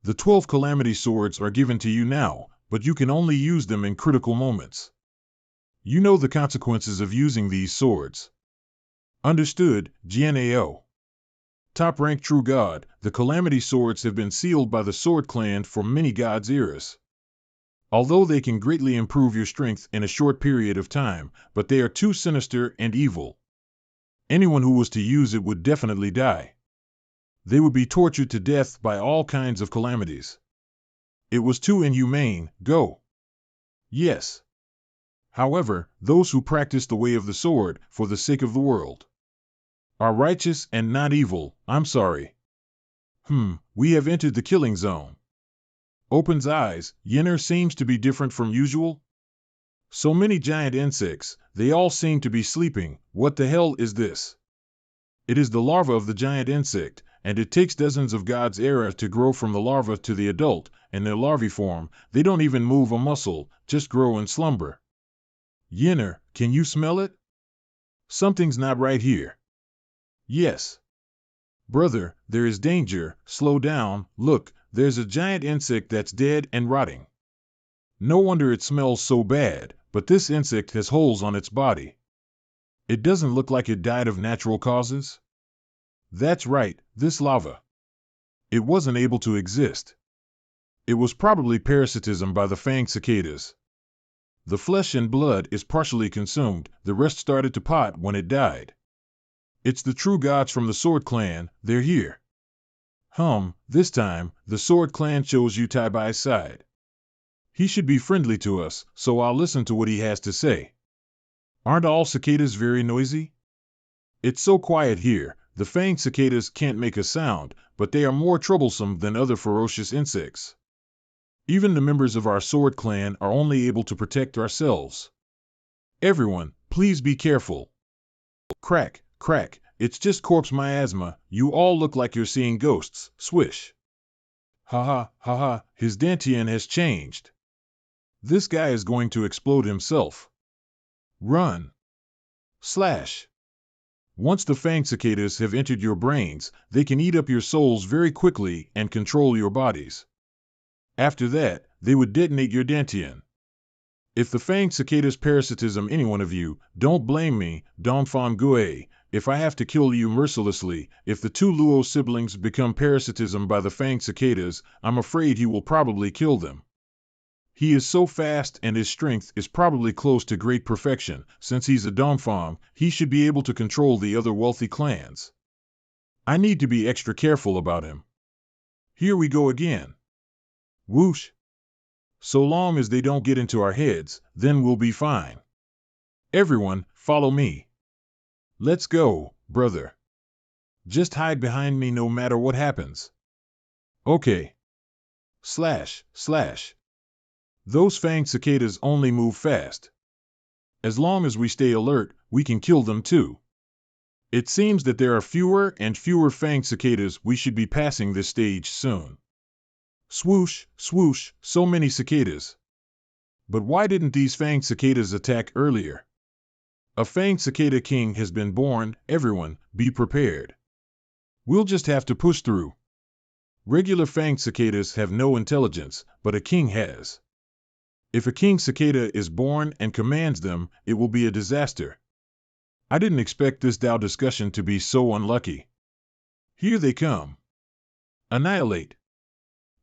The 12 calamity swords are given to you now, but you can only use them in critical moments. You know the consequences of using these swords. Understood, GNAO. Top rank true god, the calamity swords have been sealed by the Sword Clan for many gods' eras. Although they can greatly improve your strength in a short period of time, but they are too sinister and evil. Anyone who was to use it would definitely die. They would be tortured to death by all kinds of calamities. It was too inhumane. Go. Yes. However, those who practice the way of the sword, for the sake of the world, are righteous and not evil. I'm sorry. We have entered the killing zone. Opens eyes. Yenner seems to be different from usual. So many giant insects, they all seem to be sleeping. What the hell is this? It is the larva of the giant insect, and it takes dozens of God's era to grow from the larva to the adult. In their larvae form, they don't even move a muscle, just grow and slumber. Yenner, can you smell it? Something's not right here. Yes. Brother, there is danger. Slow down. Look, there's a giant insect that's dead and rotting. No wonder it smells so bad, but this insect has holes on its body. It doesn't look like it died of natural causes. That's right, this lava. It wasn't able to exist. It was probably parasitism by the fanged cicadas. The flesh and blood is partially consumed, the rest started to pot when it died. It's the true gods from the Sword Clan, they're here. This time, the Sword Clan chose Yutai by his side. He should be friendly to us, so I'll listen to what he has to say. Aren't all cicadas very noisy? It's so quiet here, the fanged cicadas can't make a sound, but they are more troublesome than other ferocious insects. Even the members of our Sword Clan are only able to protect ourselves. Everyone, please be careful. Crack, crack, it's just corpse miasma, you all look like you're seeing ghosts, swish. Ha ha, his dantian has changed. This guy is going to explode himself. Run. Slash. Once the fanged cicadas have entered your brains, they can eat up your souls very quickly and control your bodies. After that, they would detonate your dantian. If the fanged cicadas parasitism any one of you, don't blame me, Donfam Gue, if I have to kill you mercilessly. If the two Luo siblings become parasitism by the fanged cicadas, I'm afraid he will probably kill them. He is so fast and his strength is probably close to great perfection. Since he's a Donfam, he should be able to control the other wealthy clans. I need to be extra careful about him. Here we go again. Whoosh. So long as they don't get into our heads, then we'll be fine. Everyone, follow me. Let's go, brother. Just hide behind me no matter what happens. Okay. Slash. Those fanged cicadas only move fast. As long as we stay alert, we can kill them too. It seems that there are fewer and fewer fanged cicadas. We should be passing this stage soon. Swoosh, swoosh, so many cicadas. But why didn't these fanged cicadas attack earlier? A fanged cicada king has been born. Everyone, be prepared. We'll just have to push through. Regular fanged cicadas have no intelligence, but a king has. If a king cicada is born and commands them, it will be a disaster. I didn't expect this Dao discussion to be so unlucky. Here they come. Annihilate.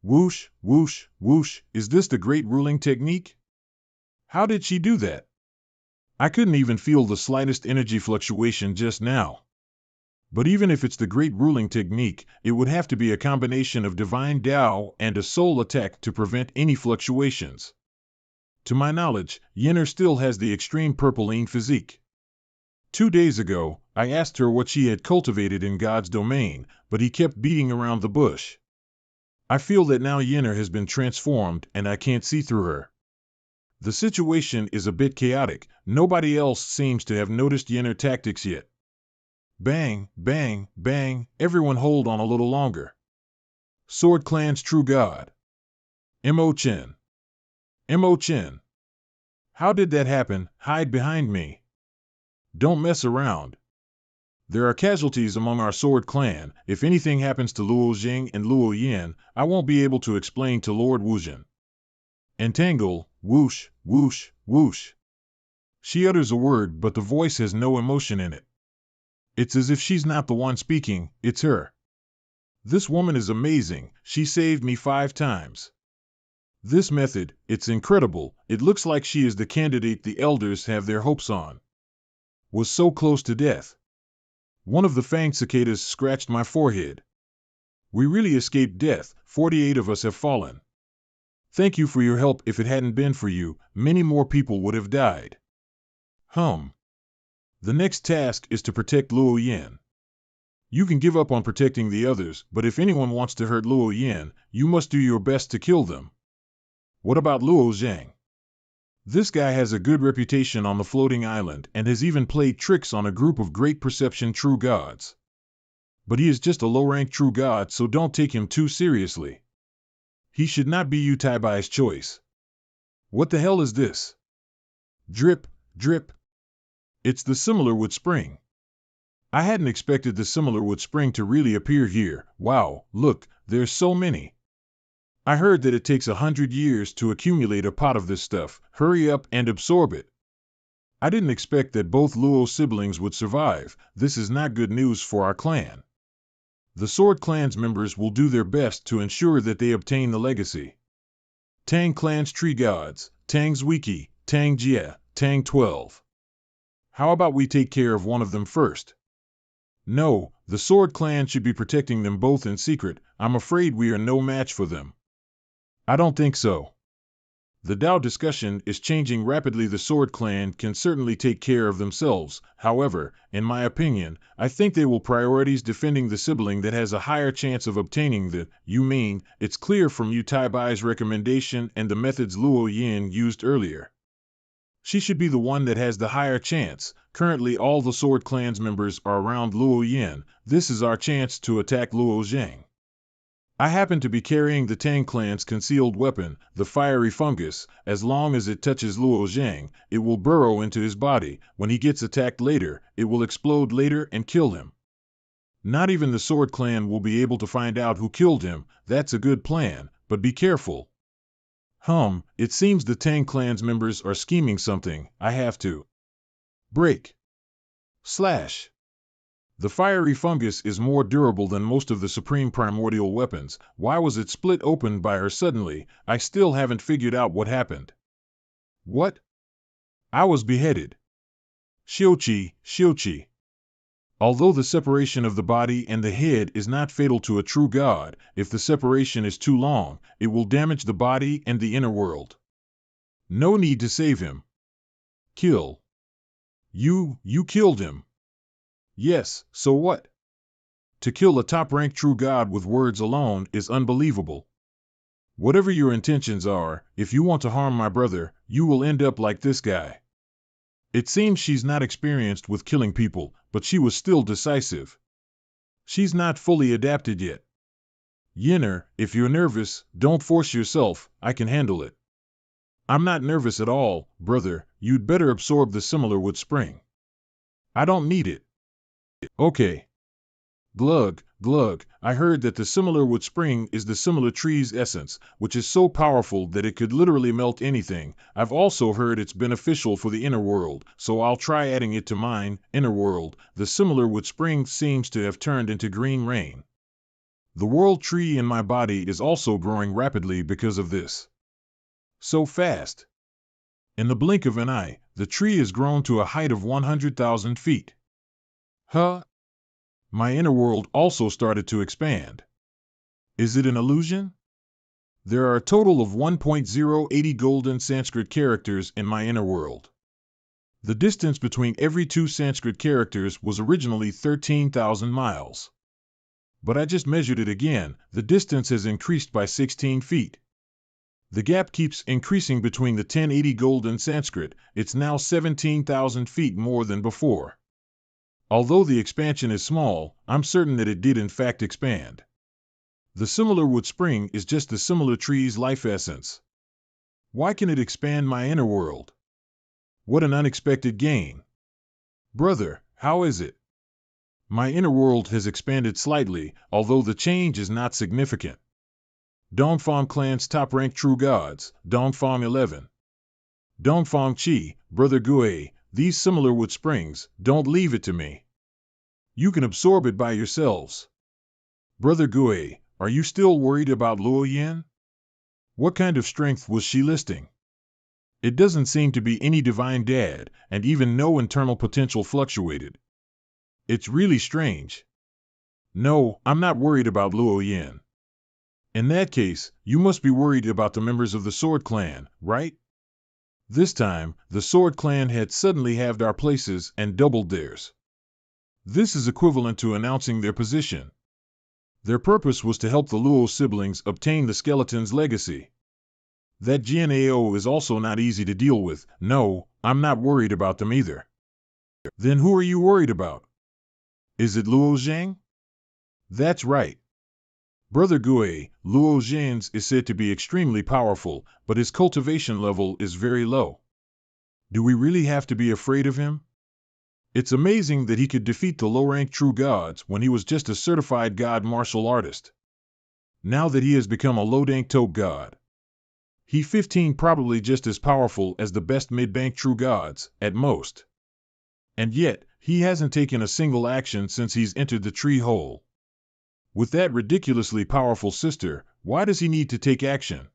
Whoosh, whoosh, whoosh, is this the great ruling technique? How did she do that? I couldn't even feel the slightest energy fluctuation just now. But even if it's the great ruling technique, it would have to be a combination of divine Dao and a soul attack to prevent any fluctuations. To my knowledge, Yenner still has the extreme purpline physique. 2 days ago, I asked her what she had cultivated in God's domain, but he kept beating around the bush. I feel that now Yenner has been transformed and I can't see through her. The situation is a bit chaotic. Nobody else seems to have noticed Yenner tactics yet. Bang, bang, bang, everyone hold on a little longer. Sword Clan's true god. Mo Chen. Mo Chen. How did that happen? Hide behind me. Don't mess around. There are casualties among our sword clan. If anything happens to Luo Jing and Luo Yan, I won't be able to explain to Lord Wuzhen. Entangle, whoosh, whoosh, whoosh. She utters a word, but the voice has no emotion in it. It's as if she's not the one speaking, it's her. This woman is amazing. She saved me 5 times. This method, it's incredible. It looks like she is the candidate the elders have their hopes on. Was so close to death. One of the fanged cicadas scratched my forehead. We really escaped death. 48 of us have fallen. Thank you for your help. If it hadn't been for you, many more people would have died. The next task is to protect Luo Yan. You can give up on protecting the others, but if anyone wants to hurt Luo Yan, you must do your best to kill them. What about Luo Zhang? This guy has a good reputation on the floating island and has even played tricks on a group of great perception true gods. But he is just a low-rank true god, so don't take him too seriously. He should not be Yu Taibai's choice. What the hell is this? Drip, drip. It's the Similarwood Spring. I hadn't expected the Similarwood Spring to really appear here. Wow, look, there's so many. I heard that it takes 100 years to accumulate a pot of this stuff. Hurry up and absorb it. I didn't expect that both Luo siblings would survive. This is not good news for our clan. The Sword Clan's members will do their best to ensure that they obtain the legacy. Tang Clan's Tree Gods, Tang's Wiki, Tang Jia, Tang 12. How about we take care of one of them first? No, the Sword Clan should be protecting them both in secret. I'm afraid we are no match for them. I don't think so. The Dao discussion is changing rapidly. The Sword Clan can certainly take care of themselves. However, in my opinion, I think they will prioritize defending the sibling that has a higher chance of obtaining the, you mean, it's clear from Yu Taibai's recommendation and the methods Luo Yan used earlier. She should be the one that has the higher chance. Currently all the Sword Clan's members are around Luo Yan. This is our chance to attack Luo Zhang. I happen to be carrying the Tang Clan's concealed weapon, the fiery fungus. As long as it touches Luo Zhang, it will burrow into his body. When he gets attacked later, it will explode later and kill him. Not even the Sword Clan will be able to find out who killed him. That's a good plan, but be careful. It seems the Tang Clan's members are scheming something. I have to break. Slash. The fiery fungus is more durable than most of the supreme primordial weapons. Why was it split open by her suddenly? I still haven't figured out what happened. What? I was beheaded. Xiuqi, Xiuqi. Although the separation of the body and the head is not fatal to a true god, if the separation is too long, it will damage the body and the inner world. No need to save him. Kill. You killed him. Yes, so what? To kill a top-ranked true god with words alone is unbelievable. Whatever your intentions are, if you want to harm my brother, you will end up like this guy. It seems she's not experienced with killing people, but she was still decisive. She's not fully adapted yet. Yinner, if you're nervous, don't force yourself. I can handle it. I'm not nervous at all, brother. You'd better absorb the Similarwood Spring. I don't need it. Okay. Glug, glug, I heard that the Similarwood Spring is the similar tree's essence, which is so powerful that it could literally melt anything. I've also heard it's beneficial for the inner world, so I'll try adding it to mine, inner world. The Similarwood Spring seems to have turned into green rain. The world tree in my body is also growing rapidly because of this. So fast. In the blink of an eye, the tree has grown to a height of 100,000 feet. My inner world also started to expand. Is it an illusion? There are a total of 1.080 golden Sanskrit characters in my inner world. The distance between every 2 Sanskrit characters was originally 13,000 miles. But I just measured it again. The distance has increased by 16 feet. The gap keeps increasing between the 1080 golden Sanskrit. It's now 17,000 feet more than before. Although the expansion is small, I'm certain that it did in fact expand. The Similarwood Spring is just the similar tree's life essence. Why can it expand my inner world? What an unexpected gain. Brother, how is it? My inner world has expanded slightly, although the change is not significant. Dongfang clan's top-ranked true gods, Dongfang 11. Dongfang Chi, Brother Gui, these similar wood springs, don't leave it to me. You can absorb it by yourselves. Brother Gui, are you still worried about Luo Yan? What kind of strength was she listing? It doesn't seem to be any divine dad, and even no internal potential fluctuated. It's really strange. No, I'm not worried about Luo Yan. In that case, you must be worried about the members of the Sword Clan, right? This time, the Sword Clan had suddenly halved our places and doubled theirs. This is equivalent to announcing their position. Their purpose was to help the Luo siblings obtain the skeleton's legacy. That GNAO is also not easy to deal with. No, I'm not worried about them either. Then who are you worried about? Is it Luo Zhang? That's right. Brother Gui, Luo Zhang's is said to be extremely powerful, but his cultivation level is very low. Do we really have to be afraid of him? It's amazing that he could defeat the low-ranked true gods when he was just a certified god martial artist. Now that he has become a low-rank top god, he 15 probably just as powerful as the best mid-bank true gods, at most. And yet, he hasn't taken a single action since he's entered the tree hole. With that ridiculously powerful sister, why does he need to take action?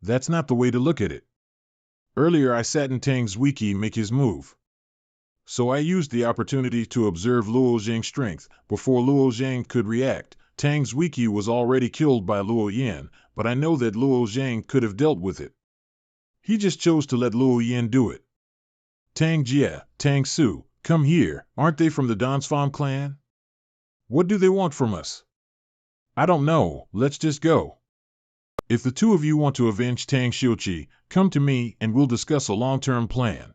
That's not the way to look at it. Earlier I sat in Tang's wiki make his move. So I used the opportunity to observe Luo Zhang's strength. Before Luo Zhang could react, Tang's wiki was already killed by Luo Yan, but I know that Luo Zhang could have dealt with it. He just chose to let Luo Yan do it. Tang Jia, Tang Su, come here, aren't they from the Dongfang clan? What do they want from us? I don't know, let's just go. If the two of you want to avenge Tang Xiuqi, come to me and we'll discuss a long-term plan.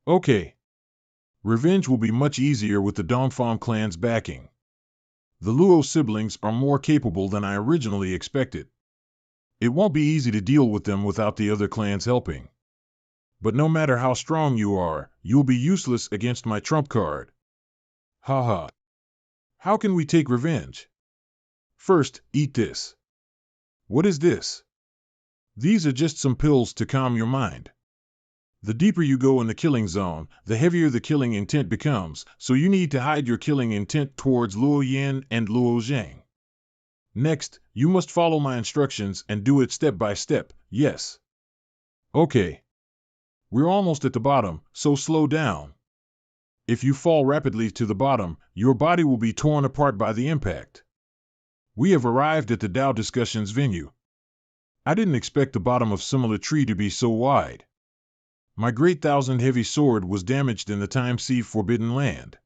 Okay. Revenge will be much easier with the Dongfang clan's backing. The Luo siblings are more capable than I originally expected. It won't be easy to deal with them without the other clans helping. But no matter how strong you are, you'll be useless against my trump card. Haha. How can we take revenge? First, eat this. What is this? These are just some pills to calm your mind. The deeper you go in the killing zone, the heavier the killing intent becomes, so you need to hide your killing intent towards Luo Yan and Luo Zhang. Next, you must follow my instructions and do it step by step, yes. Okay. We're almost at the bottom, so slow down. If you fall rapidly to the bottom, your body will be torn apart by the impact. We have arrived at the Tao discussions venue. I didn't expect the bottom of similar tree to be so wide. My great 1,000 heavy sword was damaged in the time sea forbidden land.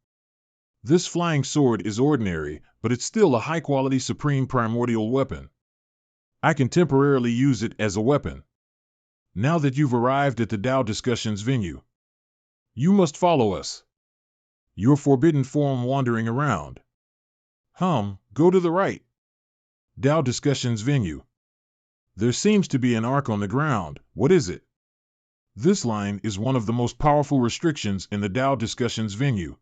This flying sword is ordinary, but it's still a high-quality supreme primordial weapon. I can temporarily use it as a weapon. Now that you've arrived at the Tao discussions venue, you must follow us. Your forbidden form wandering around. Go to the right. Tao discussions venue. There seems to be an arc on the ground. What is it? This line is one of the most powerful restrictions in the Tao discussions venue.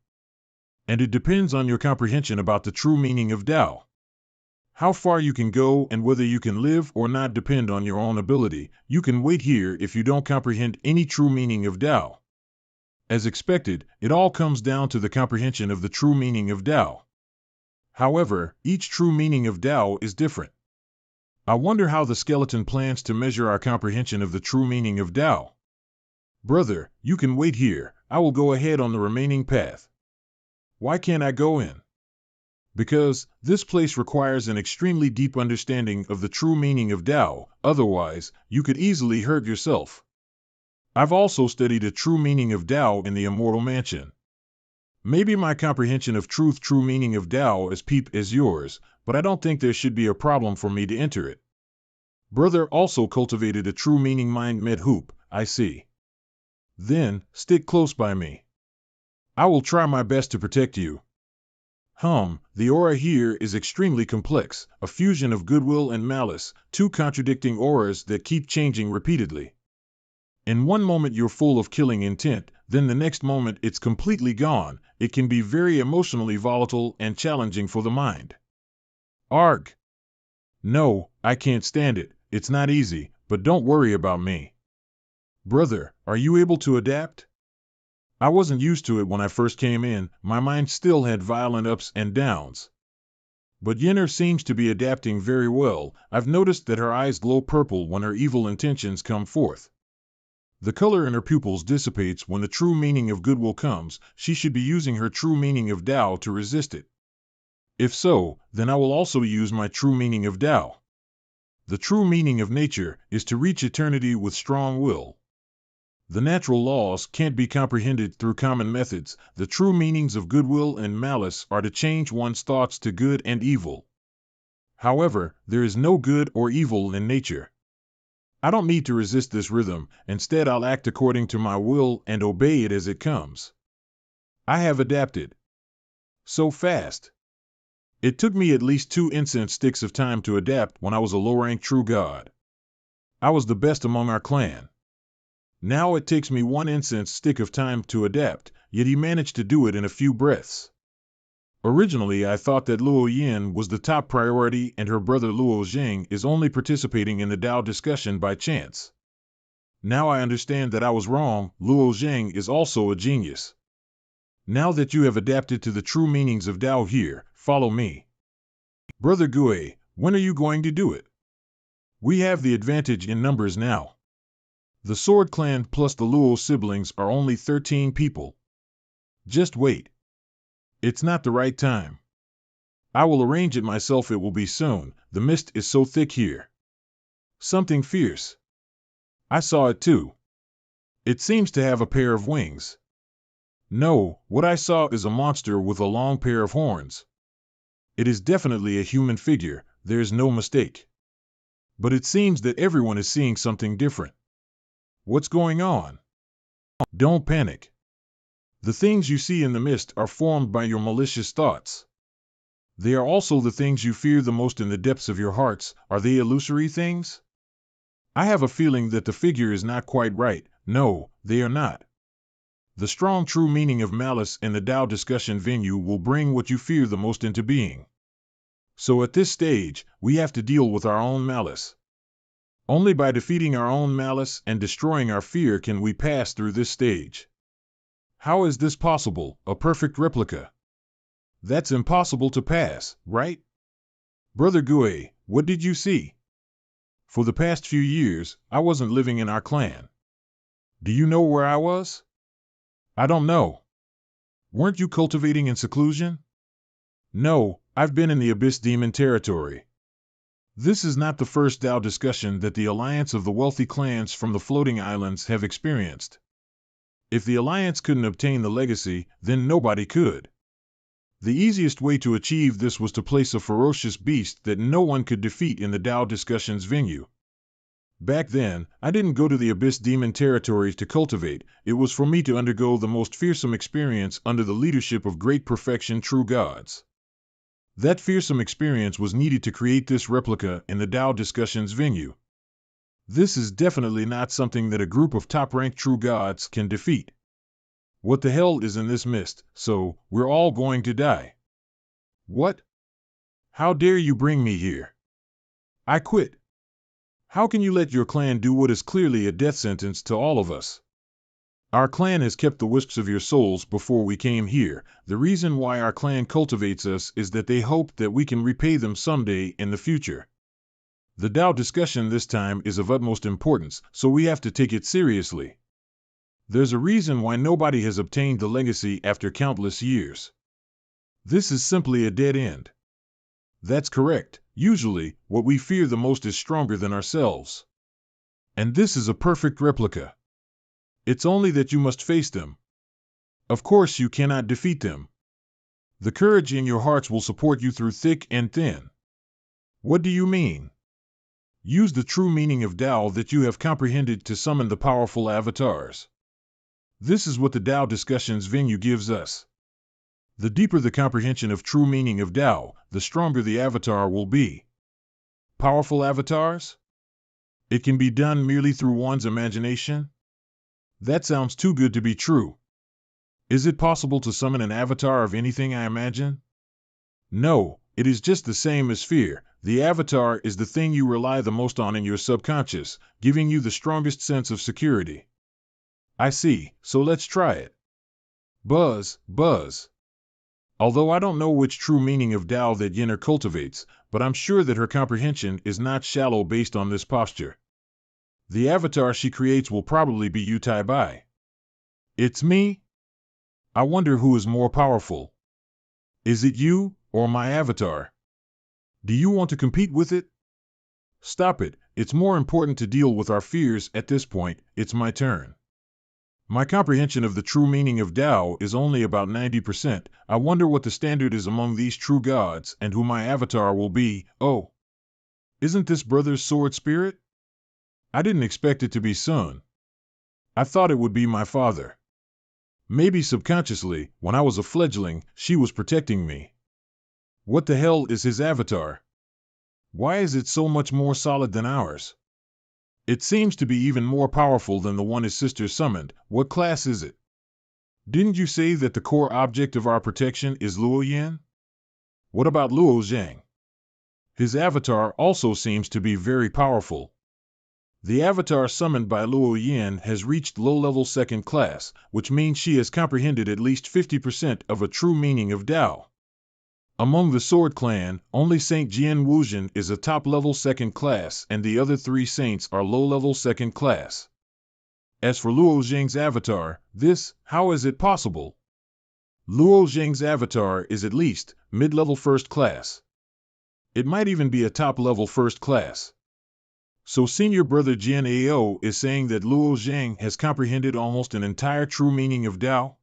And it depends on your comprehension about the true meaning of Tao. How far you can go and whether you can live or not depend on your own ability. You can wait here if you don't comprehend any true meaning of Tao. As expected, it all comes down to the comprehension of the true meaning of Tao. However, each true meaning of Tao is different. I wonder how the skeleton plans to measure our comprehension of the true meaning of Tao. Brother, you can wait here. I will go ahead on the remaining path. Why can't I go in? Because this place requires an extremely deep understanding of the true meaning of Tao, otherwise, you could easily hurt yourself. I've also studied a true meaning of Tao in the Immortal Mansion. Maybe my comprehension of true meaning of Tao is peep as yours, but I don't think there should be a problem for me to enter it. Brother also cultivated a true meaning mind med hoop, I see. Then, stick close by me. I will try my best to protect you. The aura here is extremely complex, a fusion of goodwill and malice, two contradicting auras that keep changing repeatedly. In one moment you're full of killing intent, then the next moment it's completely gone. It can be very emotionally volatile and challenging for the mind. Arg. No, I can't stand it. It's not easy, but don't worry about me. Brother, are you able to adapt? I wasn't used to it when I first came in. My mind still had violent ups and downs. But Yenner seems to be adapting very well. I've noticed that her eyes glow purple when her evil intentions come forth. The color in her pupils dissipates when the true meaning of goodwill comes. She should be using her true meaning of Tao to resist it. If so, then I will also use my true meaning of Tao. The true meaning of nature is to reach eternity with strong will. The natural laws can't be comprehended through common methods. The true meanings of goodwill and malice are to change one's thoughts to good and evil. However, there is no good or evil in nature. I don't need to resist this rhythm. Instead, I'll act according to my will and obey it as it comes. I have adapted. So fast. It took me at least 2 incense sticks of time to adapt when I was a low-rank true god. I was the best among our clan. Now it takes me 1 incense stick of time to adapt, yet he managed to do it in a few breaths. Originally, I thought that Luo Yin was the top priority and her brother Luo Zheng is only participating in the Tao discussion by chance. Now I understand that I was wrong. Luo Zheng is also a genius. Now that you have adapted to the true meanings of Tao here, follow me. Brother Gue, when are you going to do it? We have the advantage in numbers now. The Sword Clan plus the Luo siblings are only 13 people. Just wait. It's not the right time. I will arrange it myself. It will be soon. The mist is so thick here. Something fierce. I saw it too. It seems to have a pair of wings. No, what I saw is a monster with a long pair of horns. It is definitely a human figure, there's no mistake. But it seems that everyone is seeing something different. What's going on? Don't panic. The things you see in the mist are formed by your malicious thoughts. They are also the things you fear the most in the depths of your hearts. Are they illusory things? I have a feeling that the figure is not quite right. No, they are not. The strong true meaning of malice in the Tao discussion venue will bring what you fear the most into being. So at this stage, we have to deal with our own malice. Only by defeating our own malice and destroying our fear can we pass through this stage. How is this possible? A perfect replica. That's impossible to pass, right? Brother Gue, what did you see? For the past few years, I wasn't living in our clan. Do you know where I was? I don't know. Weren't you cultivating in seclusion? No, I've been in the Abyss Demon territory. This is not the first Tao discussion that the alliance of the wealthy clans from the floating islands have experienced. If the alliance couldn't obtain the legacy, then nobody could. The easiest way to achieve this was to place a ferocious beast that no one could defeat in the Tao discussions venue. Back then, I didn't go to the Abyss Demon territory to cultivate. It was for me to undergo the most fearsome experience under the leadership of great perfection true gods. That fearsome experience was needed to create this replica in the Tao discussions venue. This is definitely not something that a group of top-ranked true gods can defeat. What the hell is in this mist? So, we're all going to die. What? How dare you bring me here? I quit. How can you let your clan do what is clearly a death sentence to all of us? Our clan has kept the wisps of your souls before we came here. The reason why our clan cultivates us is that they hope that we can repay them someday in the future. The Tao discussion this time is of utmost importance, so we have to take it seriously. There's a reason why nobody has obtained the legacy after countless years. This is simply a dead end. That's correct. Usually, what we fear the most is stronger than ourselves. And this is a perfect replica. It's only that you must face them. Of course you cannot defeat them. The courage in your hearts will support you through thick and thin. What do you mean? Use the true meaning of Tao that you have comprehended to summon the powerful avatars. This is what the Tao discussions venue gives us. The deeper the comprehension of true meaning of Tao, the stronger the avatar will be. Powerful avatars? It can be done merely through one's imagination? That sounds too good to be true. Is it possible to summon an avatar of anything I imagine? No, it is just the same as fear. The avatar is the thing you rely the most on in your subconscious, giving you the strongest sense of security. I see, so let's try it. Buzz, buzz. Although I don't know which true meaning of Tao that Yenner cultivates, but I'm sure that her comprehension is not shallow based on this posture. The avatar she creates will probably be Yu Tai Bai. It's me? I wonder who is more powerful. Is it you, or my avatar? Do you want to compete with it? Stop it, it's more important to deal with our fears at this point. It's my turn. My comprehension of the true meaning of Tao is only about 90%. I wonder what the standard is among these true gods and who my avatar will be. Oh, isn't this brother's sword spirit? I didn't expect it to be Sun. I thought it would be my father. Maybe subconsciously, when I was a fledgling, she was protecting me. What the hell is his avatar? Why is it so much more solid than ours? It seems to be even more powerful than the one his sister summoned. What class is it? Didn't you say that the core object of our protection is Luo Yan? What about Luo Zhang? His avatar also seems to be very powerful. The avatar summoned by Luo Yan has reached low-level second class, which means she has comprehended at least 50% of a true meaning of Tao. Among the Sword Clan, only Saint Jian Wuzhen is a top-level second class and the other 3 saints are low-level second class. As for Luo Zheng's avatar, how is it possible? Luo Zheng's avatar is at least mid-level first class. It might even be a top-level first class. So senior brother Jian Ao is saying that Luo Zheng has comprehended almost an entire true meaning of Tao?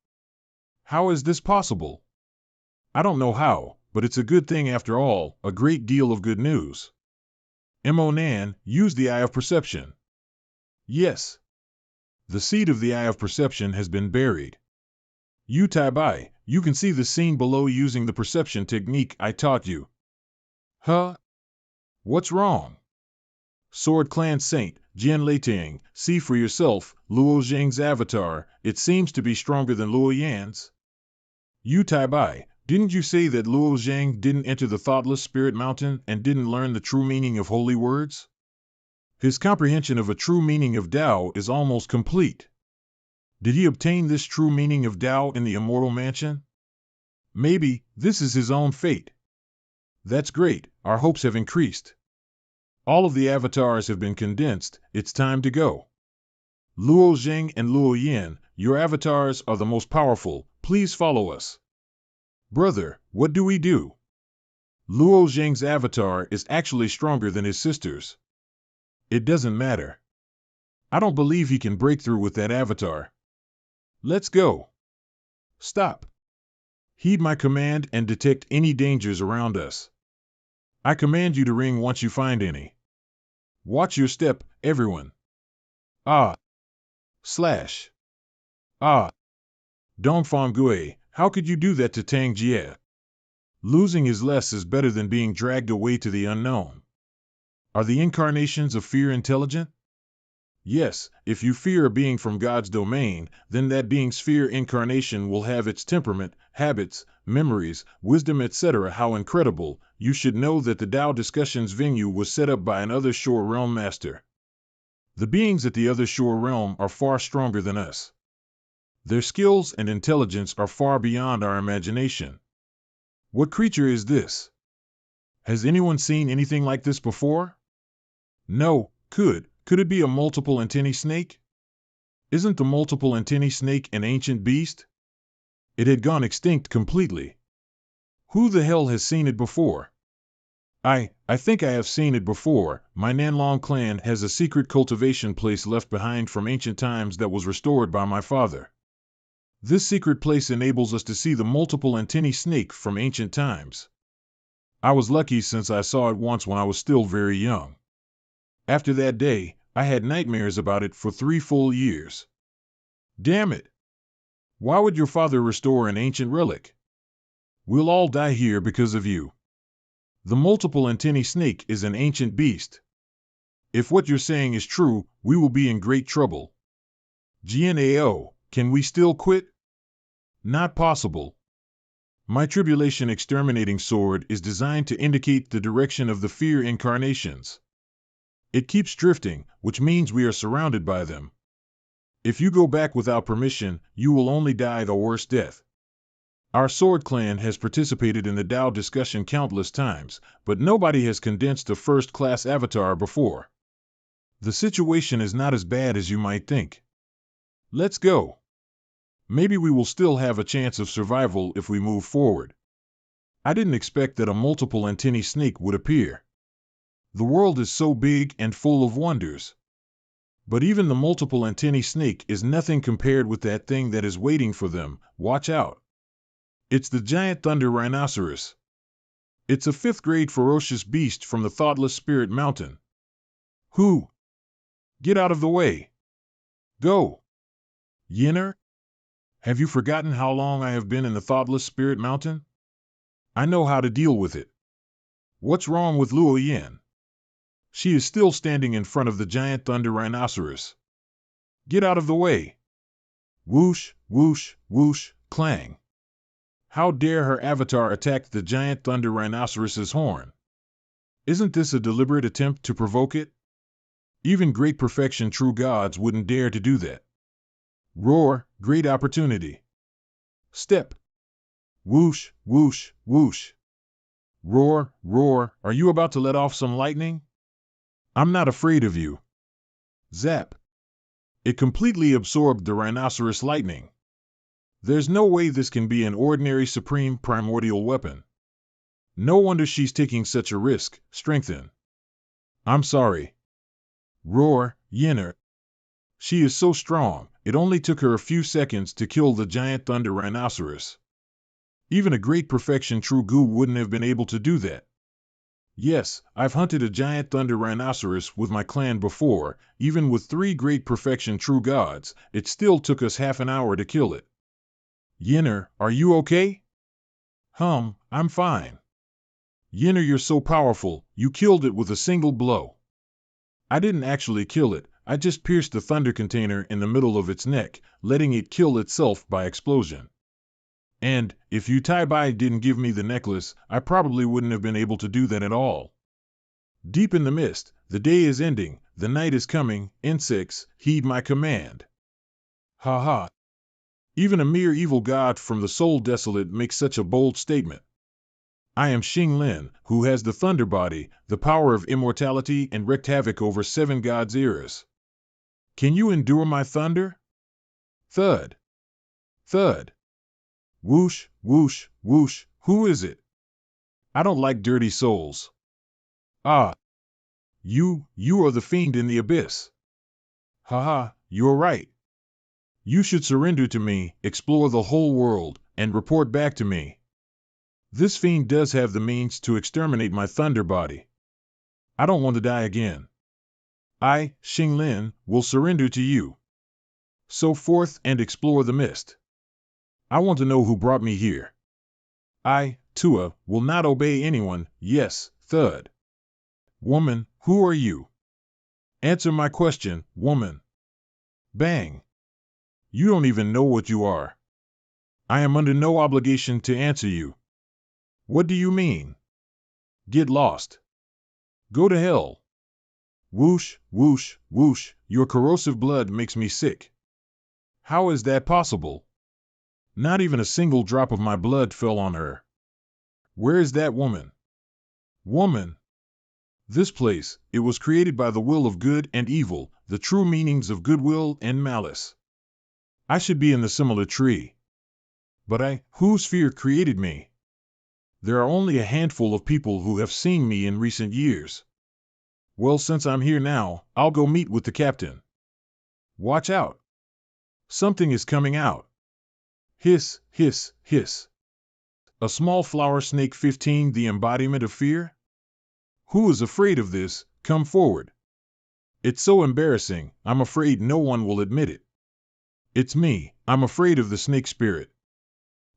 How is this possible? I don't know how, but it's a good thing after all, a great deal of good news. Mo Nan, use the eye of perception. Yes. The seed of the eye of perception has been buried. Yu Tai Bai, you can see the scene below using the perception technique I taught you. Huh? What's wrong? Sword Clan Saint, Jian Leiting, see for yourself, Luo Zheng's avatar, it seems to be stronger than Luo Yan's. Yu Tai Bai, didn't you say that Luo Zheng didn't enter the Thoughtless Spirit Mountain and didn't learn the true meaning of holy words? His comprehension of a true meaning of Tao is almost complete. Did he obtain this true meaning of Tao in the Immortal Mansion? Maybe this is his own fate. That's great, our hopes have increased. All of the avatars have been condensed, it's time to go. Luo Zheng and Luo Yan, your avatars are the most powerful, please follow us. Brother, what do we do? Luo Zheng's avatar is actually stronger than his sister's. It doesn't matter. I don't believe he can break through with that avatar. Let's go. Stop. Heed my command and detect any dangers around us. I command you to ring once you find any. Watch your step, everyone. Ah. Slash. Ah. Dongfang Gui, how could you do that to Tang Jie? Losing is less is better than being dragged away to the unknown. Are the incarnations of fear intelligent? Yes, if you fear a being from God's domain, then that being's fear incarnation will have its temperament, habits, memories, wisdom, etc. How incredible! You should know that the Tao Discussions venue was set up by an Other Shore Realm master. The beings at the Other Shore Realm are far stronger than us. Their skills and intelligence are far beyond our imagination. What creature is this? Has anyone seen anything like this before? No, Could it be a multiple antennae snake? Isn't the multiple antennae snake an ancient beast? It had gone extinct completely. Who the hell has seen it before? I think I have seen it before. My Nanlong clan has a secret cultivation place left behind from ancient times that was restored by my father. This secret place enables us to see the multiple antennae snake from ancient times. I was lucky since I saw it once when I was still very young. After that day, I had nightmares about it for 3 full years. Damn it! Why would your father restore an ancient relic? We'll all die here because of you. The multiple antennae snake is an ancient beast. If what you're saying is true, we will be in great trouble. GNAO, can we still quit? Not possible. My tribulation exterminating sword is designed to indicate the direction of the fear incarnations. It keeps drifting, which means we are surrounded by them. If you go back without permission, you will only die the worst death. Our sword clan has participated in the Tao discussion countless times, but nobody has condensed a first-class avatar before. The situation is not as bad as you might think. Let's go. Maybe we will still have a chance of survival if we move forward. I didn't expect that a multiple antennae snake would appear. The world is so big and full of wonders. But even the multiple antennae snake is nothing compared with that thing that is waiting for them. Watch out. It's the giant thunder rhinoceros. It's a 5th grade ferocious beast from the thoughtless spirit mountain. Who? Get out of the way. Go. Yinner? Have you forgotten how long I have been in the thoughtless spirit mountain? I know how to deal with it. What's wrong with Luo Yin? She is still standing in front of the giant thunder rhinoceros. Get out of the way. Whoosh, whoosh, whoosh, clang. How dare her avatar attack the giant thunder rhinoceros's horn? Isn't this a deliberate attempt to provoke it? Even great perfection true gods wouldn't dare to do that. Roar, great opportunity. Step. Whoosh, whoosh, whoosh. Roar, roar, are you about to let off some lightning? I'm not afraid of you. Zap. It completely absorbed the rhinoceros lightning. There's no way this can be an ordinary supreme primordial weapon. No wonder she's taking such a risk. Strengthen. I'm sorry. Roar, Yinner. She is so strong, it only took her a few seconds to kill the giant thunder rhinoceros. Even a great perfection true gu wouldn't have been able to do that. Yes, I've hunted a giant thunder rhinoceros with my clan before. Even with 3 great perfection true gods, it still took us half an hour to kill it. Yinner, are you okay? I'm fine. Yinner, you're so powerful, you killed it with a single blow. I didn't actually kill it, I just pierced the thunder container in the middle of its neck, letting it kill itself by explosion. And, if you Tai Bai didn't give me the necklace, I probably wouldn't have been able to do that at all. Deep in the mist, the day is ending, the night is coming, insects, heed my command. Ha ha. Even a mere evil god from the soul desolate makes such a bold statement. I am Xing Lin, who has the thunder body, the power of immortality and wreaked havoc over 7 gods' eras. Can you endure my thunder? Thud. Thud. Whoosh, whoosh, whoosh, who is it? I don't like dirty souls. Ah. You are the fiend in the abyss. Haha, you're right. You should surrender to me, explore the whole world, and report back to me. This fiend does have the means to exterminate my thunder body. I don't want to die again. I, Xing Lin, will surrender to you. So forth and explore the mist. I want to know who brought me here. I, Tua, will not obey anyone. Yes, thud. Woman, who are you? Answer my question, woman. Bang. You don't even know what you are. I am under no obligation to answer you. What do you mean? Get lost. Go to hell. Whoosh, whoosh, whoosh, your corrosive blood makes me sick. How is that possible? Not even a single drop of my blood fell on her. Where is that woman? Woman. This place, it was created by the will of good and evil, the true meanings of goodwill and malice. I should be in the similar tree. But whose fear created me? There are only a handful of people who have seen me in recent years. Well, since I'm here now, I'll go meet with the captain. Watch out. Something is coming out. Hiss, hiss, hiss. A small flower snake 15, the embodiment of fear? Who is afraid of this? Come forward. It's so embarrassing, I'm afraid no one will admit it. It's me, I'm afraid of the snake spirit.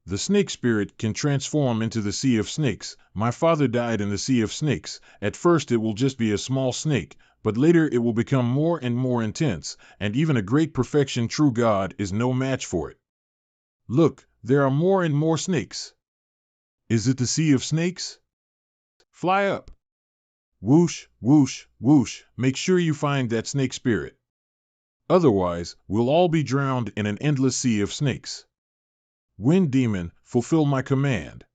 The snake spirit can transform into the sea of snakes. My father died in the sea of snakes. At first it will just be a small snake, but later it will become more and more intense, and even a great perfection true God is no match for it. Look, there are more and more snakes. Is it the sea of snakes? Fly up. Whoosh, whoosh, whoosh, make sure you find that snake spirit. Otherwise, we'll all be drowned in an endless sea of snakes. Wind demon, fulfill my command.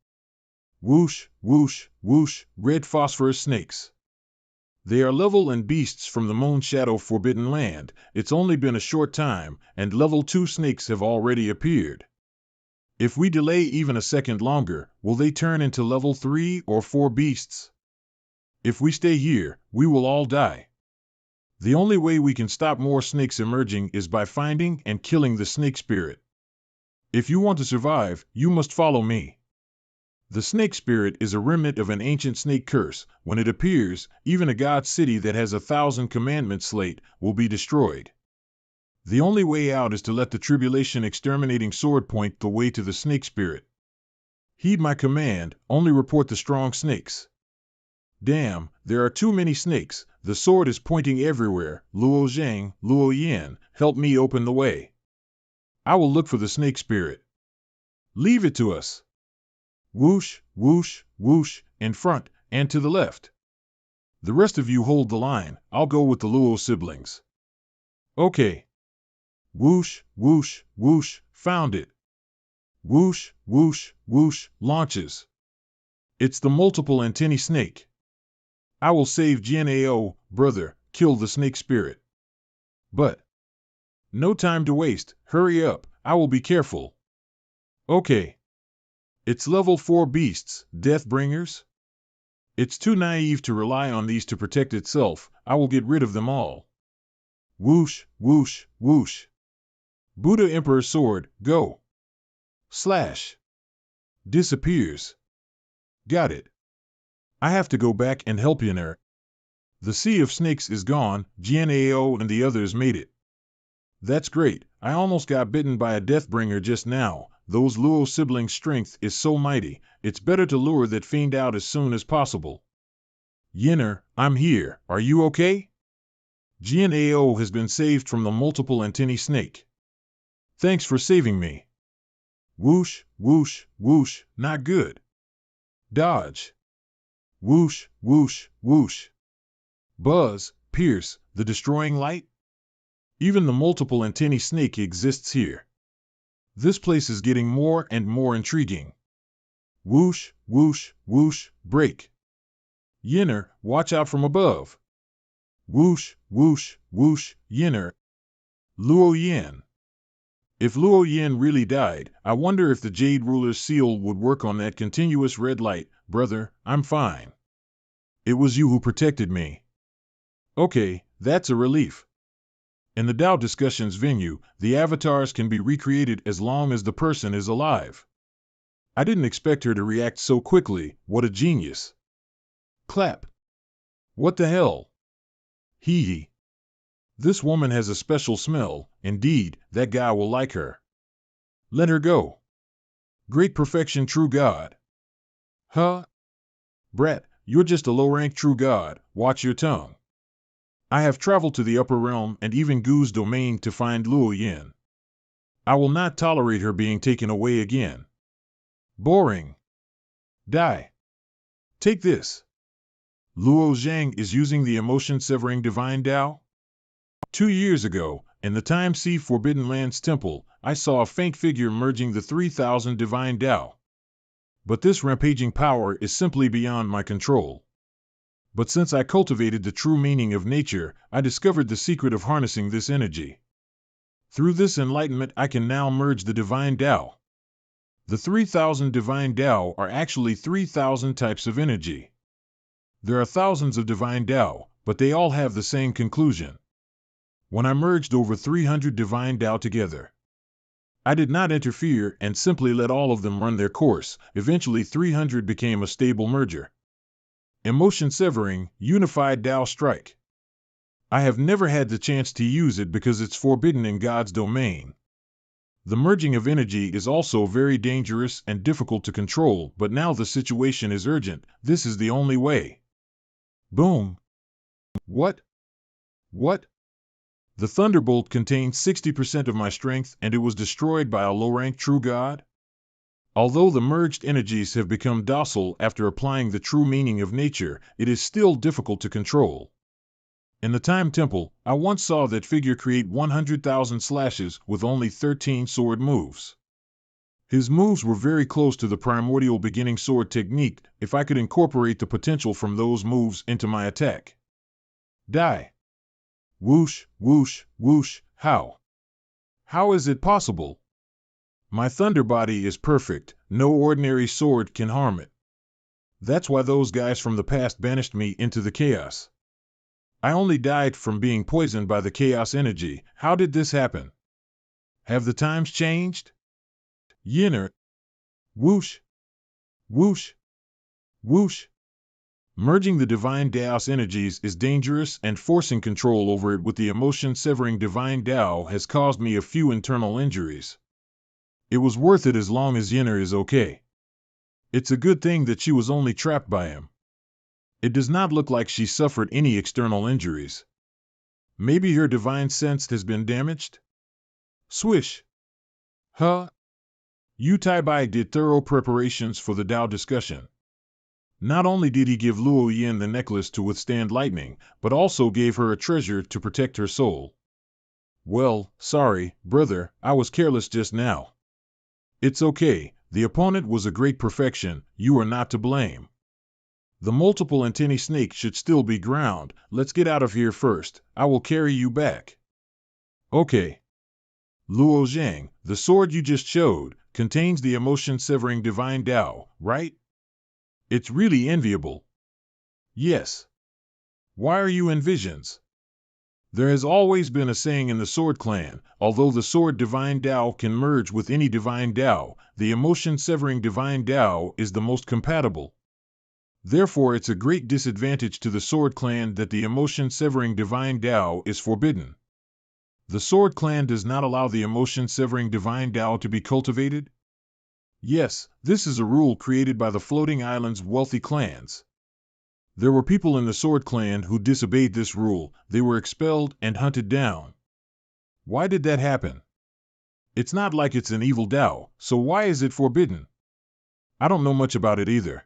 Whoosh, whoosh, whoosh, red phosphorus snakes. They are level and beasts from the Moon Shadow Forbidden Land. It's only been a short time, and level 2 snakes have already appeared. If we delay even a second longer, will they turn into level 3 or 4 beasts? If we stay here, we will all die. The only way we can stop more snakes emerging is by finding and killing the snake spirit. If you want to survive, you must follow me. The snake spirit is a remnant of an ancient snake curse. When it appears, even a god city that has 1,000 commandments slate will be destroyed. The only way out is to let the tribulation exterminating sword point the way to the snake spirit. Heed my command, only report the strong snakes. Damn, there are too many snakes. The sword is pointing everywhere. Luo Zhang, Luo Yin, help me open the way. I will look for the snake spirit. Leave it to us. Whoosh, whoosh, whoosh, in front and to the left. The rest of you hold the line. I'll go with the Luo siblings. Okay. Whoosh, whoosh, whoosh, found it. Whoosh, whoosh, whoosh, launches. It's the multiple antennae snake. I will save GNAO, brother, kill the snake spirit. But no time to waste, hurry up, I will be careful. Okay. It's level 4 beasts, death bringers. It's too naive to rely on these to protect itself. I will get rid of them all. Whoosh, whoosh, whoosh. Buddha Emperor sword, go. Slash. Disappears. Got it. I have to go back and help Yinner. The sea of snakes is gone, GNAO and the others made it. That's great, I almost got bitten by a deathbringer just now. Those Luo siblings' strength is so mighty, it's better to lure that fiend out as soon as possible. Yinner, I'm here, are you okay? GNAO has been saved from the multiple antennae snake. Thanks for saving me. Whoosh, whoosh, whoosh, not good. Dodge. Whoosh, whoosh, whoosh. Buzz, pierce, the destroying light? Even the multiple antennae snake exists here. This place is getting more and more intriguing. Whoosh, whoosh, whoosh, break. Yinner, watch out from above. Whoosh, whoosh, whoosh, Yinner. Luo Yin. If Luo Yin really died, I wonder if the Jade Ruler's seal would work on that continuous red light. Brother, I'm fine. It was you who protected me. Okay, that's a relief. In the Tao discussions venue, the avatars can be recreated as long as the person is alive. I didn't expect her to react so quickly. What a genius. Clap. What the hell? Hee hee. This woman has a special smell. Indeed, that guy will like her. Let her go. Great perfection true God. Huh? Brat, you're just a low-rank true God. Watch your tongue. I have traveled to the upper realm and even Gu's domain to find Luo Yin. I will not tolerate her being taken away again. Boring. Die. Take this. Luo Zhang is using the emotion-severing divine Tao. 2 years ago, in the Time Sea Forbidden Lands Temple, I saw a faint figure merging the 3,000 divine Tao. But this rampaging power is simply beyond my control. But since I cultivated the true meaning of nature, I discovered the secret of harnessing this energy. Through this enlightenment I can now merge the divine Tao. The 3,000 divine Tao are actually 3,000 types of energy. There are thousands of divine Tao, but they all have the same conclusion. When I merged over 300 divine Tao together, I did not interfere and simply let all of them run their course. Eventually 300 became a stable merger. Emotion severing, unified Tao strike. I have never had the chance to use it because it's forbidden in God's domain. The merging of energy is also very dangerous and difficult to control, but now the situation is urgent. This is the only way. Boom. What? What? The thunderbolt contained 60% of my strength, and it was destroyed by a low-rank true god? Although the merged energies have become docile after applying the true meaning of nature, it is still difficult to control. In the Time Temple, I once saw that figure create 100,000 slashes with only 13 sword moves. His moves were very close to the primordial beginning sword technique if I could incorporate the potential from those moves into my attack. Die. Whoosh, whoosh, whoosh, how? How is it possible? My thunder body is perfect, no ordinary sword can harm it. That's why those guys from the past banished me into the chaos. I only died from being poisoned by the chaos energy. How did this happen? Have the times changed? Yinner. Whoosh. Whoosh. Whoosh. Merging the divine Tao's energies is dangerous, and forcing control over it with the emotion-severing divine Tao has caused me a few internal injuries. It was worth it as long as Yinner is okay. It's a good thing that she was only trapped by him. It does not look like she suffered any external injuries. Maybe her divine sense has been damaged? Swish. Huh? Yu Taibai did thorough preparations for the Tao discussion. Not only did he give Luo Yin the necklace to withstand lightning, but also gave her a treasure to protect her soul. Well, sorry, brother, I was careless just now. It's okay, the opponent was a great perfection, you are not to blame. The multiple antennae snake should still be ground. Let's get out of here first. I will carry you back. Okay. Luo Zhang, the sword you just showed, contains the emotion-severing divine Tao, right? It's really enviable. Yes. Why are you in visions? There has always been a saying in the Sword Clan, although the sword divine Tao can merge with any divine Tao, the emotion-severing divine Tao is the most compatible. Therefore, it's a great disadvantage to the Sword Clan that the emotion-severing divine Tao is forbidden. The Sword Clan does not allow the emotion-severing divine Tao to be cultivated? Yes, this is a rule created by the Floating Island's wealthy clans. There were people in the Sword Clan who disobeyed this rule. They were expelled and hunted down. Why did that happen? It's not like it's an evil Tao, so why is it forbidden? I don't know much about it either.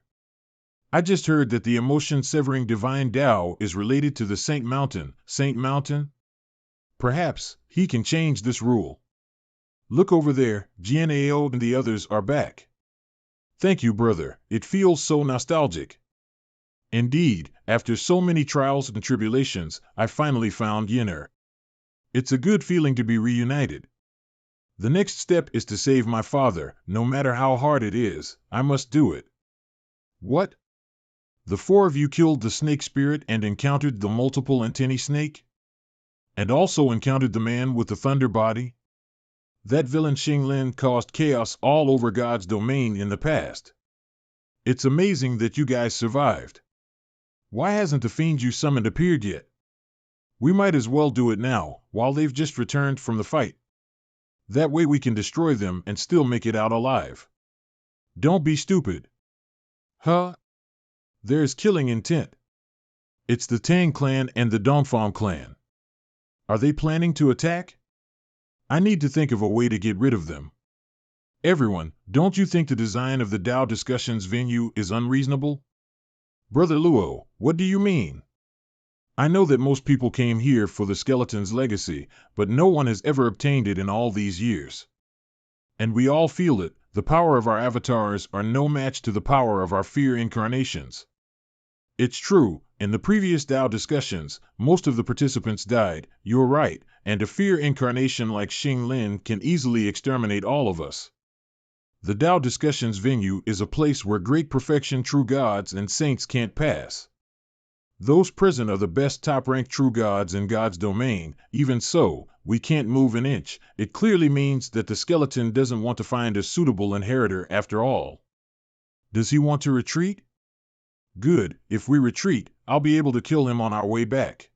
I just heard that the emotion-severing divine Tao is related to the Saint Mountain. Saint Mountain? Perhaps he can change this rule. Look over there, GNAO and the others are back. Thank you, brother. It feels so nostalgic. Indeed, after so many trials and tribulations, I finally found Yinner. It's a good feeling to be reunited. The next step is to save my father. No matter how hard it is, I must do it. What? The four of you killed the snake spirit and encountered the multiple antennae snake? And also encountered the man with the thunder body? That villain Xinglin caused chaos all over God's domain in the past. It's amazing that you guys survived. Why hasn't the fiend you summoned appeared yet? We might as well do it now, while they've just returned from the fight. That way we can destroy them and still make it out alive. Don't be stupid. Huh? There's killing intent. It's the Tang clan and the Dongfang clan. Are they planning to attack? I need to think of a way to get rid of them. Everyone, don't you think the design of the Tao discussions venue is unreasonable? Brother Luo, what do you mean? I know that most people came here for the skeleton's legacy, but no one has ever obtained it in all these years. And we all feel it, the power of our avatars are no match to the power of our fear incarnations. It's true, in the previous Tao discussions, most of the participants died, you're right, and a fear incarnation like Xinglin can easily exterminate all of us. The Tao discussions venue is a place where great perfection true gods and saints can't pass. Those present are the best top-ranked true gods in God's domain. Even so, we can't move an inch. It clearly means that the skeleton doesn't want to find a suitable inheritor after all. Does he want to retreat? Good, if we retreat, I'll be able to kill him on our way back.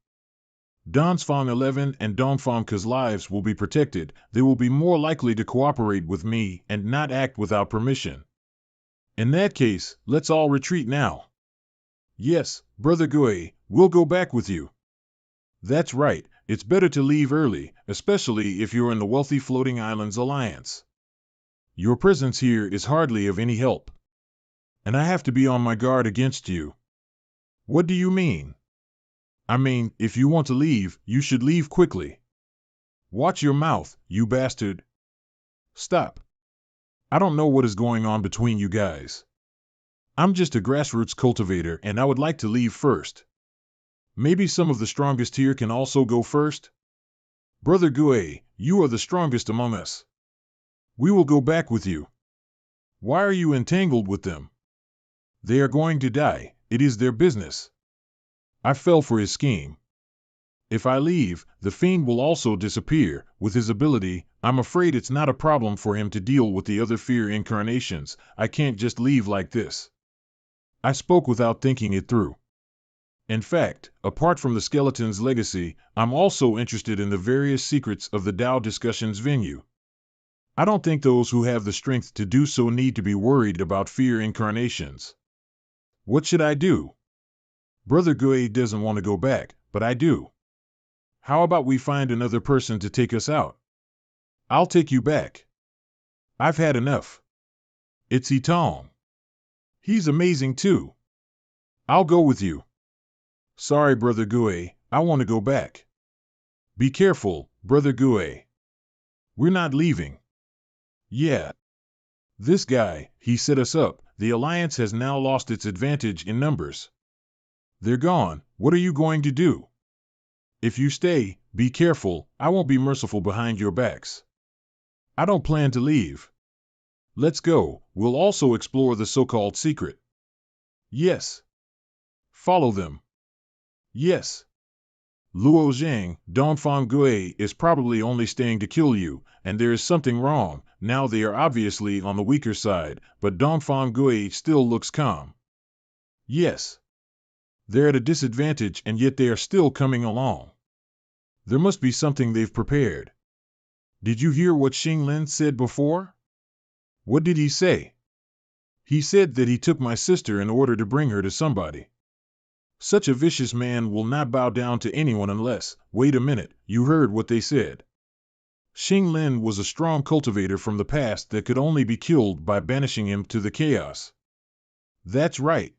Dongfang 11 and Dongfang's lives will be protected. They will be more likely to cooperate with me and not act without permission. In that case, let's all retreat now. Yes, Brother Gui, we'll go back with you. That's right, it's better to leave early, especially if you're in the Wealthy Floating Islands Alliance. Your presence here is hardly of any help. And I have to be on my guard against you. What do you mean? I mean, if you want to leave, you should leave quickly. Watch your mouth, you bastard. Stop. I don't know what is going on between you guys. I'm just a grassroots cultivator and I would like to leave first. Maybe some of the strongest here can also go first? Brother Gui, you are the strongest among us. We will go back with you. Why are you entangled with them? They are going to die. It is their business. I fell for his scheme. If I leave, the fiend will also disappear. With his ability, I'm afraid it's not a problem for him to deal with the other fear incarnations. I can't just leave like this. I spoke without thinking it through. In fact, apart from the skeleton's legacy, I'm also interested in the various secrets of the Tao discussions venue. I don't think those who have the strength to do so need to be worried about fear incarnations. What should I do? Brother Gui doesn't want to go back, but I do. How about we find another person to take us out? I'll take you back. I've had enough. It's Itong. He's amazing too. I'll go with you. Sorry, Brother Gui, I want to go back. Be careful, Brother Gui. We're not leaving. Yeah. This guy, he set us up. The Alliance has now lost its advantage in numbers. They're gone. What are you going to do? If you stay, be careful. I won't be merciful behind your backs. I don't plan to leave. Let's go. We'll also explore the so-called secret. Yes. Follow them. Yes. Luo Zhang, Dongfang Gui is probably only staying to kill you, and there is something wrong. Now they are obviously on the weaker side, but Dongfang Gui still looks calm. Yes. They're at a disadvantage and yet they are still coming along. There must be something they've prepared. Did you hear what Xing Lin said before? What did he say? He said that he took my sister in order to bring her to somebody. Such a vicious man will not bow down to anyone unless— Wait a minute, you heard what they said. Xing Lin was a strong cultivator from the past that could only be killed by banishing him to the chaos. That's right.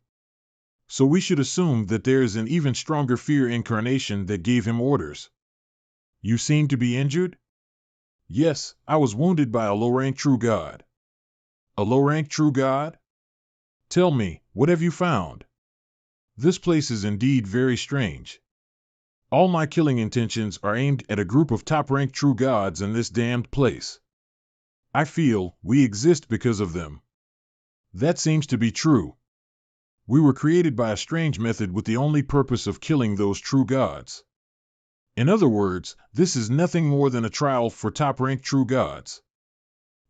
So we should assume that there is an even stronger fear incarnation that gave him orders. You seem to be injured? Yes, I was wounded by a low-rank true god. A low-rank true god? Tell me, what have you found? This place is indeed very strange. All my killing intentions are aimed at a group of top-ranked true gods in this damned place. I feel we exist because of them. That seems to be true. We were created by a strange method with the only purpose of killing those true gods. In other words, this is nothing more than a trial for top-ranked true gods.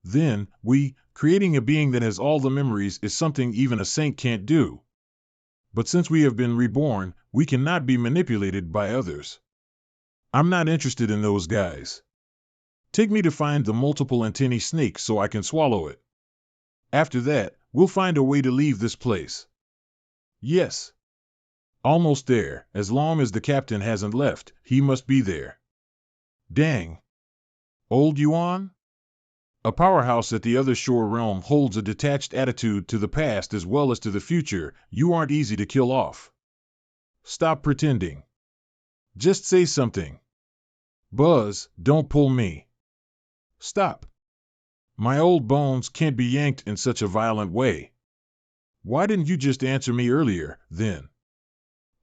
Then, creating a being that has all the memories is something even a saint can't do. But since we have been reborn, we cannot be manipulated by others. I'm not interested in those guys. Take me to find the multiple antennae snake so I can swallow it. After that, we'll find a way to leave this place. Yes. Almost there. As long as the captain hasn't left, he must be there. Dang. Old Yuan? A powerhouse at the other shore realm holds a detached attitude to the past as well as to the future. You aren't easy to kill off. Stop pretending. Just say something. Buzz, don't pull me. Stop. My old bones can't be yanked in such a violent way. Why didn't you just answer me earlier, then?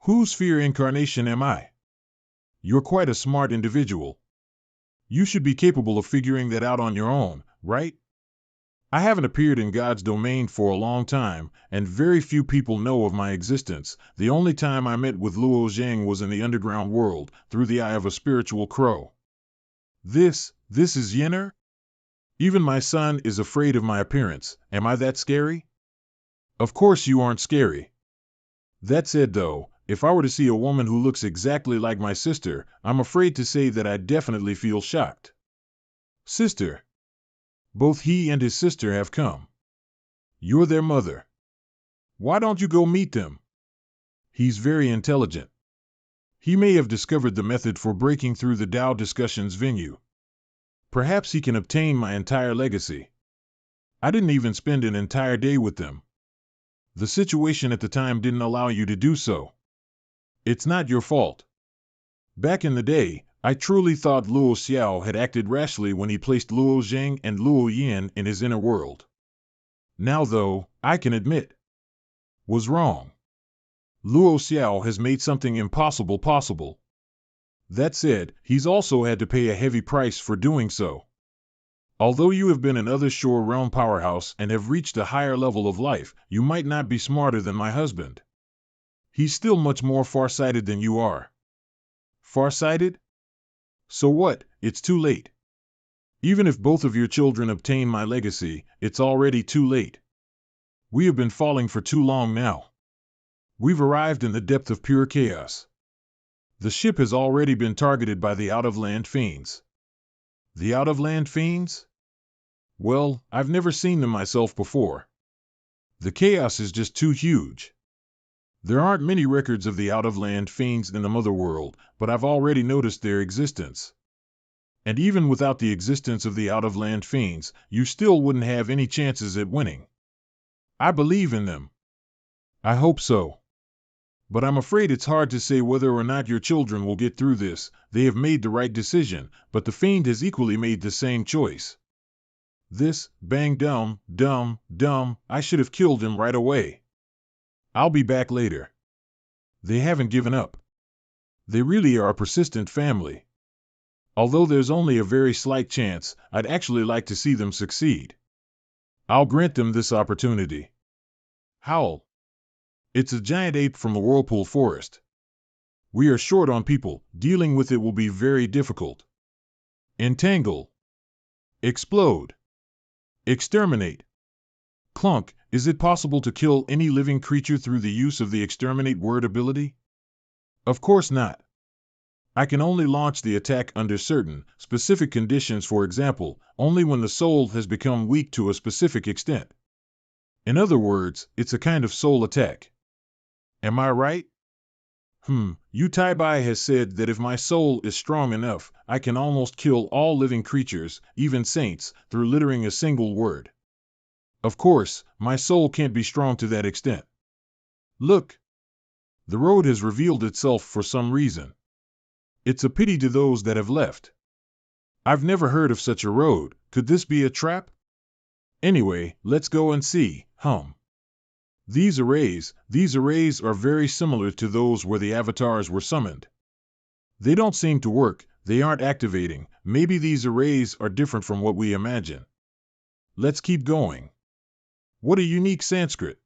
Whose fear incarnation am I? You're quite a smart individual. You should be capable of figuring that out on your own, right? I haven't appeared in God's domain for a long time, and very few people know of my existence. The only time I met with Luo Zhang was in the underground world, through the eye of a spiritual crow. This is Yenner? Even my son is afraid of my appearance. Am I that scary? Of course you aren't scary. That said though, If I were to see a woman who looks exactly like my sister, I'm afraid to say that I'd definitely feel shocked. Sister. Both he and his sister have come. You're their mother. Why don't you go meet them? He's very intelligent. He may have discovered the method for breaking through the Tao discussions venue. Perhaps he can obtain my entire legacy. I didn't even spend an entire day with them. The situation at the time didn't allow you to do so. It's not your fault. Back in the day, I truly thought Luo Xiao had acted rashly when he placed Luo Zheng and Luo Yin in his inner world. Now, though, I can admit, was wrong. Luo Xiao has made something impossible possible. That said, he's also had to pay a heavy price for doing so. Although you have been an other shore realm powerhouse and have reached a higher level of life, you might not be smarter than my husband. He's still much more farsighted than you are. Farsighted? So what? It's too late. Even if both of your children obtain my legacy, it's already too late. We have been falling for too long now. We've arrived in the depth of pure chaos. The ship has already been targeted by the out-of-land fiends. The out-of-land fiends? Well, I've never seen them myself before. The chaos is just too huge. There aren't many records of the out-of-land fiends in the mother world, but I've already noticed their existence. And even without the existence of the out-of-land fiends, you still wouldn't have any chances at winning. I believe in them. I hope so. But I'm afraid it's hard to say whether or not your children will get through this. They have made the right decision, but the fiend has equally made the same choice. This, bang dumb, I should have killed him right away. I'll be back later. They haven't given up. They really are a persistent family. Although there's only a very slight chance, I'd actually like to see them succeed. I'll grant them this opportunity. Howl. It's a giant ape from a whirlpool forest. We are short on people. Dealing with it will be very difficult. Entangle. Explode. Exterminate. Clunk. Is it possible to kill any living creature through the use of the exterminate word ability? Of course not. I can only launch the attack under certain, specific conditions, for example, only when the soul has become weak to a specific extent. In other words, it's a kind of soul attack. Am I right? Yu Taibai has said that if my soul is strong enough, I can almost kill all living creatures, even saints, through littering a single word. Of course, my soul can't be strong to that extent. Look! The road has revealed itself for some reason. It's a pity to those that have left. I've never heard of such a road. Could this be a trap? Anyway, let's go and see. These arrays are very similar to those where the avatars were summoned. They don't seem to work, they aren't activating. Maybe these arrays are different from what we imagine. Let's keep going. What a unique Sanskrit.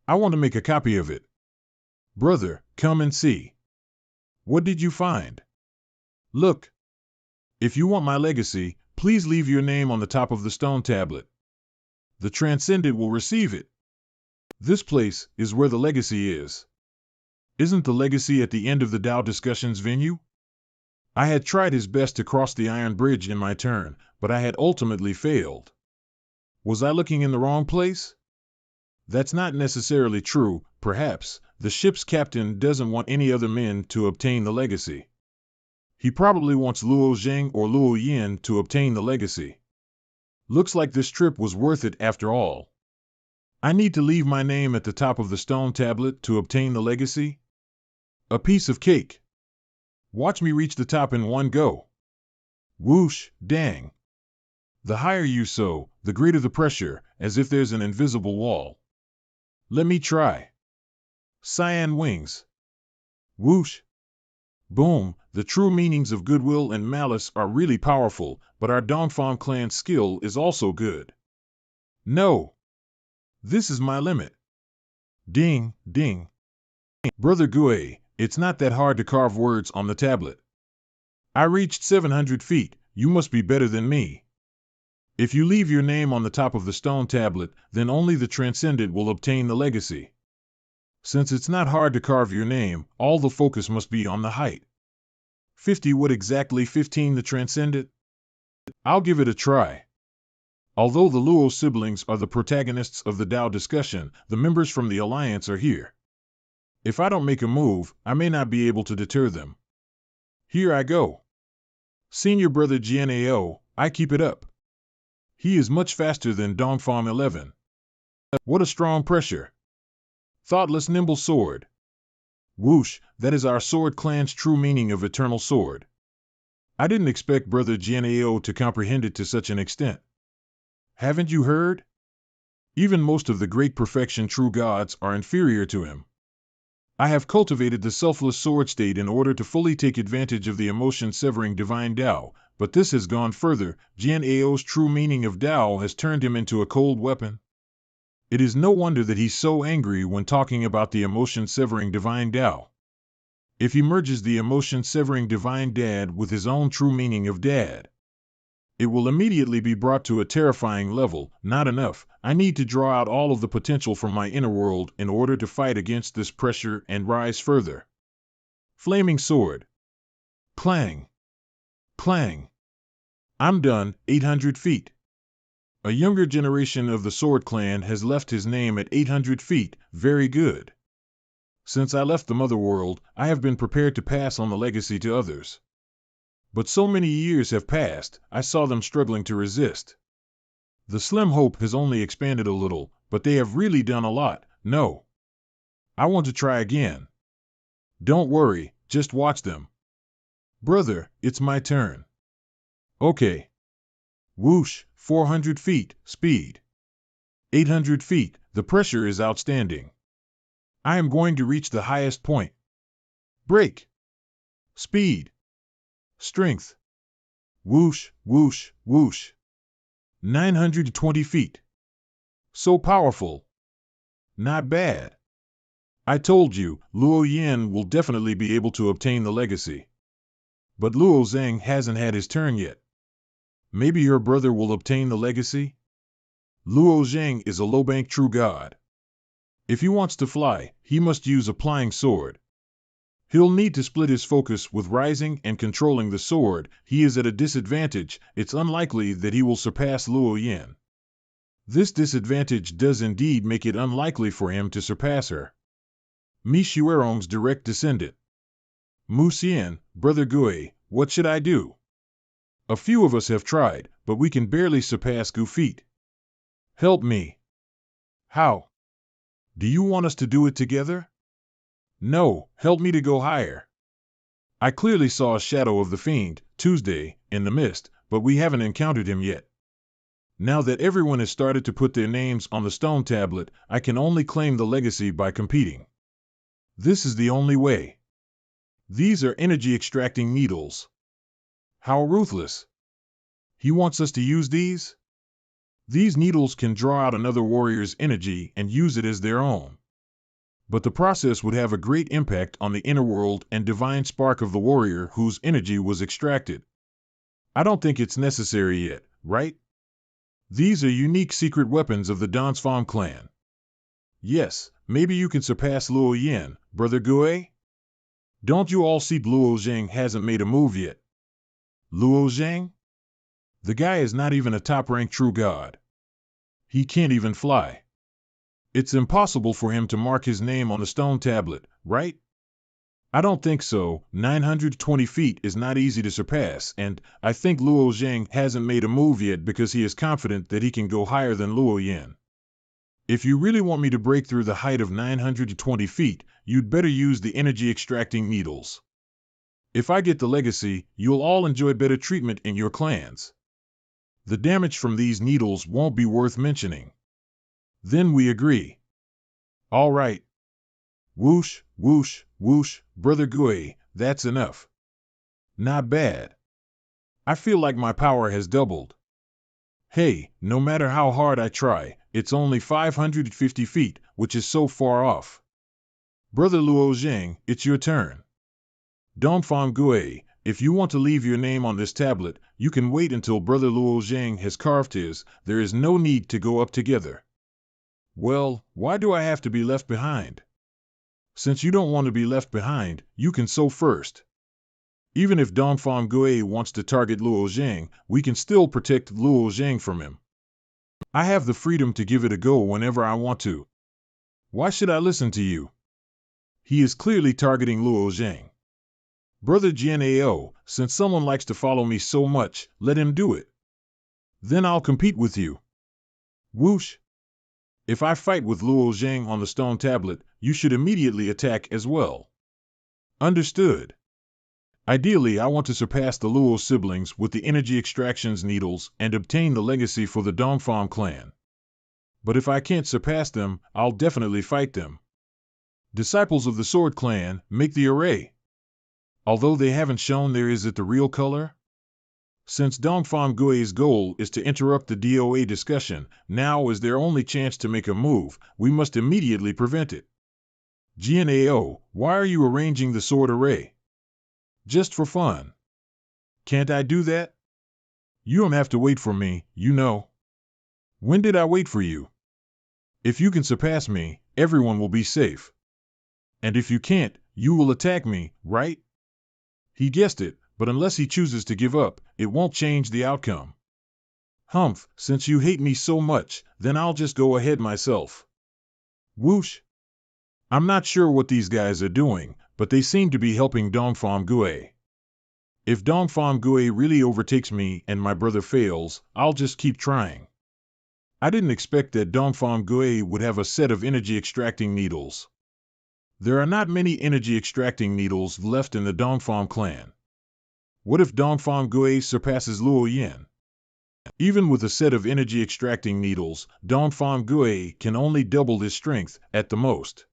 I want to make a copy of it. Brother, come and see. What did you find? Look. If you want my legacy, please leave your name on the top of the stone tablet. The Transcendent will receive it. This place is where the legacy is. Isn't the legacy at the end of the Tao discussions venue? I had tried his best to cross the iron bridge in my turn, but I had ultimately failed. Was I looking in the wrong place? That's not necessarily true. Perhaps the ship's captain doesn't want any other men to obtain the legacy. He probably wants Luo Zheng or Luo Yin to obtain the legacy. Looks like this trip was worth it after all. I need to leave my name at the top of the stone tablet to obtain the legacy? A piece of cake. Watch me reach the top in one go. Whoosh, dang. The higher you soar, the greater the pressure, as if there's an invisible wall. Let me try. Cyan wings. Whoosh. Boom. The true meanings of goodwill and malice are really powerful, but our Dongfang clan's skill is also good. No. This is my limit. Ding, ding. Brother Gue, it's not that hard to carve words on the tablet. I reached 700 feet, you must be better than me. If you leave your name on the top of the stone tablet, then only the Transcendent will obtain the legacy. Since it's not hard to carve your name, all the focus must be on the height. 50. What exactly 15 the transcendent? I'll give it a try. Although the Luo siblings are the protagonists of the Tao discussion, the members from the Alliance are here. If I don't make a move, I may not be able to deter them. Here I go. Senior brother GNAO, I keep it up. He is much faster than Dongfang 11. What a strong pressure. Thoughtless nimble sword. Whoosh, that is our sword clan's true meaning of eternal sword. I didn't expect brother GNAO to comprehend it to such an extent. Haven't you heard? Even most of the great perfection true gods are inferior to him. I have cultivated the selfless sword state in order to fully take advantage of the emotion-severing divine Tao, but this has gone further. GNAO's true meaning of Tao has turned him into a cold weapon. It is no wonder that he's so angry when talking about the emotion-severing divine Tao. If he merges the emotion-severing divine Dad with his own true meaning of Dad, it will immediately be brought to a terrifying level. Not enough. I need to draw out all of the potential from my inner world in order to fight against this pressure and rise further. Flaming sword. Clang. Clang. I'm done. 800 feet. A younger generation of the Sword Clan has left his name at 800 feet. Very good. Since I left the Mother World, I have been prepared to pass on the legacy to others. But so many years have passed, I saw them struggling to resist. The slim hope has only expanded a little, but they have really done a lot. No. I want to try again. Don't worry, just watch them. Brother, it's my turn. Okay. Whoosh, 400 feet, speed. 800 feet, the pressure is outstanding. I am going to reach the highest point. Break. Speed. Strength. Whoosh, whoosh, whoosh. 920 feet. So powerful. Not bad. I told you, Luo Yan will definitely be able to obtain the legacy. But Luo Zhang hasn't had his turn yet. Maybe your brother will obtain the legacy? Luo Zhang is a low-bank true god. If he wants to fly, he must use applying sword. He'll need to split his focus with rising and controlling the sword. He is at a disadvantage. It's unlikely that he will surpass Luo Yan. This disadvantage does indeed make it unlikely for him to surpass her. Mi Xuerong's direct descendant. Mu Xian, Brother Gui, what should I do? A few of us have tried, but we can barely surpass Gu feet. Help me. How? Do you want us to do it together? No, help me to go higher. I clearly saw a shadow of the fiend, Tuesday, in the mist, but we haven't encountered him yet. Now that everyone has started to put their names on the stone tablet, I can only claim the legacy by competing. This is the only way. These are energy-extracting needles. How ruthless. He wants us to use these? These needles can draw out another warrior's energy and use it as their own. But the process would have a great impact on the inner world and divine spark of the warrior whose energy was extracted. I don't think it's necessary yet, right? These are unique secret weapons of the Dongfang clan. Yes, maybe you can surpass Luo Yan, Brother Gui? Don't you all see Luo Zhang hasn't made a move yet? Luo Zhang? The guy is not even a top-ranked true god. He can't even fly. It's impossible for him to mark his name on the stone tablet, right? I don't think so. 920 feet is not easy to surpass, and I think Luo Zhang hasn't made a move yet because he is confident that he can go higher than Luo Yan. If you really want me to break through the height of 920 feet, you'd better use the energy-extracting needles. If I get the legacy, you'll all enjoy better treatment in your clans. The damage from these needles won't be worth mentioning. Then we agree. All right. Whoosh, whoosh, whoosh, Brother Gui, that's enough. Not bad. I feel like my power has doubled. Hey, no matter how hard I try, it's only 550 feet, which is so far off. Brother Luo Zhang, it's your turn. Dongfang Gui, if you want to leave your name on this tablet, you can wait until Brother Luo Zhang has carved his. There is no need to go up together. Well, why do I have to be left behind? Since you don't want to be left behind, you can sow first. Even if Dongfang Gue wants to target Luo Zhang, we can still protect Luo Zhang from him. I have the freedom to give it a go whenever I want to. Why should I listen to you? He is clearly targeting Luo Zhang. Brother Jianao, since someone likes to follow me so much, let him do it. Then I'll compete with you. Whoosh! If I fight with Luo Zhang on the stone tablet, you should immediately attack as well. Understood. Ideally, I want to surpass the Luo siblings with the energy extractions needles and obtain the legacy for the Dongfang clan. But if I can't surpass them, I'll definitely fight them. Disciples of the Sword Clan, make the array. Although they haven't shown there is it the real color? Since Dongfang Gui's goal is to interrupt the DOA discussion, now is their only chance to make a move, we must immediately prevent it. GNAO, why are you arranging the sword array? Just for fun. Can't I do that? You don't have to wait for me, you know. When did I wait for you? If you can surpass me, everyone will be safe. And if you can't, you will attack me, right? He guessed it, but unless he chooses to give up, it won't change the outcome. Humph, since you hate me so much, then I'll just go ahead myself. Whoosh! I'm not sure what these guys are doing, but they seem to be helping Dongfang Gue. If Dongfang Gue really overtakes me and my brother fails, I'll just keep trying. I didn't expect that Dongfang Gue would have a set of energy extracting needles. There are not many energy extracting needles left in the Dongfang clan. What if Dongfang Gue surpasses Luo Yin? Even with a set of energy extracting needles, Dongfang Gue can only double his strength, at the most.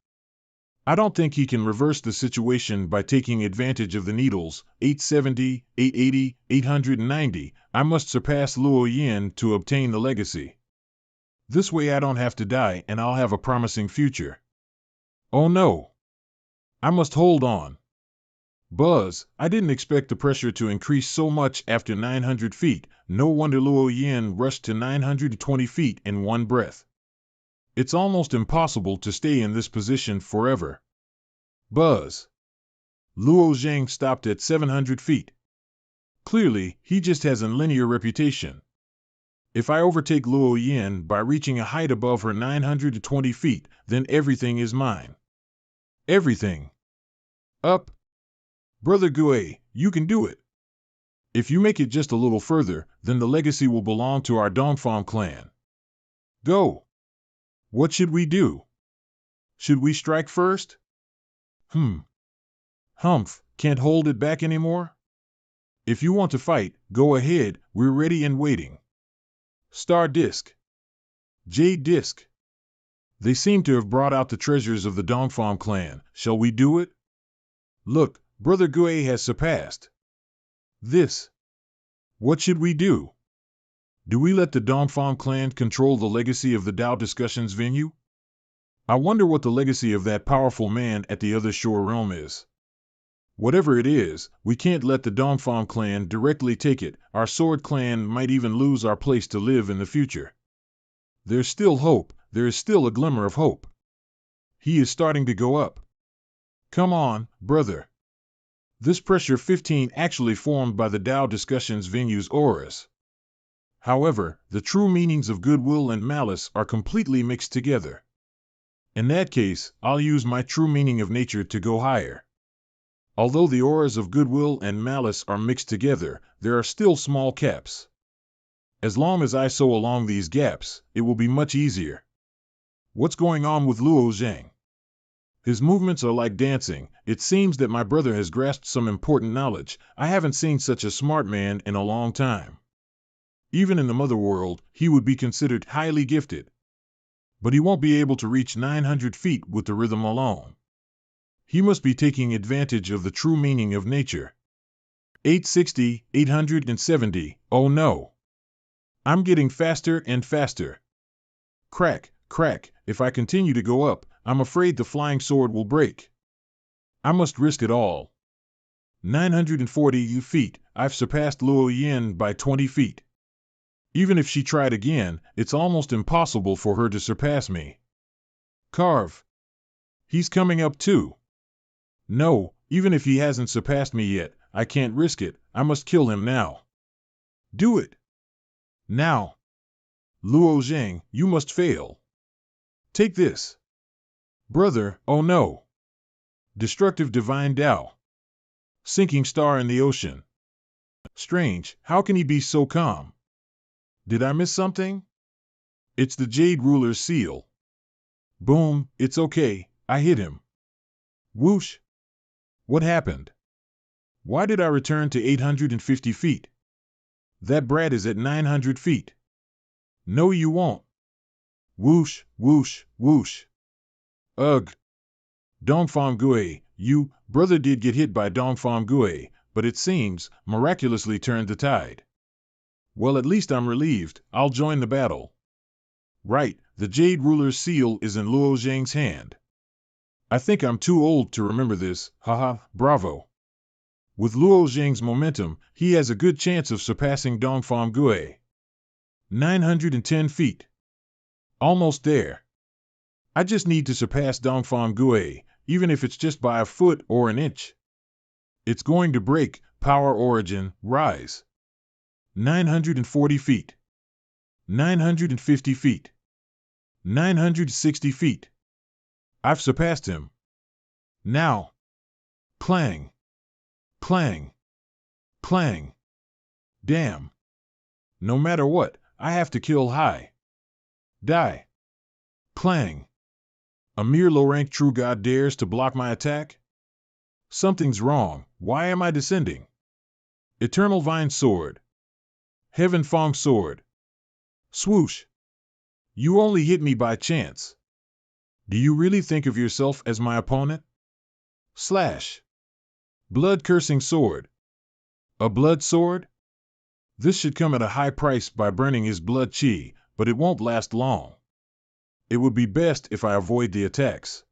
I don't think he can reverse the situation by taking advantage of the needles. 870, 880, 890. I must surpass Luo Yin to obtain the legacy. This way I don't have to die and I'll have a promising future. Oh no! I must hold on. Buzz, I didn't expect the pressure to increase so much after 900 feet. No wonder Luo Yin rushed to 920 feet in one breath. It's almost impossible to stay in this position forever. Buzz. Luo Zhang stopped at 700 feet. Clearly, he just has a linear reputation. If I overtake Luo Yin by reaching a height above her 920 feet, then everything is mine. Everything. Up. Brother Gue, you can do it. If you make it just a little further, then the legacy will belong to our Dongfang clan. Go. What should we do? Should we strike first? Humph, can't hold it back anymore? If you want to fight, go ahead, we're ready and waiting. Star Disc. Jade Disc. They seem to have brought out the treasures of the Dongfang clan. Shall we do it? Look, Brother Gue has surpassed. This. What should we do? Do we let the Dongfang clan control the legacy of the Dao discussions venue? I wonder what the legacy of that powerful man at the other shore realm is. Whatever it is, we can't let the Dongfang clan directly take it. Our sword clan might even lose our place to live in the future. There's still hope. There is still a glimmer of hope. He is starting to go up. Come on, brother. This pressure 15 actually formed by the Dao discussions venue's auras. However, the true meanings of goodwill and malice are completely mixed together. In that case, I'll use my true meaning of nature to go higher. Although the auras of goodwill and malice are mixed together, there are still small gaps. As long as I sew along these gaps, it will be much easier. What's going on with Luo Zhang? His movements are like dancing. It seems that my brother has grasped some important knowledge. I haven't seen such a smart man in a long time. Even in the mother world, he would be considered highly gifted. But he won't be able to reach 900 feet with the rhythm alone. He must be taking advantage of the true meaning of nature. 860, 870, oh no. I'm getting faster and faster. Crack, crack, if I continue to go up, I'm afraid the flying sword will break. I must risk it all. 940 feet, I've surpassed Luo Yin by 20 feet. Even if she tried again, it's almost impossible for her to surpass me. Carve. He's coming up too. No, even if he hasn't surpassed me yet, I can't risk it. I must kill him now. Do it. Now. Luo Zhang, you must fail. Take this. Brother, oh no. Destructive divine Tao. Sinking star in the ocean. Strange, how can he be so calm? Did I miss something? It's the Jade Ruler's seal. Boom, it's okay, I hit him. Whoosh. What happened? Why did I return to 850 feet? That brat is at 900 feet. No, you won't. Whoosh, whoosh, whoosh. Ugh. Dongfang Gui, you, brother, did get hit by Dongfang Gui, but it seems, miraculously turned the tide. Well, at least I'm relieved. I'll join the battle. Right, the Jade Ruler's seal is in Luo Zhang's hand. I think I'm too old to remember this, haha, bravo. With Luo Zhang's momentum, he has a good chance of surpassing Dongfang Gui. 910 feet. Almost there. I just need to surpass Dongfang Gui, even if it's just by a foot or an inch. It's going to break, power origin, rise. 940 feet. 950 feet. 960 feet. I've surpassed him. Now. Clang. Clang. Clang. Damn. No matter what, I have to kill high. Die. Clang. A mere low-rank true god dares to block my attack? Something's wrong. Why am I descending? Eternal Vine Sword. Heaven Fong Sword. Swoosh. You only hit me by chance. Do you really think of yourself as my opponent? Slash. Blood-cursing sword. A blood sword? This should come at a high price by burning his blood chi, but it won't last long. It would be best if I avoid the attacks.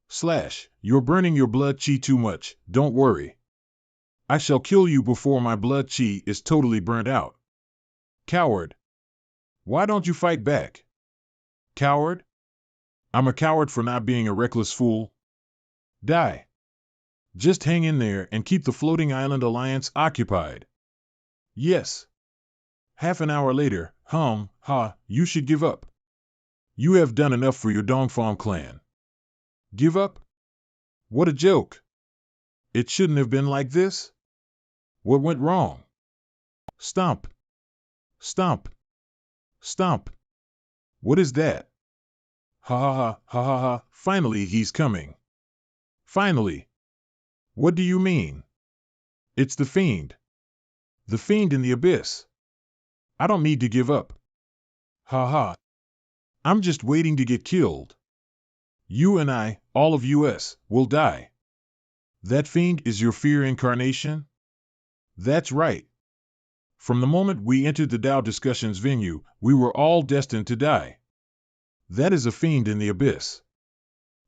Slash, you're burning your blood chi too much, don't worry. I shall kill you before my blood chi is totally burnt out. Coward. Why don't you fight back? Coward? I'm a coward for not being a reckless fool. Die. Just hang in there and keep the floating island alliance occupied. Yes. Half an hour later, you should give up. You have done enough for your Dongfang clan. Give up? What a joke. It shouldn't have been like this. What went wrong? Stomp. Stomp. Stomp. What is that? Ha ha ha ha ha ha, finally he's coming. Finally. What do you mean? It's the fiend. The fiend in the abyss. I don't need to give up. Ha ha. I'm just waiting to get killed. You and I, all of us, will die. That fiend is your fear incarnation? That's right. From the moment we entered the Tao discussions venue, we were all destined to die. That is a fiend in the abyss.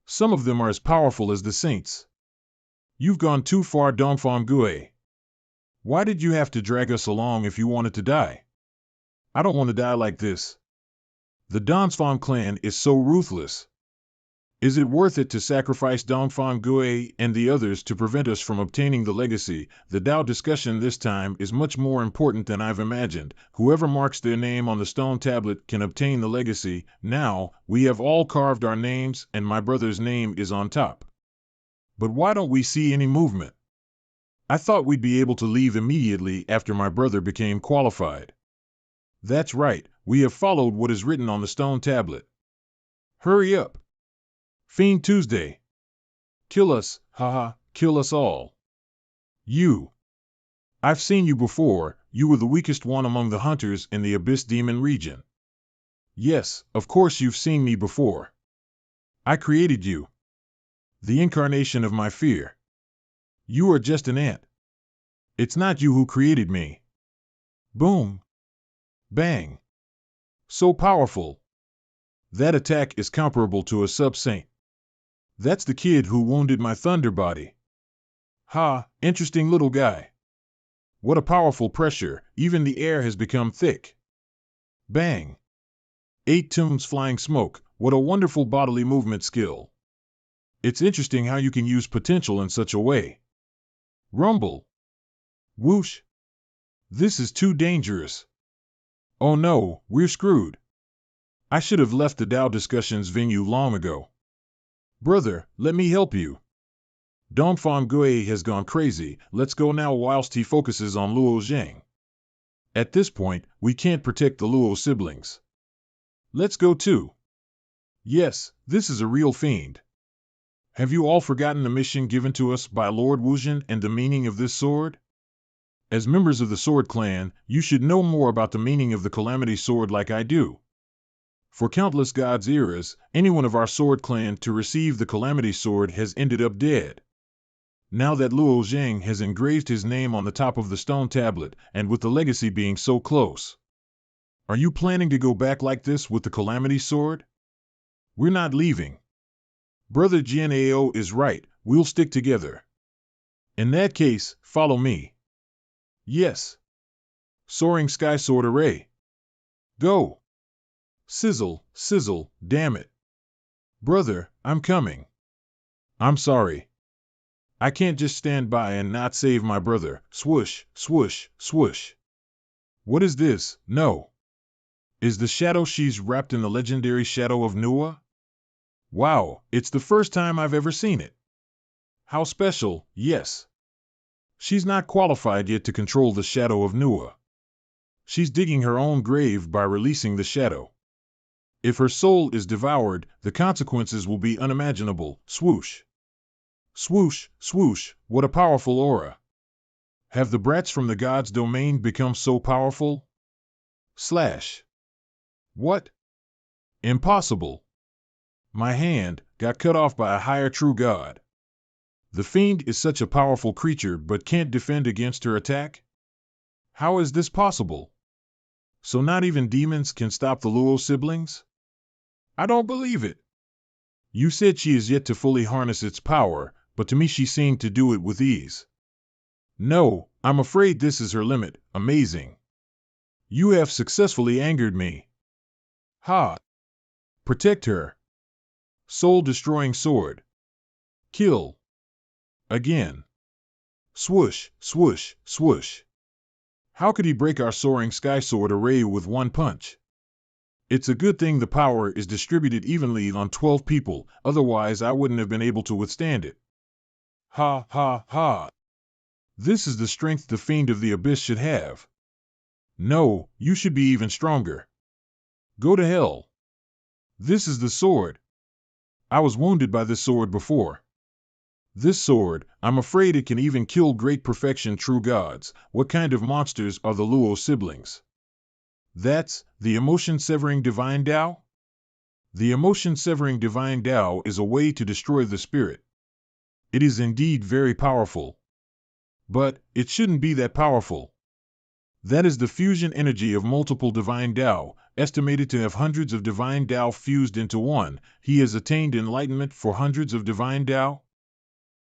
Some of them are as powerful as the saints. You've gone too far, Dongfang Gui. Why did you have to drag us along if you wanted to die? I don't want to die like this. The Dongfang clan is so ruthless. Is it worth it to sacrifice Dongfang Gui and the others to prevent us from obtaining the legacy? The Tao discussion this time is much more important than I've imagined. Whoever marks their name on the stone tablet can obtain the legacy. Now, we have all carved our names and my brother's name is on top. But why don't we see any movement? I thought we'd be able to leave immediately after my brother became qualified. That's right, we have followed what is written on the stone tablet. Hurry up. Fiend Tuesday. Kill us, haha, kill us all. You. I've seen you before, you were the weakest one among the hunters in the Abyss Demon region. Yes, of course you've seen me before. I created you. The incarnation of my fear. You are just an ant. It's not you who created me. Boom. Bang. So powerful. That attack is comparable to a sub-saint. That's the kid who wounded my thunder body. Ha, interesting little guy. What a powerful pressure, even the air has become thick. Bang. 8 tons flying smoke, what a wonderful bodily movement skill. It's interesting how you can use potential in such a way. Rumble. Whoosh. This is too dangerous. Oh no, we're screwed. I should have left the Tao discussions venue long ago. Brother, let me help you. Dongfang Gui has gone crazy, let's go now whilst he focuses on Luo Zhang. At this point, we can't protect the Luo siblings. Let's go too. Yes, this is a real fiend. Have you all forgotten the mission given to us by Lord Wuzhen and the meaning of this sword? As members of the Sword Clan, you should know more about the meaning of the Calamity Sword like I do. For countless gods' eras, anyone of our Sword Clan to receive the Calamity Sword has ended up dead. Now that Luo Zhang has engraved his name on the top of the stone tablet, and with the legacy being so close. Are you planning to go back like this with the Calamity Sword? We're not leaving. Brother Jianao is right, we'll stick together. In that case, follow me. Yes. Soaring Sky Sword Array. Go. Sizzle, sizzle, damn it. Brother, I'm coming. I'm sorry. I can't just stand by and not save my brother. Swoosh, swoosh, swoosh. What is this? No. Is the shadow she's wrapped in the legendary shadow of Nua? Wow, it's the first time I've ever seen it. How special, yes. She's not qualified yet to control the shadow of Nua. She's digging her own grave by releasing the shadow. If her soul is devoured, the consequences will be unimaginable. Swoosh. Swoosh, swoosh, what a powerful aura. Have the brats from the god's domain become so powerful? Slash. What? Impossible. My hand got cut off by a higher true god. The fiend is such a powerful creature but can't defend against her attack? How is this possible? So not even demons can stop the Luo siblings? I don't believe it. You said she is yet to fully harness its power, but to me she seemed to do it with ease. No, I'm afraid this is her limit. Amazing. You have successfully angered me. Ha! Protect her. Soul-destroying sword. Kill. Again. Swoosh, swoosh, swoosh. How could he break our soaring sky sword array with one punch? It's a good thing the power is distributed evenly on 12 people, otherwise I wouldn't have been able to withstand it. Ha ha ha. This is the strength the fiend of the abyss should have. No, you should be even stronger. Go to hell. This is the sword. I was wounded by this sword before. This sword, I'm afraid it can even kill great perfection true gods. What kind of monsters are the Luo siblings? That's the emotion-severing divine Tao? The emotion-severing divine Tao is a way to destroy the spirit. It is indeed very powerful. But it shouldn't be that powerful. That is the fusion energy of multiple divine Tao, estimated to have hundreds of divine Tao fused into one. He has attained enlightenment for hundreds of divine Tao?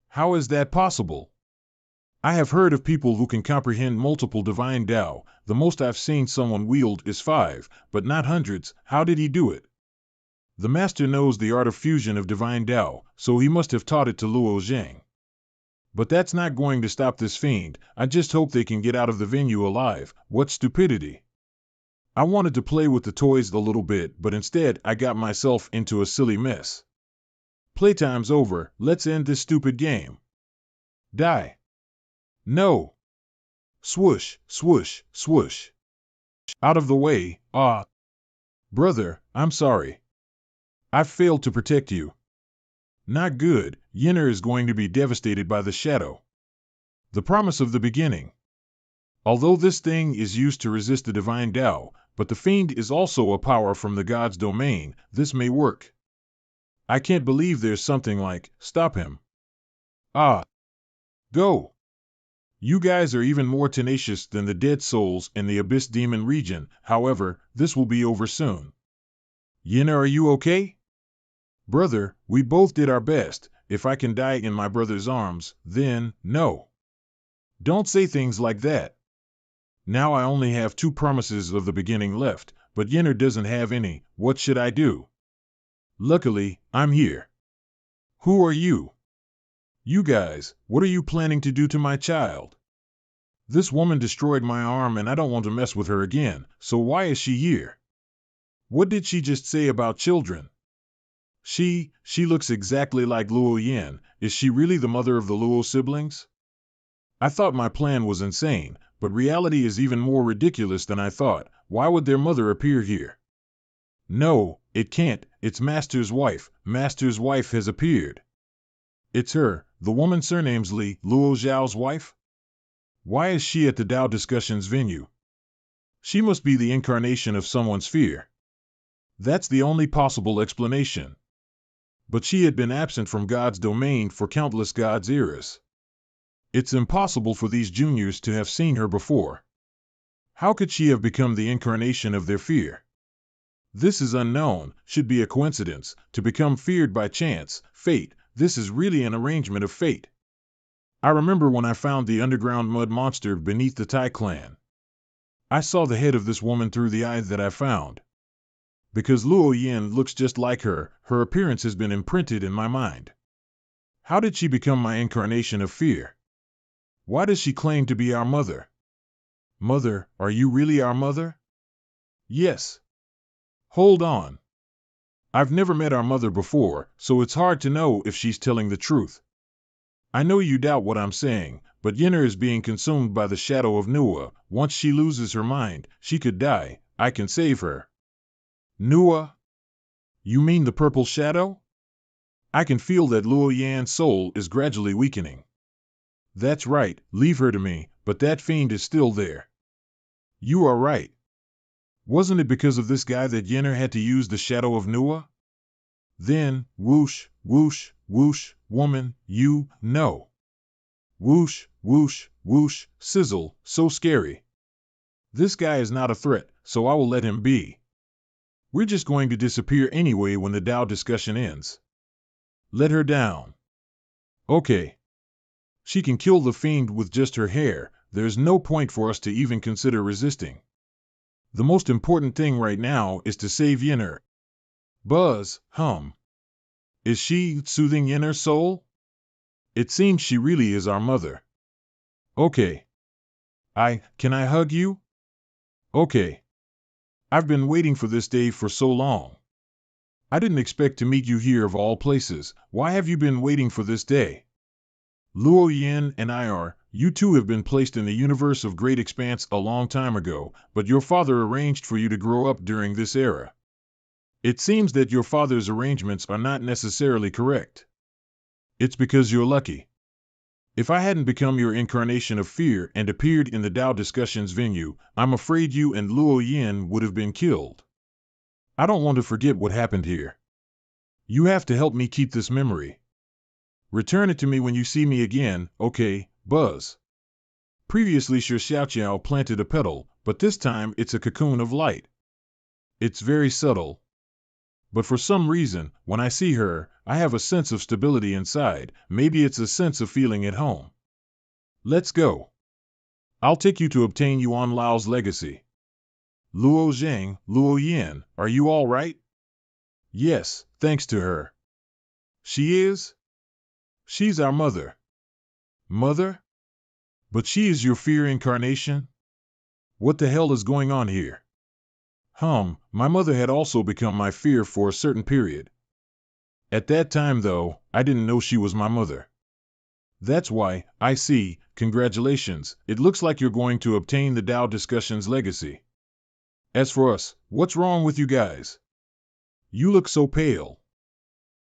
How is that possible? I have heard of people who can comprehend multiple divine Tao. The most I've seen someone wield is 5, but not hundreds. How did he do it? The master knows the art of fusion of divine Tao, so he must have taught it to Luo Zhang. But that's not going to stop this fiend. I just hope they can get out of the venue alive. What stupidity. I wanted to play with the toys a little bit, but instead I got myself into a silly mess. Playtime's over, let's end this stupid game. Die. No. Swoosh, swoosh, swoosh. Out of the way, ah. Brother, I'm sorry. I've failed to protect you. Not good, Yinner is going to be devastated by the shadow. The promise of the beginning. Although this thing is used to resist the divine Tao, but the fiend is also a power from the god's domain, this may work. I can't believe there's something like, stop him. Ah. Go. You guys are even more tenacious than the dead souls in the Abyss Demon region, however, this will be over soon. Yinner, are you okay? Brother, we both did our best. If I can die in my brother's arms, then, no. Don't say things like that. Now I only have 2 promises of the beginning left, but Yinner doesn't have any. What should I do? Luckily, I'm here. Who are you? You guys, what are you planning to do to my child? This woman destroyed my arm and I don't want to mess with her again, so why is she here? What did she just say about children? She looks exactly like Luo Yan. Is she really the mother of the Luo siblings? I thought my plan was insane, but reality is even more ridiculous than I thought. Why would their mother appear here? No, it can't. It's Master's wife. Master's wife has appeared. It's her, the woman surnames Li, Luo Zhao's wife? Why is she at the Tao discussions venue? She must be the incarnation of someone's fear. That's the only possible explanation. But she had been absent from God's domain for countless God's eras. It's impossible for these juniors to have seen her before. How could she have become the incarnation of their fear? This is unknown, should be a coincidence, to become feared by chance, fate. This is really an arrangement of fate. I remember when I found the underground mud monster beneath the Tai clan. I saw the head of this woman through the eye that I found. Because Luo Yin looks just like her, her appearance has been imprinted in my mind. How did she become my incarnation of fear? Why does she claim to be our mother? Mother, are you really our mother? Yes. Hold on. I've never met our mother before, so it's hard to know if she's telling the truth. I know you doubt what I'm saying, but Yenner is being consumed by the shadow of Nua. Once she loses her mind, she could die. I can save her. Nua? You mean the purple shadow? I can feel that Luo Yan's soul is gradually weakening. That's right, leave her to me, but that fiend is still there. You are right. Wasn't it because of this guy that Yenner had to use the shadow of Nua? Then, whoosh, whoosh, whoosh, woman, you, no. Whoosh, whoosh, whoosh, sizzle, so scary. This guy is not a threat, so I will let him be. We're just going to disappear anyway when the Tao discussion ends. Let her down. Okay. She can kill the fiend with just her hair. There's no point for us to even consider resisting. The most important thing right now is to save Yenner. Buzz, hum. Is she soothing Yenner's soul? It seems she really is our mother. Okay. Can I hug you? Okay. I've been waiting for this day for so long. I didn't expect to meet you here of all places. Why have you been waiting for this day? Luo Yin and you two have been placed in the universe of great expanse a long time ago, but your father arranged for you to grow up during this era. It seems that your father's arrangements are not necessarily correct. It's because you're lucky. If I hadn't become your incarnation of fear and appeared in the Tao discussions venue, I'm afraid you and Luo Yin would have been killed. I don't want to forget what happened here. You have to help me keep this memory. Return it to me when you see me again, okay, Buzz? Previously Shi Xiaoqiao planted a petal, but this time it's a cocoon of light. It's very subtle. But for some reason, when I see her, I have a sense of stability inside. Maybe it's a sense of feeling at home. Let's go. I'll take you to obtain Yuan Lao's legacy. Luo Zheng, Luo Yin, are you all right? Yes, thanks to her. She is? She's our mother. Mother? But she is your fear incarnation? What the hell is going on here? My mother had also become my fear for a certain period. At that time, though, I didn't know she was my mother. That's why, I see, congratulations, it looks like you're going to obtain the Tao discussion's legacy. As for us, what's wrong with you guys? You look so pale.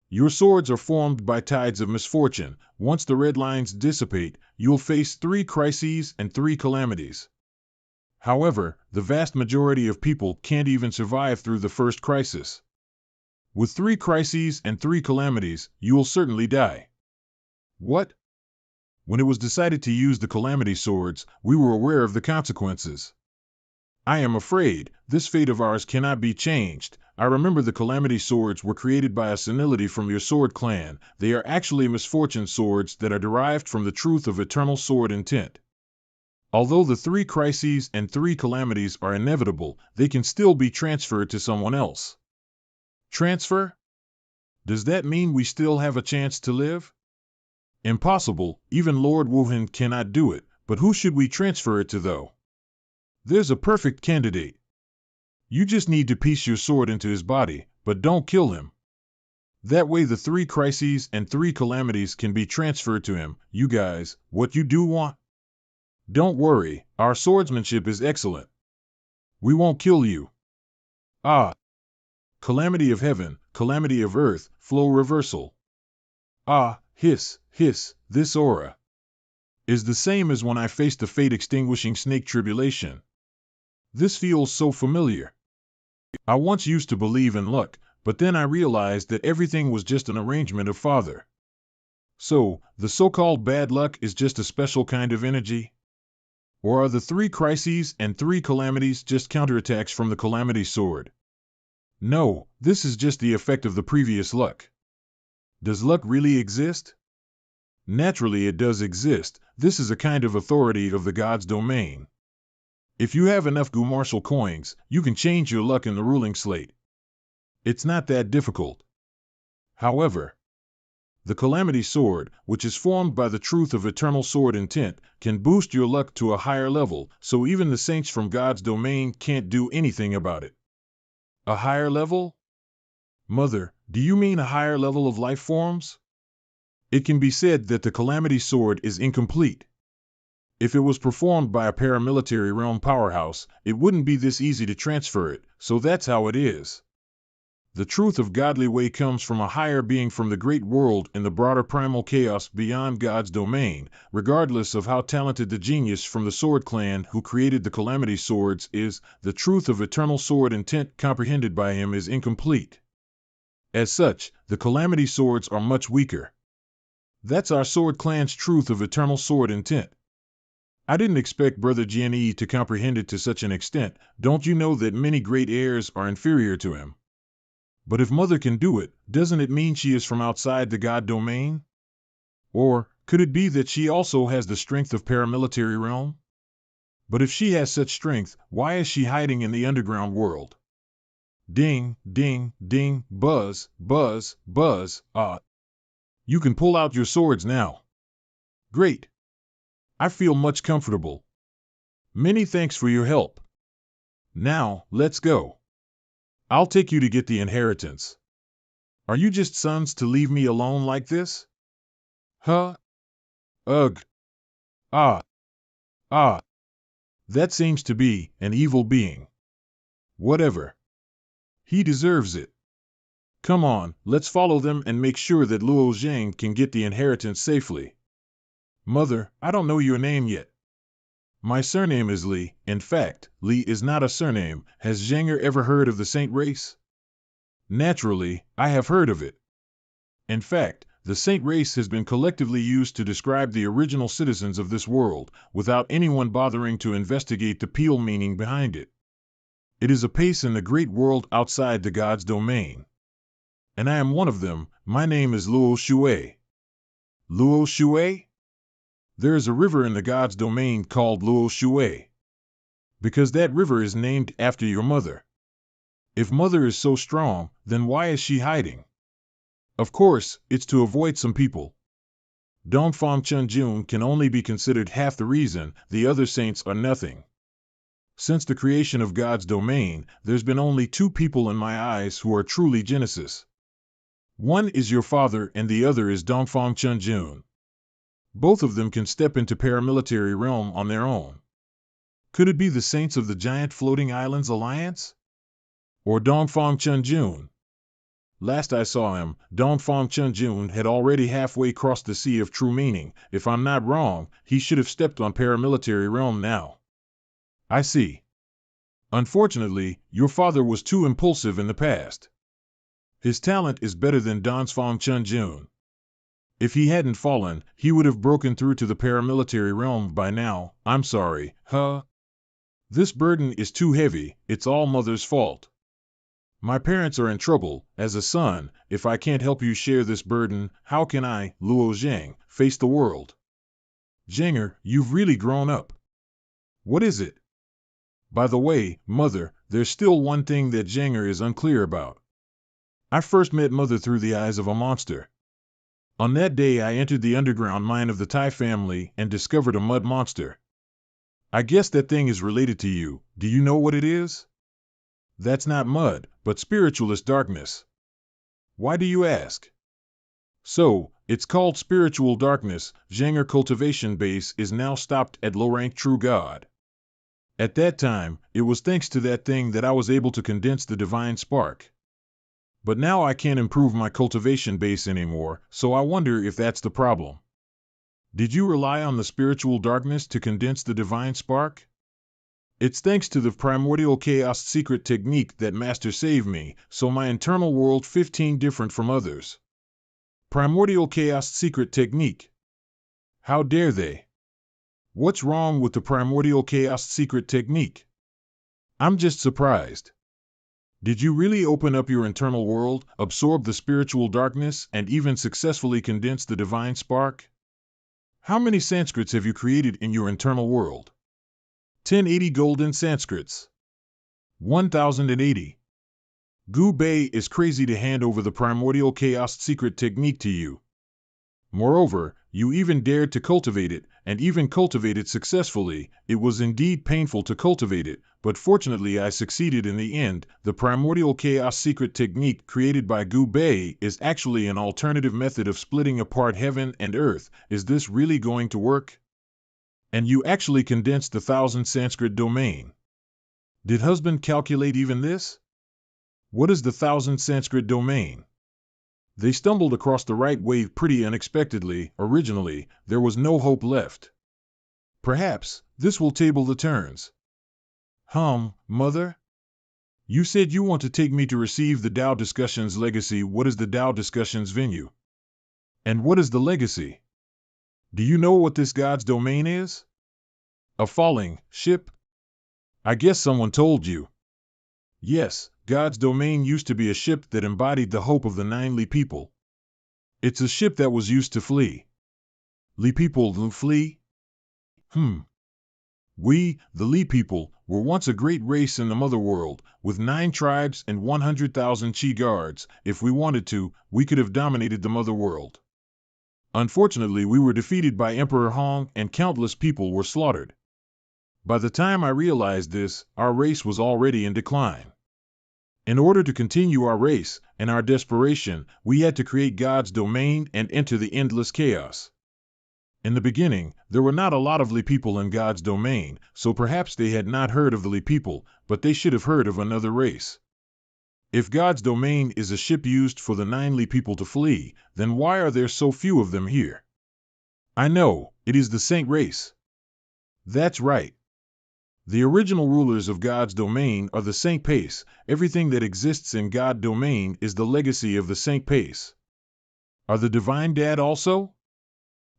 Your swords are formed by tides of misfortune. Once the red lines dissipate, you'll face 3 crises and 3 calamities. However, the vast majority of people can't even survive through the first crisis. With 3 crises and 3 calamities, you will certainly die. What? When it was decided to use the calamity swords, we were aware of the consequences. I am afraid, this fate of ours cannot be changed. I remember the calamity swords were created by a senility from your sword clan. They are actually misfortune swords that are derived from the truth of eternal sword intent. Although the 3 crises and 3 calamities are inevitable, they can still be transferred to someone else. Transfer? Does that mean we still have a chance to live? Impossible, even Lord Wuhan cannot do it, but who should we transfer it to though? There's a perfect candidate. You just need to piece your sword into his body, but don't kill him. That way the 3 crises and 3 calamities can be transferred to him. You guys, what you do want? Don't worry, our swordsmanship is excellent. We won't kill you. Ah! Calamity of heaven, calamity of earth, flow reversal. Ah, hiss, hiss, this aura is the same as when I faced the fate-extinguishing snake tribulation. This feels so familiar. I once used to believe in luck, but then I realized that everything was just an arrangement of Father. So, the so-called bad luck is just a special kind of energy? Or are the 3 crises and 3 calamities just counterattacks from the calamity sword? No, this is just the effect of the previous luck. Does luck really exist? Naturally it does exist. This is a kind of authority of the God's domain. If you have enough Marshall coins, you can change your luck in the ruling slate. It's not that difficult. However, the calamity sword, which is formed by the truth of eternal sword intent, can boost your luck to a higher level, so even the saints from God's domain can't do anything about it. A higher level? Mother, do you mean a higher level of life forms? It can be said that the calamity sword is incomplete. If it was performed by a paramilitary realm powerhouse, it wouldn't be this easy to transfer it, so that's how it is. The truth of godly way comes from a higher being from the great world in the broader primal chaos beyond God's domain, regardless of how talented the genius from the Sword Clan who created the calamity swords is. The truth of eternal sword intent comprehended by him is incomplete. As such, the calamity swords are much weaker. That's our Sword Clan's truth of eternal sword intent. I didn't expect Brother Jianyi to comprehend it to such an extent. Don't you know that many great heirs are inferior to him? But if Mother can do it, doesn't it mean she is from outside the God domain? Or, could it be that she also has the strength of paramilitary realm? But if she has such strength, why is she hiding in the underground world? Ding, ding, ding, buzz, buzz, buzz, You can pull out your swords now. Great. I feel much comfortable. Many thanks for your help. Now, let's go. I'll take you to get the inheritance. Are you just sons to leave me alone like this? Huh? Ugh. Ah. Ah. That seems to be an evil being. Whatever. He deserves it. Come on, let's follow them and make sure that Luo Zhang can get the inheritance safely. Mother, I don't know your name yet. My surname is Li. In fact, Li is not a surname. Has Zhanger ever heard of the Saint race? Naturally, I have heard of it. In fact, the Saint race has been collectively used to describe the original citizens of this world, without anyone bothering to investigate the Peel meaning behind it. It is a pace in the great world outside the God's domain. And I am one of them. My name is Luo Shui. Luo Shui? There is a river in the God's domain called Luo Shui. Because that river is named after your mother. If Mother is so strong, then why is she hiding? Of course, it's to avoid some people. Dongfang Chunjun can only be considered half the reason. The other saints are nothing. Since the creation of God's domain, there's been only 2 people in my eyes who are truly Genesis. One is your father and the other is Dongfang Chunjun. Both of them can step into paramilitary realm on their own. Could it be the saints of the Giant Floating Islands Alliance? Or Dongfang Chunjun? Last I saw him, Dongfang Chunjun had already halfway crossed the sea of true meaning. If I'm not wrong, he should have stepped on paramilitary realm now. I see. Unfortunately, your father was too impulsive in the past. His talent is better than Dongfang Chunjun. If he hadn't fallen, he would have broken through to the paramilitary realm by now. I'm sorry, huh? This burden is too heavy. It's all Mother's fault. My parents are in trouble. As a son, if I can't help you share this burden, how can I, Luo Zhang, face the world? Zhanger, you've really grown up. What is it? By the way, Mother, there's still one thing that Zhanger is unclear about. I first met Mother through the eyes of a monster. On that day I entered the underground mine of the Tai family and discovered a mud monster. I guess that thing is related to you. Do you know what it is? That's not mud, but spiritualist darkness. Why do you ask? So, it's called spiritual darkness. Zhanger cultivation base is now stopped at low-rank true God. At that time, it was thanks to that thing that I was able to condense the divine spark. But now I can't improve my cultivation base anymore, so I wonder if that's the problem. Did you rely on the spiritual darkness to condense the divine spark? It's thanks to the primordial chaos secret technique that Master saved me, so my internal world 15 different from others. Primordial chaos secret technique. How dare they? What's wrong with the primordial chaos secret technique? I'm just surprised. Did you really open up your internal world, absorb the spiritual darkness, and even successfully condense the divine spark? How many Sanskrits have you created in your internal world? 1080 golden Sanskrits. 1080. Gu Bei is crazy to hand over the primordial chaos secret technique to you. Moreover, you even dared to cultivate it, and even cultivate it successfully. It was indeed painful to cultivate it, but fortunately I succeeded in the end. The primordial chaos secret technique created by Gu Bei is actually an alternative method of splitting apart heaven and earth. Is this really going to work? And you actually condensed the 1,000 Sanskrit domain. Did husband calculate even this? What is the 1,000 Sanskrit domain? They stumbled across the right wave pretty unexpectedly. Originally, there was no hope left. Perhaps this will table the turns. Mother? You said you want to take me to receive the Tao Discussions legacy. What is the Tao Discussions venue? And what is the legacy? Do you know what this God's domain is? A falling ship? I guess someone told you. Yes, God's domain used to be a ship that embodied the hope of the 9 Li people. It's a ship that was used to flee. Li people who flee? We, the Li people, were once a great race in the mother world, with 9 tribes and 100,000 Chi guards. If we wanted to, we could have dominated the mother world. Unfortunately, we were defeated by Emperor Hong and countless people were slaughtered. By the time I realized this, our race was already in decline. In order to continue our race and our desperation, we had to create God's domain and enter the endless chaos. In the beginning, there were not a lot of Li people in God's domain, so perhaps they had not heard of the Li people, but they should have heard of another race. If God's domain is a ship used for the 9 Li people to flee, then why are there so few of them here? I know, it is the Saint race. That's right. The original rulers of God's domain are the Saint Pace. Everything that exists in God's domain is the legacy of the Saint Pace. Are the Divine Dad also?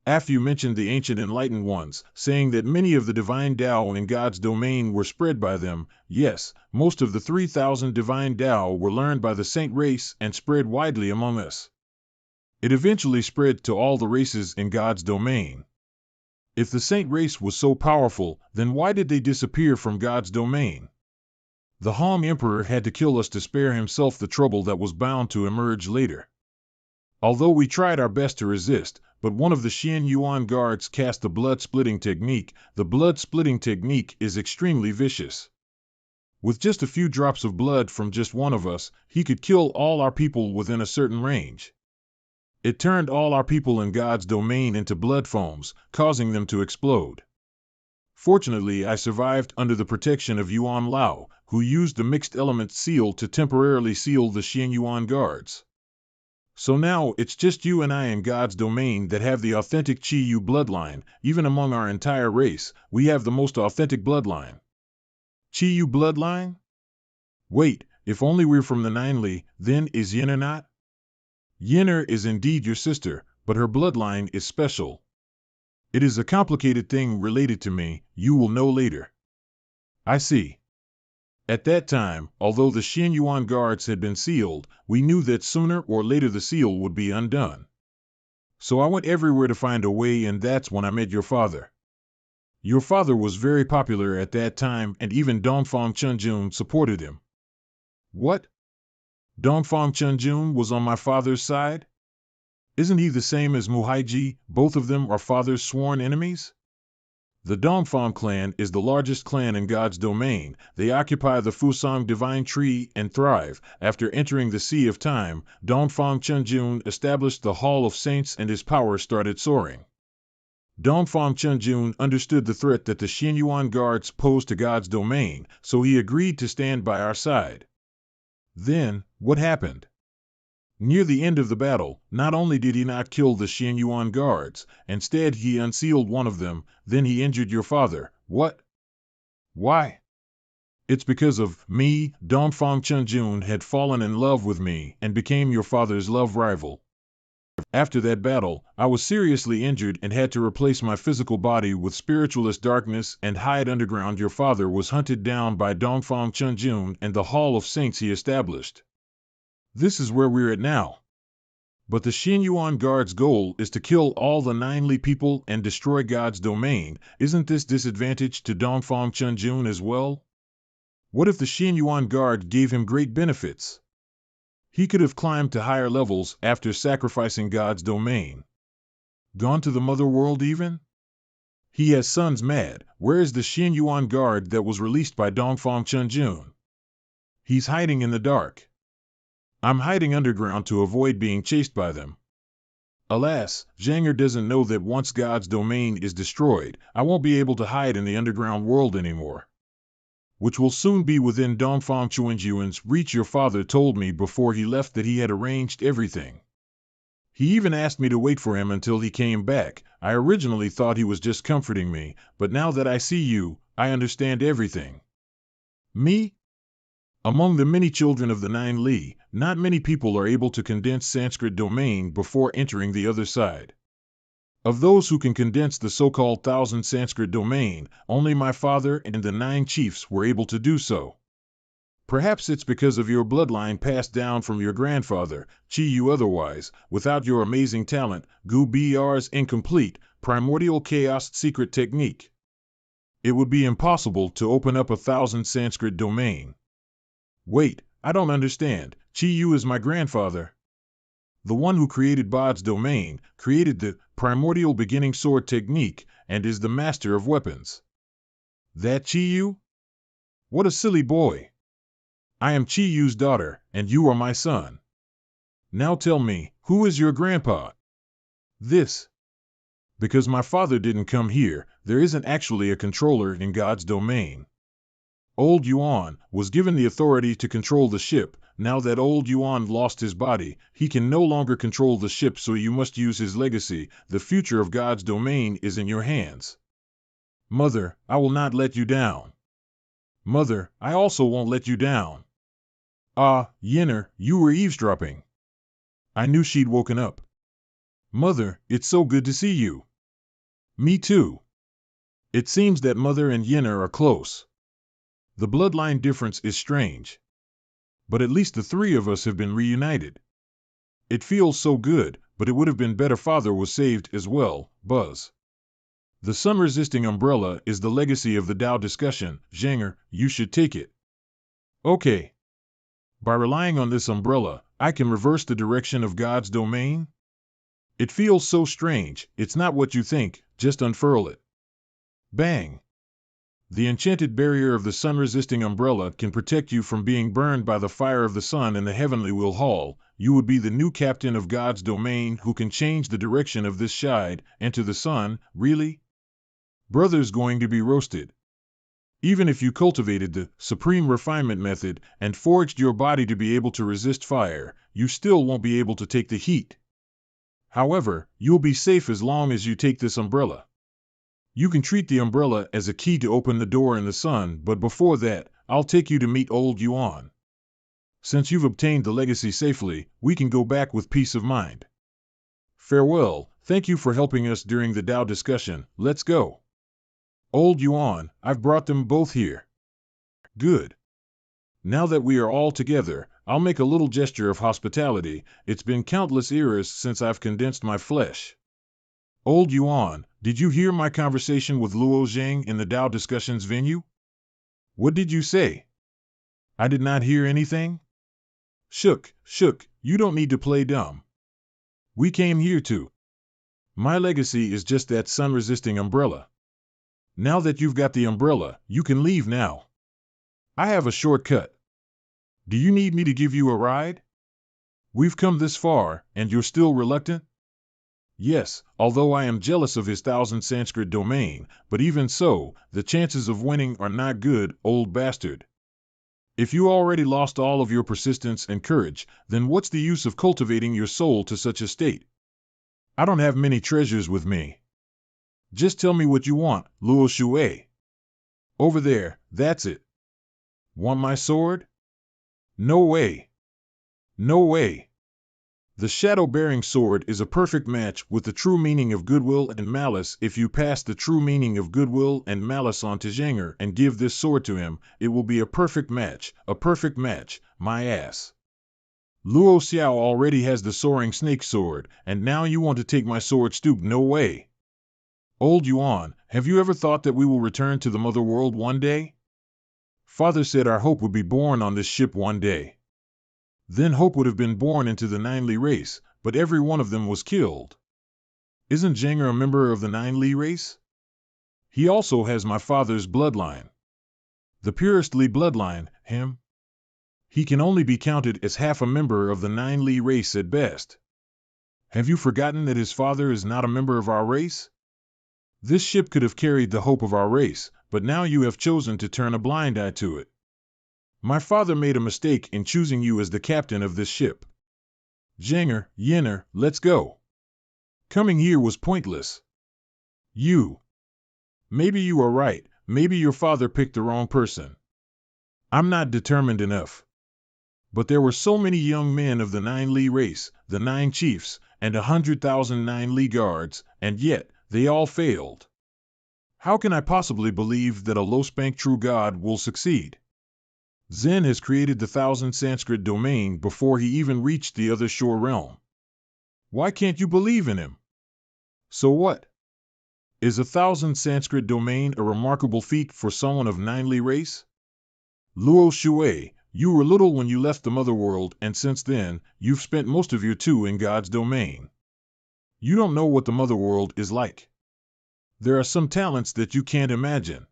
After you mentioned the ancient enlightened ones, saying that many of the divine Tao in God's domain were spread by them, yes, most of the 3,000 divine Tao were learned by the Saint race and spread widely among us. It eventually spread to all the races in God's domain. If the Saint race was so powerful, then why did they disappear from God's domain? The Han Emperor had to kill us to spare himself the trouble that was bound to emerge later. Although we tried our best to resist, but one of the Xian Yuan guards cast the blood-splitting technique. The blood-splitting technique is extremely vicious. With just a few drops of blood from just one of us, he could kill all our people within a certain range. It turned all our people in God's domain into blood foams, causing them to explode. Fortunately, I survived under the protection of Yuan Lao, who used the mixed element seal to temporarily seal the Xian Yuan guards. So now it's just you and I in God's domain that have the authentic Chi Yu bloodline. Even among our entire race, we have the most authentic bloodline. Chi Yu bloodline? Wait, if only we're from the 9 Li, then is Yenna not? Yenna is indeed your sister, but her bloodline is special. It is a complicated thing related to me, you will know later. I see. At that time, although the Xian Yuan guards had been sealed, we knew that sooner or later the seal would be undone. So I went everywhere to find a way, and that's when I met your father. Your father was very popular at that time, and even Dongfang Chunjun supported him. What? Dongfang Chunjun was on my father's side? Isn't he the same as Muhaiji? Both of them are father's sworn enemies? The Dongfang clan is the largest clan in God's domain. They occupy the Fusang divine tree and thrive. After entering the Sea of Time, Dongfang Chunjun established the Hall of Saints and his power started soaring. Dongfang Chunjun understood the threat that the Xinyuan guards posed to God's domain, so he agreed to stand by our side. Then, what happened? Near the end of the battle, not only did he not kill the Xinyuan guards, instead he unsealed one of them, then he injured your father. What? Why? It's because of me. Dongfang Chunjun had fallen in love with me and became your father's love rival. After that battle, I was seriously injured and had to replace my physical body with spiritualist darkness and hide underground. Your father was hunted down by Dongfang Chunjun and the Hall of Saints he established. This is where we're at now. But the Xinyuan guard's goal is to kill all the 9 Li people and destroy God's domain. Isn't this disadvantage to Dongfang Chunjun as well? What if the Xinyuan guard gave him great benefits? He could have climbed to higher levels after sacrificing God's domain. Gone to the mother world even? He has sons mad. Where is the Xinyuan guard that was released by Dongfang Chunjun? He's hiding in the dark. I'm hiding underground to avoid being chased by them. Alas, Zhanger doesn't know that once God's domain is destroyed, I won't be able to hide in the underground world anymore, which will soon be within Dongfang Chunjun's reach. Your father told me before he left that he had arranged everything. He even asked me to wait for him until he came back. I originally thought he was just comforting me, but now that I see you, I understand everything. Me? Among the many children of the 9 Li, not many people are able to condense Sanskrit domain before entering the other side. Of those who can condense the so-called 1,000 Sanskrit domain, only my father and the 9 chiefs were able to do so. Perhaps it's because of your bloodline passed down from your grandfather, Chi Yu. Otherwise, without your amazing talent, Gu Br's incomplete, primordial chaos secret technique, it would be impossible to open up 1,000 Sanskrit domain. Wait, I don't understand. Chi Yu is my grandfather. The one who created Bod's domain, created the primordial beginning sword technique, and is the master of weapons. That Chi Yu? What a silly boy. I am Chi Yu's daughter, and you are my son. Now tell me, who is your grandpa? This. Because my father didn't come here, there isn't actually a controller in God's domain. Old Yuan was given the authority to control the ship. Now that Old Yuan lost his body, he can no longer control the ship, so you must use his legacy. The future of God's domain is in your hands. Mother, I will not let you down. Mother, I also won't let you down. Ah, Yenner, you were eavesdropping. I knew she'd woken up. Mother, it's so good to see you. Me too. It seems that Mother and Yenner are close. The bloodline difference is strange. But at least the 3 of us have been reunited. It feels so good, but it would have been better Father was saved as well. Buzz. The sun-resisting umbrella is the legacy of the Tao discussion. Zhanger, you should take it. Okay. By relying on this umbrella, I can reverse the direction of God's domain? It feels so strange. It's not what you think, just unfurl it. Bang. The enchanted barrier of the sun-resisting umbrella can protect you from being burned by the fire of the sun in the heavenly will hall. You would be the new captain of God's domain who can change the direction of this shide. Enter the sun, really? Brother's going to be roasted. Even if you cultivated the supreme refinement method and forged your body to be able to resist fire, you still won't be able to take the heat. However, you'll be safe as long as you take this umbrella. You can treat the umbrella as a key to open the door in the sun, but before that, I'll take you to meet Old Yuan. Since you've obtained the legacy safely, we can go back with peace of mind. Farewell, thank you for helping us during the Tao discussion. Let's go. Old Yuan, I've brought them both here. Good. Now that we are all together, I'll make a little gesture of hospitality. It's been countless eras since I've condensed my flesh. Old Yuan, did you hear my conversation with Luo Zhang in the Tao discussions venue? What did you say? I did not hear anything. Shook, you don't need to play dumb. We came here to. My legacy is just that sun-resisting umbrella. Now that you've got the umbrella, you can leave now. I have a shortcut. Do you need me to give you a ride? We've come this far, and you're still reluctant? Yes, although I am jealous of his 1,000 Sanskrit domain, but even so, the chances of winning are not good, old bastard. If you already lost all of your persistence and courage, then what's the use of cultivating your soul to such a state? I don't have many treasures with me. Just tell me what you want, Luo Shui. Over there, that's it. Want my sword? No way. No way. The shadow-bearing sword is a perfect match with the true meaning of goodwill and malice. If you pass the true meaning of goodwill and malice on to Zheng'er and give this sword to him, it will be a perfect match, my ass. Luo Xiao already has the soaring snake sword, and now you want to take my sword, stoop? No way. Old Yuan, have you ever thought that we will return to the mother world one day? Father said our hope would be born on this ship one day. Then hope would have been born into the Nine Li race, but every one of them was killed. Isn't Zheng'er a member of the Nine Li race? He also has my father's bloodline. The purest Li bloodline, him? He can only be counted as half a member of the Nine Li race at best. Have you forgotten that his father is not a member of our race? This ship could have carried the hope of our race, but now you have chosen to turn a blind eye to it. My father made a mistake in choosing you as the captain of this ship. Zheng'er, Yen'er, let's go. Coming here was pointless. Maybe you are right, maybe your father picked the wrong person. I'm not determined enough. But there were so many young men of the Nine Li race, the 9 chiefs, and 100,000 Nine Li guards, and yet they all failed. How can I possibly believe that a low-spank true god will succeed? Zen has created the 1,000 Sanskrit domain before he even reached the other shore realm. Why can't you believe in him? So what? Is 1,000 Sanskrit domain a remarkable feat for someone of Nine Li race? Luo Shui, you were little when you left the mother world, and since then, you've spent most of your two in God's domain. You don't know what the mother world is like. There are some talents that you can't imagine.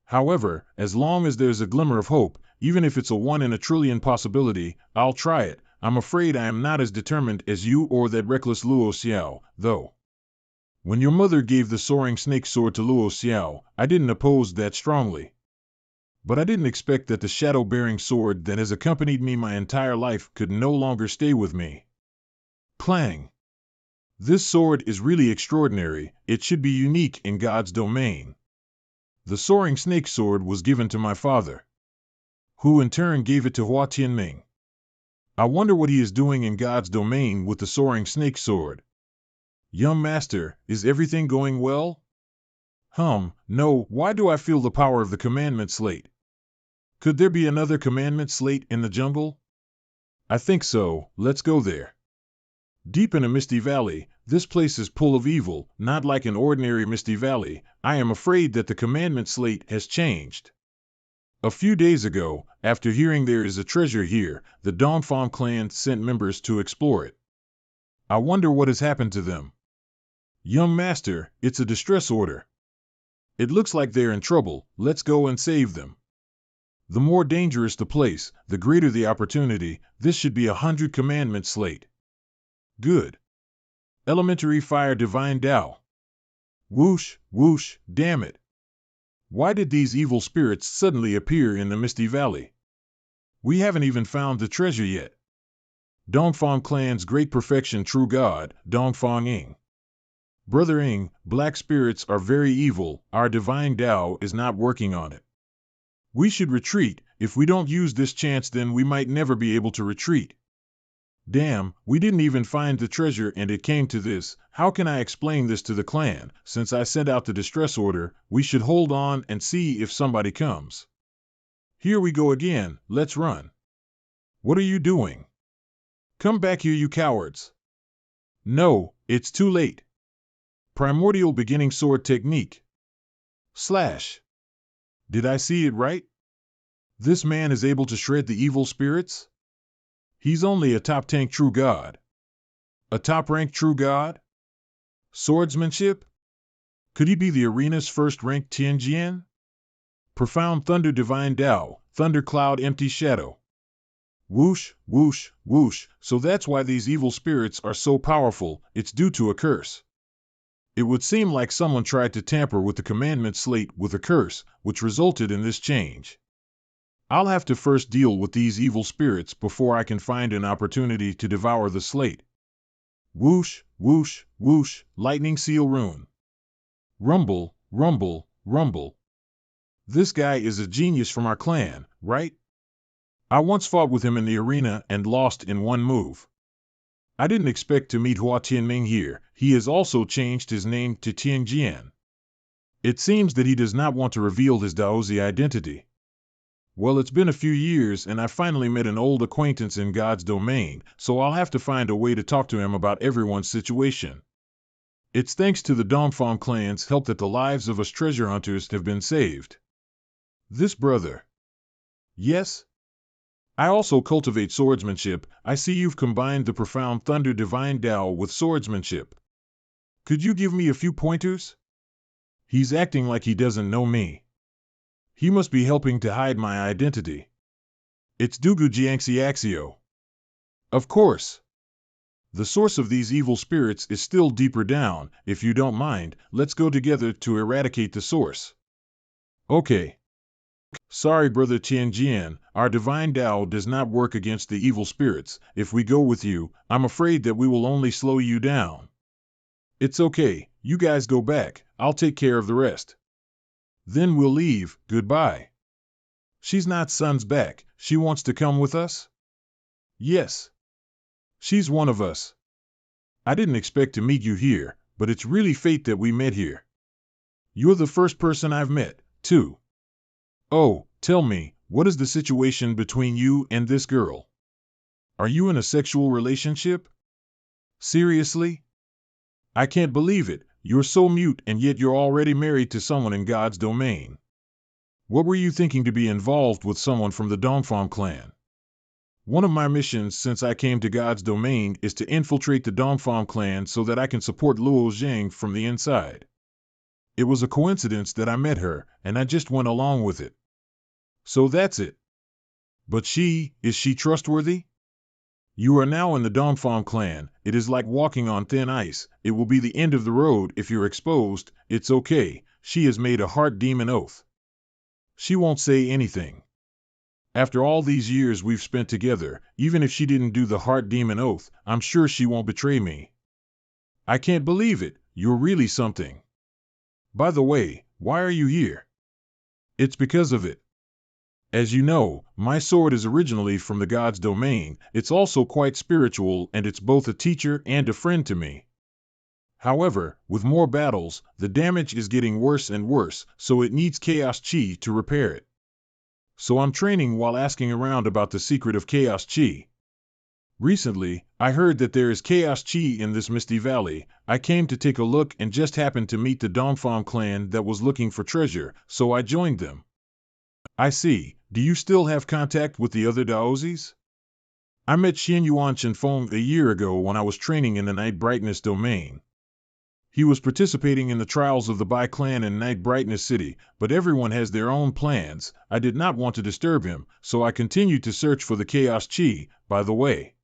However, as long as there's a glimmer of hope, even if it's a 1 in a trillion possibility, I'll try it. I'm afraid I am not as determined as you or that reckless Luo Xiao, though. When your mother gave the soaring snake sword to Luo Xiao, I didn't oppose that strongly. But I didn't expect that the shadow-bearing sword that has accompanied me my entire life could no longer stay with me. Clang! This sword is really extraordinary. It should be unique in God's domain. The soaring snake sword was given to my father, who in turn gave it to Hua Tianming. I wonder what he is doing in God's domain with the soaring snake sword. Young master, is everything going well? No, why do I feel the power of the commandment slate? Could there be another commandment slate in the jungle? I think so, let's go there. Deep in a misty valley, this place is full of evil, not like an ordinary misty valley. I am afraid that the commandment slate has changed. A few days ago, after hearing there is a treasure here, the Dongfang clan sent members to explore it. I wonder what has happened to them. Young master, it's a distress order. It looks like they're in trouble. Let's go and save them. The more dangerous the place, the greater the opportunity. This should be 100 commandment slate. Good. Elementary fire divine Tao. Whoosh, whoosh, damn it. Why did these evil spirits suddenly appear in the misty valley? We haven't even found the treasure yet. Dongfang clan's great perfection true god, Dongfang Ing. Brother Ing, black spirits are very evil. Our divine Tao is not working on it. We should retreat. If we don't use this chance, then we might never be able to retreat. Damn, we didn't even find the treasure and it came to this. How can I explain this to the clan? Since I sent out the distress order, we should hold on and see if somebody comes. Here we go again, let's run. What are you doing? Come back here, you cowards. No, it's too late. Primordial beginning sword technique. Slash. Did I see it right? This man is able to shred the evil spirits? He's only a top tank true god. A top-ranked true god? Swordsmanship? Could he be the arena's first-ranked Tianjian? Profound thunder divine Tao, thundercloud empty shadow. Whoosh, whoosh, whoosh, so that's why these evil spirits are so powerful, it's due to a curse. It would seem like someone tried to tamper with the commandment slate with a curse, which resulted in this change. I'll have to first deal with these evil spirits before I can find an opportunity to devour the slate. Whoosh, whoosh, whoosh, lightning seal rune. Rumble, rumble, rumble. This guy is a genius from our clan, right? I once fought with him in the arena and lost in one move. I didn't expect to meet Hua Tianming here. He has also changed his name to Tianjian. It seems that he does not want to reveal his Daozi identity. Well, it's been a few years and I finally met an old acquaintance in God's domain, so I'll have to find a way to talk to him about everyone's situation. It's thanks to the Dongfang clan's help that the lives of us treasure hunters have been saved. This brother. Yes? I also cultivate swordsmanship. I see you've combined the profound thunder divine Tao with swordsmanship. Could you give me a few pointers? He's acting like he doesn't know me. He must be helping to hide my identity. It's Dugu Jiangxi Axio. Of course. The source of these evil spirits is still deeper down. If you don't mind, let's go together to eradicate the source. Okay. Sorry, Brother Tianjian, our divine Tao does not work against the evil spirits. If we go with you, I'm afraid that we will only slow you down. It's okay, you guys go back, I'll take care of the rest. Then we'll leave, goodbye. She's not Sun's back, she wants to come with us? Yes. She's one of us. I didn't expect to meet you here, but it's really fate that we met here. You're the first person I've met, too. Oh, tell me, what is the situation between you and this girl? Are you in a sexual relationship? Seriously? I can't believe it, you're so mute and yet you're already married to someone in God's domain. What were you thinking to be involved with someone from the Dongfang clan? One of my missions since I came to God's domain is to infiltrate the Dongfang clan so that I can support Luo Zhang from the inside. It was a coincidence that I met her, and I just went along with it. So that's it. But is she trustworthy? You are now in the Dongfang clan. It is like walking on thin ice. It will be the end of the road if you're exposed. It's okay. She has made a heart demon oath. She won't say anything. After all these years we've spent together, even if she didn't do the heart demon oath, I'm sure she won't betray me. I can't believe it. You're really something. By the way, why are you here? It's because of it. As you know, my sword is originally from the God's domain. It's also quite spiritual and it's both a teacher and a friend to me. However, with more battles, the damage is getting worse and worse, so it needs Chaos Chi to repair it. So I'm training while asking around about the secret of Chaos Chi. Recently, I heard that there is Chaos Chi in this misty valley. I came to take a look and just happened to meet the Dongfang clan that was looking for treasure, so I joined them. I see. Do you still have contact with the other Daozis? I met Xianyuan Chenfeng a year ago when I was training in the Night Brightness domain. He was participating in the trials of the Bai clan in Night Brightness City, but everyone has their own plans. I did not want to disturb him, so I continued to search for the Chaos Chi, by the way.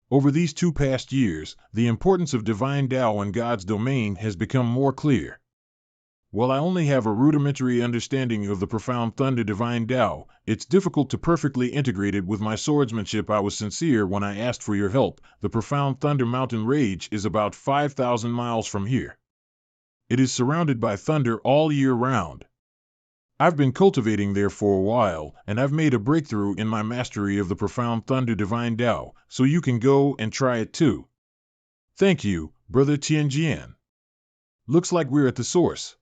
Over these 2 past years, the importance of Divine Tao in God's domain has become more clear. While I only have a rudimentary understanding of the profound thunder Divine Tao, it's difficult to perfectly integrate it with my swordsmanship. I was sincere when I asked for your help. The profound thunder mountain rage is about 5,000 miles from here. It is surrounded by thunder all year round. I've been cultivating there for a while, and I've made a breakthrough in my mastery of the profound thunder Divine Tao, so you can go and try it too. Thank you, Brother Tianjian. Looks like we're at the source.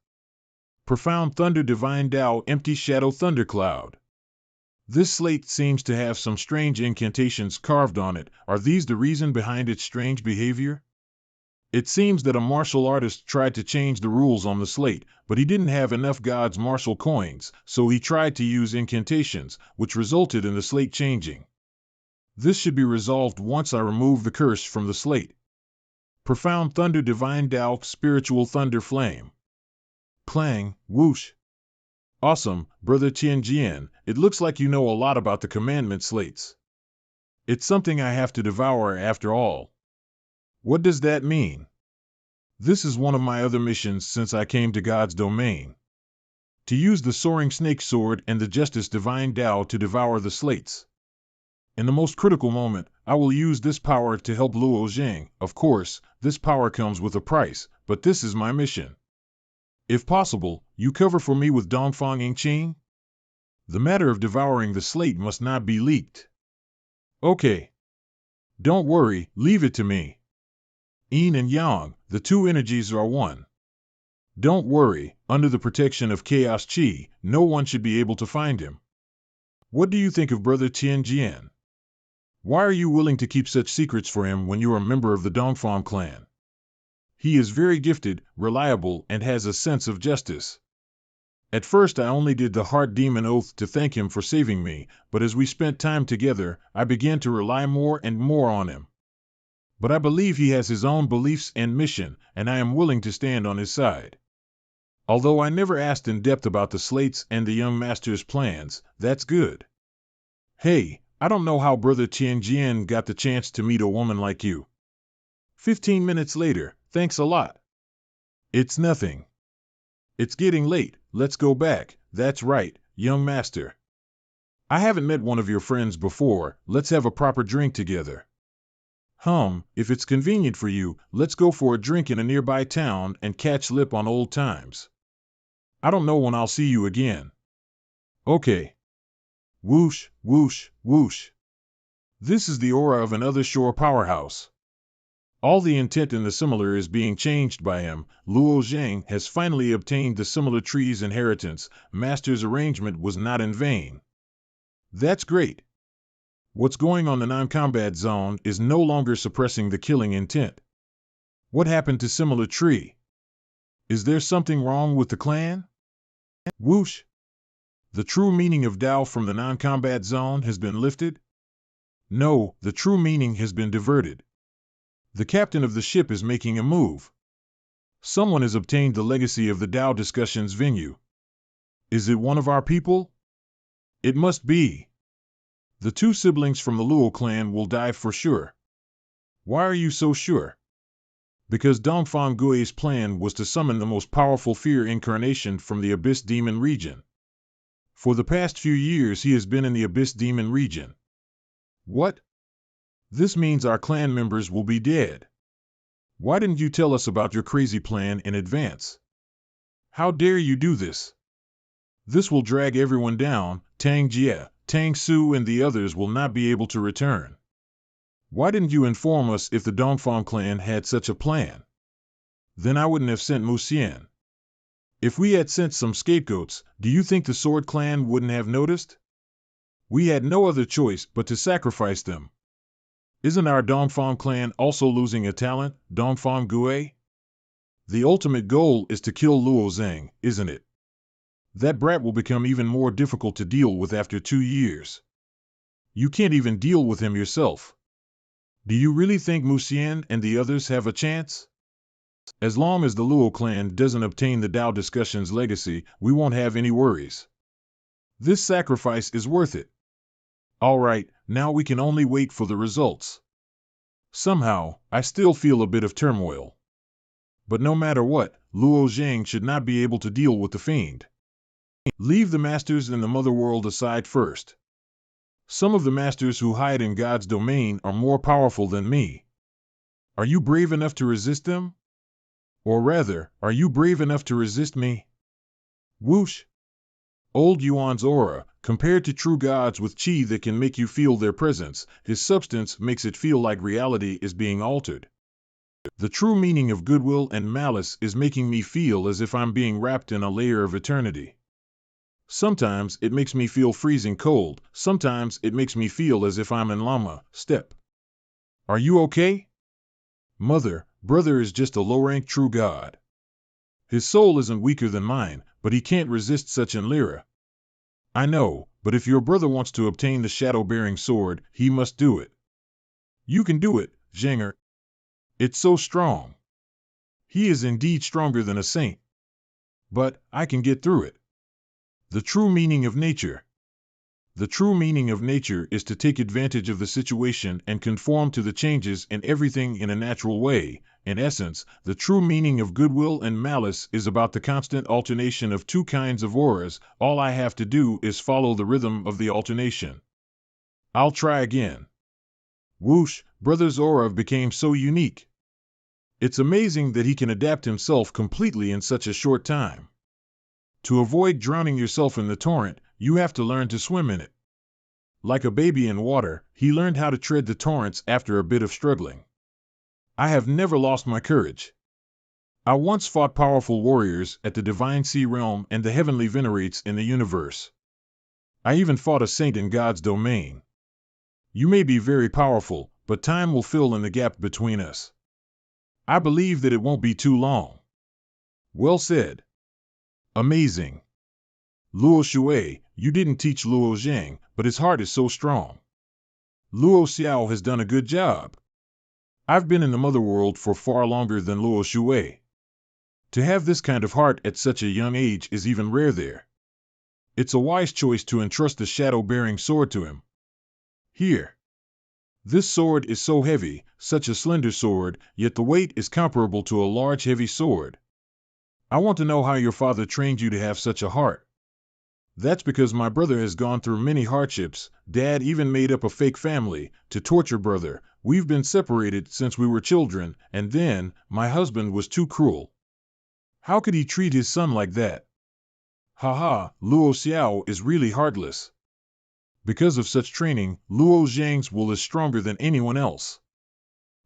Profound thunder Divine Tao empty shadow thundercloud. This slate seems to have some strange incantations carved on it. Are these the reason behind its strange behavior? It seems that a martial artist tried to change the rules on the slate, but he didn't have enough God's martial coins, so he tried to use incantations, which resulted in the slate changing. This should be resolved once I remove the curse from the slate. Profound thunder, divine Tao, spiritual thunder flame. Clang, whoosh. Awesome, Brother Tianjian, it looks like you know a lot about the commandment slates. It's something I have to devour after all. What does that mean? This is one of my other missions since I came to God's domain. To use the soaring snake sword and the justice divine Tao to devour the slates. In the most critical moment, I will use this power to help Luo Zhang. Of course, this power comes with a price, but this is my mission. If possible, you cover for me with Dongfang Yingqing? The matter of devouring the slate must not be leaked. Okay. Don't worry, leave it to me. Yin and Yang, the two energies are one. Don't worry, under the protection of Chaos Chi, no one should be able to find him. What do you think of Brother Tianjian? Why are you willing to keep such secrets for him when you are a member of the Dongfang clan? He is very gifted, reliable, and has a sense of justice. At first I only did the heart demon oath to thank him for saving me, but as we spent time together, I began to rely more and more on him. But I believe he has his own beliefs and mission, and I am willing to stand on his side. Although I never asked in depth about the slates and the young master's plans, that's good. Hey, I don't know how Brother Tianjian got the chance to meet a woman like you. 15 minutes later, thanks a lot. It's nothing. It's getting late, let's go back. That's right, young master. I haven't met one of your friends before, let's have a proper drink together. If it's convenient for you, let's go for a drink in a nearby town and catch lip on old times. I don't know when I'll see you again. Okay. Whoosh, whoosh, whoosh. This is the aura of another shore powerhouse. All the intent in the similar is being changed by him. Luo Zhang has finally obtained the similar tree's inheritance. Master's arrangement was not in vain. That's great. What's going on in the non-combat zone is no longer suppressing the killing intent. What happened to similar tree? Is there something wrong with the clan? Whoosh. The true meaning of Tao from the non-combat zone has been lifted? No, the true meaning has been diverted. The captain of the ship is making a move. Someone has obtained the legacy of the Tao discussions venue. Is it one of our people? It must be. The two siblings from the Luo clan will die for sure. Why are you so sure? Because Dongfang Gui's plan was to summon the most powerful fear incarnation from the Abyss Demon region. For the past few years he has been in the Abyss Demon region. What? This means our clan members will be dead. Why didn't you tell us about your crazy plan in advance? How dare you do this? This will drag everyone down. Tang Jie, Tang Su and the others will not be able to return. Why didn't you inform us if the Dongfang clan had such a plan? Then I wouldn't have sent Mu Xian. If we had sent some scapegoats, do you think the Sword clan wouldn't have noticed? We had no other choice but to sacrifice them. Isn't our Dongfang clan also losing a talent, Dongfang Gui? The ultimate goal is to kill Luo Zhang, isn't it? That brat will become even more difficult to deal with after 2 years. You can't even deal with him yourself. Do you really think Mu Xian and the others have a chance? As long as the Luo clan doesn't obtain the Tao discussion's legacy, we won't have any worries. This sacrifice is worth it. All right, now we can only wait for the results. Somehow, I still feel a bit of turmoil. But no matter what, Luo Zhang should not be able to deal with the fiend. Leave the masters in the mother world aside first. Some of the masters who hide in God's domain are more powerful than me. Are you brave enough to resist them? Or rather, are you brave enough to resist me? Whoosh! Old Yuan's aura, compared to true gods with chi that can make you feel their presence, his substance makes it feel like reality is being altered. The true meaning of goodwill and malice is making me feel as if I'm being wrapped in a layer of eternity. Sometimes it makes me feel freezing cold, sometimes it makes me feel as if I'm in Lama Step. Are you okay? Mother, brother is just a low-rank true god. His soul isn't weaker than mine, but he can't resist such an lyra. I know, But if your brother wants to obtain the shadow-bearing sword, he must do it. You can do it, Zheng'er. It's so strong. He is indeed stronger than a saint. But I can get through it. The true meaning of nature. The true meaning of nature is to take advantage of the situation and conform to the changes in everything in a natural way. In essence, the true meaning of goodwill and malice is about the constant alternation of two kinds of auras. All I have to do is follow the rhythm of the alternation. I'll try again. Whoosh, brother's aura became so unique. It's amazing that he can adapt himself completely in such a short time. To avoid drowning yourself in the torrent, you have to learn to swim in it. Like a baby in water, he learned how to tread the torrents after a bit of struggling. I have never lost my courage. I once fought powerful warriors at the divine sea realm and the heavenly venerates in the universe. I even fought a saint in God's domain. You may be very powerful, but time will fill in the gap between us. I believe that it won't be too long. Well said. Amazing. Luo Shui, you didn't teach Luo Zhang, but his heart is so strong. Luo Xiao has done a good job. I've been in the mother world for far longer than Luo Shui. To have this kind of heart at such a young age is even rare there. It's a wise choice to entrust the shadow-bearing sword to him. Here. This sword is so heavy, such a slender sword, yet the weight is comparable to a large heavy sword. I want to know how your father trained you to have such a heart. That's because my brother has gone through many hardships. Dad even made up a fake family to torture brother. We've been separated since we were children, and then my husband was too cruel. How could he treat his son like that? Haha, Luo Xiao is really heartless. Because of such training, Luo Zhang's will is stronger than anyone else.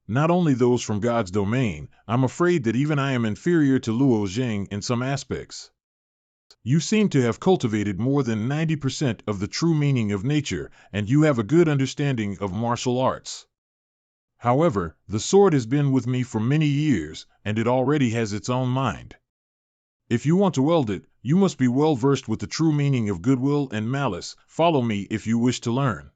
Not only those from God's domain, I'm afraid that even I am inferior to Luo Zhang in some aspects. You seem to have cultivated more than 90% of the true meaning of nature, and you have a good understanding of martial arts. However, the sword has been with me for many years, and it already has its own mind. If you want to wield it, you must be well versed with the true meaning of goodwill and malice. Follow me if you wish to learn.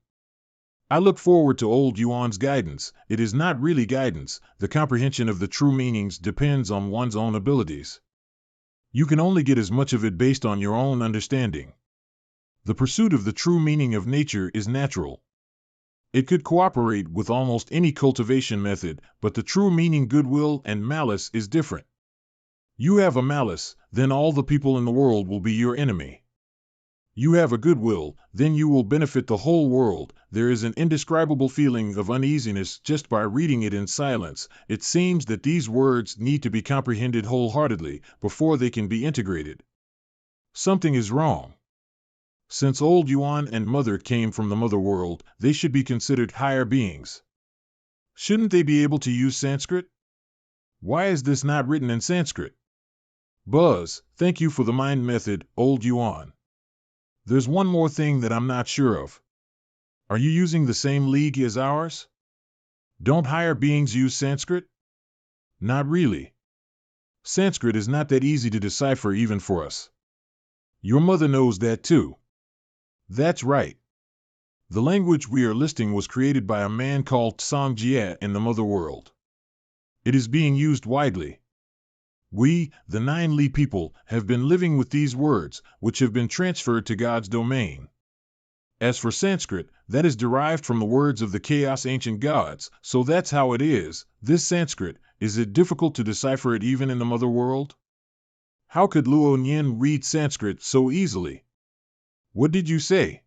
I look forward to old Yuan's guidance. It is not really guidance. The comprehension of the true meanings depends on one's own abilities. You can only get as much of it based on your own understanding. The pursuit of the true meaning of nature is natural. It could cooperate with almost any cultivation method, but the true meaning goodwill and malice is different. You have a malice, then all the people in the world will be your enemy. You have a goodwill, then you will benefit the whole world. There is an indescribable feeling of uneasiness just by reading it in silence. It seems that these words need to be comprehended wholeheartedly before they can be integrated. Something is wrong. Since old Yuan and Mother came from the mother world, they should be considered higher beings. Shouldn't they be able to use Sanskrit? Why is this not written in Sanskrit? Buzz, thank you for the mind method, old Yuan. There's one more thing that I'm not sure of. Are you using the same league as ours? Don't higher beings use Sanskrit? Not really. Sanskrit is not that easy to decipher even for us. Your mother knows that too. That's right. The language we are listing was created by a man called Tsang Jie in the mother world. It is being used widely. We, the 9 Li people, have been living with these words, which have been transferred to God's domain. As for Sanskrit, that is derived from the words of the chaos ancient gods, so that's how it is. This Sanskrit, is it difficult to decipher it even in the mother world? How could Luo Nian read Sanskrit so easily? What did you say?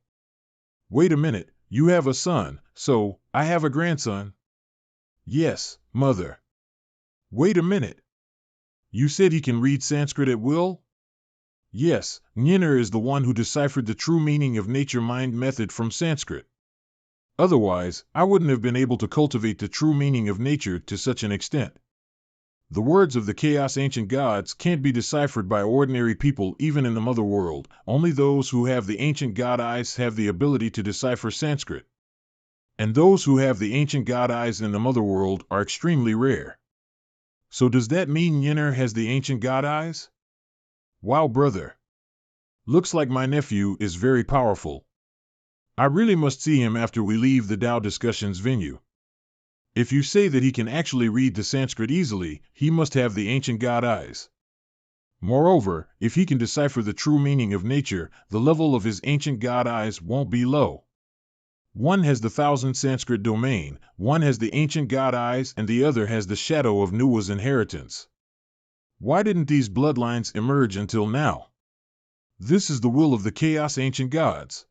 Wait a minute, you have a son, so I have a grandson? Yes, mother. Wait a minute. You said he can read Sanskrit at will? Yes, Nyener is the one who deciphered the true meaning of nature-mind method from Sanskrit. Otherwise, I wouldn't have been able to cultivate the true meaning of nature to such an extent. The words of the chaos ancient gods can't be deciphered by ordinary people even in the mother world. Only those who have the ancient god eyes have the ability to decipher Sanskrit. And those who have the ancient god eyes in the mother world are extremely rare. So does that mean Nyener has the ancient god eyes? Wow, brother. Looks like my nephew is very powerful. I really must see him after we leave the Tao discussions venue. If you say that he can actually read the Sanskrit easily, he must have the ancient god eyes. Moreover, if he can decipher the true meaning of nature, the level of his ancient god eyes won't be low. One has the 1,000 Sanskrit domain, one has the ancient god eyes, and the other has the shadow of Nuwa's inheritance. Why didn't these bloodlines emerge until now? This is the will of the chaos ancient gods.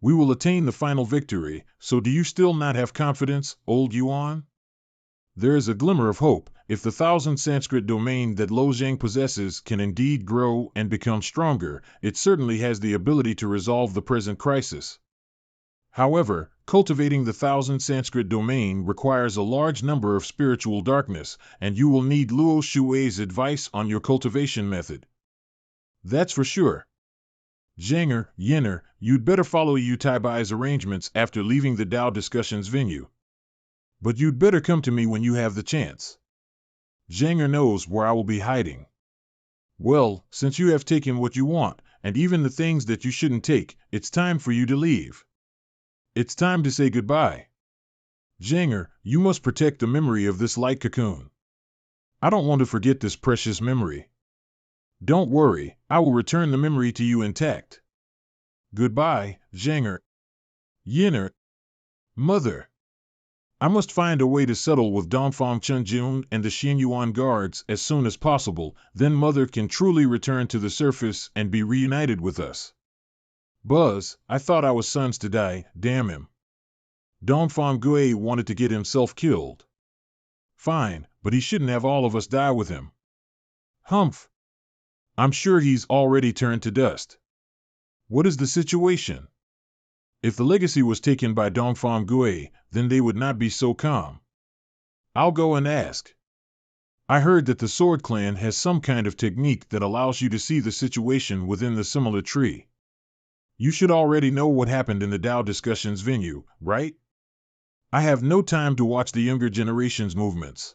We will attain the final victory, so do you still not have confidence, old Yuan? There is a glimmer of hope. If the 1,000 Sanskrit domain that Lo Zhang possesses can indeed grow and become stronger, it certainly has the ability to resolve the present crisis. However, cultivating the 1,000 Sanskrit domain requires a large number of spiritual darkness, and you will need Luo Shui's advice on your cultivation method. That's for sure. Zhanger, Yenner, you'd better follow Yu Taibai's arrangements after leaving the Tao discussions venue. But you'd better come to me when you have the chance. Zhanger knows where I will be hiding. Well, since you have taken what you want, and even the things that you shouldn't take, it's time for you to leave. It's time to say goodbye. Zhanger, you must protect the memory of this light cocoon. I don't want to forget this precious memory. Don't worry, I will return the memory to you intact. Goodbye, Zhanger. Yenner. Mother. I must find a way to settle with Dongfang Chunjun and the Xinyuan guards as soon as possible, then Mother can truly return to the surface and be reunited with us. Buzz, I thought I was sons to die, damn him. Dongfang Gui wanted to get himself killed. Fine, but he shouldn't have all of us die with him. Humph. I'm sure he's already turned to dust. What is the situation? If the legacy was taken by Dongfang Gui, then they would not be so calm. I'll go and ask. I heard that the Sword Clan has some kind of technique that allows you to see the situation within the similar tree. You should already know what happened in the Tao discussions venue, right? I have no time to watch the younger generation's movements.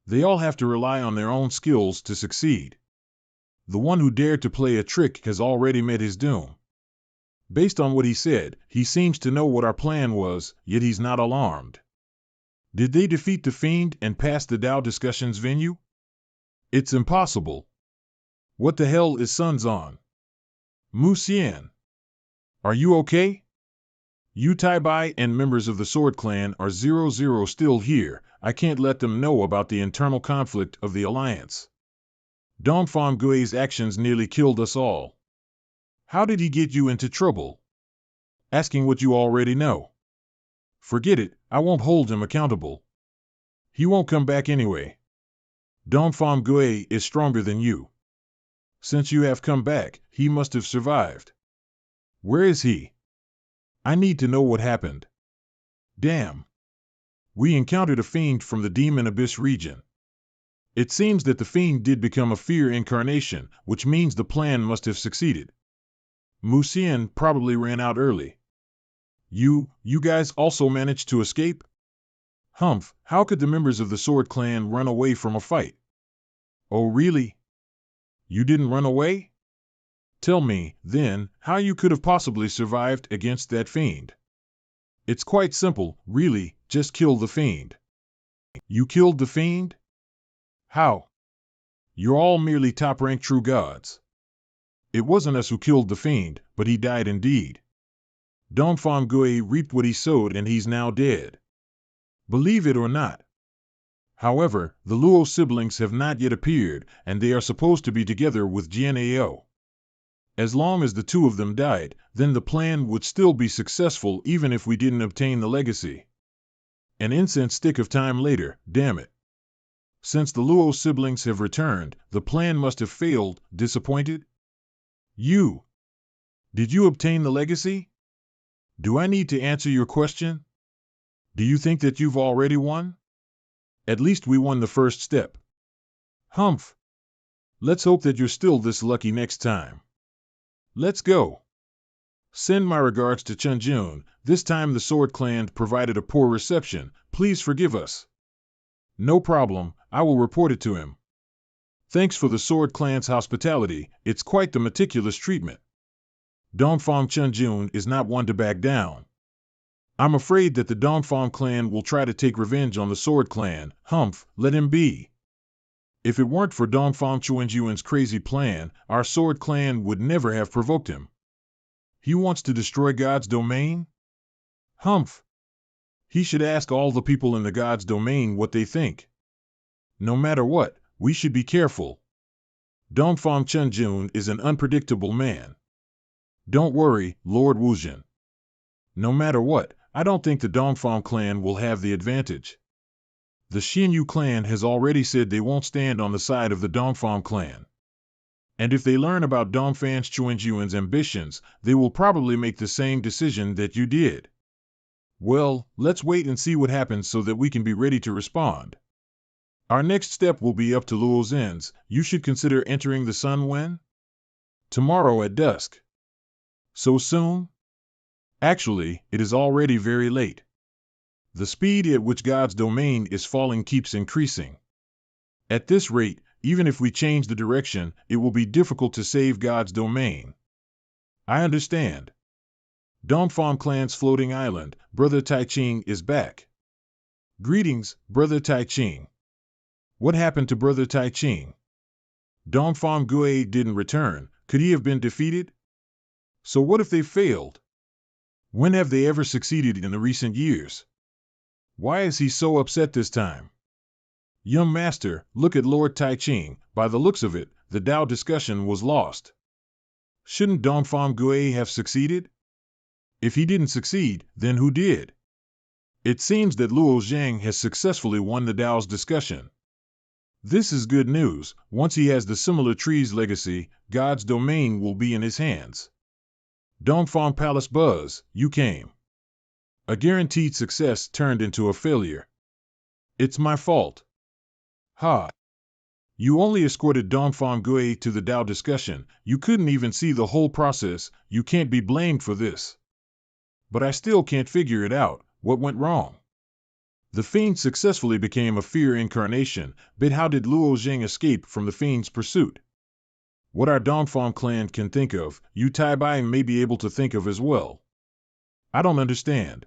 They all have to rely on their own skills to succeed. The one who dared to play a trick has already met his doom. Based on what he said, he seems to know what our plan was, yet he's not alarmed. Did they defeat the fiend and pass the Tao discussions venue? It's impossible. What the hell is Sun's on? Mu Xian. Are you okay? Yu Taibai and members of the Sword Clan are 00 still here. I can't let them know about the internal conflict of the alliance. Dongfang Gui's actions nearly killed us all. How did he get you into trouble? Asking what you already know. Forget it, I won't hold him accountable. He won't come back anyway. Dongfang Gui is stronger than you. Since you have come back, he must have survived. Where is he? I need to know what happened. Damn. We encountered a fiend from the Demon Abyss region. It seems that the fiend did become a fear incarnation, which means the plan must have succeeded. Mu Xian probably ran out early. You guys also managed to escape? Humph, how could the members of the Sword Clan run away from a fight? Oh really? You didn't run away? Tell me, then, how you could have possibly survived against that fiend. It's quite simple, really, just kill the fiend. You killed the fiend? How? You're all merely top-ranked true gods. It wasn't us who killed the fiend, but he died indeed. Dongfang Gui reaped what he sowed and he's now dead. Believe it or not. However, the Luo siblings have not yet appeared, and they are supposed to be together with Jianao. As long as the two of them died, then the plan would still be successful even if we didn't obtain the legacy. An incense stick of time later, damn it. Since the Luo siblings have returned, the plan must have failed. Disappointed? You. Did you obtain the legacy? Do I need to answer your question? Do you think that you've already won? At least we won the first step. Humph. Let's hope that you're still this lucky next time. Let's go. Send my regards to Chunjun. This time the Sword Clan provided a poor reception. Please forgive us. No problem, I will report it to him. Thanks for the Sword Clan's hospitality, it's quite the meticulous treatment. Dongfang Chunjun is not one to back down. I'm afraid that the Dongfang clan will try to take revenge on the Sword clan. Humph, let him be. If it weren't for Dongfang Chunjun's crazy plan, our Sword clan would never have provoked him. He wants to destroy God's domain? Humph. He should ask all the people in the God's domain what they think. No matter what, we should be careful. Dongfang Chunjun is an unpredictable man. Don't worry, Lord Wuzhen. No matter what, I don't think the Dongfang clan will have the advantage. The Xinyu clan has already said they won't stand on the side of the Dongfang clan. And if they learn about Dongfang Chunjun's ambitions, they will probably make the same decision that you did. Well, let's wait and see what happens so that we can be ready to respond. Our next step will be up to Luo Zhen's. You should consider entering the sun when? Tomorrow at dusk. So soon? Actually, it is already very late. The speed at which God's domain is falling keeps increasing. At this rate, even if we change the direction, it will be difficult to save God's domain. I understand. Dongfang clan's floating island, Brother Taiching is back. Greetings, Brother Taiching. What happened to Brother Taiching? Dongfang Gue didn't return. Could he have been defeated? So what if they failed? When have they ever succeeded in the recent years? Why is he so upset this time? Young master, look at Lord Taiching. By the looks of it, the Tao discussion was lost. Shouldn't Dongfang Gue have succeeded? If he didn't succeed, then who did? It seems that Luo Zhang has successfully won the Tao's discussion. This is good news. Once he has the similar tree's legacy, God's domain will be in his hands. Dongfang Palace Buzz, you came. A guaranteed success turned into a failure. It's my fault. Ha! You only escorted Dongfang Gue to the Tao discussion. You couldn't even see the whole process. You can't be blamed for this. But I still can't figure it out. What went wrong? The fiend successfully became a fear incarnation, but how did Luo Zhang escape from the fiend's pursuit? What our Dongfang clan can think of, Yu Taibai may be able to think of as well. I don't understand.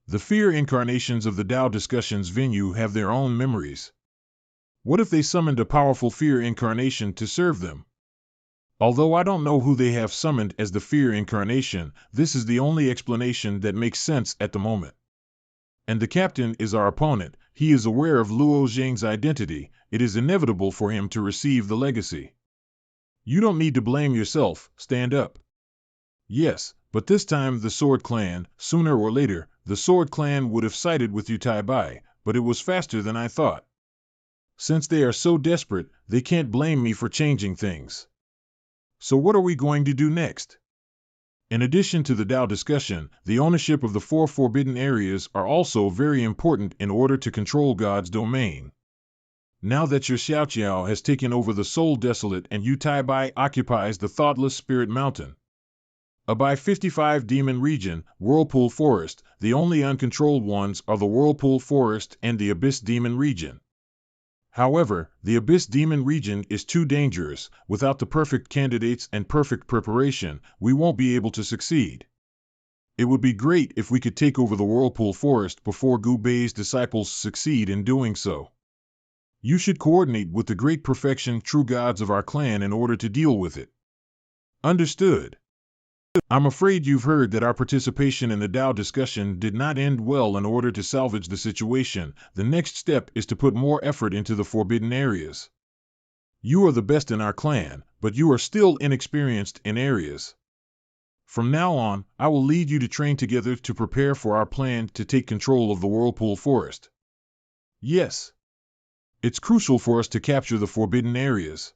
The fear incarnations of the Tao discussions venue have their own memories. What if they summoned a powerful fear incarnation to serve them? Although I don't know who they have summoned as the fear incarnation, this is the only explanation that makes sense at the moment. And the captain is our opponent. He is aware of Luo Zhang's identity. It is inevitable for him to receive the legacy. You don't need to blame yourself. Stand up. Yes, but this time the Sword Clan, sooner or later, the Sword Clan would have sided with Yu Taibai, but it was faster than I thought. Since they are so desperate, they can't blame me for changing things. So what are we going to do next? In addition to the Tao discussion, the ownership of the 4 forbidden areas are also very important in order to control God's domain. Now that your Xiaoqiao has taken over the Soul Desolate and Yu Taibai occupies the Thoughtless Spirit Mountain. A by 55 demon region, Whirlpool Forest, the only uncontrolled ones are the Whirlpool Forest and the Abyss Demon region. However, the Abyss Demon region is too dangerous. Without the perfect candidates and perfect preparation, we won't be able to succeed. It would be great if we could take over the Whirlpool Forest before Gu Bei's disciples succeed in doing so. You should coordinate with the great perfection true gods of our clan in order to deal with it. Understood. I'm afraid you've heard that our participation in the Tao discussion did not end well. In order to salvage the situation, the next step is to put more effort into the forbidden areas. You are the best in our clan, but you are still inexperienced in areas. From now on, I will lead you to train together to prepare for our plan to take control of the Whirlpool Forest. Yes. It's crucial for us to capture the forbidden areas.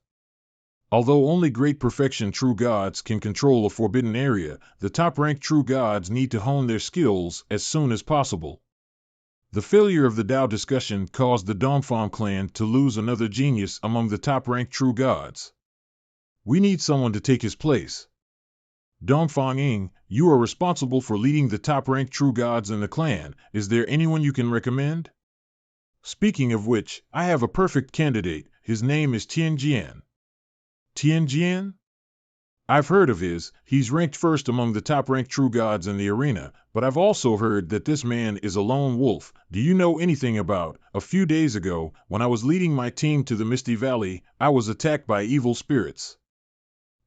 Although only great perfection true gods can control a forbidden area, the top-ranked true gods need to hone their skills as soon as possible. The failure of the Tao discussion caused the Dongfang clan to lose another genius among the top-ranked true gods. We need someone to take his place. Dongfang Ying, you are responsible for leading the top-ranked true gods in the clan. Is there anyone you can recommend? Speaking of which, I have a perfect candidate. His name is Tianjian. Tianjian? I've heard of he's ranked first among the top-ranked true gods in the arena, but I've also heard that this man is a lone wolf. Do you know anything about, a few days ago, when I was leading my team to the Misty Valley, I was attacked by evil spirits.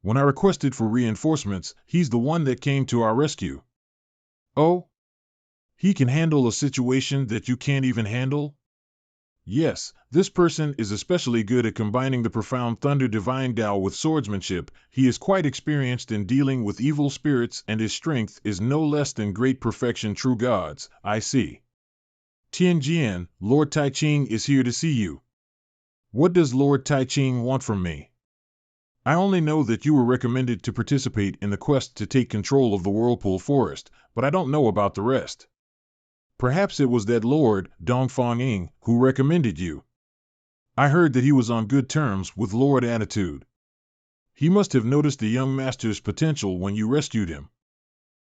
When I requested for reinforcements, he's the one that came to our rescue. Oh? He can handle a situation that you can't even handle? Yes, this person is especially good at combining the profound thunder divine Tao with swordsmanship. He is quite experienced in dealing with evil spirits, and his strength is no less than great perfection. True gods, I see. Tianjian, Lord Tai Ching is here to see you. What does Lord Tai Ching want from me? I only know that you were recommended to participate in the quest to take control of the Whirlpool Forest, but I don't know about the rest. Perhaps it was that Lord Dongfang who recommended you. I heard that he was on good terms with Lord Attitude. He must have noticed the young master's potential when you rescued him.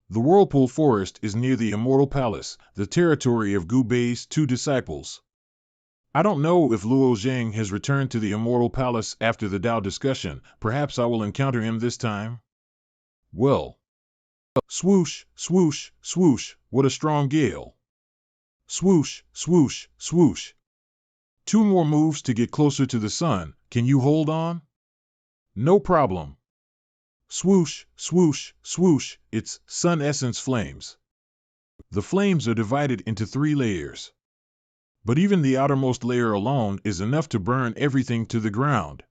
The Whirlpool Forest is near the Immortal Palace, the territory of Gu Bei's 2 disciples. I don't know if Luo Zhang has returned to the Immortal Palace after the Tao discussion. Perhaps I will encounter him this time. Well. Swoosh, swoosh, swoosh, what a strong gale. Swoosh, swoosh, swoosh. 2 more moves to get closer to the sun. Can you hold on? No problem. Swoosh, swoosh, swoosh, it's sun essence flames. The flames are divided into 3 layers. But even the outermost layer alone is enough to burn everything to the ground.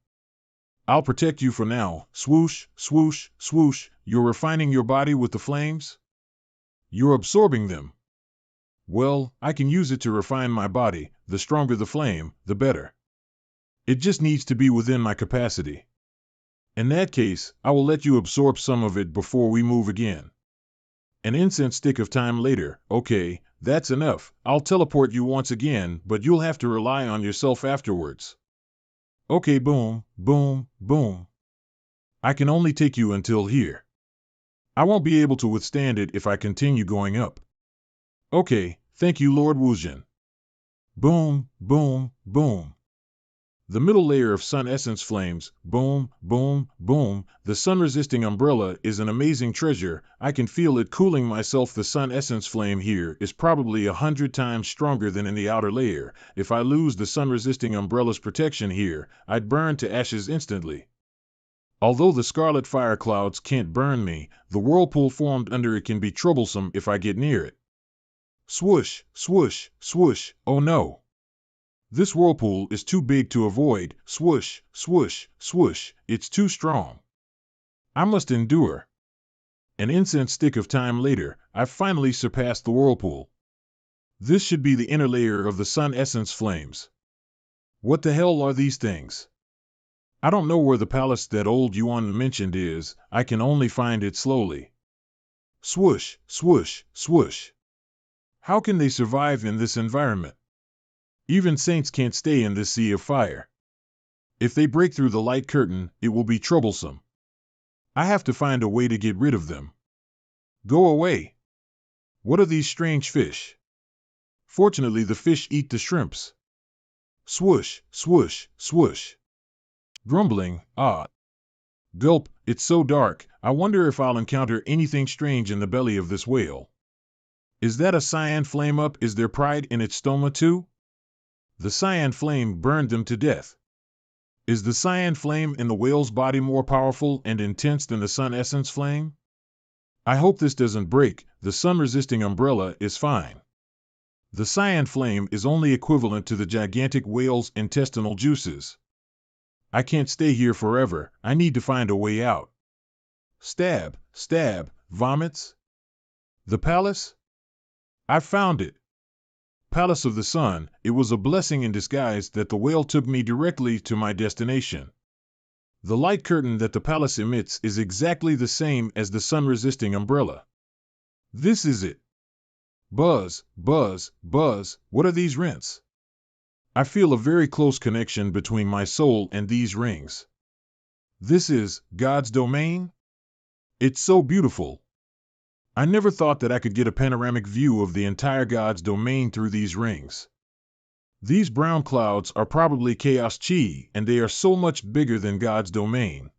I'll protect you for now. Swoosh, swoosh, swoosh. You're refining your body with the flames? You're absorbing them. Well, I can use it to refine my body. The stronger the flame, the better. It just needs to be within my capacity. In that case, I will let you absorb some of it before we move again. An incense stick of time later. Okay, that's enough. I'll teleport you once again, but you'll have to rely on yourself afterwards. Okay, boom, boom, boom. I can only take you until here. I won't be able to withstand it if I continue going up. Okay, thank you, Lord Wuzhen. Boom, boom, boom. The middle layer of sun essence flames, boom, boom, boom. The sun-resisting umbrella is an amazing treasure. I can feel it cooling myself. The sun essence flame here is probably 100 times stronger than in the outer layer. If I lose the sun-resisting umbrella's protection here, I'd burn to ashes instantly. Although the scarlet fire clouds can't burn me, the whirlpool formed under it can be troublesome if I get near it. Swoosh, swoosh, swoosh, oh no. This whirlpool is too big to avoid. Swoosh, swoosh, swoosh, it's too strong. I must endure. An incense stick of time later, I've finally surpassed the whirlpool. This should be the inner layer of the sun essence flames. What the hell are these things? I don't know where the palace that old Yuan mentioned is. I can only find it slowly. Swoosh, swoosh, swoosh. How can they survive in this environment? Even saints can't stay in this sea of fire. If they break through the light curtain, it will be troublesome. I have to find a way to get rid of them. Go away. What are these strange fish? Fortunately, the fish eat the shrimps. Swoosh, swoosh, swoosh. Grumbling, ah. Gulp, it's so dark, I wonder if I'll encounter anything strange in the belly of this whale. Is that a cyan flame up? Is there pride in its stoma too? The cyan flame burned them to death. Is the cyan flame in the whale's body more powerful and intense than the sun essence flame? I hope this doesn't break. The sun-resisting umbrella is fine. The cyan flame is only equivalent to the gigantic whale's intestinal juices. I can't stay here forever. I need to find a way out. Stab, stab, vomits? The palace? I found it. Palace of the Sun. It was a blessing in disguise that the whale took me directly to my destination. The light curtain that the palace emits is exactly the same as the sun-resisting umbrella. This is it. Buzz, buzz, buzz, what are these rents? I feel a very close connection between my soul and these rings. This is God's domain? It's so beautiful. I never thought that I could get a panoramic view of the entire God's domain through these rings. These brown clouds are probably chaos chi, and they are so much bigger than God's domain.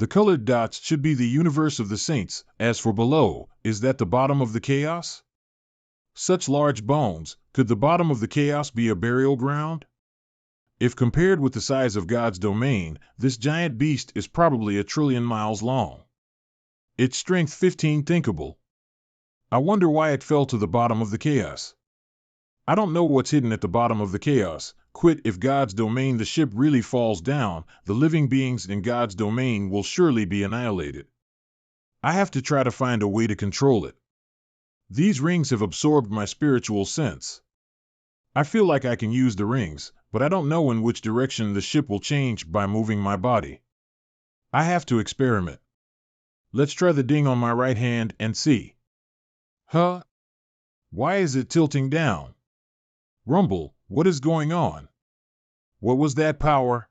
The colored dots should be the universe of the saints. As for below, is that the bottom of the chaos? Such large bones, could the bottom of the chaos be a burial ground? If compared with the size of God's domain, this giant beast is probably 1,000,000,000,000 miles long. Its strength 15 thinkable. I wonder why it fell to the bottom of the chaos. I don't know what's hidden at the bottom of the chaos. Quit. If God's domain the ship really falls down, the living beings in God's domain will surely be annihilated. I have to try to find a way to control it. These rings have absorbed my spiritual sense. I feel like I can use the rings, but I don't know in which direction the ship will change by moving my body. I have to experiment. Let's try the ding on my right hand and see. Huh? Why is it tilting down? Rumble, what is going on? What was that power?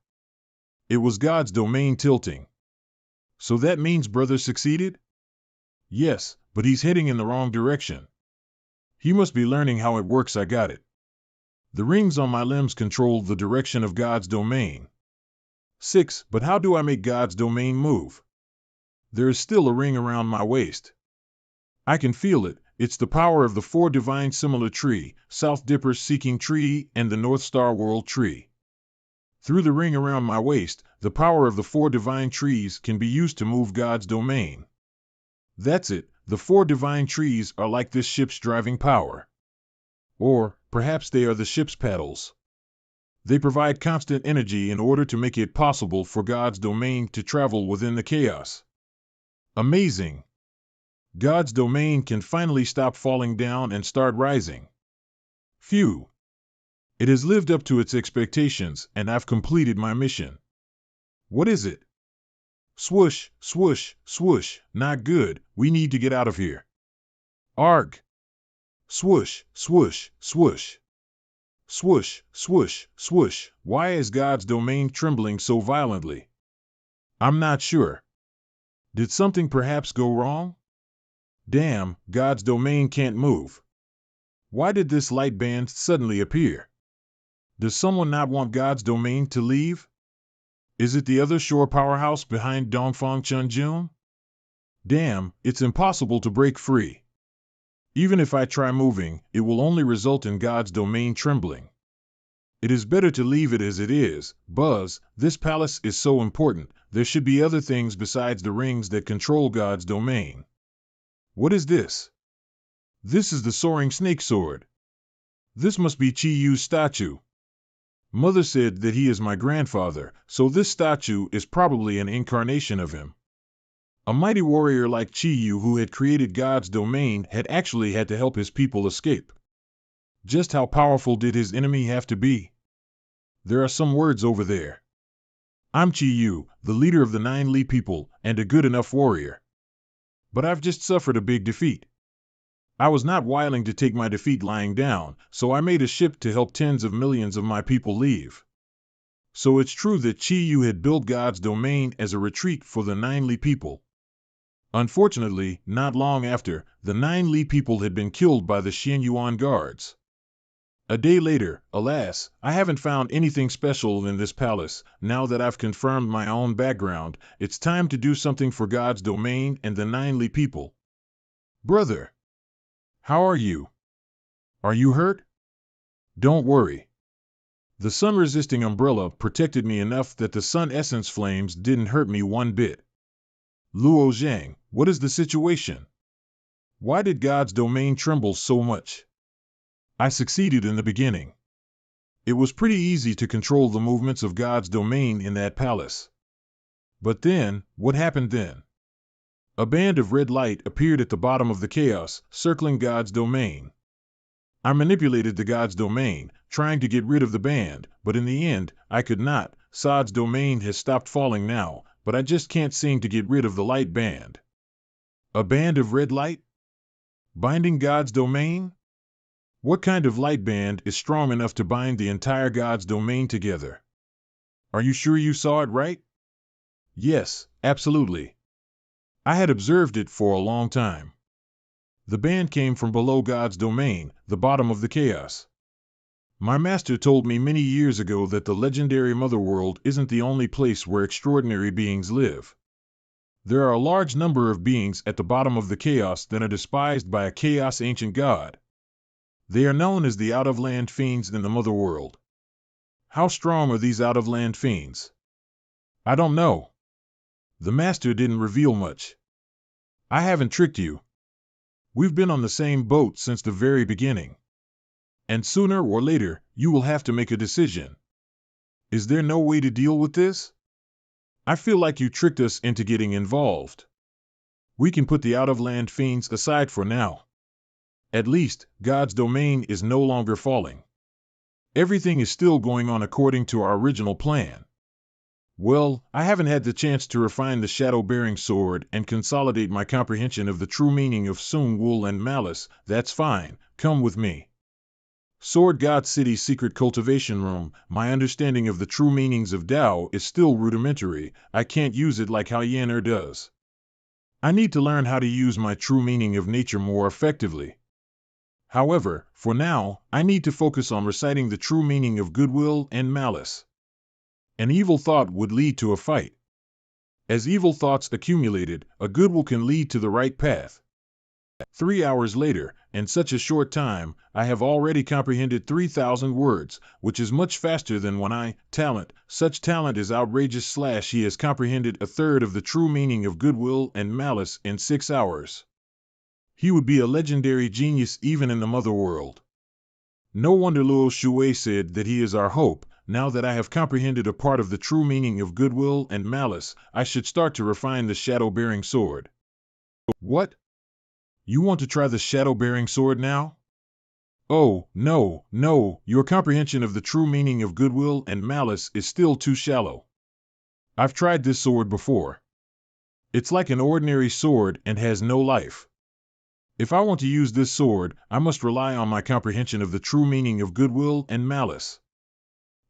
It was God's domain tilting. So that means brother succeeded? Yes, but he's heading in the wrong direction. He must be learning how it works. I got it. The rings on my limbs control the direction of God's domain. 6. But how do I make God's domain move? There is still a ring around my waist. I can feel it. It's the power of the 4 divine similar tree, South Dipper's seeking tree, and the North Star world tree. Through the ring around my waist, the power of the 4 divine trees can be used to move God's domain. That's it. The 4 divine trees are like this ship's driving power. Or, perhaps they are the ship's paddles. They provide constant energy in order to make it possible for God's domain to travel within the chaos. Amazing! God's domain can finally stop falling down and start rising. Phew! It has lived up to its expectations, and I've completed my mission. What is it? Swoosh, swoosh, swoosh. Not good. We need to get out of here. Arg! Swoosh, swoosh, swoosh. Swoosh, swoosh, swoosh. Why is God's domain trembling so violently? I'm not sure. Did something perhaps go wrong? Damn, God's domain can't move. Why did this light band suddenly appear? Does someone not want God's domain to leave? Is it the other shore powerhouse behind Dongfang Chunjun? Damn, it's impossible to break free. Even if I try moving, it will only result in God's domain trembling. It is better to leave it as it is. Buzz, this palace is so important, there should be other things besides the rings that control God's domain. What is this? This is the soaring snake sword. This must be Chi Yu's statue. Mother said that he is my grandfather, so this statue is probably an incarnation of him. A mighty warrior like Chi Yu who had created God's domain had actually had to help his people escape. Just how powerful did his enemy have to be? There are some words over there. I'm Chi Yu, the leader of the 9 Li people, and a good enough warrior. But I've just suffered a big defeat. I was not willing to take my defeat lying down, so I made a ship to help tens of millions of my people leave. So it's true that Chi Yu had built God's domain as a retreat for the 9 Li people. Unfortunately, not long after, the 9 Li people had been killed by the Xianyuan guards. A day later, alas, I haven't found anything special in this palace. Now that I've confirmed my own background, it's time to do something for God's domain and the 9 Li people. Brother, how are you? Are you hurt? Don't worry. The sun-resisting umbrella protected me enough that the sun essence flames didn't hurt me one bit. Luo Zhang, what is the situation? Why did God's domain tremble so much? I succeeded in the beginning. It was pretty easy to control the movements of God's domain in that palace. But then, what happened then? A band of red light appeared at the bottom of the chaos, circling God's domain. I manipulated the God's domain, trying to get rid of the band, but in the end, I could not. God's domain has stopped falling now, but I just can't seem to get rid of the light band. A band of red light? Binding God's domain? What kind of light band is strong enough to bind the entire God's domain together? Are you sure you saw it right? Yes, absolutely. I had observed it for a long time. The band came from below God's domain, the bottom of the chaos. My master told me many years ago that the legendary Mother World isn't the only place where extraordinary beings live. There are a large number of beings at the bottom of the chaos that are despised by a chaos ancient god. They are known as the out-of-land fiends in the mother world. How strong are these out-of-land fiends? I don't know. The master didn't reveal much. I haven't tricked you. We've been on the same boat since the very beginning. And sooner or later, you will have to make a decision. Is there no way to deal with this? I feel like you tricked us into getting involved. We can put the out-of-land fiends aside for now. At least, God's domain is no longer falling. Everything is still going on according to our original plan. Well, I haven't had the chance to refine the shadow-bearing sword and consolidate my comprehension of the true meaning of Sun Wul and malice. That's fine, come with me. Sword God City Secret Cultivation Room. My understanding of the true meanings of Tao is still rudimentary. I can't use it like how Yen does. I need to learn how to use my true meaning of nature more effectively. However, for now, I need to focus on reciting the true meaning of goodwill and malice. An evil thought would lead to a fight. As evil thoughts accumulated, a goodwill can lead to the right path. 3 hours later, in such a short time, I have already comprehended 3,000 words, which is much faster than when such talent is outrageous. He has comprehended a third of the true meaning of goodwill and malice in 6 hours. He would be a legendary genius even in the mother world. No wonder Luo Shui said that he is our hope. Now that I have comprehended a part of the true meaning of goodwill and malice, I should start to refine the shadow-bearing sword. What? You want to try the shadow-bearing sword now? Oh, no, your comprehension of the true meaning of goodwill and malice is still too shallow. I've tried this sword before. It's like an ordinary sword and has no life. If I want to use this sword, I must rely on my comprehension of the true meaning of goodwill and malice.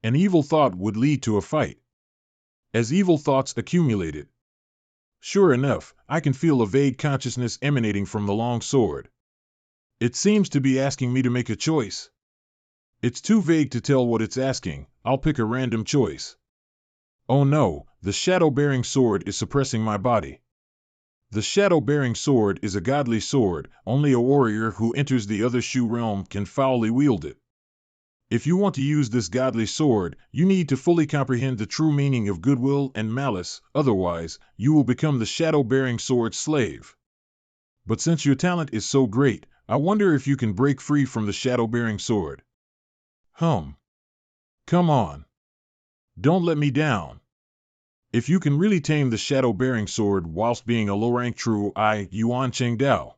An evil thought would lead to a fight. As evil thoughts accumulated, sure enough, I can feel a vague consciousness emanating from the long sword. It seems to be asking me to make a choice. It's too vague to tell what it's asking. I'll pick a random choice. Oh no, the shadow-bearing sword is suppressing my body. The shadow-bearing sword is a godly sword. Only a warrior who enters the other Shu realm can foully wield it. If you want to use this godly sword, you need to fully comprehend the true meaning of goodwill and malice, otherwise, you will become the shadow-bearing sword's slave. But since your talent is so great, I wonder if you can break free from the shadow-bearing sword. Come on. Don't let me down. If you can really tame the shadow-bearing sword whilst being a low-rank true Yuan Cheng Dao,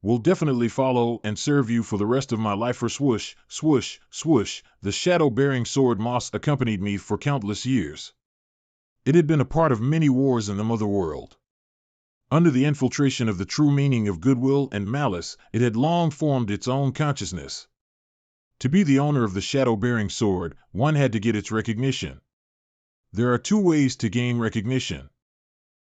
will definitely follow and serve you for the rest of my life. For swoosh, swoosh, swoosh, the shadow-bearing sword moss accompanied me for countless years. It had been a part of many wars in the mother world. Under the infiltration of the true meaning of goodwill and malice, it had long formed its own consciousness. To be the owner of the shadow-bearing sword, one had to get its recognition. There are 2 ways to gain recognition.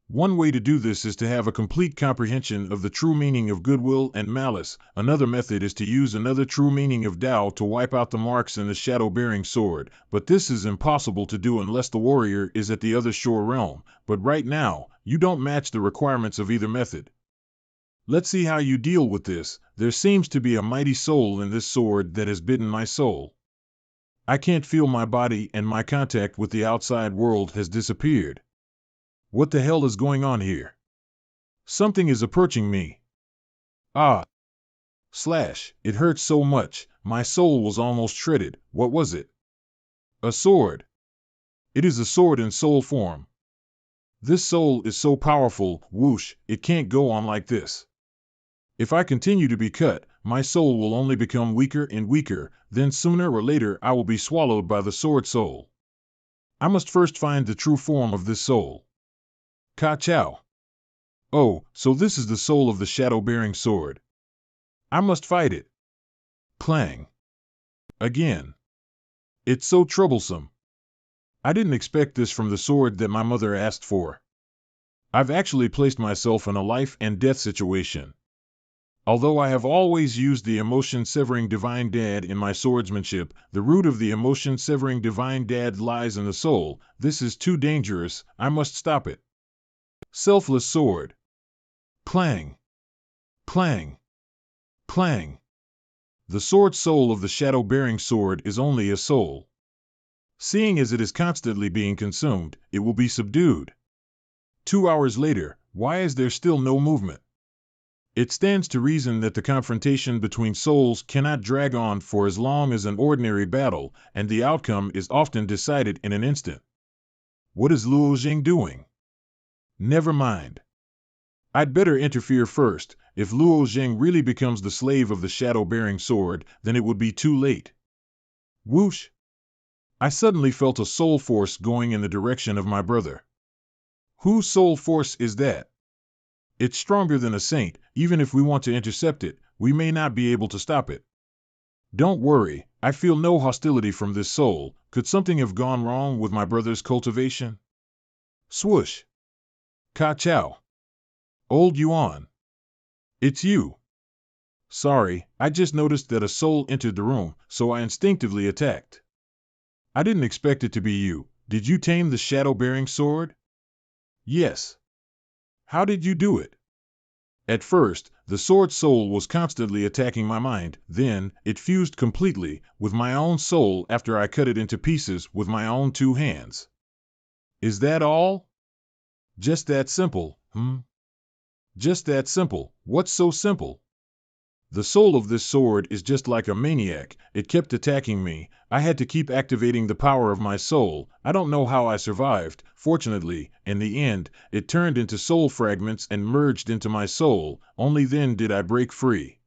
One way to do this is to have a complete comprehension of the true meaning of goodwill and malice. Another method is to use another true meaning of Tao to wipe out the marks in the shadow-bearing sword, but this is impossible to do unless the warrior is at the other shore realm. But right now, you don't match the requirements of either method. Let's see how you deal with this. There seems to be a mighty soul in this sword that has bitten my soul. I can't feel my body and my contact with the outside world has disappeared. What the hell is going on here? Something is approaching me. It hurts so much, my soul was almost shredded. What was it? A sword. It is a sword in soul form. This soul is so powerful, whoosh, it can't go on like this. If I continue to be cut, my soul will only become weaker and weaker, then sooner or later I will be swallowed by the sword soul. I must first find the true form of this soul. Ka-chow. Oh, so this is the soul of the shadow-bearing sword. I must fight it. Clang. Again. It's so troublesome. I didn't expect this from the sword that my mother asked for. I've actually placed myself in a life and death situation. Although I have always used the emotion-severing divine dad in my swordsmanship, the root of the emotion-severing divine dad lies in the soul. This is too dangerous. I must stop it. Selfless sword. Clang. Clang. Clang. The sword soul of the shadow-bearing sword is only a soul. Seeing as it is constantly being consumed, it will be subdued. 2 hours later, why is there still no movement? It stands to reason that the confrontation between souls cannot drag on for as long as an ordinary battle, and the outcome is often decided in an instant. What is Luo Jing doing? Never mind. I'd better interfere first. If Luo Jing really becomes the slave of the shadow-bearing sword, then it would be too late. Whoosh! I suddenly felt a soul force going in the direction of my brother. Whose soul force is that? It's stronger than a saint. Even if we want to intercept it, we may not be able to stop it. Don't worry, I feel no hostility from this soul. Could something have gone wrong with my brother's cultivation? Swoosh! Ka-chow! Old Yuan! It's you! Sorry, I just noticed that a soul entered the room, so I instinctively attacked. I didn't expect it to be you. Did you tame the shadow-bearing sword? Yes. How did you do it? At first, the sword soul was constantly attacking my mind, then, it fused completely with my own soul after I cut it into pieces with my own 2 hands. Is that all? Just that simple, Just that simple. What's so simple? The soul of this sword is just like a maniac. It kept attacking me. I had to keep activating the power of my soul. I don't know how I survived. Fortunately, in the end, it turned into soul fragments and merged into my soul. Only then did I break free.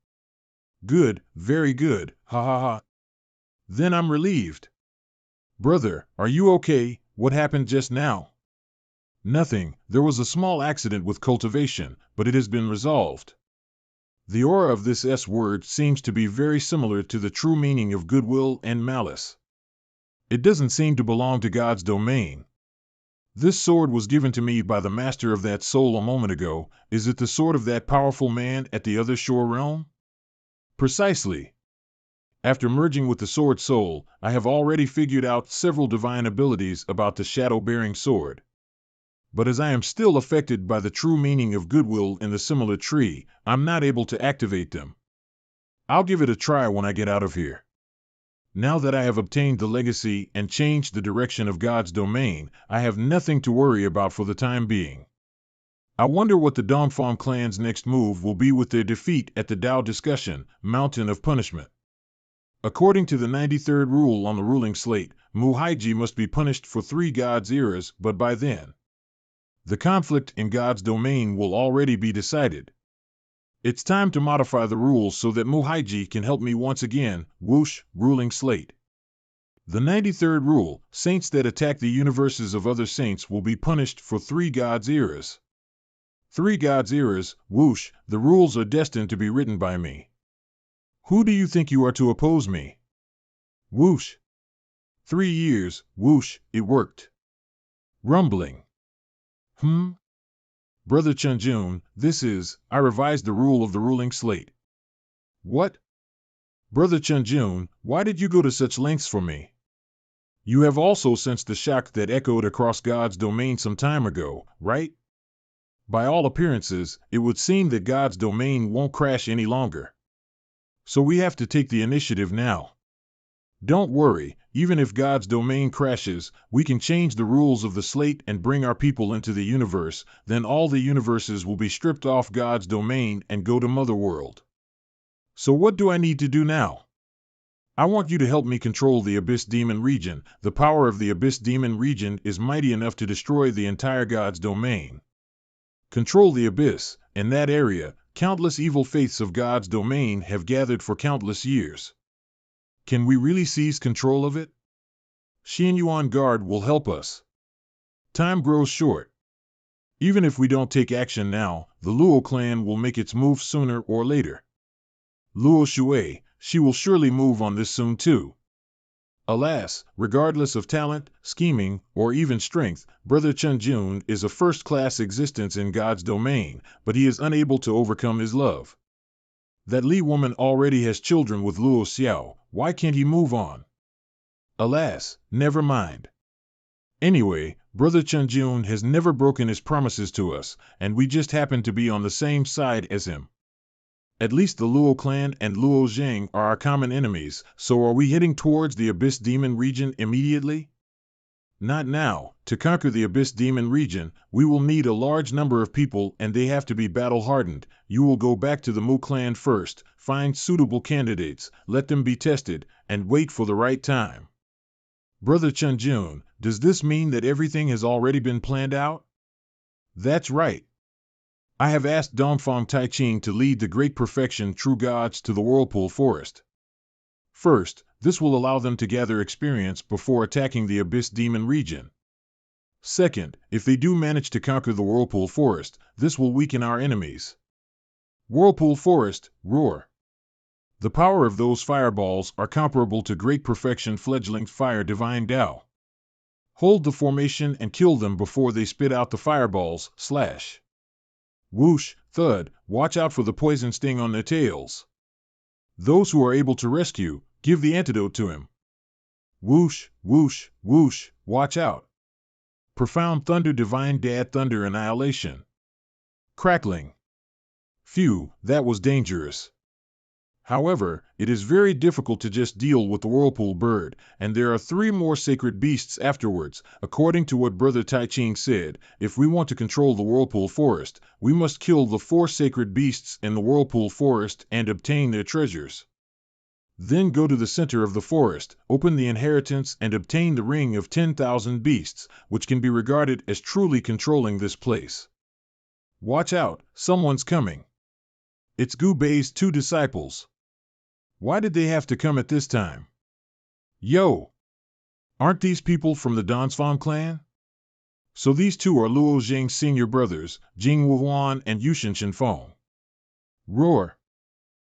Good, very good, ha ha ha. Then I'm relieved. Brother, are you okay? What happened just now? Nothing. There was a small accident with cultivation, but it has been resolved. The aura of this S-word seems to be very similar to the true meaning of goodwill and malice. It doesn't seem to belong to God's domain. This sword was given to me by the master of that soul a moment ago. Is it the sword of that powerful man at the other shore realm? Precisely. After merging with the sword soul, I have already figured out several divine abilities about the shadow-bearing sword. But as I am still affected by the true meaning of goodwill in the similar tree, I'm not able to activate them. I'll give it a try when I get out of here. Now that I have obtained the legacy and changed the direction of God's domain, I have nothing to worry about for the time being. I wonder what the Dongfang clan's next move will be with their defeat at the Dao discussion, Mountain of Punishment. According to the 93rd rule on the ruling slate, Muhaiji must be punished for 3 gods' eras, but by then, the conflict in God's domain will already be decided. It's time to modify the rules so that Muhaiji can help me once again. Whoosh, ruling slate. The 93rd rule, saints that attack the universes of other saints will be punished for 3 gods' eras. 3 gods' eras, whoosh, the rules are destined to be written by me. Who do you think you are to oppose me? Whoosh. 3 years, whoosh, it worked. Rumbling. Brother Chunjun, I revised the rule of the ruling slate. What? Brother Chunjun, why did you go to such lengths for me? You have also sensed the shock that echoed across God's domain some time ago, right? By all appearances, it would seem that God's domain won't crash any longer. So we have to take the initiative now. Don't worry, even if God's domain crashes, we can change the rules of the slate and bring our people into the universe, then all the universes will be stripped off God's domain and go to Mother World. So what do I need to do now? I want you to help me control the Abyss Demon region. The power of the Abyss Demon region is mighty enough to destroy the entire God's domain. Control the Abyss. In that area, countless evil faiths of God's domain have gathered for countless years. Can we really seize control of it? Xianyuan Guard will help us. Time grows short. Even if we don't take action now, the Luo clan will make its move sooner or later. Luo Shui, she will surely move on this soon too. Alas, regardless of talent, scheming, or even strength, Brother Chunjun is a first-class existence in God's domain, but he is unable to overcome his love. That Li woman already has children with Luo Xiao. Why can't he move on? Alas, never mind. Anyway, Brother Chunjun has never broken his promises to us, and we just happen to be on the same side as him. At least the Luo clan and Luo Zhang are our common enemies, so are we heading towards the Abyss Demon region immediately? Not now. To conquer the Abyss Demon region, we will need a large number of people and they have to be battle-hardened. You will go back to the Mu clan first, find suitable candidates, let them be tested, and wait for the right time. Brother Chunjun, does this mean that everything has already been planned out? That's right. I have asked Dongfang Taiching to lead the Great Perfection True Gods to the Whirlpool Forest. First, this will allow them to gather experience before attacking the Abyss Demon region. Second, if they do manage to conquer the Whirlpool Forest, this will weaken our enemies. Whirlpool Forest, roar. The power of those fireballs are comparable to Great Perfection Fledgling Fire Divine Tao. Hold the formation and kill them before they spit out the fireballs, slash. Whoosh, thud, watch out for the poison sting on their tails. Those who are able to rescue, give the antidote to him. Whoosh, whoosh, whoosh, watch out. Profound thunder, divine dad thunder annihilation. Crackling. Phew, that was dangerous. However, it is very difficult to just deal with the whirlpool bird, and there are 3 more sacred beasts afterwards. According to what Brother Taiching said, if we want to control the whirlpool forest, we must kill the 4 sacred beasts in the whirlpool forest and obtain their treasures. Then go to the center of the forest, open the inheritance and obtain the ring of 10,000 beasts, which can be regarded as truly controlling this place. Watch out, someone's coming. It's Gu Bei's 2 disciples. Why did they have to come at this time? Yo! Aren't these people from the Dongfang clan? So these 2 are Luo Zhang's senior brothers, Jing Wuhuan and Yushin Shenfeng. Roar!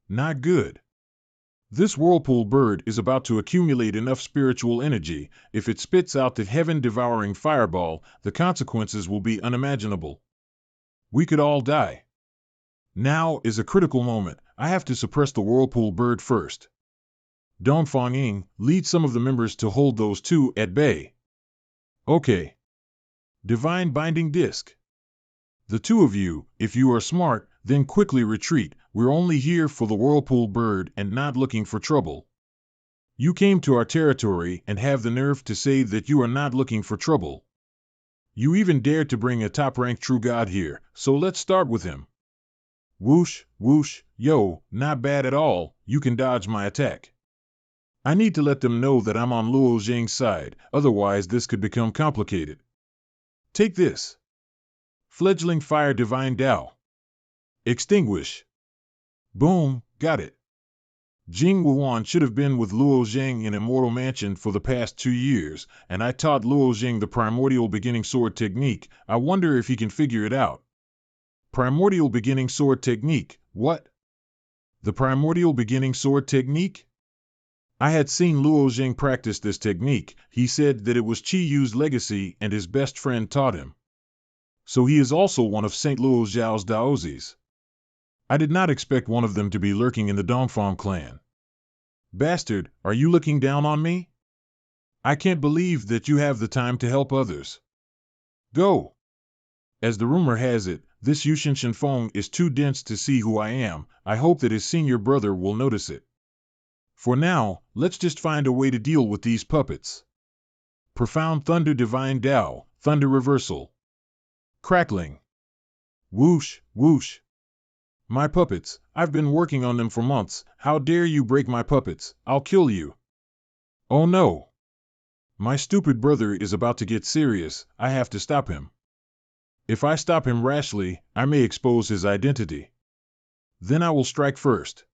Not good. This whirlpool bird is about to accumulate enough spiritual energy. If it spits out the heaven-devouring fireball, the consequences will be unimaginable. We could all die. Now is a critical moment. I have to suppress the whirlpool bird first. Dongfang Ying, lead some of the members to hold those 2 at bay. Okay. Divine Binding Disc. The 2 of you, if you are smart, then quickly retreat. We're only here for the whirlpool bird and not looking for trouble. You came to our territory and have the nerve to say that you are not looking for trouble. You even dared to bring a top-ranked true god here, so let's start with him. Whoosh, whoosh, yo, not bad at all, you can dodge my attack. I need to let them know that I'm on Luo Zhang's side, otherwise this could become complicated. Take this. Fledgling Fire Divine Tao. Extinguish. Boom, got it. Jing Wuhuan should have been with Luo Zhang in Immortal Mansion for the past 2 years, and I taught Luo Zhang the Primordial Beginning Sword Technique. I wonder if he can figure it out. Primordial Beginning Sword Technique, what? The Primordial Beginning Sword Technique? I had seen Luo Zhang practice this technique. He said that it was Qi Yu's legacy and his best friend taught him. So he is also one of St. Luo Zhao's Daozis. I did not expect one of them to be lurking in the Dongfang clan. Bastard, are you looking down on me? I can't believe that you have the time to help others. Go! As the rumor has it, this Yushin Shenfeng is too dense to see who I am. I hope that his senior brother will notice it. For now, let's just find a way to deal with these puppets. Profound Thunder Divine Tao, Thunder Reversal. Crackling. Whoosh, whoosh. My puppets, I've been working on them for months. How dare you break my puppets? I'll kill you. Oh no. My stupid brother is about to get serious. I have to stop him. If I stop him rashly, I may expose his identity. Then I will strike first.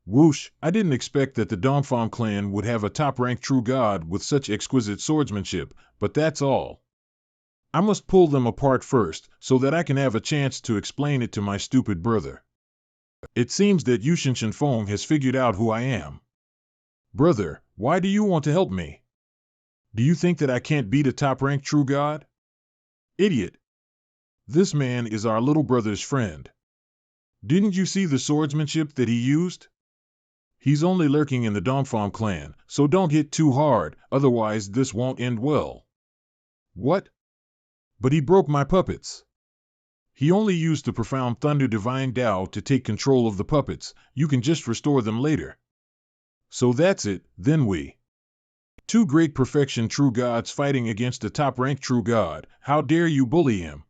Whoosh, I didn't expect that the Dongfang clan would have a top-ranked true god with such exquisite swordsmanship, but that's all. I must pull them apart first, so that I can have a chance to explain it to my stupid brother. It seems that Yushin Shenfeng has figured out who I am. Brother, why do you want to help me? Do you think that I can't beat a top-ranked true god? Idiot! This man is our little brother's friend. Didn't you see the swordsmanship that he used? He's only lurking in the Dongfang clan, so don't hit too hard, otherwise this won't end well. What? But he broke my puppets. He only used the profound thunder divine Tao to take control of the puppets. You can just restore them later. So that's it, then we. Two great perfection true gods fighting against a top-ranked true god. How dare you bully him?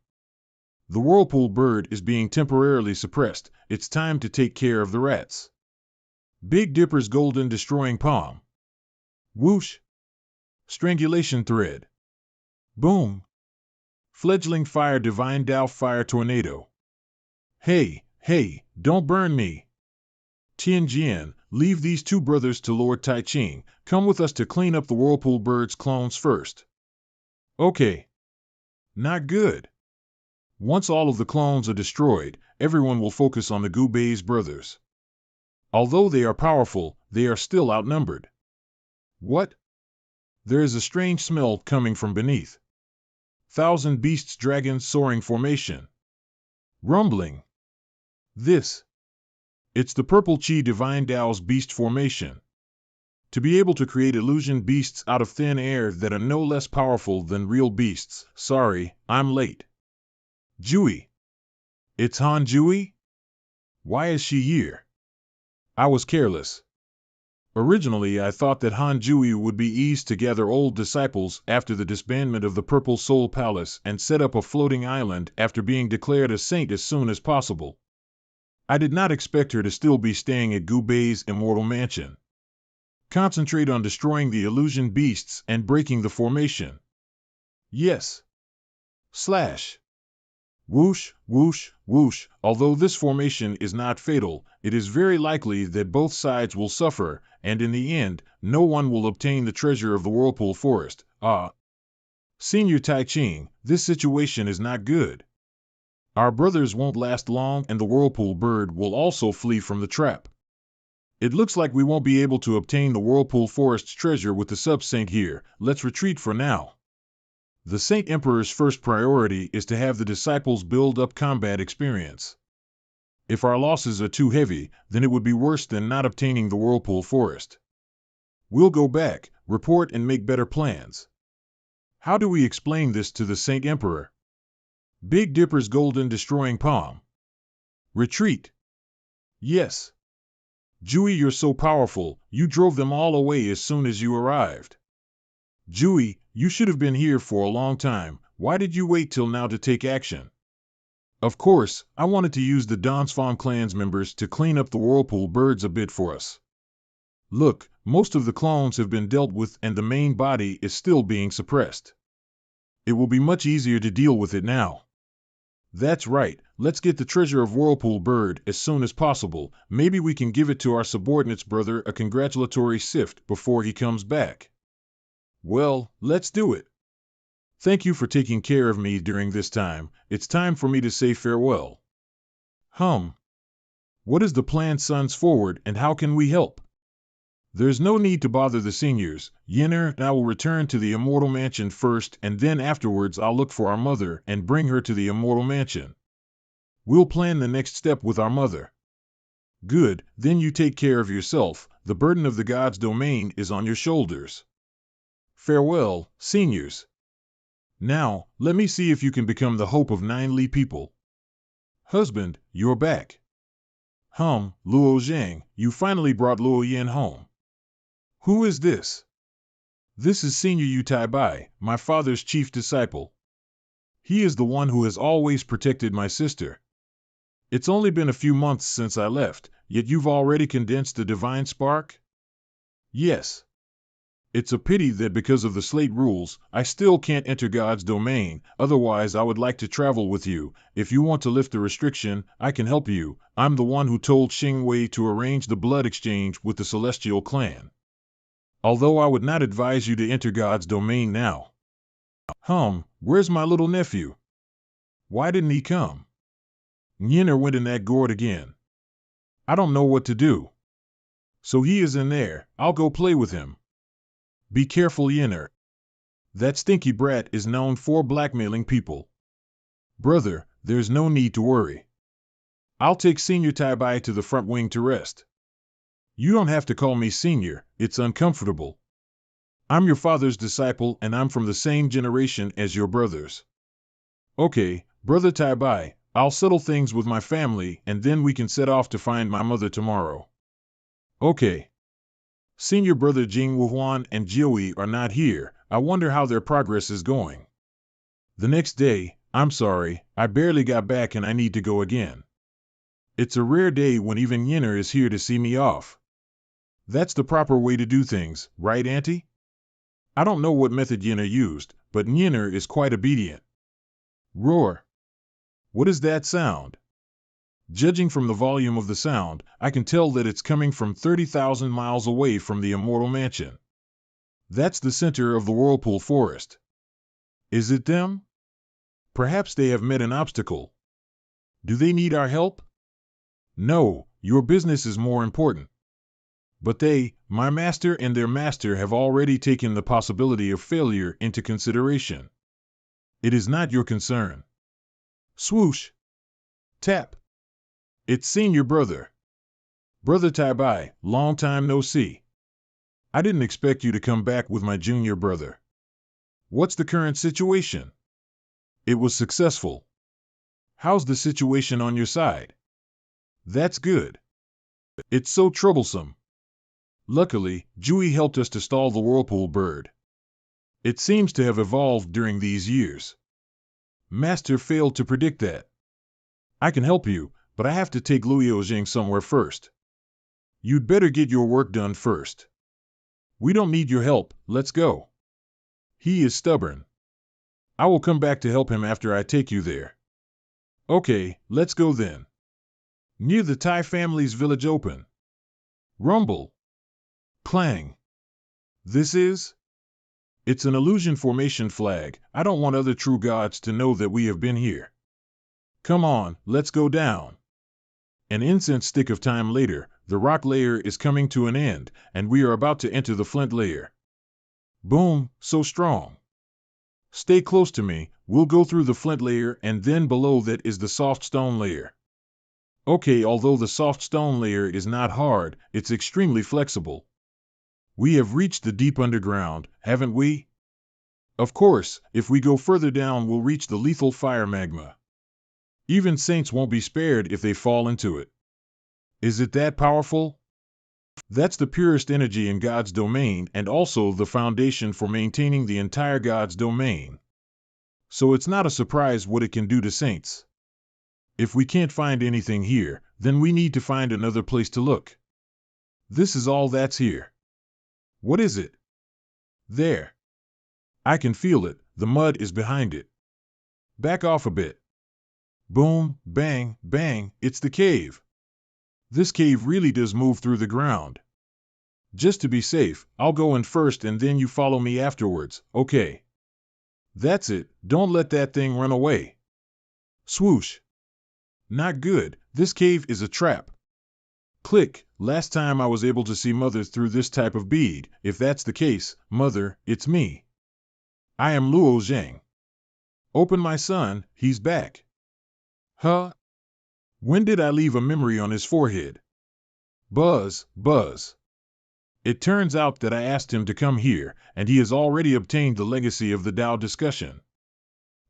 The whirlpool bird is being temporarily suppressed. It's time to take care of the rats. Big Dipper's golden destroying palm. Whoosh. Strangulation thread. Boom. Fledgling fire divine Tao fire tornado. Hey, don't burn me. Tianjian, leave these two brothers to Lord Tai Ching. Come with us to clean up the whirlpool bird's clones first. Okay. Not good. Once all of the clones are destroyed, everyone will focus on the Gubei's brothers. Although they are powerful, they are still outnumbered. What? There is a strange smell coming from beneath. Thousand beasts dragons soaring formation. Rumbling. This. It's the purple chi divine Tao's beast formation. To be able to create illusion beasts out of thin air that are no less powerful than real beasts. Sorry, I'm late. Jui. It's Han Jui? Why is she here? I was careless. Originally, I thought that Han Jui would be eased to gather old disciples after the disbandment of the Purple Soul Palace and set up a floating island after being declared a saint as soon as possible. I did not expect her to still be staying at Gubei's immortal mansion. Concentrate on destroying the illusion beasts and breaking the formation. Yes. Slash. Whoosh, whoosh, whoosh. Although this formation is not fatal, it is very likely that both sides will suffer, and in the end, no one will obtain the treasure of the Whirlpool Forest. Senior Tai Ching, this situation is not good. Our brothers won't last long and the Whirlpool Bird will also flee from the trap. It looks like we won't be able to obtain the Whirlpool Forest's treasure with the sub-saint here. Let's retreat for now. The Saint Emperor's first priority is to have the disciples build up combat experience. If our losses are too heavy, then it would be worse than not obtaining the Whirlpool Forest. We'll go back, report and make better plans. How do we explain this to the Saint Emperor? Big Dipper's golden destroying palm. Retreat. Yes. Jui, you're so powerful, you drove them all away as soon as you arrived. Jui, you should have been here for a long time. Why did you wait till now to take action? Of course, I wanted to use the Donsfang clan's members to clean up the Whirlpool Birds a bit for us. Look, most of the clones have been dealt with and the main body is still being suppressed. It will be much easier to deal with it now. That's right, let's get the treasure of Whirlpool Bird as soon as possible. Maybe we can give it to our subordinate's brother a congratulatory sift before he comes back. Well, let's do it. Thank you for taking care of me during this time. It's time for me to say farewell. What is the plan, sons? Forward, and how can we help? There's no need to bother the seniors. Yenner and I will return to the Immortal Mansion first, and then afterwards I'll look for our mother and bring her to the Immortal Mansion. We'll plan the next step with our mother. Good, then you take care of yourself. The burden of the gods' domain is on your shoulders. Farewell, seniors. Now, let me see if you can become the hope of 9 Li people. Husband, you're back. Luo Zhang, you finally brought Luo Yin home. Who is this? This is Senior Yu Tai Bai, my father's chief disciple. He is the one who has always protected my sister. It's only been a few months since I left, yet you've already condensed the divine spark? Yes. It's a pity that because of the slate rules, I still can't enter God's domain, otherwise I would like to travel with you. If you want to lift the restriction, I can help you. I'm the one who told Xing Wei to arrange the blood exchange with the Celestial Clan. Although I would not advise you to enter God's domain now. Where's my little nephew? Why didn't he come? Yenner went in that gourd again. I don't know what to do. So he is in there, I'll go play with him. Be careful, Yenner. That stinky brat is known for blackmailing people. Brother, there's no need to worry. I'll take Senior Tai Bai to the front wing to rest. You don't have to call me Senior, it's uncomfortable. I'm your father's disciple and I'm from the same generation as your brothers. Okay, Brother Tai Bai, I'll settle things with my family and then we can set off to find my mother tomorrow. Okay. Senior brother Jing Wuhuan and Jiui are not here. I wonder how their progress is going. The next day, I'm sorry, I barely got back and I need to go again. It's a rare day when even Yinner is here to see me off. That's the proper way to do things, right, Auntie? I don't know what method Yinner used, but Yinner is quite obedient. Roar. What is that sound? Judging from the volume of the sound, I can tell that it's coming from 30,000 miles away from the Immortal Mansion. That's the center of the Whirlpool Forest. Is it them? Perhaps they have met an obstacle. Do they need our help? No, your business is more important. But they, my master and their master, have already taken the possibility of failure into consideration. It is not your concern. Swoosh. Tap. It's senior brother. Brother Tai Bai, long time no see. I didn't expect you to come back with my junior brother. What's the current situation? It was successful. How's the situation on your side? That's good. It's so troublesome. Luckily, Jiui helped us to stall the whirlpool bird. It seems to have evolved during these years. Master failed to predict that. I can help you, but I have to take Luo Jing somewhere first. You'd better get your work done first. We don't need your help, let's go. He is stubborn. I will come back to help him after I take you there. Okay, let's go then. Near the Tai family's village open. Rumble. Clang. This is? It's an illusion formation flag. I don't want other true gods to know that we have been here. Come on, let's go down. An incense stick of time later, the rock layer is coming to an end, and we are about to enter the flint layer. Boom, so strong. Stay close to me, we'll go through the flint layer and then below that is the soft stone layer. Okay, although the soft stone layer is not hard, it's extremely flexible. We have reached the deep underground, haven't we? Of course, if we go further down we'll reach the lethal fire magma. Even saints won't be spared if they fall into it. Is it that powerful? That's the purest energy in God's domain and also the foundation for maintaining the entire God's domain. So it's not a surprise what it can do to saints. If we can't find anything here, then we need to find another place to look. This is all that's here. What is it? There. I can feel it, the mud is behind it. Back off a bit. Boom, bang, bang, it's the cave. This cave really does move through the ground. Just to be safe, I'll go in first and then you follow me afterwards, okay? That's it, don't let that thing run away. Swoosh. Not good, this cave is a trap. Click, last time I was able to see Mother through this type of bead. If that's the case, Mother, it's me. I am Luo Zhang. Open my son, he's back. Huh? When did I leave a memory on his forehead? Buzz, buzz. It turns out that I asked him to come here, and he has already obtained the legacy of the Tao discussion.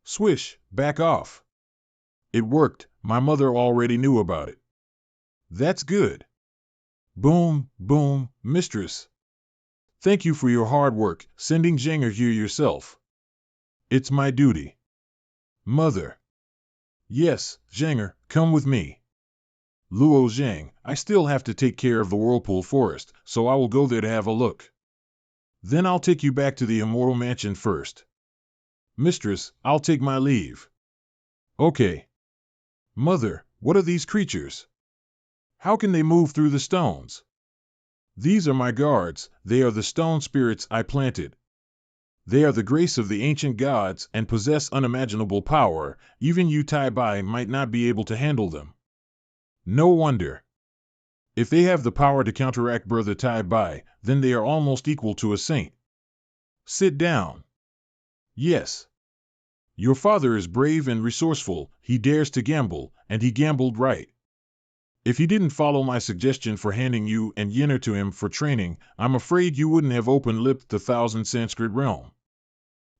Swish, back off. It worked, my mother already knew about it. That's good. Boom, boom, mistress. Thank you for your hard work, sending Zhenger here yourself. It's my duty. Mother. Yes, Zhenger, come with me. Luo Zhang, I still have to take care of the Whirlpool Forest, so I will go there to have a look. Then I'll take you back to the Immortal Mansion first. Mistress, I'll take my leave. Okay. Mother, what are these creatures? How can they move through the stones? These are my guards, they are the stone spirits I planted. They are the grace of the ancient gods and possess unimaginable power, even you Tai Bai might not be able to handle them. No wonder. If they have the power to counteract Brother Tai Bai, then they are almost equal to a saint. Sit down. Yes. Your father is brave and resourceful, he dares to gamble, and he gambled right. If you didn't follow my suggestion for handing you and Yenner to him for training, I'm afraid you wouldn't have open-lipped the 1,000 Sanskrit realm.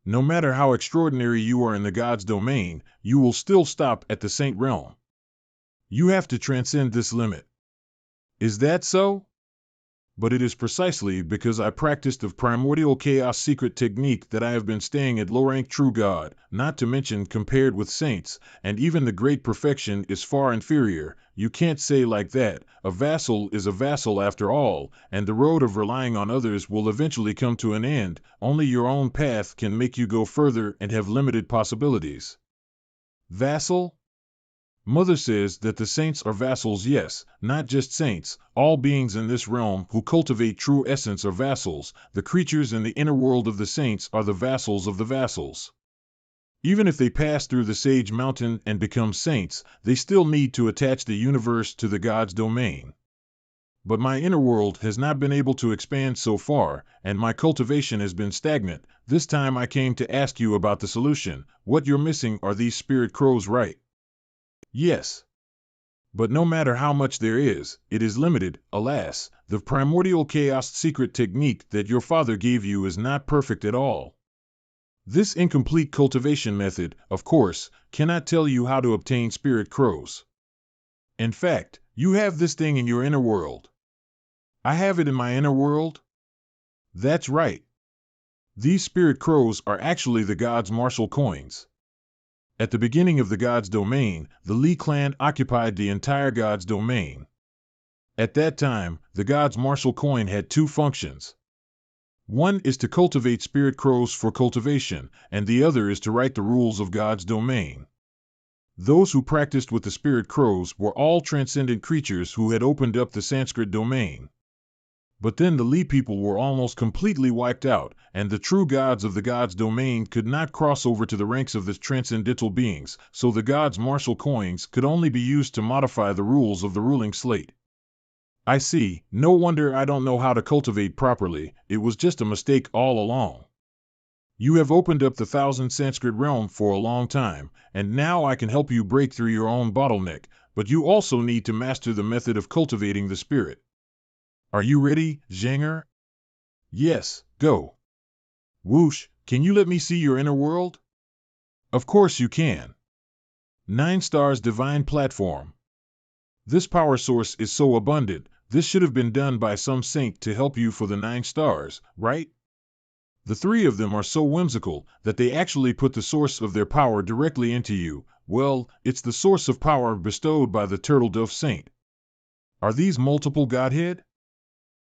No matter how extraordinary you are in the God's domain, you will still stop at the Saint realm. You have to transcend this limit. Is that so? But it is precisely because I practiced the primordial chaos secret technique that I have been staying at low-rank true God, not to mention compared with saints, and even the great perfection is far inferior. You can't say like that. A vassal is a vassal after all, and the road of relying on others will eventually come to an end. Only your own path can make you go further and have limited possibilities. Vassal? Mother says that the saints are vassals. Yes, not just saints. All beings in this realm who cultivate true essence are vassals. The creatures in the inner world of the saints are the vassals of the vassals. Even if they pass through the Sage Mountain and become saints, they still need to attach the universe to the God's domain. But my inner world has not been able to expand so far, and my cultivation has been stagnant. This time I came to ask you about the solution. What you're missing are these spirit crows, right? Yes. But no matter how much there is, it is limited. Alas, the primordial chaos secret technique that your father gave you is not perfect at all. This incomplete cultivation method, of course, cannot tell you how to obtain spirit crows. In fact, you have this thing in your inner world. I have it in my inner world? That's right. These spirit crows are actually the God's martial coins. At the beginning of the God's domain, the Li clan occupied the entire God's domain. At that time, the God's martial coin had two functions. One is to cultivate spirit crows for cultivation, and the other is to write the rules of God's domain. Those who practiced with the spirit crows were all transcendent creatures who had opened up the Sanskrit domain. But then the Li people were almost completely wiped out, and the true gods of the God's domain could not cross over to the ranks of the transcendental beings, so the God's martial coins could only be used to modify the rules of the ruling slate. I see. No wonder I don't know how to cultivate properly. It was just a mistake all along. You have opened up the 1,000 Sanskrit realm for a long time, and now I can help you break through your own bottleneck, but you also need to master the method of cultivating the spirit. Are you ready, Zhanger? Yes, go. Whoosh, can you let me see your inner world? Of course you can. 9 stars divine platform. This power source is so abundant, this should have been done by some saint to help you for the 9 stars, right? The 3 of them are so whimsical that they actually put the source of their power directly into you. Well, it's the source of power bestowed by the turtle dove saint. Are these multiple Godhead?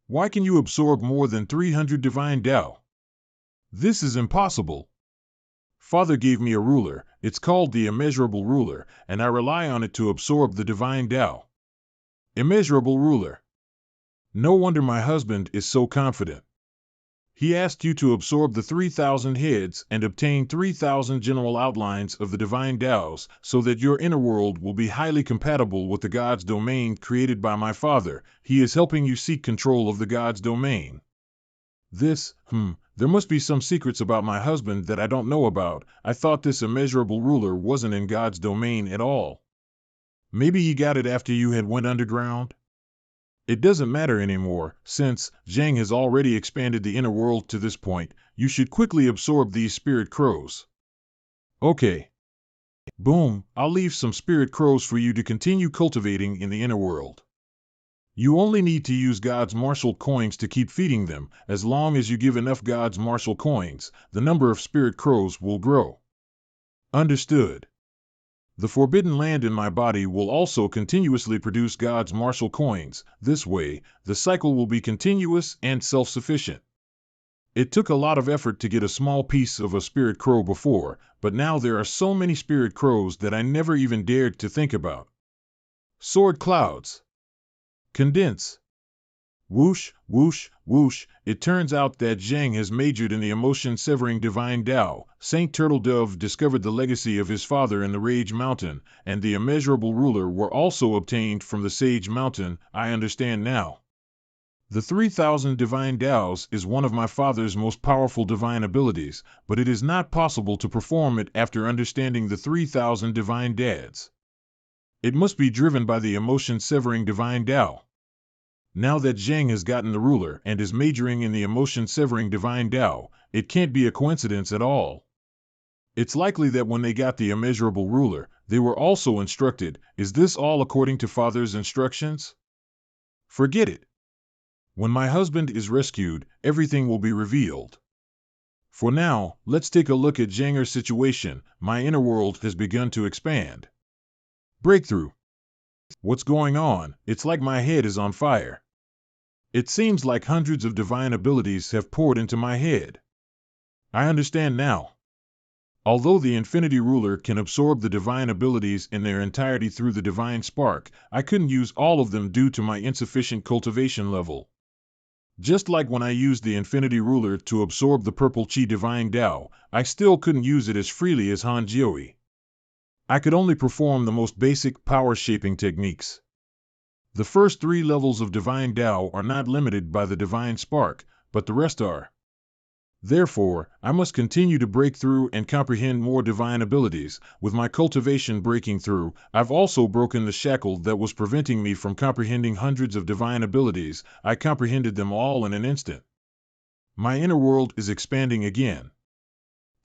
Why can you absorb more than 300 divine Tao? This is impossible. Father gave me a ruler, it's called the immeasurable ruler, and I rely on it to absorb the divine Tao. Immeasurable ruler. No wonder my husband is so confident. He asked you to absorb the 3,000 heads and obtain 3,000 general outlines of the divine Taos, so that your inner world will be highly compatible with the God's domain created by my father. He is helping you seek control of the God's domain. There must be some secrets about my husband that I don't know about. I thought this immeasurable ruler wasn't in God's domain at all. Maybe he got it after you had went underground? It doesn't matter anymore, since Zhang has already expanded the inner world to this point. You should quickly absorb these spirit crows. Okay. Boom, I'll leave some spirit crows for you to continue cultivating in the inner world. You only need to use God's martial coins to keep feeding them. As long as you give enough God's martial coins, the number of spirit crows will grow. Understood. The forbidden land in my body will also continuously produce God's martial coins. This way, the cycle will be continuous and self-sufficient. It took a lot of effort to get a small piece of a spirit crow before, but now there are so many spirit crows that I never even dared to think about. Sword clouds. Condense. Whoosh, whoosh, whoosh. It turns out that Zhang has majored in the emotion-severing divine Tao. Saint Turtle Dove discovered the legacy of his father in the Rage Mountain, and the immeasurable ruler were also obtained from the Sage Mountain. I understand now. The 3,000 divine Taos is one of my father's most powerful divine abilities, but it is not possible to perform it after understanding the 3,000 divine dads. It must be driven by the emotion-severing divine Tao. Now that Zheng has gotten the ruler and is majoring in the emotion-severing divine Tao, it can't be a coincidence at all. It's likely that when they got the immeasurable ruler, they were also instructed. Is this all according to Father's instructions? Forget it. When my husband is rescued, everything will be revealed. For now, let's take a look at Zhenger's situation. My inner world has begun to expand. Breakthrough. What's going on? It's like my head is on fire. It seems like hundreds of divine abilities have poured into my head. I understand now. Although the Infinity Ruler can absorb the divine abilities in their entirety through the divine spark, I couldn't use all of them due to my insufficient cultivation level. Just like when I used the Infinity Ruler to absorb the purple Qi divine Tao, I still couldn't use it as freely as Han Jioi. I could only perform the most basic power-shaping techniques. The first 3 levels of divine Tao are not limited by the divine spark, but the rest are. Therefore, I must continue to break through and comprehend more divine abilities. With my cultivation breaking through, I've also broken the shackle that was preventing me from comprehending hundreds of divine abilities. I comprehended them all in an instant. My inner world is expanding again.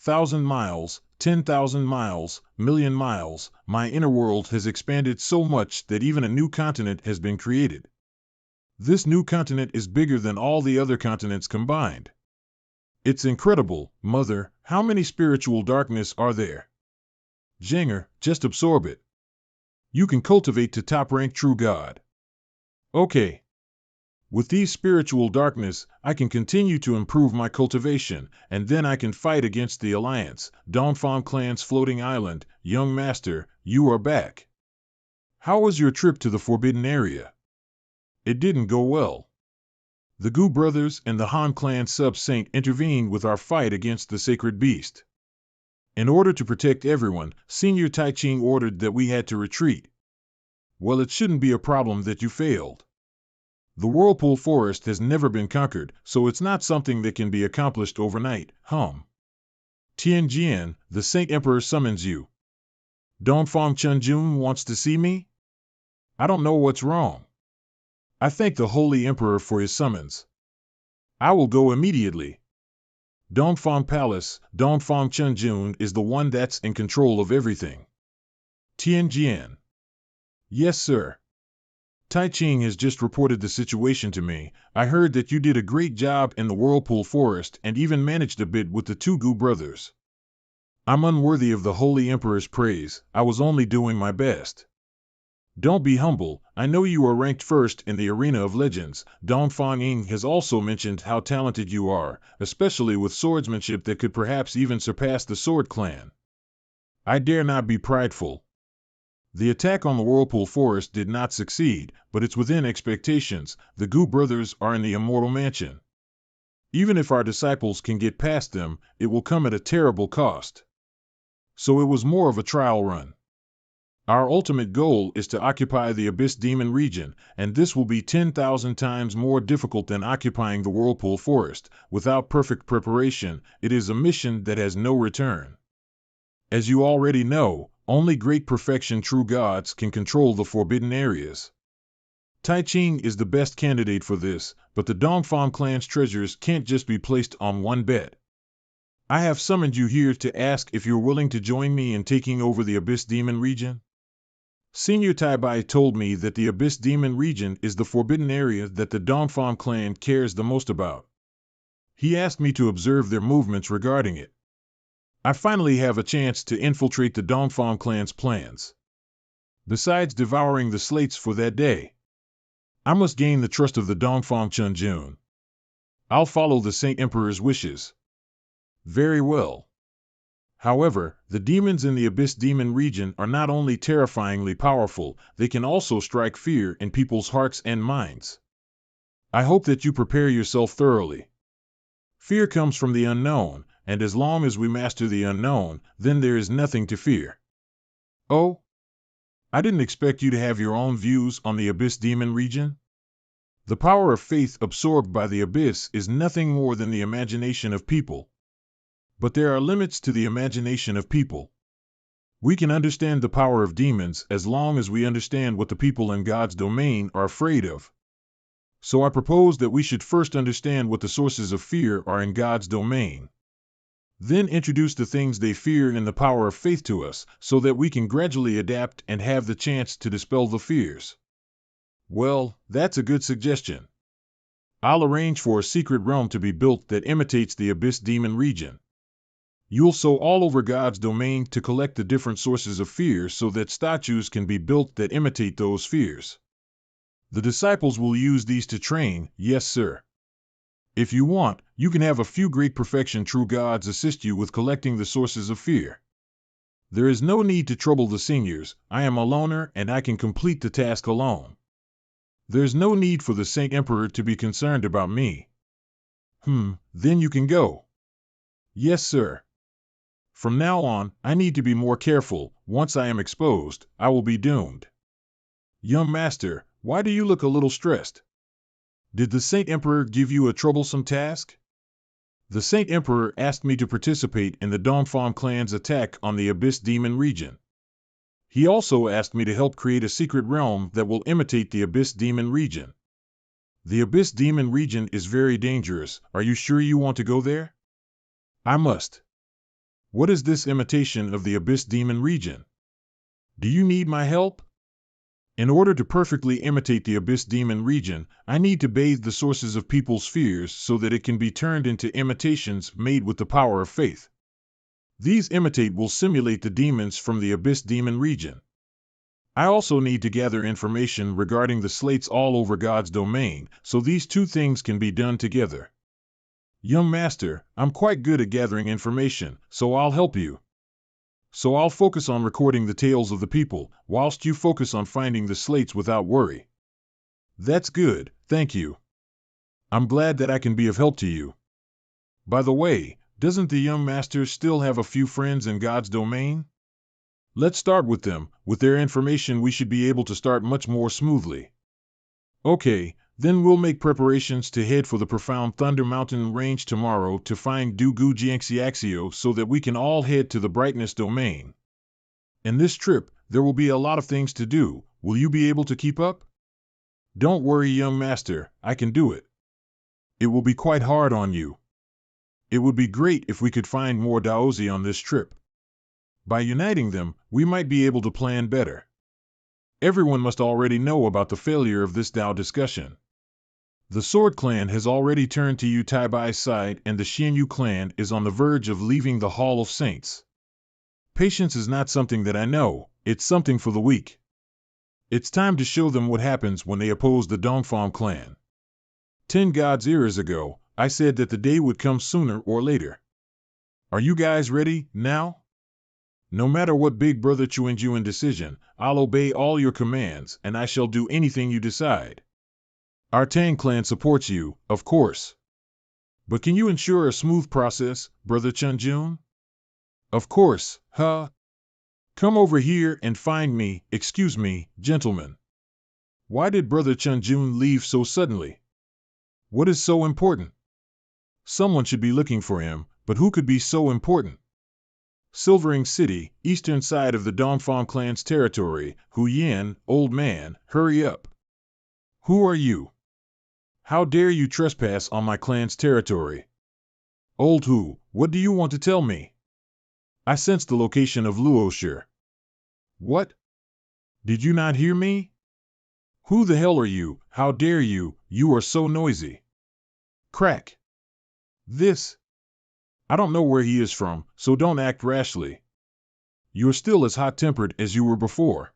1,000 miles, 10,000 miles, million miles, my inner world has expanded so much that even a new continent has been created. This new continent is bigger than all the other continents combined. It's incredible, Mother. How many spiritual darkness are there? Zhenger, just absorb it. You can cultivate to top-rank true God. Okay. With these spiritual darkness, I can continue to improve my cultivation, and then I can fight against the Alliance. Dongfang Clan's floating island. Young Master, you are back. How was your trip to the Forbidden Area? It didn't go well. The Gu brothers and the Han clan sub-saint intervened with our fight against the sacred beast. In order to protect everyone, Senior Tai Ching ordered that we had to retreat. Well, it shouldn't be a problem that you failed. The Whirlpool Forest has never been conquered, so it's not something that can be accomplished overnight. Tianjian, the Saint Emperor summons you. Dongfang Chunjun wants to see me? I don't know what's wrong. I thank the Holy Emperor for his summons. I will go immediately. Dongfang Palace. Dongfang Chunjun is the one that's in control of everything. Tianjian. Yes, sir. Tai Ching has just reported the situation to me. I heard that you did a great job in the Whirlpool Forest and even managed a bit with the 2 Gu brothers. I'm unworthy of the Holy Emperor's praise. I was only doing my best. Don't be humble. I know you are ranked first in the arena of legends. Dongfang Ying has also mentioned how talented you are, especially with swordsmanship that could perhaps even surpass the Sword Clan. I dare not be prideful. The attack on the Whirlpool Forest did not succeed, but it's within expectations. The Gu brothers are in the Immortal Mansion. Even if our disciples can get past them, it will come at a terrible cost. So it was more of a trial run. Our ultimate goal is to occupy the Abyss Demon region, and this will be 10,000 times more difficult than occupying the Whirlpool Forest. Without perfect preparation, it is a mission that has no return. As you already know, only great perfection true gods can control the forbidden areas. Tai Ching is the best candidate for this, but the Dongfang clan's treasures can't just be placed on one bet. I have summoned you here to ask if you're willing to join me in taking over the Abyss Demon region. Senior Tai Bai told me that the Abyss Demon region is the forbidden area that the Dongfang clan cares the most about. He asked me to observe their movements regarding it. I finally have a chance to infiltrate the Dongfang clan's plans. Besides devouring the slates for that day, I must gain the trust of the Dongfang Chunjun. I'll follow the Saint Emperor's wishes. Very well. However, the demons in the Abyss Demon region are not only terrifyingly powerful, they can also strike fear in people's hearts and minds. I hope that you prepare yourself thoroughly. Fear comes from the unknown, and as long as we master the unknown, then there is nothing to fear. Oh? I didn't expect you to have your own views on the Abyss Demon region. The power of faith absorbed by the Abyss is nothing more than the imagination of people. But there are limits to the imagination of people. We can understand the power of demons as long as we understand what the people in God's domain are afraid of. So I propose that we should first understand what the sources of fear are in God's domain. Then introduce the things they fear and the power of faith to us, so that we can gradually adapt and have the chance to dispel the fears. Well, that's a good suggestion. I'll arrange for a secret realm to be built that imitates the Abyss Demon region. You'll sow all over God's domain to collect the different sources of fear so that statues can be built that imitate those fears. The disciples will use these to train, yes sir. If you want, you can have a few great perfection true gods assist you with collecting the sources of fear. There is no need to trouble the seniors, I am a loner and I can complete the task alone. There's no need for the Saint Emperor to be concerned about me. Then you can go. Yes sir. From now on, I need to be more careful. Once I am exposed, I will be doomed. Young master, why do you look a little stressed? Did the Saint Emperor give you a troublesome task? The Saint Emperor asked me to participate in the Dongfang clan's attack on the Abyss Demon region. He also asked me to help create a secret realm that will imitate the Abyss Demon region. The Abyss Demon region is very dangerous. Are you sure you want to go there? I must. What is this imitation of the Abyss Demon region? Do you need my help? In order to perfectly imitate the Abyss Demon region, I need to bathe the sources of people's fears so that it can be turned into imitations made with the power of faith. These imitate will simulate the demons from the Abyss Demon region. I also need to gather information regarding the slates all over God's domain, so these two things can be done together. Young master, I'm quite good at gathering information, so I'll help you. So I'll focus on recording the tales of the people, whilst you focus on finding the slates without worry. That's good, thank you. I'm glad that I can be of help to you. By the way, doesn't the young master still have a few friends in God's domain? Let's start with them. With their information we should be able to start much more smoothly. Okay, then we'll make preparations to head for the profound Thunder Mountain range tomorrow to find Dugu Jiangxiaxio so that we can all head to the Brightness domain. In this trip, there will be a lot of things to do. Will you be able to keep up? Don't worry, young master, I can do it. It will be quite hard on you. It would be great if we could find more Daozi on this trip. By uniting them, we might be able to plan better. Everyone must already know about the failure of this Dao discussion. The Sword Clan has already turned to Yu Taibai's side and the Xianyu clan is on the verge of leaving the Hall of Saints. Patience is not something that I know, it's something for the weak. It's time to show them what happens when they oppose the Dongfang clan. 10 God's eras ago, I said that the day would come sooner or later. Are you guys ready, now? No matter what Big Brother Chuanjuan decision, I'll obey all your commands and I shall do anything you decide. Our Tang clan supports you, of course. But can you ensure a smooth process, Brother Chunjun? Of course, huh? Come over here and find me. Excuse me, gentlemen. Why did Brother Chunjun leave so suddenly? What is so important? Someone should be looking for him, but who could be so important? Silvering City, eastern side of the Dongfang clan's territory. Hu Yin, old man, hurry up. Who are you? How dare you trespass on my clan's territory? Old Hu, what do you want to tell me? I sense the location of Luoshi. What? Did you not hear me? Who the hell are you? How dare you? You are so noisy. Crack. This. I don't know where he is from, so don't act rashly. You're still as hot-tempered as you were before.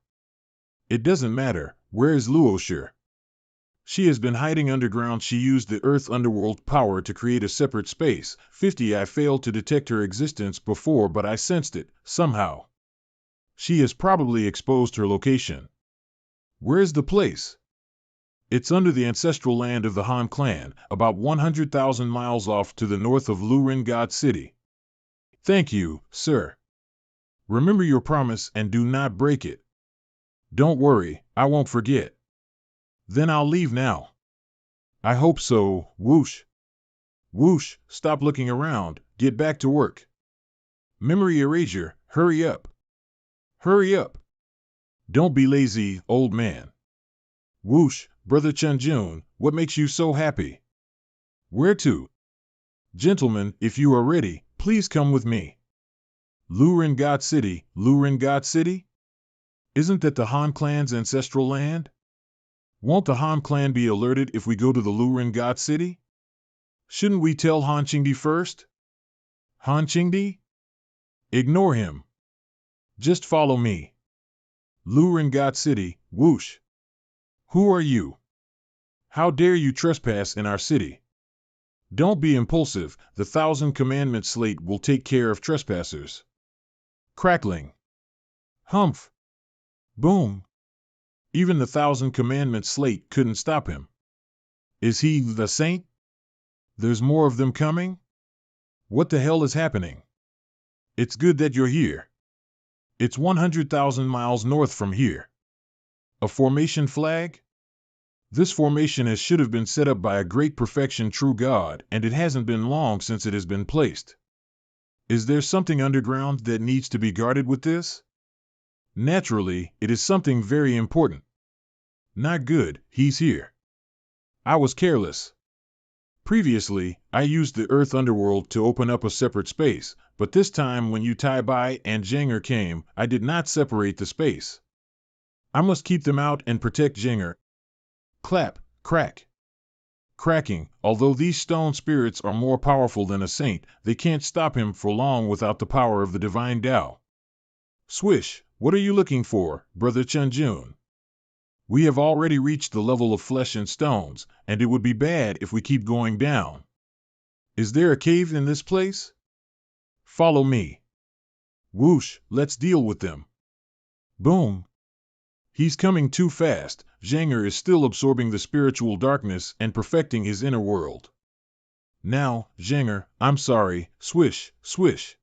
It doesn't matter. Where is Luoshi? She has been hiding underground. She used the Earth underworld power to create a separate space. 50. I failed to detect her existence before, but I sensed it, somehow. She has probably exposed her location. Where is the place? It's under the ancestral land of the Han clan, about 100,000 miles off to the north of Lurin God City. Thank you, sir. Remember your promise and do not break it. Don't worry, I won't forget. Then I'll leave now. I hope so. Whoosh. Whoosh, stop looking around, get back to work. Memory erasure, hurry up. Hurry up. Don't be lazy, old man. Whoosh, Brother Chunjun, what makes you so happy? Where to? Gentlemen, if you are ready, please come with me. Lurin God City, Lurin God City? Isn't that the Han clan's ancestral land? Won't the Han clan be alerted if we go to the Lurin God City? Shouldn't we tell Han Qingdi first? Han Qingdi? Ignore him. Just follow me. Lurin God City, whoosh. Who are you? How dare you trespass in our city? Don't be impulsive, the 1,000 Commandments slate will take care of trespassers. Crackling. Humph. Boom. Even the 1,000 Commandments slate couldn't stop him. Is he the saint? There's more of them coming? What the hell is happening? It's good that you're here. It's 100,000 miles north from here. A formation flag? This formation should have been set up by a great perfection true God, and it hasn't been long since it has been placed. Is there something underground that needs to be guarded with this? Naturally, it is something very important. Not good, he's here. I was careless. Previously, I used the Earth Underworld to open up a separate space, but this time when you Tai Bai and Zhenger came, I did not separate the space. I must keep them out and protect Zhenger. Clap, crack. Cracking, although these stone spirits are more powerful than a saint, they can't stop him for long without the power of the divine Tao. Swish, what are you looking for, Brother Chunjun? We have already reached the level of flesh and stones, and it would be bad if we keep going down. Is there a cave in this place? Follow me. Whoosh, let's deal with them. Boom. He's coming too fast. Zhenger is still absorbing the spiritual darkness and perfecting his inner world. Now, Zhenger, I'm sorry, swish, swish.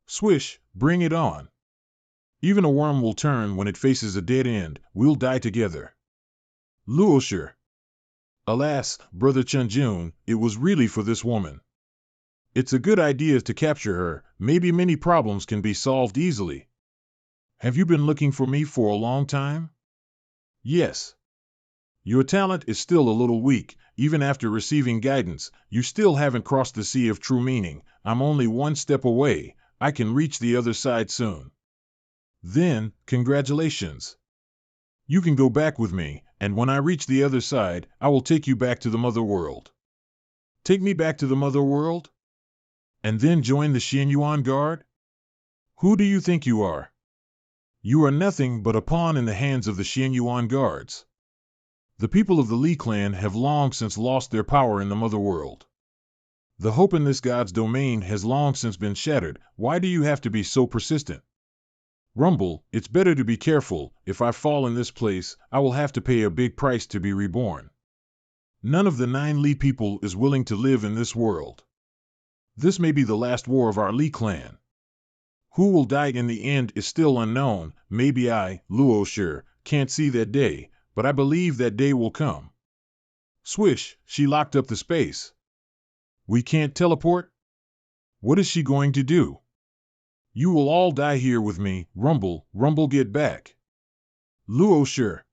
Swish, bring it on. Even a worm will turn when it faces a dead end, we'll die together. Luosher. Alas, Brother Chunjun, it was really for this woman. It's a good idea to capture her, maybe many problems can be solved easily. Have you been looking for me for a long time? Yes. Your talent is still a little weak, even after receiving guidance, you still haven't crossed the sea of true meaning. I'm only one step away, I can reach the other side soon. Then, congratulations. You can go back with me, and when I reach the other side, I will take you back to the Mother World. Take me back to the Mother World? And then join the Xianyuan Guard? Who do you think you are? You are nothing but a pawn in the hands of the Xianyuan Guards. The people of the Li clan have long since lost their power in the Mother World. The hope in this God's domain has long since been shattered. Why do you have to be so persistent? Rumble, it's better to be careful. If I fall in this place, I will have to pay a big price to be reborn. None of the 9 Li people is willing to live in this world. This may be the last war of our Li clan. Who will die in the end is still unknown. Maybe I, Luosher, can't see that day, but I believe that day will come. Swish, she locked up the space. We can't teleport? What is she going to do? You will all die here with me. Rumble, rumble, get back. Luosher.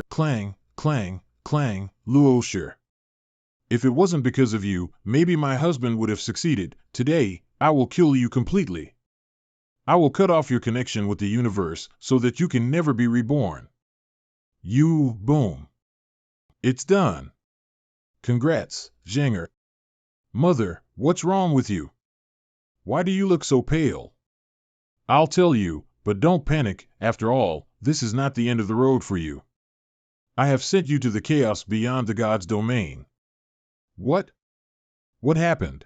Clang, clang, clang, Luosher. If it wasn't because of you, maybe my husband would have succeeded. Today, I will kill you completely. I will cut off your connection with the universe so that you can never be reborn. You, boom. It's done. Congrats, Zhenger. Mother, what's wrong with you? Why do you look so pale? I'll tell you, but don't panic. After all, this is not the end of the road for you. I have sent you to the chaos beyond the God's domain. What? What happened?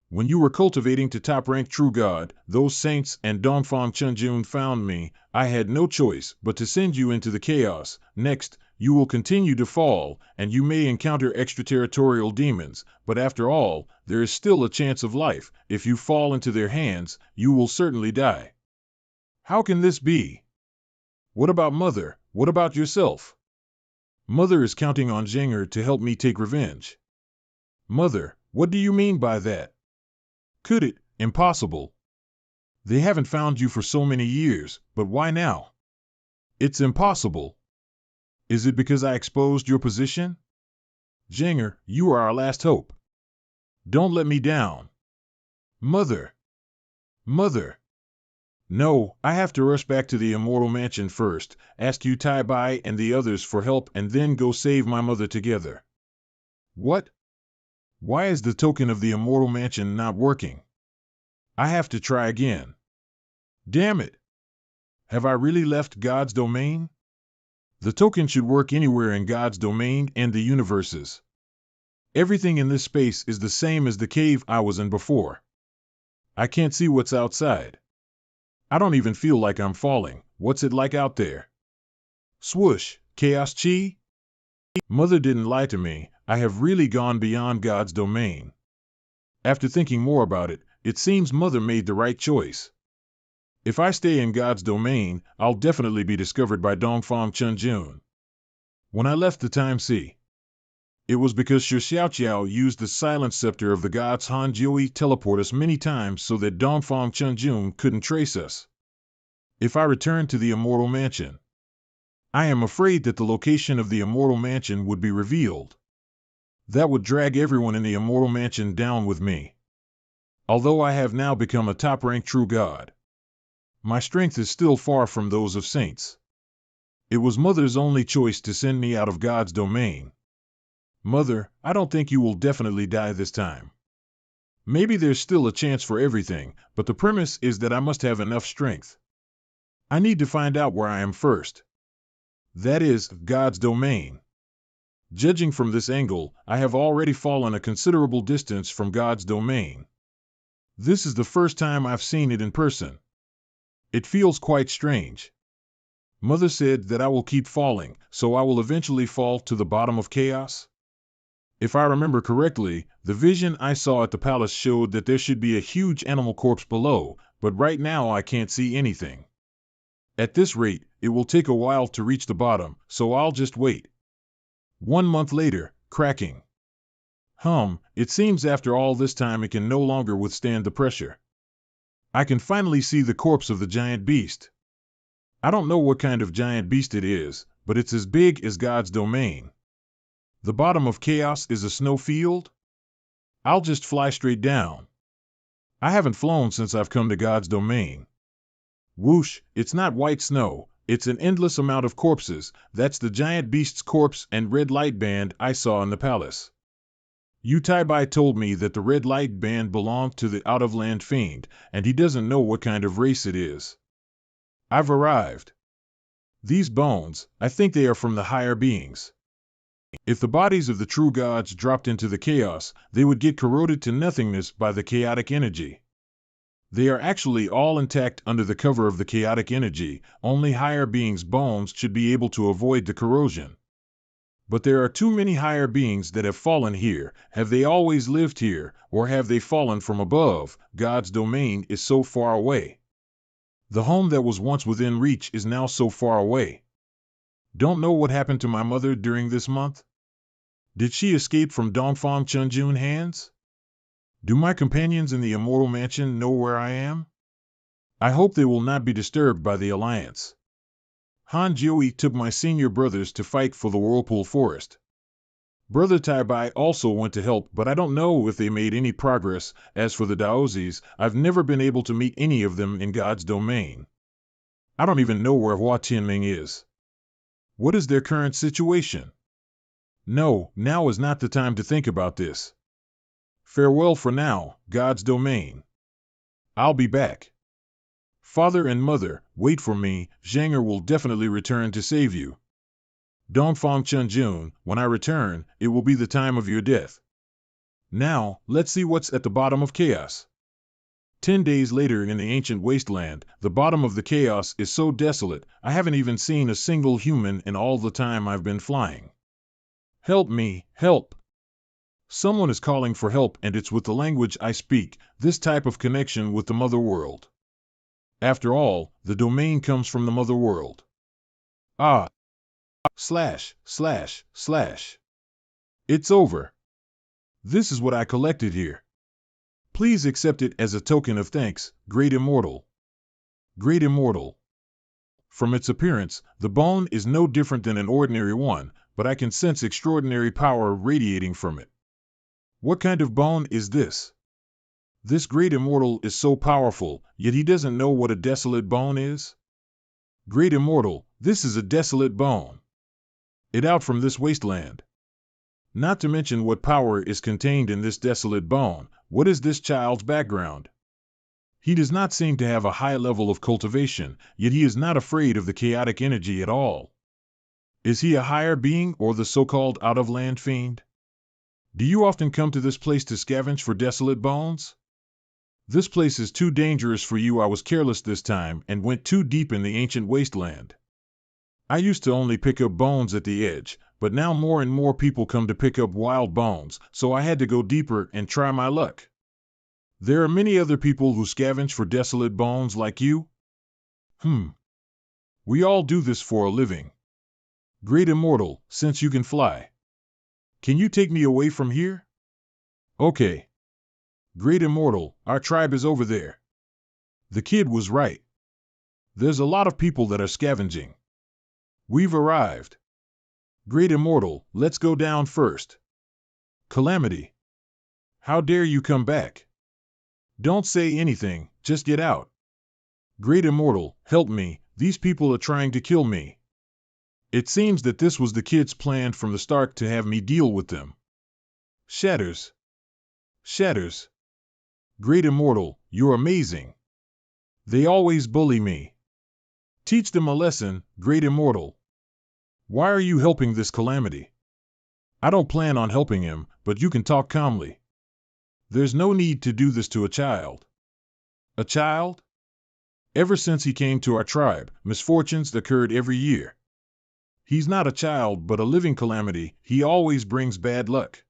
When you were cultivating to top-rank true God, those saints and Dongfang Chunjun found me. I had no choice but to send you into the chaos. Next, you will continue to fall, and you may encounter extraterritorial demons, but after all, there is still a chance of life. If you fall into their hands, you will certainly die. How can this be? What about Mother? What about yourself? Mother is counting on Zhenger to help me take revenge. Mother, what do you mean by that? Could it? Impossible. They haven't found you for so many years, but why now? It's impossible. Is it because I exposed your position? Janger, you are our last hope. Don't let me down. Mother. Mother. No, I have to rush back to the Immortal Mansion first, ask you Tai-Bai and the others for help, and then go save my mother together. What? Why is the token of the Immortal Mansion not working? I have to try again. Damn it! Have I really left God's domain? The token should work anywhere in God's domain and the universes. Everything in this space is the same as the cave I was in before. I can't see what's outside. I don't even feel like I'm falling. What's it like out there? Swoosh, Chaos Chi? Mother didn't lie to me. I have really gone beyond God's domain. After thinking more about it, it seems Mother made the right choice. If I stay in God's domain, I'll definitely be discovered by Dongfang Chunjun. When I left the Time Sea, it was because Shi Xiaoqiao used the silent scepter of the gods Han Jiui teleport us many times so that Dongfang Chunjun couldn't trace us. If I return to the Immortal Mansion, I am afraid that the location of the Immortal Mansion would be revealed. That would drag everyone in the Immortal Mansion down with me. Although I have now become a top-ranked true god, my strength is still far from those of saints. It was Mother's only choice to send me out of God's domain. Mother, I don't think you will definitely die this time. Maybe there's still a chance for everything, but the premise is that I must have enough strength. I need to find out where I am first. That is, God's domain. Judging from this angle, I have already fallen a considerable distance from God's domain. This is the first time I've seen it in person. It feels quite strange. Mother said that I will keep falling, so I will eventually fall to the bottom of chaos. If I remember correctly, the vision I saw at the palace showed that there should be a huge animal corpse below, but right now I can't see anything. At this rate, it will take a while to reach the bottom, so I'll just wait. 1 month later, cracking. It seems after all this time it can no longer withstand the pressure. I can finally see the corpse of the giant beast. I don't know what kind of giant beast it is, but it's as big as God's domain. The bottom of chaos is a snow field? I'll just fly straight down. I haven't flown since I've come to God's domain. Whoosh, it's not white snow, it's an endless amount of corpses. That's the giant beast's corpse and red light band I saw in the palace. Yu Tai-Bai told me that the red light band belonged to the out-of-land fiend, and he doesn't know what kind of race it is. I've arrived. These bones, I think they are from the higher beings. If the bodies of the true gods dropped into the chaos, they would get corroded to nothingness by the chaotic energy. They are actually all intact under the cover of the chaotic energy. Only higher beings' bones should be able to avoid the corrosion. But there are too many higher beings that have fallen here. Have they always lived here, or have they fallen from above? God's domain is so far away. The home that was once within reach is now so far away. Don't know what happened to my mother during this month? Did she escape from Dongfang Chunjun hands? Do my companions in the Immortal Mansion know where I am? I hope they will not be disturbed by the Alliance. Han Jiui took my senior brothers to fight for the Whirlpool Forest. Brother Tai-Bai also went to help, but I don't know if they made any progress. As for the Daozis, I've never been able to meet any of them in God's domain. I don't even know where Hua Tianming is. What is their current situation? No, now is not the time to think about this. Farewell for now, God's domain. I'll be back. Father and Mother, wait for me. Zhanger will definitely return to save you. Dongfang Chunjun, when I return, it will be the time of your death. Now, let's see what's at the bottom of chaos. 10 days later in the ancient wasteland, the bottom of the chaos is so desolate, I haven't even seen a single human in all the time I've been flying. Help me, help! Someone is calling for help, and it's with the language I speak, this type of connection with the mother world. After all, the domain comes from the mother world. / It's over. This is what I collected here. Please accept it as a token of thanks, great immortal. Great Immortal. From its appearance, the bone is no different than an ordinary one, but I can sense extraordinary power radiating from it. What kind of bone is this? This Great Immortal is so powerful, yet he doesn't know what a desolate bone is? Great Immortal, this is a desolate bone. It out from this wasteland. Not to mention what power is contained in this desolate bone. What is this child's background? He does not seem to have a high level of cultivation, yet he is not afraid of the chaotic energy at all. Is he a higher being or the so-called out-of-land fiend? Do you often come to this place to scavenge for desolate bones? This place is too dangerous for you. I was careless this time and went too deep in the ancient wasteland. I used to only pick up bones at the edge, but now more and more people come to pick up wild bones, so I had to go deeper and try my luck. There are many other people who scavenge for desolate bones like you? We all do this for a living. Great Immortal, since you can fly, can you take me away from here? Okay. Great Immortal, our tribe is over there. The kid was right. There's a lot of people that are scavenging. We've arrived. Great Immortal, let's go down first. Calamity. How dare you come back? Don't say anything, just get out. Great Immortal, help me, these people are trying to kill me. It seems that this was the kid's plan from the start to have me deal with them. Shatters. Shatters. Great Immortal, you're amazing. They always bully me. Teach them a lesson, Great Immortal. Why are you helping this Calamity? I don't plan on helping him, but you can talk calmly. There's no need to do this to a child. A child? Ever since he came to our tribe, misfortunes occurred every year. He's not a child but a living calamity. He always brings bad luck.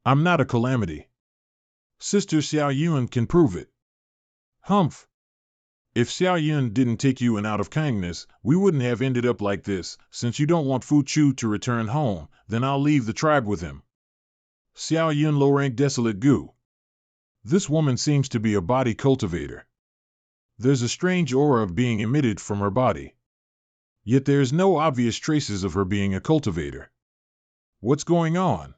I'm not a calamity. Sister Xiao Yun can prove it. Humph. If Xiao Yun didn't take you in out of kindness, we wouldn't have ended up like this. Since you don't want Fu Chu to return home, then I'll leave the tribe with him. Xiao Yun low-rank desolate goo. This woman seems to be a body cultivator. There's a strange aura being emitted from her body. Yet there's no obvious traces of her being a cultivator. What's going on?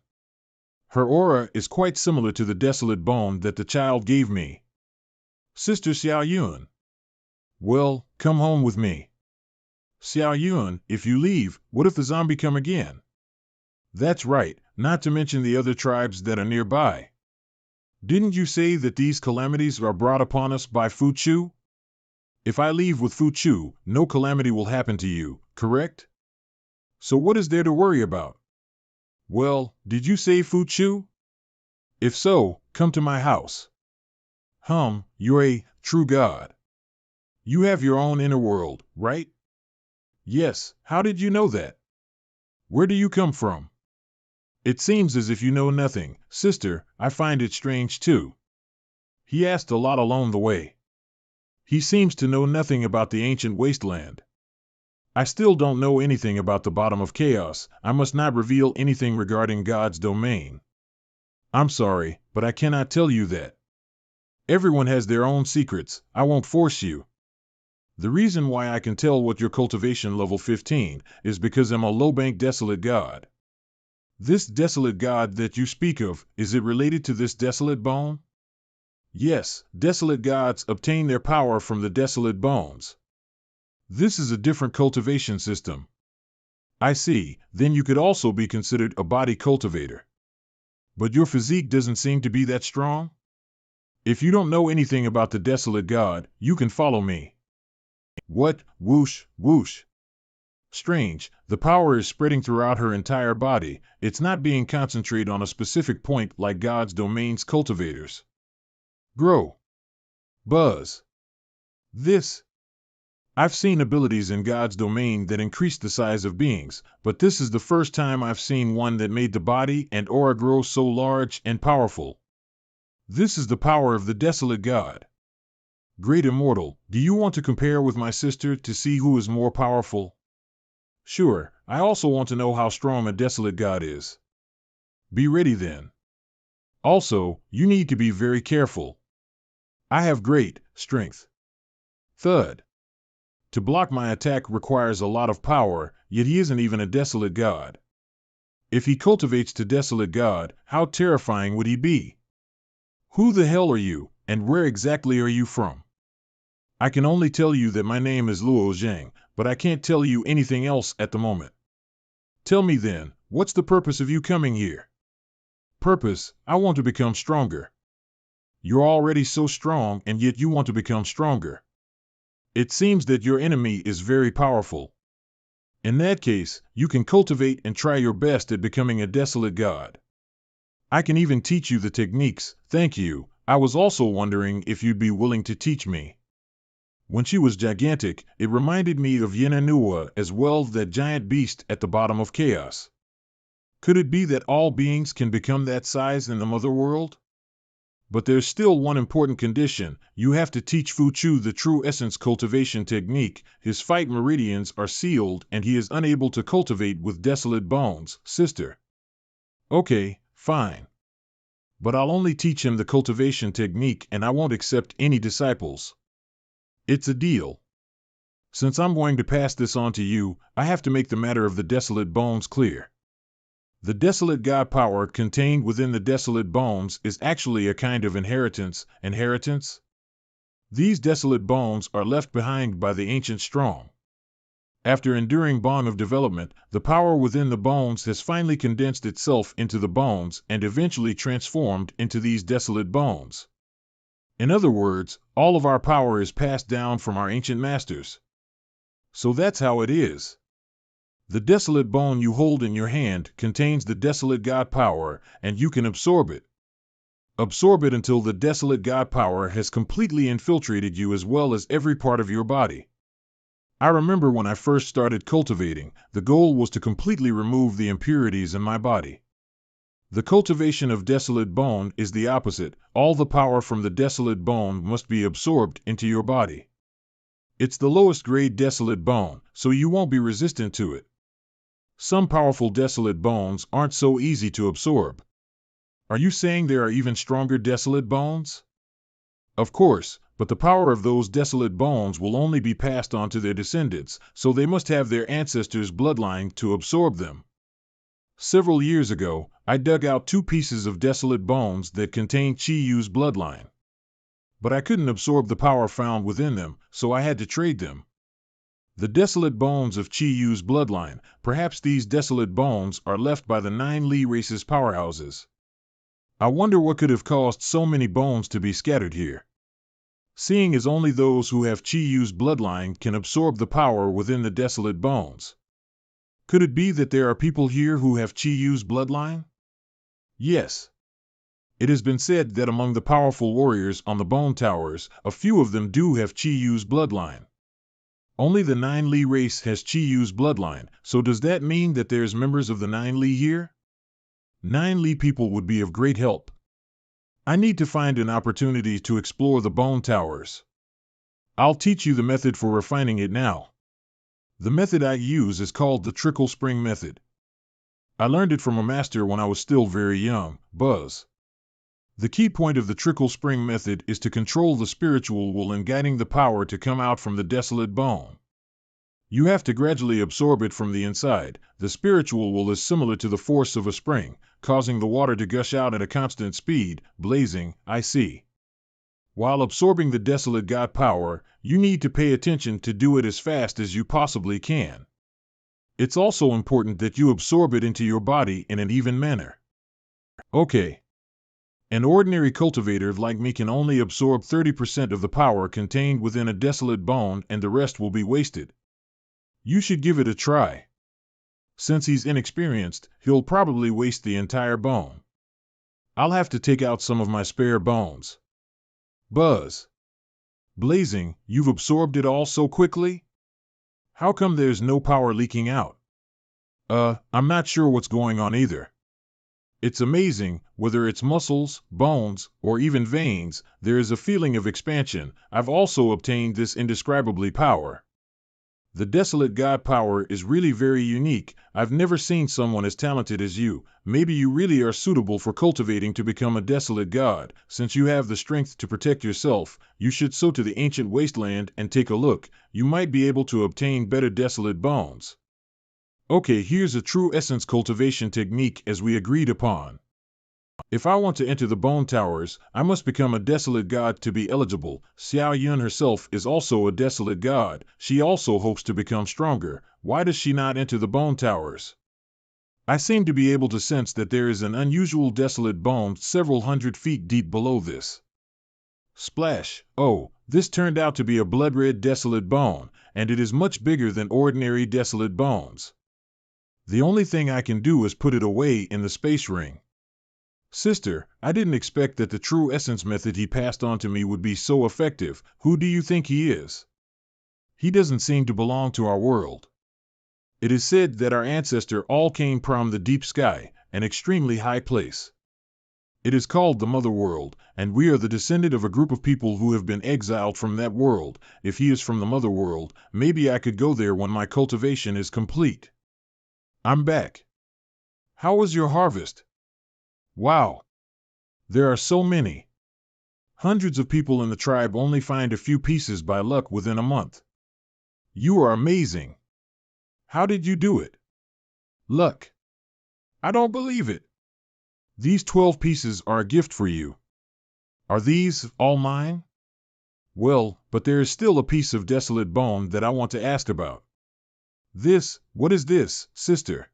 Her aura is quite similar to the desolate bone that the child gave me. Sister Xiao Yun. Well, come home with me. Xiao Yun, if you leave, what if the zombie come again? That's right, not to mention the other tribes that are nearby. Didn't you say that these calamities are brought upon us by Fu Chu? If I leave with Fu Chu, no calamity will happen to you, correct? So what is there to worry about? Well, did you say Fu Chu? If so, come to my house. You're a true god. You have your own inner world, right? Yes, how did you know that? Where do you come from? It seems as if you know nothing, sister. I find it strange too. He asked a lot along the way. He seems to know nothing about the ancient wasteland. I still don't know anything about the bottom of chaos. I must not reveal anything regarding God's domain. I'm sorry, but I cannot tell you that. Everyone has their own secrets. I won't force you. The reason why I can tell what your cultivation level 15 is because I'm a low-bank desolate god. This desolate god that you speak of, is it related to this desolate bone? Yes, desolate gods obtain their power from the desolate bones. This is a different cultivation system. I see, then you could also be considered a body cultivator. But your physique doesn't seem to be that strong? If you don't know anything about the desolate god, you can follow me. What? Whoosh, whoosh. Strange, the power is spreading throughout her entire body. It's not being concentrated on a specific point like God's domain's cultivators. Grow. Buzz. This. I've seen abilities in God's domain that increase the size of beings, but this is the first time I've seen one that made the body and aura grow so large and powerful. This is the power of the desolate god. Great Immortal, do you want to compare with my sister to see who is more powerful? Sure, I also want to know how strong a desolate god is. Be ready then. Also, you need to be very careful. I have great strength. Thud. To block my attack requires a lot of power, yet he isn't even a desolate god. If he cultivates to desolate god, how terrifying would he be? Who the hell are you, and where exactly are you from? I can only tell you that my name is Luo Zhang, but I can't tell you anything else at the moment. Tell me then, what's the purpose of you coming here? Purpose, I want to become stronger. You're already so strong, and yet you want to become stronger. It seems that your enemy is very powerful. In that case, you can cultivate and try your best at becoming a desolate god. I can even teach you the techniques, thank you. I was also wondering if you'd be willing to teach me. When she was gigantic, it reminded me of Yenanua as well, that giant beast at the bottom of chaos. Could it be that all beings can become that size in the mother world? But there's still one important condition. You have to teach Fu Chu the true essence cultivation technique. His fight meridians are sealed and he is unable to cultivate with desolate bones, sister. Okay, fine. But I'll only teach him the cultivation technique and I won't accept any disciples. It's a deal. Since I'm going to pass this on to you, I have to make the matter of the desolate bones clear. The desolate god power contained within the desolate bones is actually a kind of inheritance. These desolate bones are left behind by the ancient strong. After enduring bond of development, the power within the bones has finally condensed itself into the bones and eventually transformed into these desolate bones. In other words, all of our power is passed down from our ancient masters. So that's how it is. The desolate bone you hold in your hand contains the desolate god power, and you can absorb it. Absorb it until the desolate god power has completely infiltrated you as well as every part of your body. I remember when I first started cultivating, the goal was to completely remove the impurities in my body. The cultivation of desolate bone is the opposite. All the power from the desolate bone must be absorbed into your body. It's the lowest grade desolate bone, so you won't be resistant to it. Some powerful desolate bones aren't so easy to absorb. Are you saying there are even stronger desolate bones? Of course, but the power of those desolate bones will only be passed on to their descendants, so they must have their ancestors' bloodline to absorb them. Several years ago, I dug out 2 pieces of desolate bones that contained Chi Yu's bloodline. But I couldn't absorb the power found within them, so I had to trade them. The desolate bones of Chi Yu's bloodline, perhaps these desolate bones are left by the 9 Li race's powerhouses. I wonder what could have caused so many bones to be scattered here. Seeing as only those who have Chi Yu's bloodline can absorb the power within the desolate bones. Could it be that there are people here who have Chi Yu's bloodline? Yes. It has been said that among the powerful warriors on the bone towers, a few of them do have Chi Yu's bloodline. Only the 9 Li race has Chi Yu's bloodline, so does that mean that there's members of the 9 Li here? 9 Li people would be of great help. I need to find an opportunity to explore the bone towers. I'll teach you the method for refining it now. The method I use is called the trickle spring method. I learned it from a master when I was still very young, Buzz. The key point of the trickle spring method is to control the spiritual will in guiding the power to come out from the desolate bone. You have to gradually absorb it from the inside. The spiritual will is similar to the force of a spring, causing the water to gush out at a constant speed, blazing, I see. While absorbing the desolate god power, you need to pay attention to do it as fast as you possibly can. It's also important that you absorb it into your body in an even manner. Okay. An ordinary cultivator like me can only absorb 30% of the power contained within a desolate bone and the rest will be wasted. You should give it a try. Since he's inexperienced, he'll probably waste the entire bone. I'll have to take out some of my spare bones. Buzz. Blazing, you've absorbed it all so quickly? How come there's no power leaking out? I'm not sure what's going on either. It's amazing, whether it's muscles, bones, or even veins, there is a feeling of expansion. I've also obtained this indescribably power. The desolate god power is really very unique. I've never seen someone as talented as you. Maybe you really are suitable for cultivating to become a desolate god. Since you have the strength to protect yourself, you should sow to the ancient wasteland and take a look. You might be able to obtain better desolate bones. Okay, here's a true essence cultivation technique as we agreed upon. If I want to enter the bone towers, I must become a desolate god to be eligible. Xiao Yun herself is also a desolate god. She also hopes to become stronger. Why does she not enter the bone towers? I seem to be able to sense that there is an unusual desolate bone several hundred feet deep below this. Splash! Oh, this turned out to be a blood-red desolate bone, and it is much bigger than ordinary desolate bones. The only thing I can do is put it away in the space ring. Sister, I didn't expect that the true essence method he passed on to me would be so effective. Who do you think he is? He doesn't seem to belong to our world. It is said that our ancestor all came from the deep sky, an extremely high place. It is called the Mother World, and we are the descendant of a group of people who have been exiled from that world. If he is from the Mother World, maybe I could go there when my cultivation is complete. I'm back. How was your harvest? Wow! There are so many. Hundreds of people in the tribe only find a few pieces by luck within a month. You are amazing. How did you do it? Luck. I don't believe it. These 12 pieces are a gift for you. Are these all mine? Well, but there is still a piece of desolate bone that I want to ask about. What is this, sister?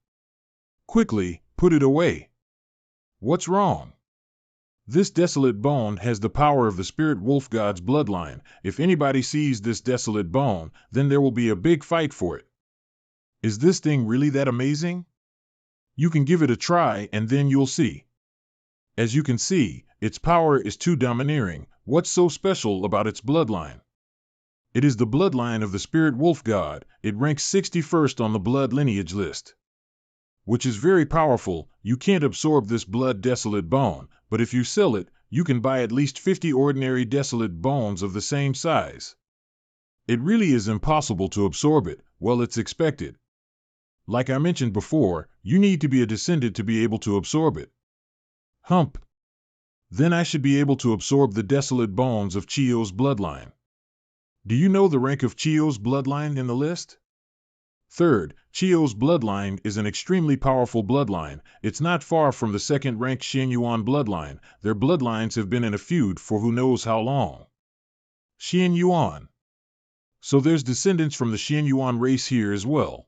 Quickly, put it away. What's wrong? This desolate bone has the power of the spirit wolf god's bloodline. If anybody sees this desolate bone, then there will be a big fight for it. Is this thing really that amazing? You can give it a try and then you'll see. As you can see, its power is too domineering. What's so special about its bloodline? It is the bloodline of the spirit wolf god. It ranks 61st on the blood lineage list, which is very powerful. You can't absorb this blood desolate bone, but if you sell it, you can buy at least 50 ordinary desolate bones of the same size. It really is impossible to absorb it. Well, it's expected. Like I mentioned before, you need to be a descendant to be able to absorb it. Hump. Then I should be able to absorb the desolate bones of Chio's bloodline. Do you know the rank of Chio's bloodline in the list? Third, Chio's bloodline is an extremely powerful bloodline. It's not far from the second-ranked Xianyuan bloodline. Their bloodlines have been in a feud for who knows how long. Xianyuan. So there's descendants from the Xianyuan race here as well.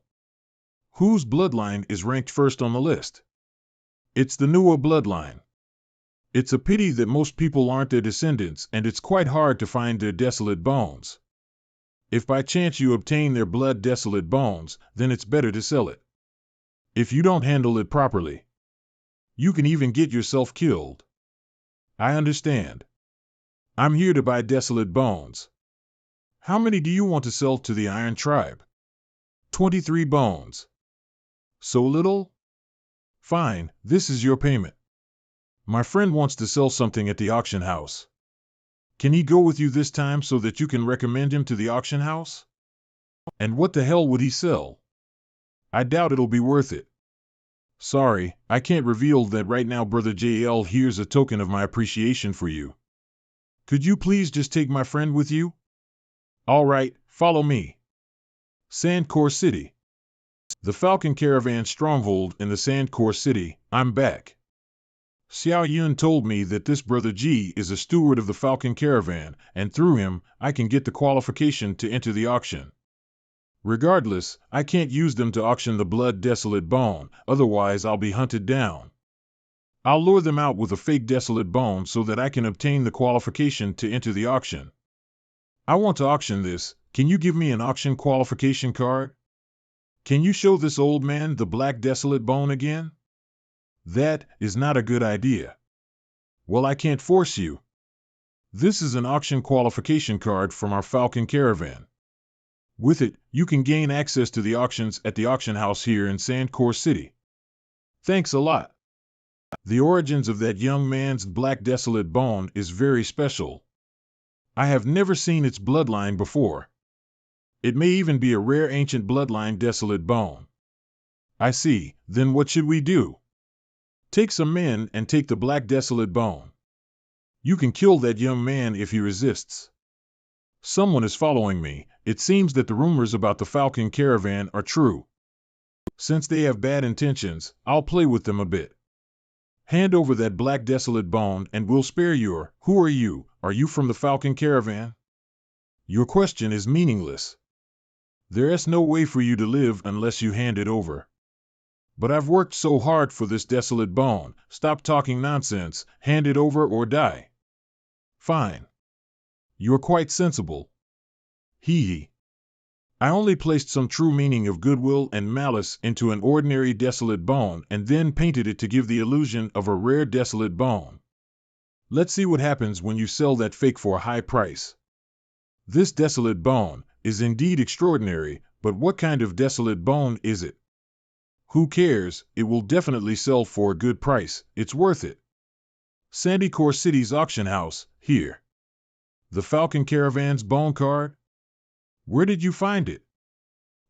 Whose bloodline is ranked first on the list? It's the Nuwa bloodline. It's a pity that most people aren't their descendants, and it's quite hard to find their desolate bones. If by chance you obtain their blood desolate bones, then it's better to sell it. If you don't handle it properly, you can even get yourself killed. I understand. I'm here to buy desolate bones. How many do you want to sell to the Iron Tribe? 23 bones. So little? Fine, this is your payment. My friend wants to sell something at the auction house. Can he go with you this time so that you can recommend him to the auction house? And what the hell would he sell? I doubt it'll be worth it. Sorry, I can't reveal that right now, Brother JL. Here's a token of my appreciation for you. Could you please just take my friend with you? All right, follow me. Sandcore City. The Falcon Caravan stronghold in the Sandcore City. I'm back. Xiao Yun told me that this Brother G is a steward of the Falcon Caravan, and through him, I can get the qualification to enter the auction. Regardless, I can't use them to auction the blood desolate bone, otherwise I'll be hunted down. I'll lure them out with a fake desolate bone so that I can obtain the qualification to enter the auction. I want to auction this. Can you give me an auction qualification card? Can you show this old man the black desolate bone again? That is not a good idea. Well, I can't force you. This is an auction qualification card from our Falcon Caravan. With it, you can gain access to the auctions at the auction house here in Sandcore City. Thanks a lot. The origins of that young man's black desolate bone is very special. I have never seen its bloodline before. It may even be a rare ancient bloodline desolate bone. I see, then what should we do? Take some men and take the black desolate bone. You can kill that young man if he resists. Someone is following me. It seems that the rumors about the Falcon Caravan are true. Since they have bad intentions, I'll play with them a bit. Hand over that black desolate bone and we'll spare your— Who are you? Are you from the Falcon Caravan? Your question is meaningless. There's no way for you to live unless you hand it over. But I've worked so hard for this desolate bone. Stop talking nonsense. Hand it over or die. Fine. You're quite sensible. Hee. I only placed some true meaning of goodwill and malice into an ordinary desolate bone and then painted it to give the illusion of a rare desolate bone. Let's see what happens when you sell that fake for a high price. This desolate bone is indeed extraordinary, but what kind of desolate bone is it? Who cares? It will definitely sell for a good price. It's worth it. Sandy Core City's auction house, here. The Falcon Caravan's bone card? Where did you find it?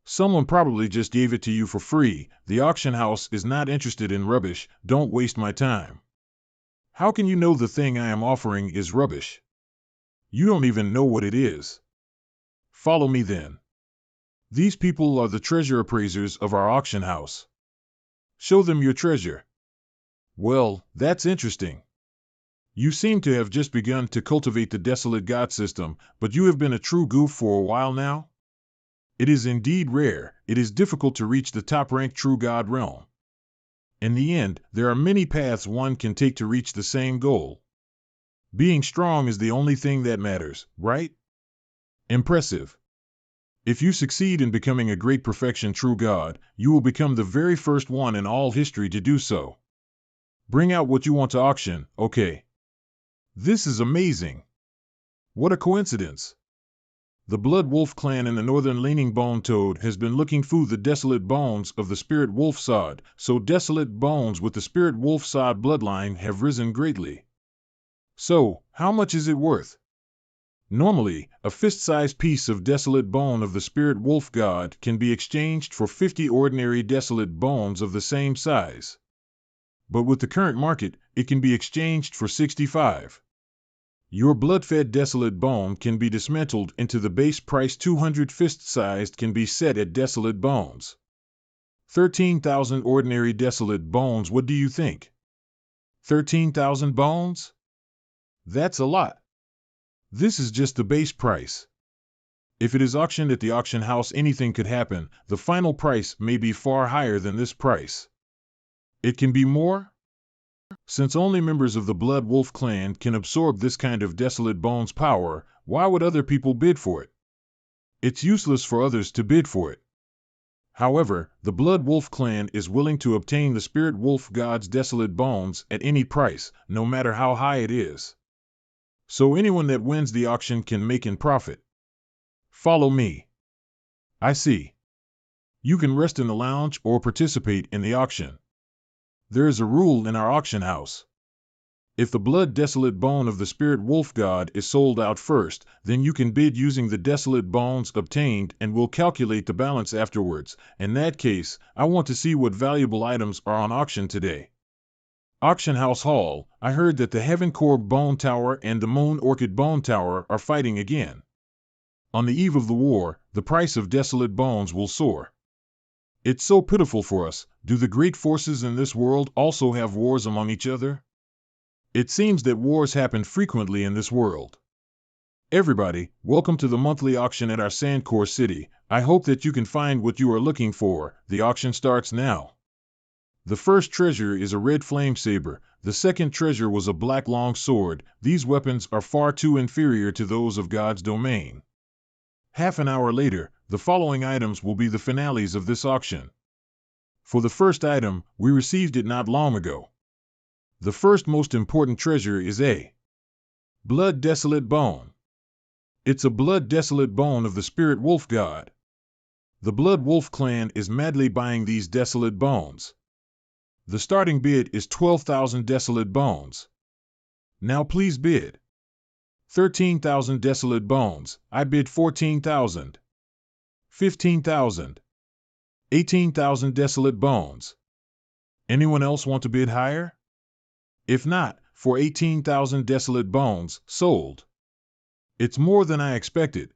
Someone probably just gave it to you for free. The auction house is not interested in rubbish. Don't waste my time. How can you know the thing I am offering is rubbish? You don't even know what it is. Follow me then. These people are the treasure appraisers of our auction house. Show them your treasure. Well, that's interesting. You seem to have just begun to cultivate the desolate god system, but you have been a true goof for a while now? It is indeed rare. It is difficult to reach the top-ranked true god realm. In the end, there are many paths one can take to reach the same goal. Being strong is the only thing that matters, right? Impressive. If you succeed in becoming a great perfection true god, you will become the very first one in all history to do so. Bring out what you want to auction, okay? This is amazing. What a coincidence. The Blood Wolf clan in the northern leaning bone toad has been looking through the desolate bones of the spirit wolf sod, so desolate bones with the spirit wolf sod bloodline have risen greatly. So, how much is it worth? Normally, a fist-sized piece of desolate bone of the spirit wolf god can be exchanged for 50 ordinary desolate bones of the same size. But with the current market, it can be exchanged for 65. Your blood-fed desolate bone can be dismantled into the base price 200 fist-sized can be set at desolate bones. 13,000 ordinary desolate bones, what do you think? 13,000 bones? That's a lot. This is just the base price. If it is auctioned at the auction house, anything could happen. The final price may be far higher than this price. It can be more? Since only members of the Blood Wolf clan can absorb this kind of desolate bones power, why would other people bid for it? It's useless for others to bid for it. However, the Blood Wolf clan is willing to obtain the Spirit Wolf God's desolate bones at any price, no matter how high it is. So anyone that wins the auction can make in profit. Follow me. I see. You can rest in the lounge or participate in the auction. There is a rule in our auction house. If the blood desolate bone of the Spirit Wolf God is sold out first, then you can bid using the desolate bones obtained and we'll calculate the balance afterwards. In that case, I want to see what valuable items are on auction today. Auction House Hall, I heard that the Heaven Core Bone Tower and the Moon Orchid Bone Tower are fighting again. On the eve of the war, the price of desolate bones will soar. It's so pitiful for us. Do the great forces in this world also have wars among each other? It seems that wars happen frequently in this world. Everybody, welcome to the monthly auction at our Sandcore City. I hope that you can find what you are looking for. The auction starts now. The first treasure is a red flame saber. The second treasure was a black long sword. These weapons are far too inferior to those of God's domain. Half an hour later, the following items will be the finales of this auction. For the first item, we received it not long ago. The first most important treasure is a blood desolate bone. It's a blood desolate bone of the Spirit Wolf God. The Blood Wolf clan is madly buying these desolate bones. The starting bid is 12,000 desolate bones. Now please bid. 13,000 desolate bones. I bid 14,000. 15,000. 18,000 desolate bones. Anyone else want to bid higher? If not, for 18,000 desolate bones, sold. It's more than I expected.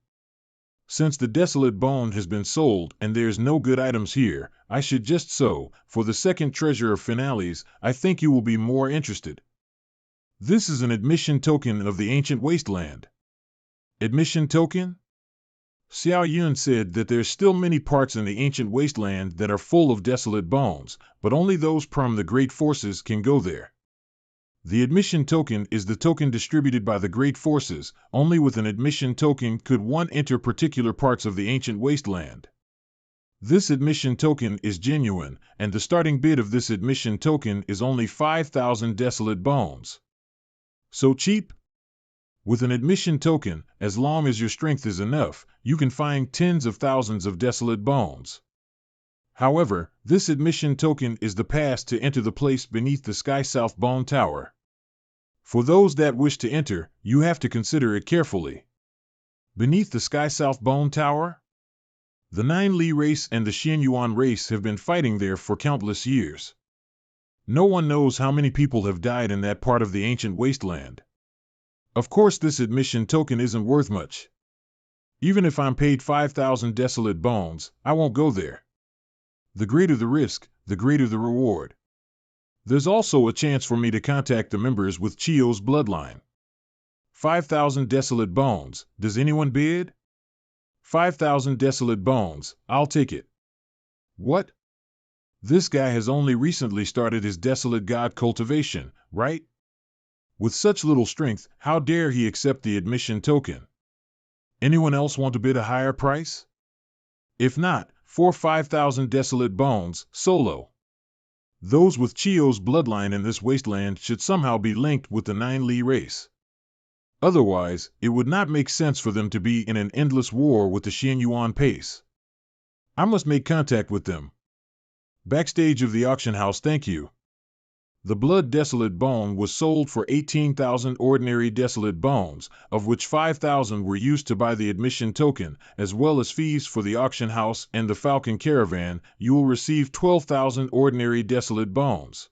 Since the desolate bone has been sold and there's no good items here, I should just so, for the second treasure of finales, I think you will be more interested. This is an admission token of the ancient wasteland. Admission token? Xiao Yun said that there's still many parts in the ancient wasteland that are full of desolate bones, but only those from the great forces can go there. The admission token is the token distributed by the great forces. Only with an admission token could one enter particular parts of the ancient wasteland. This admission token is genuine, and the starting bid of this admission token is only 5,000 desolate bones. So cheap? With an admission token, as long as your strength is enough, you can find tens of thousands of desolate bones. However, this admission token is the pass to enter the place beneath the Sky South Bone Tower. For those that wish to enter, you have to consider it carefully. Beneath the Sky South Bone Tower? The Nine Li race and the Xianyuan race have been fighting there for countless years. No one knows how many people have died in that part of the ancient wasteland. Of course, this admission token isn't worth much. Even if I'm paid 5,000 desolate bones, I won't go there. The greater the risk, the greater the reward. There's also a chance for me to contact the members with Chio's bloodline. 5,000 desolate bones, does anyone bid? 5,000 desolate bones, I'll take it. What? This guy has only recently started his desolate god cultivation, right? With such little strength, how dare he accept the admission token? Anyone else want to bid a higher price? If not, for 5,000 desolate bones, solo. Those with Chio's bloodline in this wasteland should somehow be linked with the Nine Li race. Otherwise, it would not make sense for them to be in an endless war with the Xianyuan pace. I must make contact with them. Backstage of the auction house, thank you. The blood desolate bone was sold for 18,000 ordinary desolate bones, of which 5,000 were used to buy the admission token, as well as fees for the auction house and the Falcon Caravan. You will receive 12,000 ordinary desolate bones.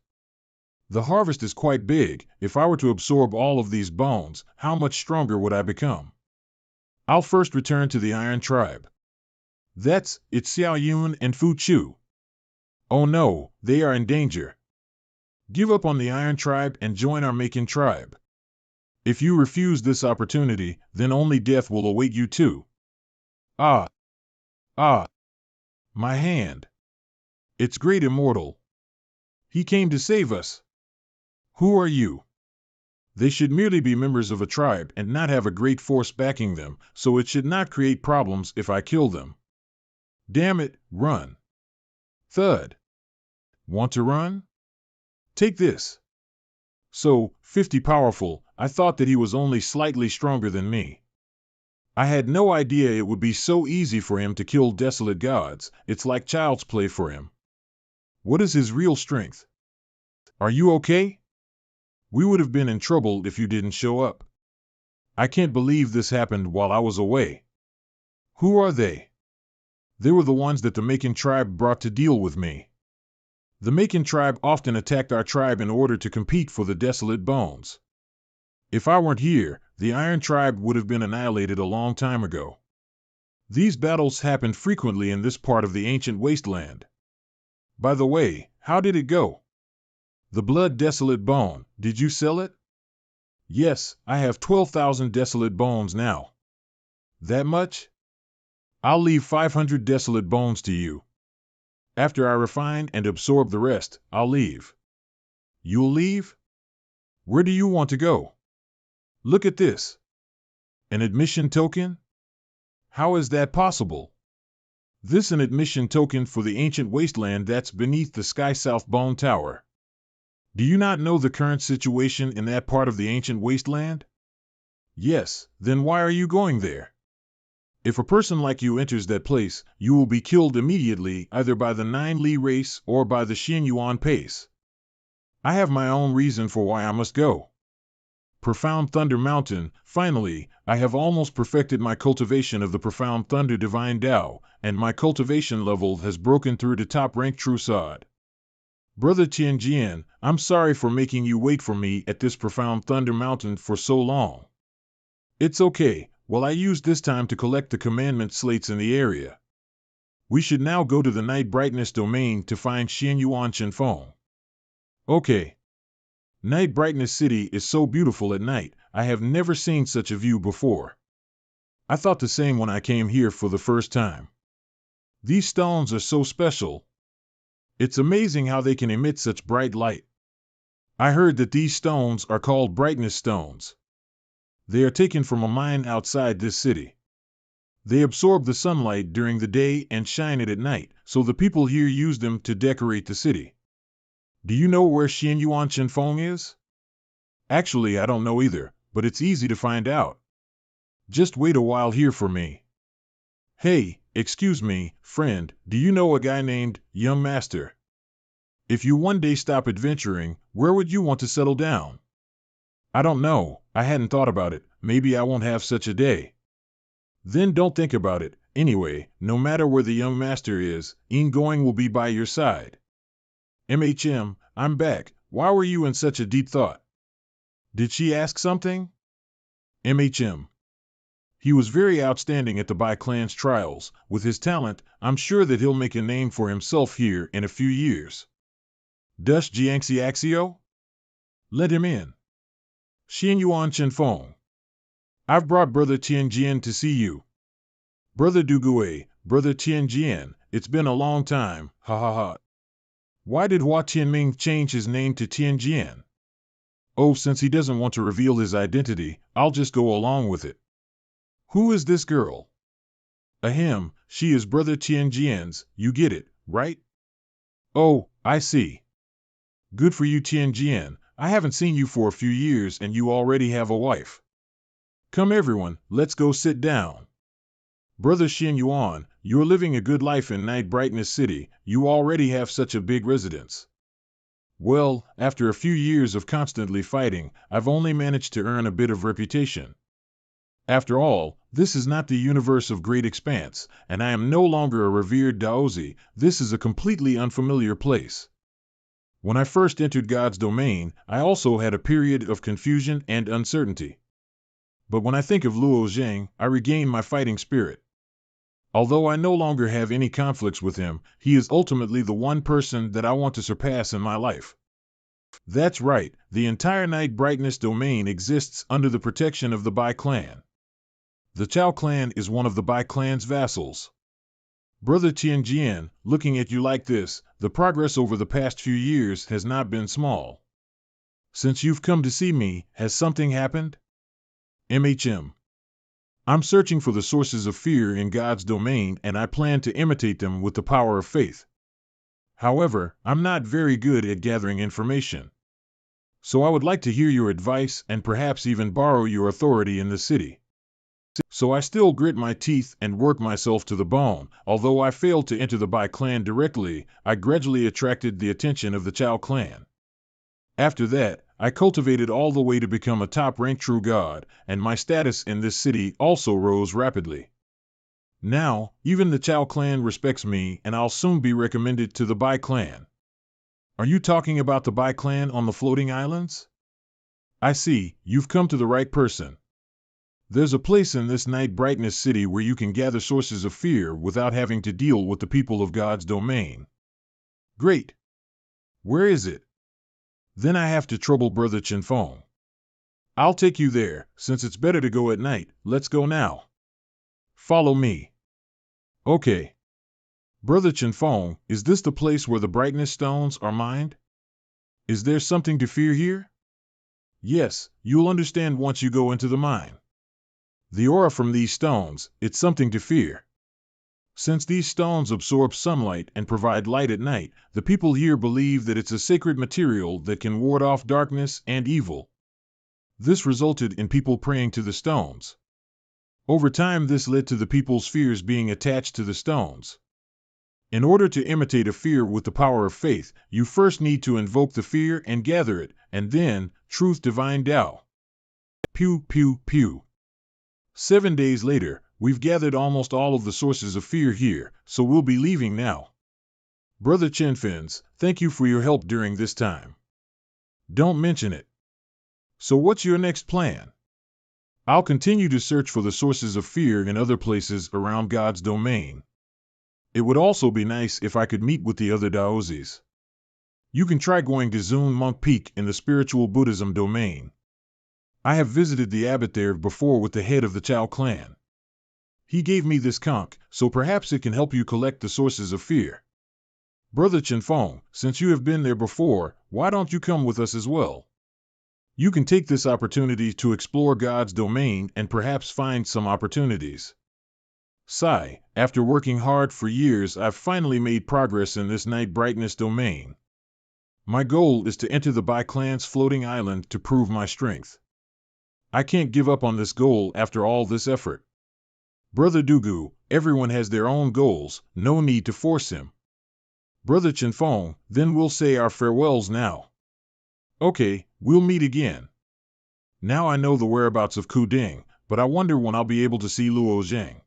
The harvest is quite big. If I were to absorb all of these bones, how much stronger would I become? I'll first return to the Iron Tribe. It's Xiao Yun and Fu Chu. Oh no, they are in danger. Give up on the Iron Tribe and join our Makin tribe. If you refuse this opportunity, then only death will await you too. Ah! My hand. It's great immortal. He came to save us. Who are you? They should merely be members of a tribe and not have a great force backing them, so it should not create problems if I kill them. Damn it, run. Thud. Want to run? Take this. So, 50 powerful, I thought that he was only slightly stronger than me. I had no idea it would be so easy for him to kill desolate gods. It's like child's play for him. What is his real strength? Are you okay? We would have been in trouble if you didn't show up. I can't believe this happened while I was away. Who are they? They were the ones that the Makin tribe brought to deal with me. The Makin tribe often attacked our tribe in order to compete for the desolate bones. If I weren't here, the Iron Tribe would have been annihilated a long time ago. These battles happened frequently in this part of the ancient wasteland. By the way, how did it go? The blood desolate bone, did you sell it? Yes, I have 12,000 desolate bones now. That much? I'll leave 500 desolate bones to you. After I refine and absorb the rest, I'll leave. You'll leave? Where do you want to go? Look at this. An admission token? How is that possible? This an admission token for the ancient wasteland that's beneath the Sky South Bone Tower. Do you not know the current situation in that part of the ancient wasteland? Yes, then why are you going there? If a person like you enters that place, you will be killed immediately either by the Nine Li race or by the Xianyuan pace. I have my own reason for why I must go. Profound Thunder Mountain. Finally, I have almost perfected my cultivation of the Profound Thunder Divine Tao, and my cultivation level has broken through to top rank True Sod. Brother Tianjian, I'm sorry for making you wait for me at this Profound Thunder Mountain for so long. It's okay. Well, I used this time to collect the commandment slates in the area. We should now go to the Night Brightness domain to find Xianyuan Chenfeng. Okay. Night Brightness City is so beautiful at night. I have never seen such a view before. I thought the same when I came here for the first time. These stones are so special. It's amazing how they can emit such bright light. I heard that these stones are called brightness stones. They are taken from a mine outside this city. They absorb the sunlight during the day and shine it at night, so the people here use them to decorate the city. Do you know where Xianyuan Chenfeng is? Actually, I don't know either, but it's easy to find out. Just wait a while here for me. Hey, excuse me, friend, do you know a guy named Young Master? If you one day stop adventuring, where would you want to settle down? I don't know, I hadn't thought about it, maybe I won't have such a day. Then don't think about it, anyway, no matter where the Young Master is, Going will be by your side. I'm back, why were you in such a deep thought? Did she ask something? He was very outstanding at the Bai Clan's trials. With his talent, I'm sure that he'll make a name for himself here in a few years. Dus Jiangxi Axio? Let him in. Xianyuan Chenfeng. I've brought Brother Tianjian to see you. Brother Duguay, Brother Tianjian, it's been a long time, ha ha ha. Why did Hua Tianming change his name to Tianjian? Oh, since he doesn't want to reveal his identity, I'll just go along with it. Who is this girl? Ahem, she is Brother Tianjian's, you get it, right? Oh, I see. Good for you, Tianjian. I haven't seen you for a few years and you already have a wife. Come everyone, let's go sit down. Brother Xianyuan, you're living a good life in Night Brightness City, you already have such a big residence. Well, after a few years of constantly fighting, I've only managed to earn a bit of reputation. After all, this is not the universe of great expanse, and I am no longer a revered Daozi, this is a completely unfamiliar place. When I first entered God's domain, I also had a period of confusion and uncertainty. But when I think of Luo Zhang, I regain my fighting spirit. Although I no longer have any conflicts with him, he is ultimately the one person that I want to surpass in my life. That's right, the entire Night Brightness domain exists under the protection of the Bai clan. The Chao clan is one of the Bai clan's vassals. Brother Tianjian, looking at you like this, the progress over the past few years has not been small. Since you've come to see me, has something happened? I'm searching for the sources of fear in God's domain and I plan to imitate them with the power of faith. However, I'm not very good at gathering information. So I would like to hear your advice and perhaps even borrow your authority in the city. So I still grit my teeth and work myself to the bone. Although I failed to enter the Bai clan directly, I gradually attracted the attention of the Chao clan. After that, I cultivated all the way to become a top-ranked true god, and my status in this city also rose rapidly. Now, even the Chao clan respects me and I'll soon be recommended to the Bai clan. Are you talking about the Bai clan on the floating islands? I see, you've come to the right person. There's a place in this Night Brightness City where you can gather sources of fear without having to deal with the people of God's domain. Great. Where is it? Then I have to trouble Brother Chenfeng. I'll take you there, since it's better to go at night. Let's go now. Follow me. Okay. Brother Chenfeng, is this the place where the brightness stones are mined? Is there something to fear here? Yes, you'll understand once you go into the mine. The aura from these stones, it's something to fear. Since these stones absorb sunlight and provide light at night, the people here believe that it's a sacred material that can ward off darkness and evil. This resulted in people praying to the stones. Over time, this led to the people's fears being attached to the stones. In order to imitate a fear with the power of faith, you first need to invoke the fear and gather it, and then, truth divine Tao. Pew, pew, pew. 7 days later, we've gathered almost all of the sources of fear here, so we'll be leaving now. Brother Chinfins, thank you for your help during this time. Don't mention it. So what's your next plan? I'll continue to search for the sources of fear in other places around God's domain. It would also be nice if I could meet with the other Daozis. You can try going to Zun Monk Peak in the spiritual Buddhism domain. I have visited the abbot there before with the head of the Chao clan. He gave me this conch, so perhaps it can help you collect the sources of fear. Brother Chinfeng, since you have been there before, why don't you come with us as well? You can take this opportunity to explore God's domain and perhaps find some opportunities. Sigh, after working hard for years, I've finally made progress in this night brightness domain. My goal is to enter the Bai clan's floating island to prove my strength. I can't give up on this goal after all this effort. Brother Dugu, everyone has their own goals, no need to force him. Brother Chinfeng, then we'll say our farewells now. Okay, we'll meet again. Now I know the whereabouts of Ku Ding, but I wonder when I'll be able to see Luo Zhang.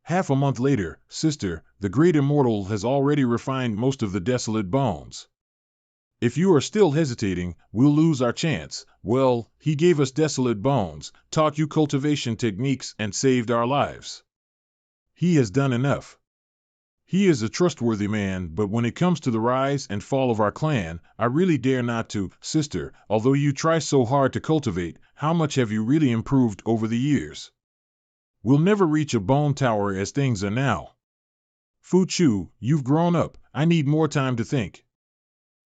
Half a month later, sister, the great immortal has already refined most of the desolate bones. If you are still hesitating, we'll lose our chance. Well, he gave us desolate bones, taught you cultivation techniques, and saved our lives. He has done enough. He is a trustworthy man, but when it comes to the rise and fall of our clan, I really dare not to. Sister, although you try so hard to cultivate, how much have you really improved over the years? We'll never reach a bone tower as things are now. Fu Chu, you've grown up. I need more time to think.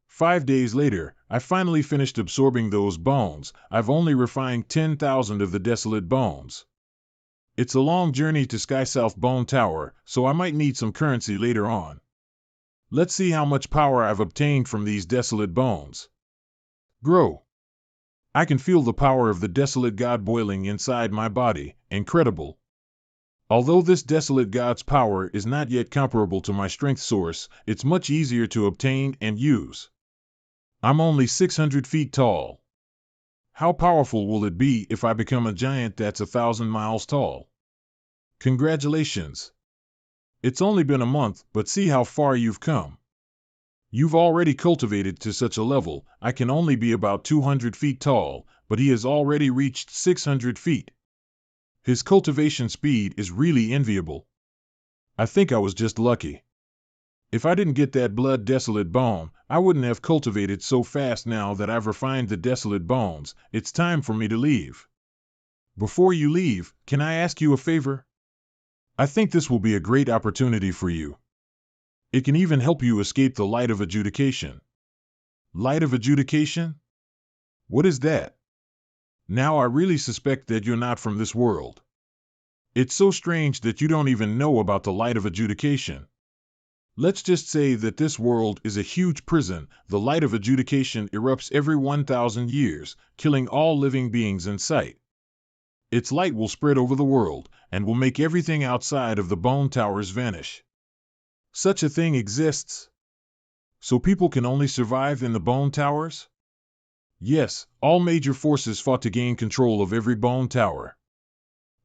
5 days later, I finally finished absorbing those bones. I've only refined 10,000 of the desolate bones. It's a long journey to Sky South Bone Tower, so I might need some currency later on. Let's see how much power I've obtained from these desolate bones. Grow. I can feel the power of the desolate god boiling inside my body. Incredible. Although this desolate god's power is not yet comparable to my strength source, it's much easier to obtain and use. I'm only 600 feet tall. How powerful will it be if I become a giant that's 1,000 miles tall? Congratulations. It's only been a month, but see how far you've come. You've already cultivated to such a level. I can only be about 200 feet tall, but he has already reached 600 feet. His cultivation speed is really enviable. I think I was just lucky. If I didn't get that blood desolate bone, I wouldn't have cultivated so fast. Now that I've refined the desolate bones, it's time for me to leave. Before you leave, can I ask you a favor? I think this will be a great opportunity for you. It can even help you escape the light of adjudication. Light of adjudication? What is that? Now I really suspect that you're not from this world. It's so strange that you don't even know about the light of adjudication. Let's just say that this world is a huge prison. The light of adjudication erupts every 1,000 years, killing all living beings in sight. Its light will spread over the world, and will make everything outside of the bone towers vanish. Such a thing exists? So people can only survive in the bone towers? Yes, all major forces fought to gain control of every bone tower.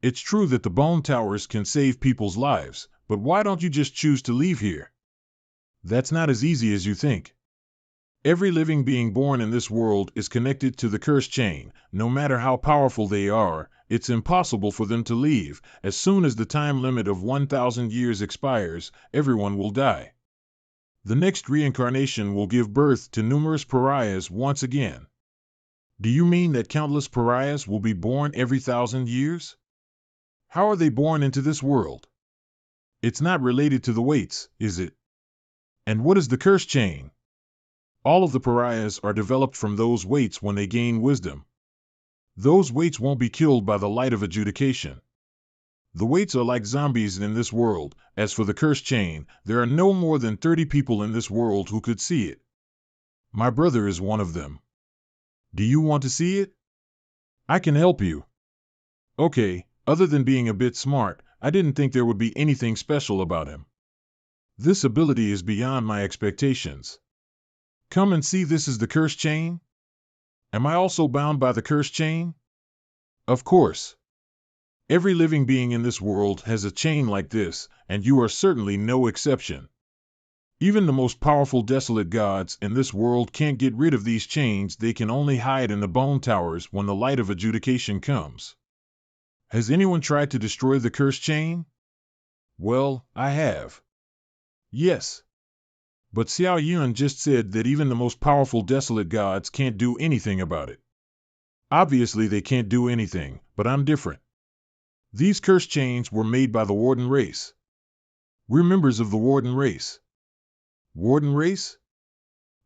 It's true that the bone towers can save people's lives, but why don't you just choose to leave here? That's not as easy as you think. Every living being born in this world is connected to the curse chain. No matter how powerful they are, it's impossible for them to leave. As soon as the time limit of 1,000 years expires, everyone will die. The next reincarnation will give birth to numerous pariahs once again. Do you mean that countless pariahs will be born every 1,000 years? How are they born into this world? It's not related to the weights, is it? And what is the curse chain? All of the pariahs are developed from those weights when they gain wisdom. Those weights won't be killed by the light of adjudication. The weights are like zombies in this world. As for the curse chain, there are no more than 30 people in this world who could see it. My brother is one of them. Do you want to see it? I can help you. Okay, other than being a bit smart, I didn't think there would be anything special about him. This ability is beyond my expectations. Come and see, this is the curse chain? Am I also bound by the curse chain? Of course. Every living being in this world has a chain like this, and you are certainly no exception. Even the most powerful desolate gods in this world can't get rid of these chains. They can only hide in the bone towers when the light of adjudication comes. Has anyone tried to destroy the cursed chain? Well, I have. Yes. But Xiao Yun just said that even the most powerful desolate gods can't do anything about it. Obviously they can't do anything, but I'm different. These cursed chains were made by the Warden race. We're members of the Warden race. Warden race?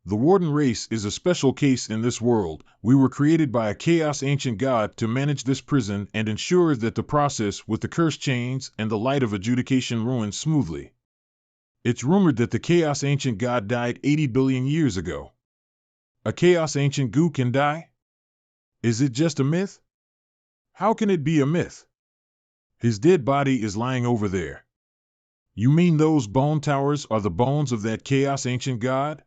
The Warden race is a special case in this world. We were created by a chaos ancient god to manage this prison and ensure that the process with the cursed chains and the light of adjudication runs smoothly. It's rumored that the chaos ancient god died 80 billion years ago. A chaos ancient goo can die? Is it just a myth? How can it be a myth? His dead body is lying over there. You mean those bone towers are the bones of that chaos ancient god?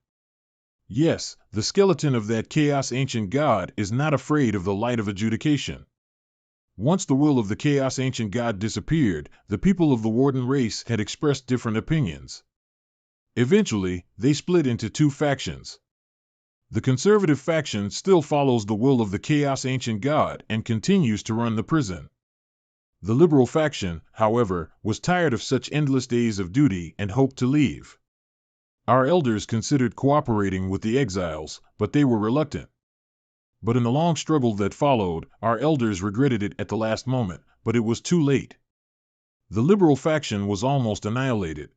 Yes, the skeleton of that chaos ancient god is not afraid of the light of adjudication. Once the will of the chaos ancient god disappeared, the people of the Warden race had expressed different opinions. Eventually, they split into two factions. The conservative faction still follows the will of the chaos ancient god and continues to run the prison. The liberal faction, however, was tired of such endless days of duty and hoped to leave. Our elders considered cooperating with the exiles, but they were reluctant. But in the long struggle that followed, our elders regretted it at the last moment, but it was too late. The liberal faction was almost annihilated.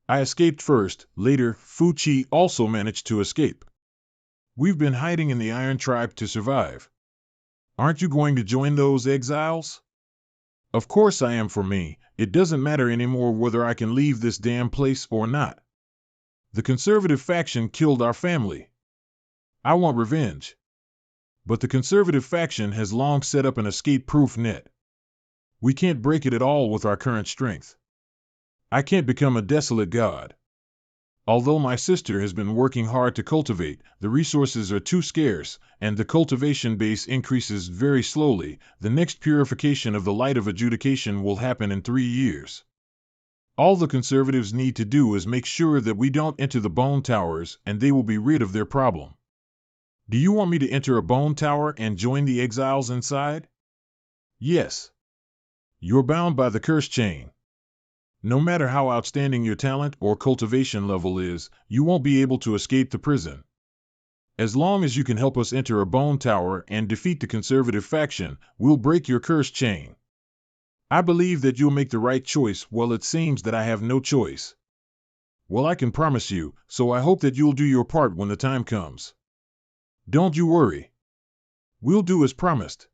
I escaped first. Later, Fu Qi also managed to escape. We've been hiding in the Iron Tribe to survive. Aren't you going to join those exiles? Of course I am. For me, it doesn't matter anymore whether I can leave this damn place or not. The conservative faction killed our family. I want revenge. But the conservative faction has long set up an escape-proof net. We can't break it at all with our current strength. I can't become a desolate god. Although my sister has been working hard to cultivate, the resources are too scarce, and the cultivation base increases very slowly. The next purification of the light of adjudication will happen in 3 years. All the conservatives need to do is make sure that we don't enter the bone towers, and they will be rid of their problem. Do you want me to enter a bone tower and join the exiles inside? Yes. You're bound by the curse chain. No matter how outstanding your talent or cultivation level is, you won't be able to escape the prison. As long as you can help us enter a bone tower and defeat the conservative faction, we'll break your curse chain. I believe that you'll make the right choice. Well, it seems that I have no choice. Well, I can promise you, so I hope that you'll do your part when the time comes. Don't you worry. We'll do as promised.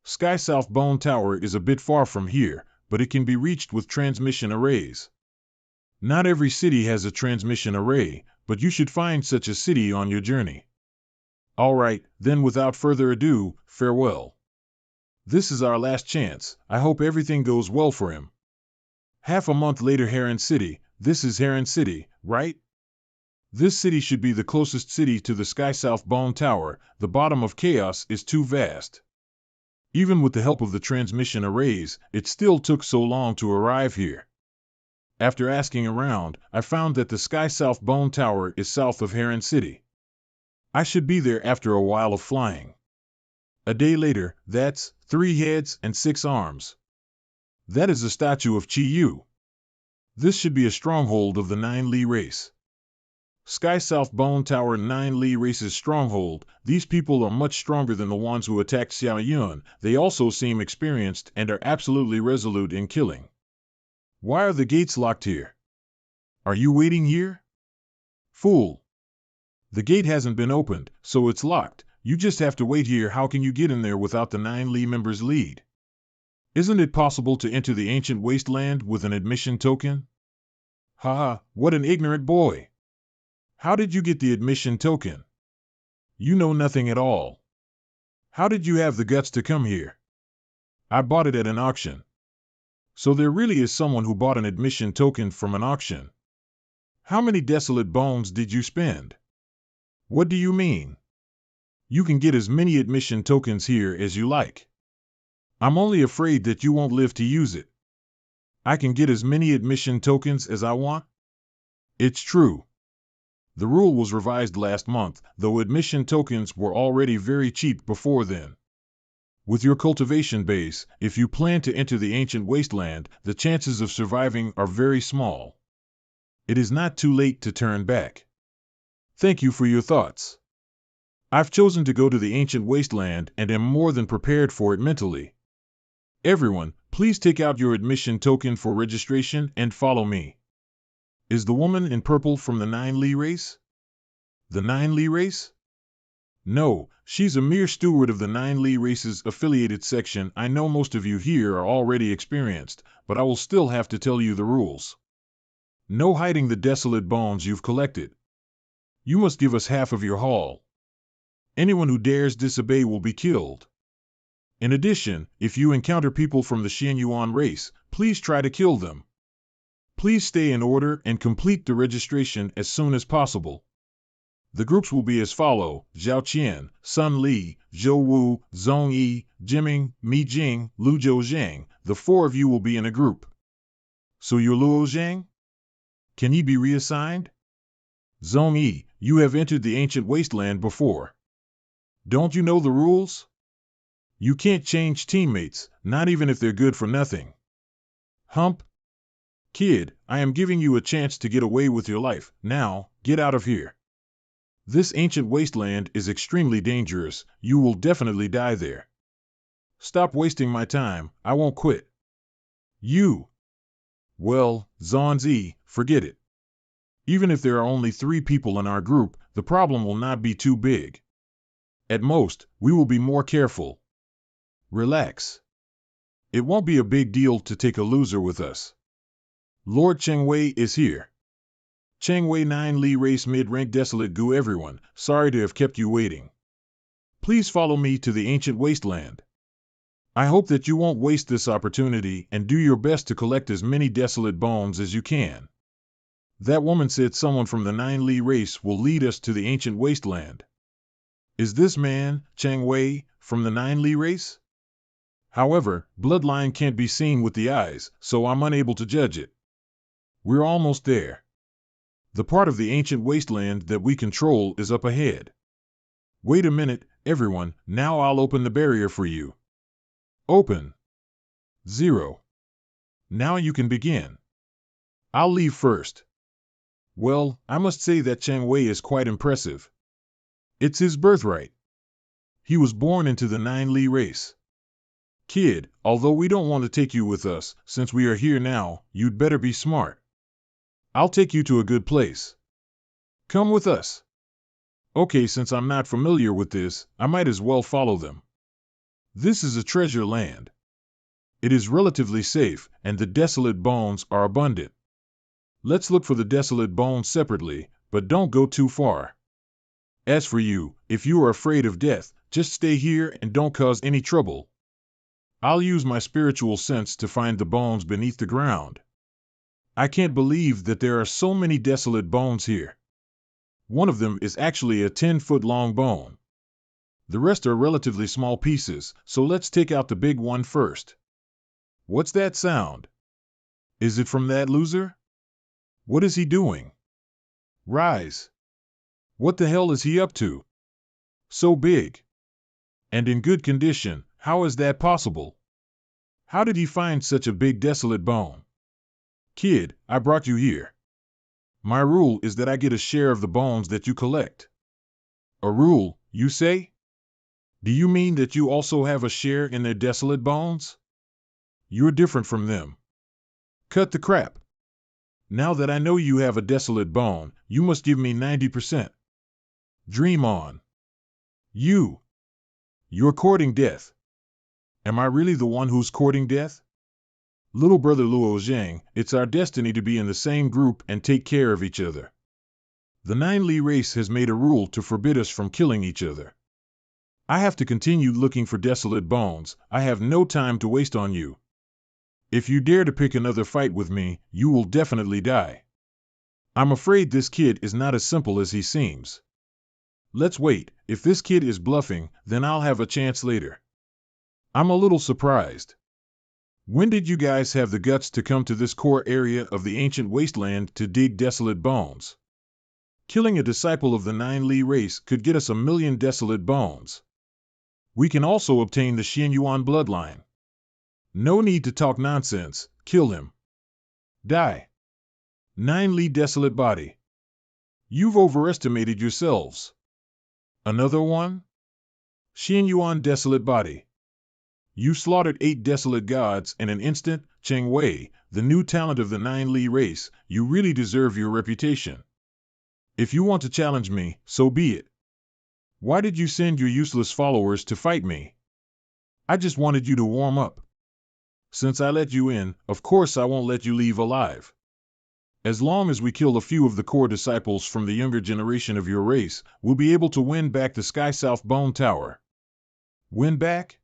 Sky South Bone Tower is a bit far from here, but it can be reached with transmission arrays. Not every city has a transmission array, but you should find such a city on your journey. All right, then without further ado, farewell. This is our last chance. I hope everything goes well for him. Half a month later, Heron City. This is Heron City, right? This city should be the closest city to the Sky South Bone Tower. The bottom of chaos is too vast. Even with the help of the transmission arrays, it still took so long to arrive here. After asking around, I found that the Sky South Bone Tower is south of Heron City. I should be there after a while of flying. A day later, that's 3 heads and 6 arms. That is a statue of Chi Yu. This should be a stronghold of the 9 Li race. Sky South Bone Tower, 9 Li race's stronghold. These people are much stronger than the ones who attacked Xiao Yun. They also seem experienced and are absolutely resolute in killing. Why are the gates locked here? Are you waiting here? Fool! The gate hasn't been opened, so it's locked. You just have to wait here. How can you get in there without the 9 Li members' lead? Isn't it possible to enter the ancient wasteland with an admission token? Haha, what an ignorant boy! How did you get the admission token? You know nothing at all. How did you have the guts to come here? I bought it at an auction. So there really is someone who bought an admission token from an auction. How many desolate bones did you spend? What do you mean? You can get as many admission tokens here as you like. I'm only afraid that you won't live to use it. I can get as many admission tokens as I want? It's true. The rule was revised last month, though admission tokens were already very cheap before then. With your cultivation base, if you plan to enter the ancient wasteland, the chances of surviving are very small. It is not too late to turn back. Thank you for your thoughts. I've chosen to go to the ancient wasteland and am more than prepared for it mentally. Everyone, please take out your admission token for registration and follow me. Is the woman in purple from the 9 Li race? The 9 Li race? No, she's a mere steward of the 9 Li race's affiliated section. I know most of you here are already experienced, but I will still have to tell you the rules. No hiding the desolate bones you've collected. You must give us half of your haul. Anyone who dares disobey will be killed. In addition, if you encounter people from the Xianyuan race, please try to kill them. Please stay in order and complete the registration as soon as possible. The groups will be as follow: Zhao Qian, Sun Li, Zhou Wu, Zhong Yi, Jiming, Mi Jing, Lu Zhou Zhang. The 4 of you will be in a group. So you're Luo Zhang? Can he be reassigned? Zhong Yi, you have entered the ancient wasteland before. Don't you know the rules? You can't change teammates, not even if they're good for nothing. Hump? Kid, I am giving you a chance to get away with your life. Now, get out of here. This ancient wasteland is extremely dangerous. You will definitely die there. Stop wasting my time. I won't quit. You. Well, Zhanzi, forget it. Even if there are only 3 people in our group, the problem will not be too big. At most, we will be more careful. Relax. It won't be a big deal to take a loser with us. Lord Chengwei is here. Chengwei 9 Li race mid-rank desolate Gu everyone, sorry to have kept you waiting. Please follow me to the ancient wasteland. I hope that you won't waste this opportunity and do your best to collect as many desolate bones as you can. That woman said someone from the 9 Li race will lead us to the ancient wasteland. Is this man, Chengwei, from the 9 Li race? However, bloodline can't be seen with the eyes, so I'm unable to judge it. We're almost there. The part of the ancient wasteland that we control is up ahead. Wait a minute, everyone, now I'll open the barrier for you. Open. 0. Now you can begin. I'll leave first. Well, I must say that Chengwei is quite impressive. It's his birthright. He was born into the 9 Li race. Kid, although we don't want to take you with us, since we are here now, you'd better be smart. I'll take you to a good place. Come with us. Okay, since I'm not familiar with this, I might as well follow them. This is a treasure land. It is relatively safe, and the desolate bones are abundant. Let's look for the desolate bones separately, but don't go too far. As for you, if you are afraid of death, just stay here and don't cause any trouble. I'll use my spiritual sense to find the bones beneath the ground. I can't believe that there are so many desolate bones here. One of them is actually a 10-foot-long bone. The rest are relatively small pieces, so let's take out the big one first. What's that sound? Is it from that loser? What is he doing? Rise. What the hell is he up to? So big. And in good condition, how is that possible? How did he find such a big desolate bone? Kid, I brought you here. My rule is that I get a share of the bones that you collect. A rule, you say? Do you mean that you also have a share in their desolate bones? You're different from them. Cut the crap. Now that I know you have a desolate bone, you must give me 90%. Dream on. You're courting death. Am I really the one who's courting death? Little brother Luo Zhang, it's our destiny to be in the same group and take care of each other. The 9 Li race has made a rule to forbid us from killing each other. I have to continue looking for desolate bones. I have no time to waste on you. If you dare to pick another fight with me, you will definitely die. I'm afraid this kid is not as simple as he seems. Let's wait. If this kid is bluffing, then I'll have a chance later. I'm a little surprised. When did you guys have the guts to come to this core area of the ancient wasteland to dig desolate bones? Killing a disciple of the Nine Li race could get us 1,000,000 desolate bones. We can also obtain the Xianyuan bloodline. No need to talk nonsense, kill him. Die. 9 Li desolate body. You've overestimated yourselves. Another one? Xianyuan desolate body. You slaughtered 8 desolate gods in an instant. Cheng Wei, the new talent of the Nine Li race, you really deserve your reputation. If you want to challenge me, so be it. Why did you send your useless followers to fight me? I just wanted you to warm up. Since I let you in, of course I won't let you leave alive. As long as we kill a few of the core disciples from the younger generation of your race, we'll be able to win back the Sky South Bone Tower. Win back?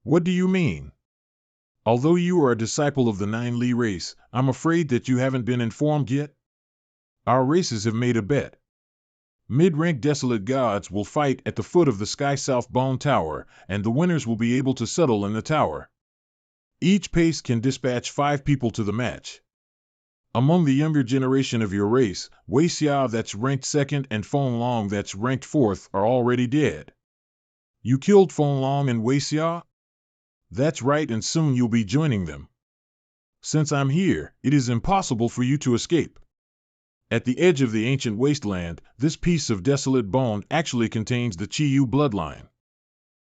What do you mean? Although you are a disciple of the Nine Li race, I'm afraid that you haven't been informed yet. Our races have made a bet. Mid-rank desolate gods will fight at the foot of the Sky South Bone Tower, and the winners will be able to settle in the tower. Each pace can dispatch 5 people to the match. Among the younger generation of your race, Wei Xia that's ranked 2nd and Feng Long that's ranked 4th are already dead. You killed Feng Long and Wei Xia? That's right, and soon you'll be joining them. Since I'm here, it is impossible for you to escape. At the edge of the ancient wasteland, this piece of desolate bone actually contains the Qiyu bloodline.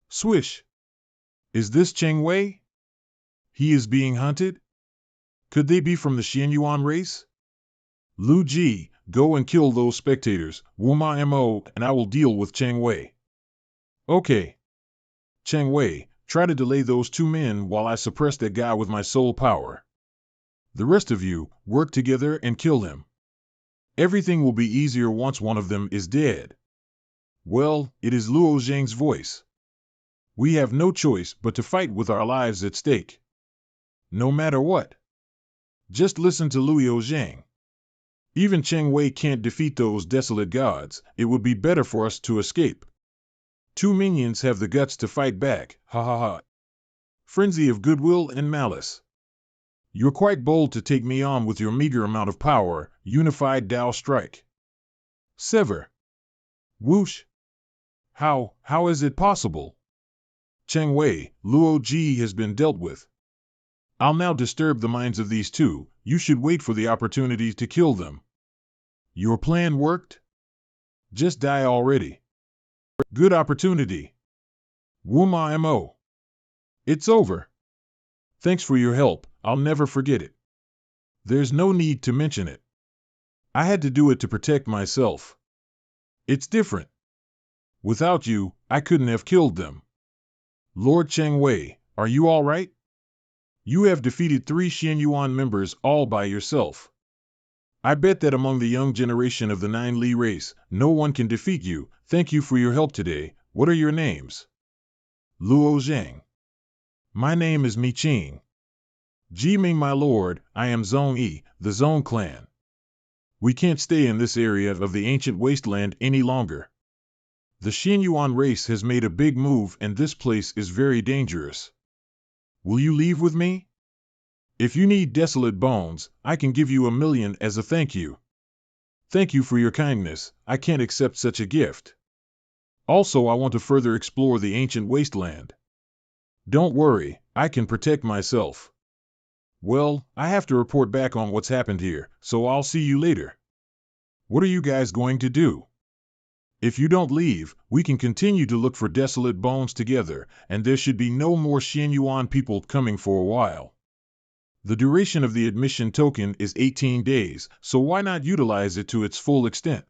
Swish! Is this Cheng Wei? He is being hunted? Could they be from the Xianyuan race? Lu Ji, go and kill those spectators, Wuma Mo, and I will deal with Cheng Wei. Okay. Cheng Wei, try to delay those 2 men while I suppress that guy with my soul power. The rest of you, work together and kill him. Everything will be easier once one of them is dead. Well, it is Luo Zhang's voice. We have no choice but to fight with our lives at stake. No matter what. Just listen to Luo Zhang. Even Cheng Wei can't defeat those desolate gods. It would be better for us to escape. 2 minions have the guts to fight back, ha ha ha. Frenzy of goodwill and malice. You're quite bold to take me on with your meager amount of power, unified Dao strike. Sever. Whoosh. How is it possible? Cheng Wei, Luo Ji has been dealt with. I'll now disturb the minds of these 2, you should wait for the opportunity to kill them. Your plan worked? Just die already. Good opportunity. Wuma Mo. It's over. Thanks for your help, I'll never forget it. There's no need to mention it. I had to do it to protect myself. It's different. Without you, I couldn't have killed them. Lord Cheng Wei, are you all right? You have defeated 3 Xianyuan members all by yourself. I bet that among the young generation of the Nine Li race, no one can defeat you. Thank you for your help today. What are your names? Luo Zhang. My name is Mi Qing. Ji Ming, my lord, I am Zhong Yi, the Zhong clan. We can't stay in this area of the ancient wasteland any longer. The Xianyuan race has made a big move and this place is very dangerous. Will you leave with me? If you need desolate bones, I can give you 1,000,000 as a thank you. Thank you for your kindness, I can't accept such a gift. Also, I want to further explore the ancient wasteland. Don't worry, I can protect myself. Well, I have to report back on what's happened here, so I'll see you later. What are you guys going to do? If you don't leave, we can continue to look for desolate bones together, and there should be no more Xianyuan people coming for a while. The duration of the admission token is 18 days, so why not utilize it to its full extent?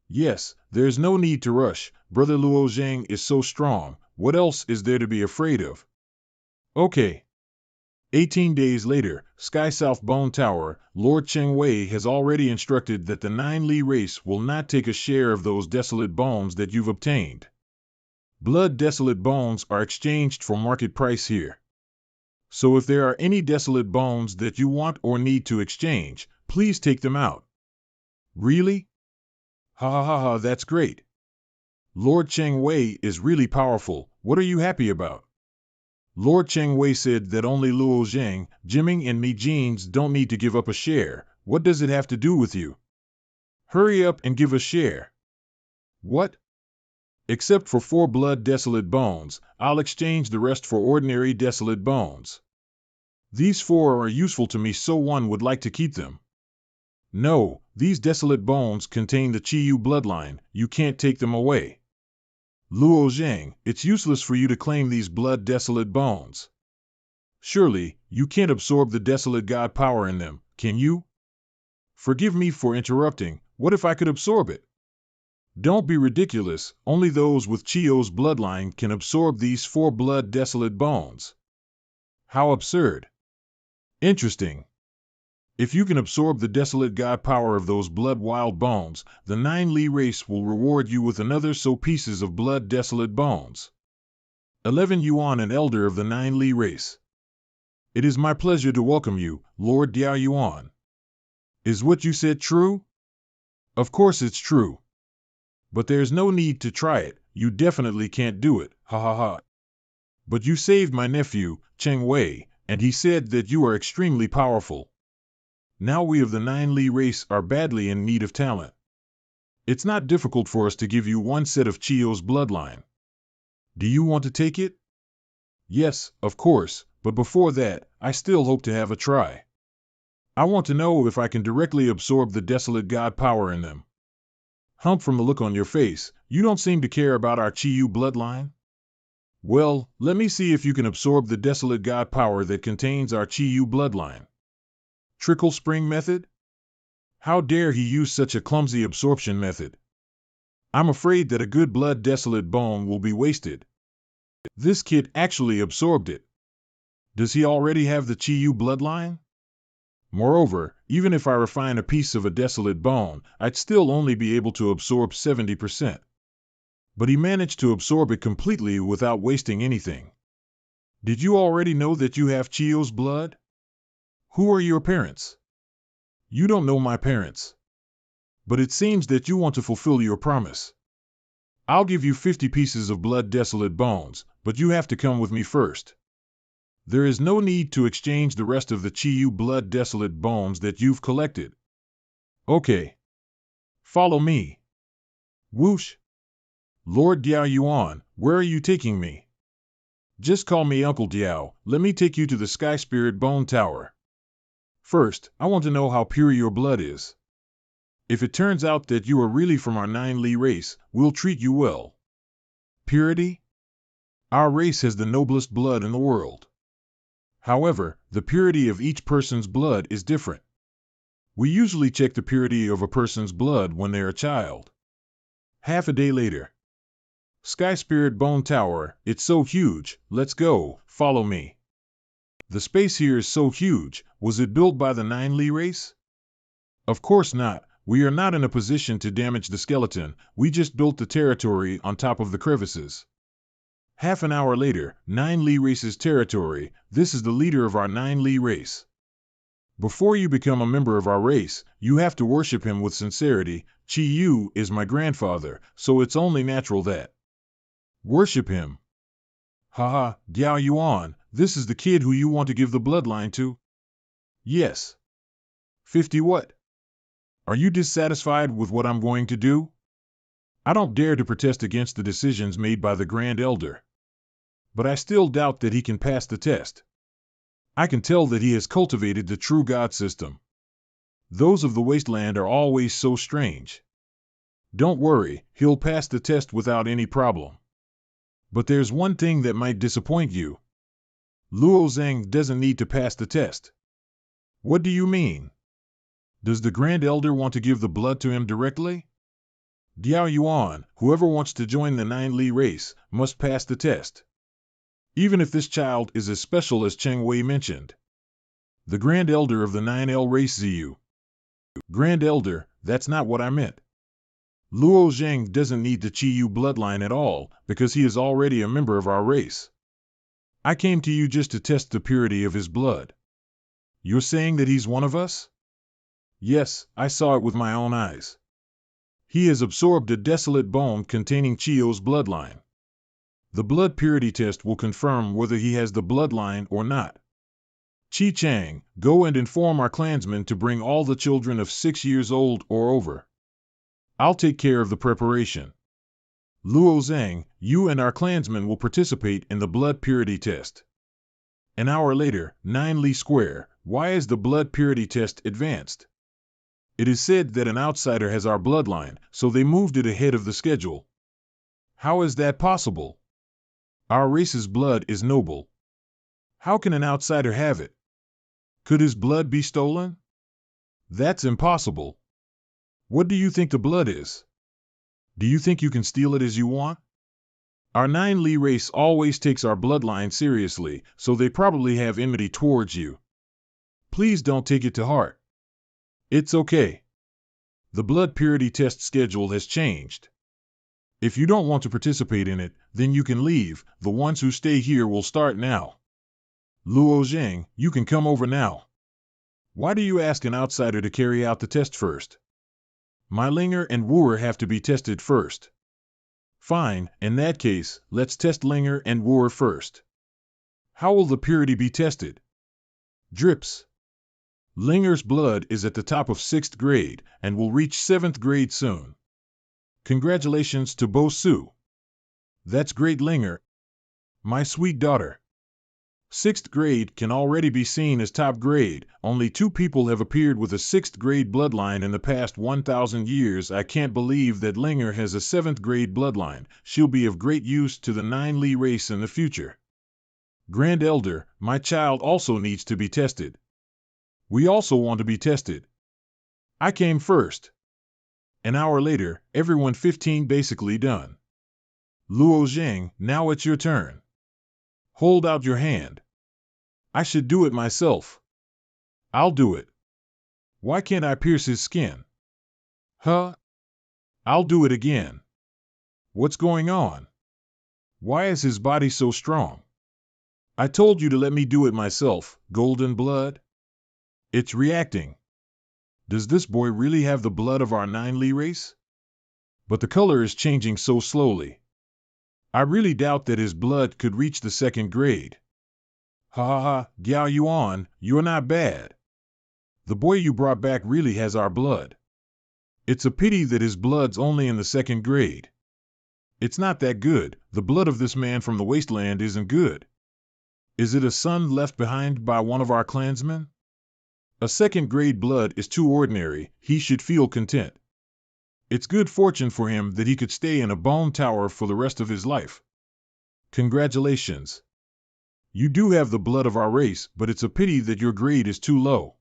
Yes, there's no need to rush, Brother Luo Zhang is so strong, what else is there to be afraid of? Okay. 18 days later, Sky South Bone Tower, Lord Cheng Wei has already instructed that the Nine Li race will not take a share of those desolate bones that you've obtained. Blood desolate bones are exchanged for market price here. So if there are any desolate bones that you want or need to exchange, please take them out. Really? Ha ha ha ha, that's great. Lord Cheng Wei is really powerful, what are you happy about? Lord Cheng Wei said that only Luo Zhang, Jimming, and me Jeans don't need to give up a share. What does it have to do with you? Hurry up and give a share. What? Except for 4 blood desolate bones, I'll exchange the rest for ordinary desolate bones. These 4 are useful to me, so one would like to keep them. No, these desolate bones contain the Qiyu bloodline, you can't take them away. Luo Zhang, it's useless for you to claim these blood desolate bones. Surely, you can't absorb the desolate god power in them, can you? Forgive me for interrupting, what if I could absorb it? Don't be ridiculous, only those with Qiyu's bloodline can absorb these 4 blood desolate bones. How absurd. Interesting. If you can absorb the desolate god power of those blood wild bones, the 9 Li race will reward you with another so pieces of blood desolate bones. 11 Yuan, an elder of the 9 Li race. It is my pleasure to welcome you, Lord Diao Yuan. Is what you said true? Of course it's true. But there's no need to try it, you definitely can't do it, ha ha ha. But you saved my nephew, Cheng Wei, and he said that you are extremely powerful. Now we of the 9 Li race are badly in need of talent. It's not difficult for us to give you 1 set of Qiyu's bloodline. Do you want to take it? Yes, of course, but before that, I still hope to have a try. I want to know if I can directly absorb the desolate god power in them. Hump, from the look on your face, you don't seem to care about our Qiyu bloodline? Well, let me see if you can absorb the desolate god power that contains our Qiyu bloodline. Trickle spring method? How dare he use such a clumsy absorption method? I'm afraid that a good blood desolate bone will be wasted. This kid actually absorbed it. Does he already have the Qiyu bloodline? Moreover, even if I refine a piece of a desolate bone, I'd still only be able to absorb 70%. But he managed to absorb it completely without wasting anything. Did you already know that you have Qiyu's blood? Who are your parents? You don't know my parents. But it seems that you want to fulfill your promise. I'll give you 50 pieces of blood desolate bones, but you have to come with me first. There is no need to exchange the rest of the Qiyu blood desolate bones that you've collected. Okay. Follow me. Whoosh. Lord Diao Yuan, where are you taking me? Just call me Uncle Diao, let me take you to the Sky Spirit Bone Tower. First, I want to know how pure your blood is. If it turns out that you are really from our 9 Li race, we'll treat you well. Purity? Our race has the noblest blood in the world. However, the purity of each person's blood is different. We usually check the purity of a person's blood when they're a child. Half a day later. Sky Spirit Bone Tower, it's so huge, let's go, follow me. The space here is so huge, was it built by the 9 Li race? Of course not, we are not in a position to damage the skeleton, we just built the territory on top of the crevices. Half an hour later, 9 Li race's territory, this is the leader of our 9 Li race. Before you become a member of our race, you have to worship him with sincerity. Qiyu is my grandfather, so it's only natural that. Worship him. Haha, Diao Yuan, this is the kid who you want to give the bloodline to? Yes. 50 what? Are you dissatisfied with what I'm going to do? I don't dare to protest against the decisions made by the Grand Elder. But I still doubt that he can pass the test. I can tell that he has cultivated the true God system. Those of the wasteland are always so strange. Don't worry, he'll pass the test without any problem. But there's one thing that might disappoint you. Luo Zhang doesn't need to pass the test. What do you mean? Does the Grand Elder want to give the blood to him directly? Diao Yuan, whoever wants to join the 9 Li race, must pass the test. Even if this child is as special as Cheng Wei mentioned. The Grand Elder of the 9L race ZU. Grand Elder, that's not what I meant. Luo Zhang doesn't need the Qiyu bloodline at all, because he is already a member of our race. I came to you just to test the purity of his blood. You're saying that he's one of us? Yes, I saw it with my own eyes. He has absorbed a desolate bone containing Qiyu's bloodline. The blood purity test will confirm whether he has the bloodline or not. Chi Chang, go and inform our clansmen to bring all the children of 6 years old or over. I'll take care of the preparation. Luo Zhang, you and our clansmen will participate in the blood purity test. An hour later, 9 Li Square, why is the blood purity test advanced? It is said that an outsider has our bloodline, so they moved it ahead of the schedule. How is that possible? Our race's blood is noble. How can an outsider have it? Could his blood be stolen? That's impossible. What do you think the blood is? Do you think you can steal it as you want? Our 9 Li race always takes our bloodline seriously, so they probably have enmity towards you. Please don't take it to heart. It's okay. The blood purity test schedule has changed. If you don't want to participate in it, then you can leave. The ones who stay here will start now. Luo Zhang, you can come over now. Why do you ask an outsider to carry out the test first? My Linger and Wooer have to be tested first. Fine, in that case, let's test Linger and Wooer first. How will the purity be tested? Drips. Linger's blood is at the top of 6th grade and will reach 7th grade soon. Congratulations to Bo Su. That's great, Linger. My sweet daughter. 6th grade can already be seen as top grade. Only 2 people have appeared with a 6th grade bloodline in the past 1,000 years. I can't believe that Linger has a 7th grade bloodline. She'll be of great use to the 9 Li race in the future. Grand Elder, my child also needs to be tested. We also want to be tested. I came first. An hour later, everyone 15 basically done. Luo Zhang, now it's your turn. Hold out your hand. I should do it myself. I'll do it. Why can't I pierce his skin? Huh? I'll do it again. What's going on? Why is his body so strong? I told you to let me do it myself, Golden Blood. It's reacting. Does this boy really have the blood of our 9 Li race? But the color is changing so slowly. I really doubt that his blood could reach the 2nd grade. Ha ha ha, Giao Yuan, you're not bad. The boy you brought back really has our blood. It's a pity that his blood's only in the 2nd grade. It's not that good. The blood of this man from the wasteland isn't good. Is it a son left behind by one of our clansmen? A 2nd grade blood is too ordinary. He should feel content. It's good fortune for him that he could stay in a bone tower for the rest of his life. Congratulations. You do have the blood of our race, but it's a pity that your grade is too low.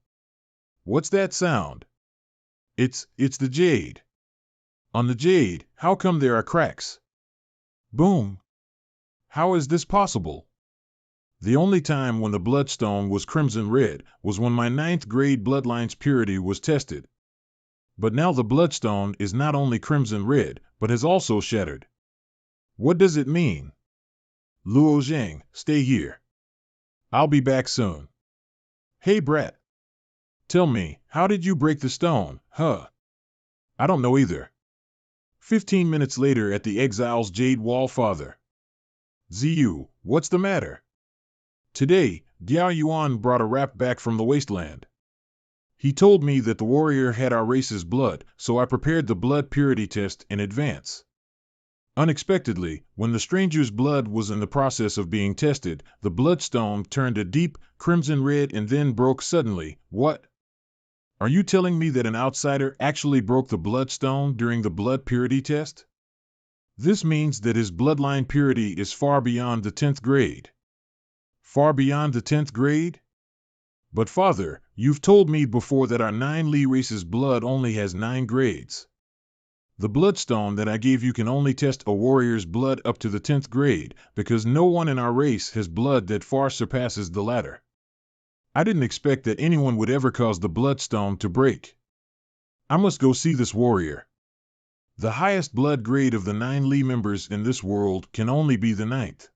What's that sound? It's the jade. On the jade, how come there are cracks? Boom. How is this possible? The only time when the bloodstone was crimson red was when my 9th grade bloodline's purity was tested. But now the bloodstone is not only crimson red, but has also shattered. What does it mean? Luo Zhang, stay here. I'll be back soon. Hey brat. Tell me, how did you break the stone, huh? I don't know either. 15 minutes later at the exile's Jade Wall, Father. Ziyu, what's the matter? Today, Giao Yuan brought a rap back from the wasteland. He told me that the warrior had our race's blood, so I prepared the blood purity test in advance. Unexpectedly, when the stranger's blood was in the process of being tested, the bloodstone turned a deep crimson red and then broke suddenly. What? Are you telling me that an outsider actually broke the bloodstone during the blood purity test? This means that his bloodline purity is far beyond the 10th grade. Far beyond the 10th grade? But Father, you've told me before that our 9 Li race's blood only has 9 grades. The bloodstone that I gave you can only test a warrior's blood up to the 10th grade, because no one in our race has blood that far surpasses the latter. I didn't expect that anyone would ever cause the bloodstone to break. I must go see this warrior. The highest blood grade of the 9 Li members in this world can only be the 9th.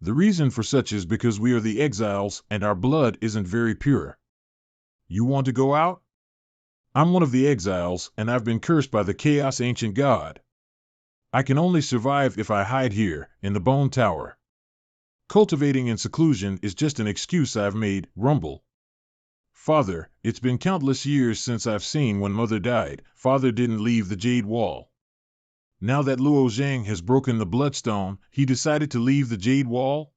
The reason for such is because we are the exiles and our blood isn't very pure. You want to go out? I'm one of the exiles and I've been cursed by the Chaos Ancient God. I can only survive if I hide here, in the bone tower. Cultivating in seclusion is just an excuse I've made, rumble. Father, it's been countless years since I've seen when Mother died. Father didn't leave the Jade Wall. Now that Luo Zhang has broken the Bloodstone, he decided to leave the Jade Wall?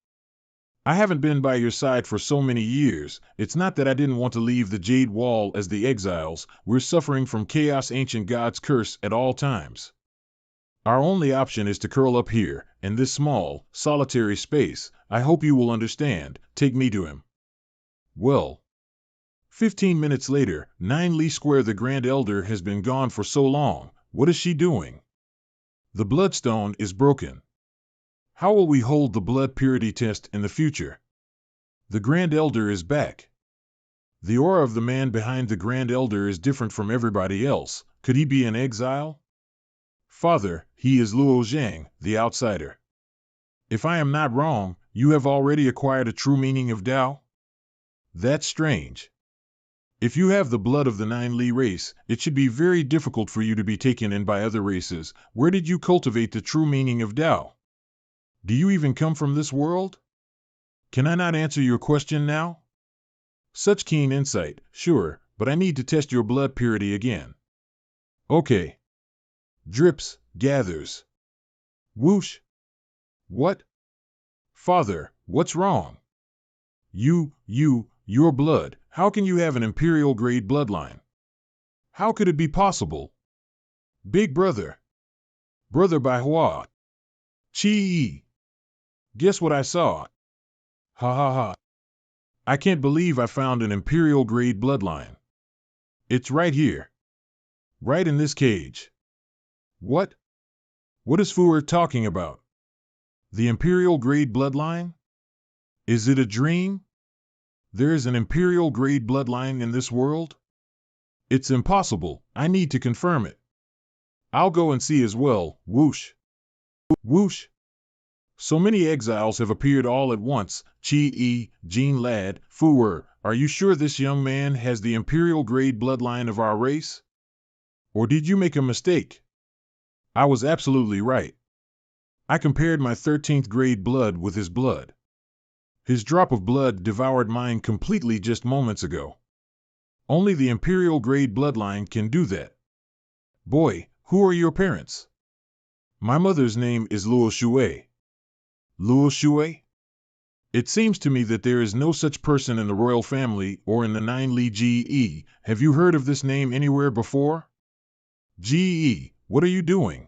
I haven't been by your side for so many years. It's not that I didn't want to leave the Jade Wall as the exiles. We're suffering from Chaos Ancient God's curse at all times. Our only option is to curl up here, in this small, solitary space. I hope you will understand. Take me to him. Well. 15 minutes later, 9 Li Square. The Grand Elder has been gone for so long. What is she doing? The Bloodstone is broken. How will we hold the blood purity test in the future? The Grand Elder is back. The aura of the man behind the Grand Elder is different from everybody else. Could he be an exile? Father, he is Luo Zhang, the outsider. If I am not wrong, you have already acquired a true meaning of Tao? That's strange. If you have the blood of the 9 Li race, it should be very difficult for you to be taken in by other races. Where did you cultivate the true meaning of Tao? Do you even come from this world? Can I not answer your question now? Such keen insight, sure, but I need to test your blood purity again. Okay. Drips, gathers. Whoosh. What? Father, what's wrong? Your blood. How can you have an imperial-grade bloodline? How could it be possible? Big brother. Brother Baihua. Chi. Guess what I saw? Ha ha ha. I can't believe I found an imperial-grade bloodline. It's right here. Right in this cage. What? What is Fuer talking about? The imperial-grade bloodline? Is it a dream? There is an imperial-grade bloodline in this world? It's impossible. I need to confirm it. I'll go and see as well. Whoosh. Whoosh. So many exiles have appeared all at once. Chi-E, Jean Lad, Fuer, are you sure this young man has the imperial-grade bloodline of our race? Or did you make a mistake? I was absolutely right. I compared my 13th grade blood with his blood. His drop of blood devoured mine completely just moments ago. Only the imperial-grade bloodline can do that. Boy, who are your parents? My mother's name is Luo Shui. Luo Shui? It seems to me that there is no such person in the royal family or in the 9 Li Ge. Have you heard of this name anywhere before? Ge, what are you doing?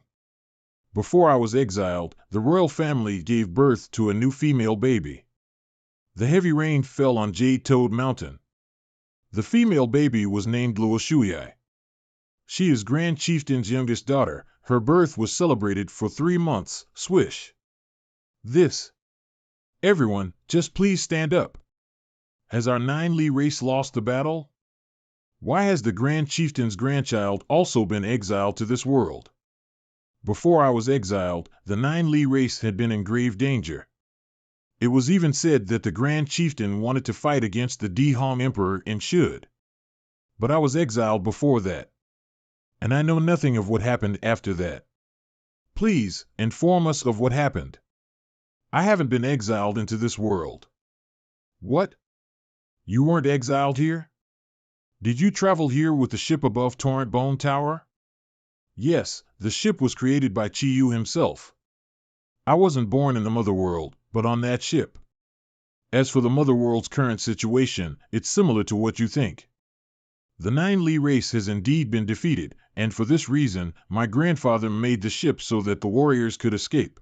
Before I was exiled, the royal family gave birth to a new female baby. The heavy rain fell on Jade Toad Mountain. The female baby was named Luo Shui. She is Grand Chieftain's youngest daughter. Her birth was celebrated for 3 months. Swish. This. Everyone, just please stand up. Has our 9 Li race lost the battle? Why has the Grand Chieftain's grandchild also been exiled to this world? Before I was exiled, the 9 Li race had been in grave danger. It was even said that the Grand Chieftain wanted to fight against the Dihong Emperor and should. But I was exiled before that. And I know nothing of what happened after that. Please, inform us of what happened. I haven't been exiled into this world. What? You weren't exiled here? Did you travel here with the ship above Torrent Bone Tower? Yes, the ship was created by Chi Yu himself. I wasn't born in the Mother World, but on that ship. As for the Mother World's current situation, it's similar to what you think. The 9 Li race has indeed been defeated, and for this reason, my grandfather made the ship so that the warriors could escape.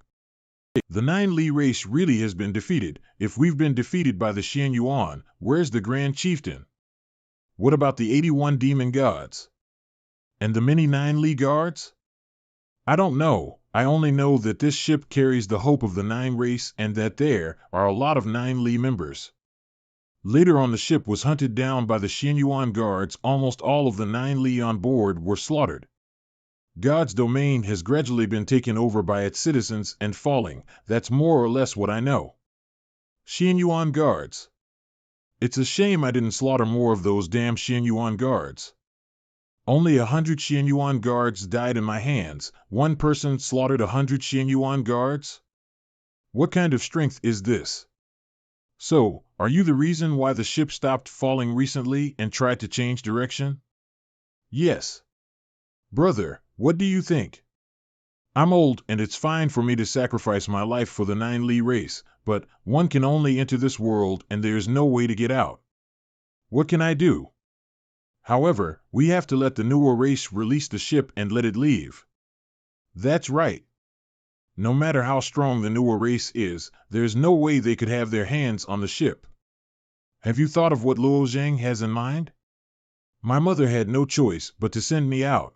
The 9 Li race really has been defeated. If we've been defeated by the Xian Yuan, where's the Grand Chieftain? What about the 81 demon gods? And the many 9 Li guards? I don't know. I only know that this ship carries the hope of the 9 race and that there are a lot of 9 Li members. Later on, the ship was hunted down by the Xianyuan guards. Almost all of the 9 Li on board were slaughtered. God's domain has gradually been taken over by its citizens and falling. That's more or less what I know. Xianyuan guards. It's a shame I didn't slaughter more of those damn Xianyuan guards. Only 100 Xianyuan guards died in my hands. One person slaughtered 100 Xianyuan guards? What kind of strength is this? So, are you the reason why the ship stopped falling recently and tried to change direction? Yes. Brother, what do you think? I'm old and it's fine for me to sacrifice my life for the 9Li race, but one can only enter this world and there's no way to get out. What can I do? However, we have to let the newer race release the ship and let it leave. That's right. No matter how strong the newer race is, there's no way they could have their hands on the ship. Have you thought of what Luo Zhang has in mind? My mother had no choice but to send me out.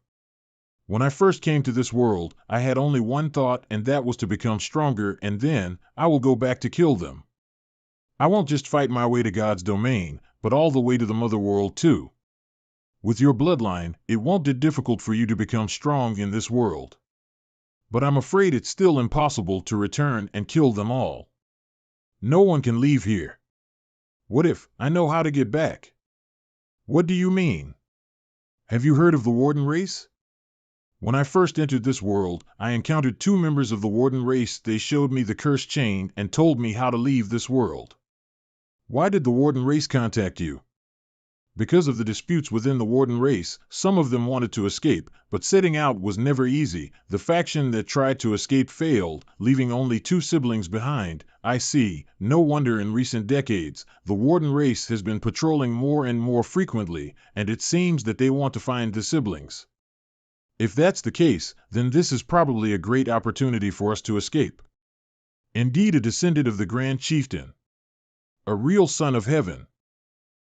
When I first came to this world, I had only one thought, and that was to become stronger, and then I will go back to kill them. I won't just fight my way to God's domain, but all the way to the mother world too. With your bloodline, it won't be difficult for you to become strong in this world. But I'm afraid it's still impossible to return and kill them all. No one can leave here. What if I know how to get back? What do you mean? Have you heard of the Warden race? When I first entered this world, I encountered 2 members of the Warden race. They showed me the cursed chain and told me how to leave this world. Why did the Warden race contact you? Because of the disputes within the Warden race, some of them wanted to escape, but setting out was never easy. The faction that tried to escape failed, leaving only 2 siblings behind. I see. No wonder in recent decades, the Warden race has been patrolling more and more frequently, and it seems that they want to find the siblings. If that's the case, then this is probably a great opportunity for us to escape. Indeed, a descendant of the Grand Chieftain. A real son of heaven.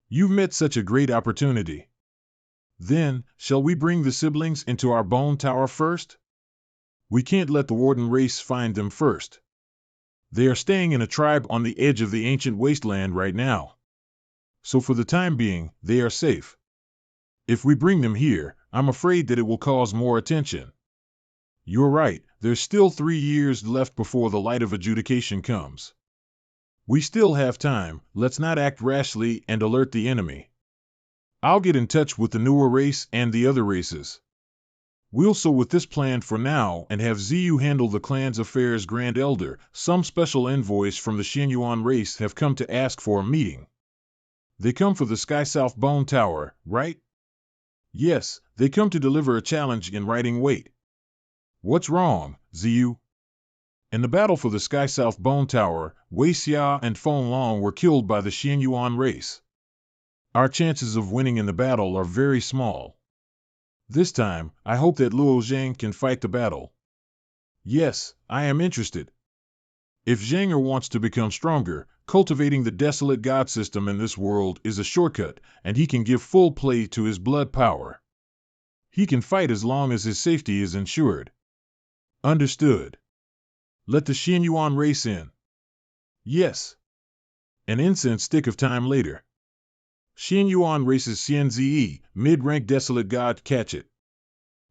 You've met such a great opportunity. Then, shall we bring the siblings into our bone tower first? We can't let the Warden race find them first. They are staying in a tribe on the edge of the ancient wasteland right now. So for the time being, they are safe. If we bring them here, I'm afraid that it will cause more attention. You're right, there's still 3 years left before the light of adjudication comes. We still have time. Let's not act rashly and alert the enemy. I'll get in touch with the newer race and the other races. We'll so with this plan for now and have Ziyu handle the clan's affairs. Grand Elder, some special envoys from the Xianyuan race have come to ask for a meeting. They come for the Sky South Bone Tower, right? Yes, they come to deliver a challenge in writing. Wait. What's wrong, Ziyu? In the battle for the Sky South Bone Tower, Wei Xia and Feng Long were killed by the Xianyuan race. Our chances of winning in the battle are very small. This time, I hope that Luo Zhang can fight the battle. Yes, I am interested. If Zhang wants to become stronger, cultivating the desolate god system in this world is a shortcut, and he can give full play to his blood power. He can fight as long as his safety is ensured. Understood. Let the Xianyuan race in. Yes. An incense stick of time later. Xianyuan races Xianzi, mid-rank desolate god. Catch it.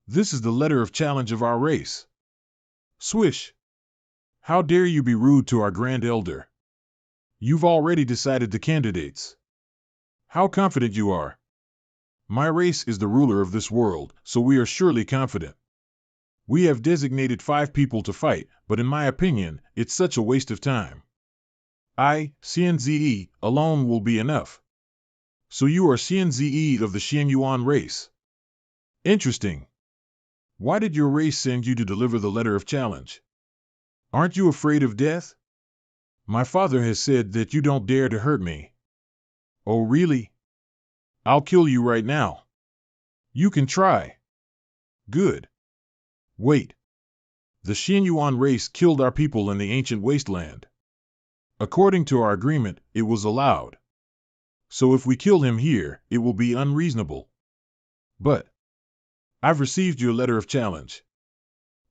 This is the letter of challenge of our race. Swish. How dare you be rude to our Grand Elder? You've already decided the candidates. How confident you are. My race is the ruler of this world, so we are surely confident. We have designated 5 people to fight, but in my opinion, it's such a waste of time. I, Xianzi, alone will be enough. So you are Xianzi of the Xianyuan race. Interesting. Why did your race send you to deliver the letter of challenge? Aren't you afraid of death? My father has said that you don't dare to hurt me. Oh, really? I'll kill you right now. You can try. Good. Wait. The Xianyuan race killed our people in the ancient wasteland. According to our agreement, it was allowed. So if we kill him here, it will be unreasonable. But I've received your letter of challenge.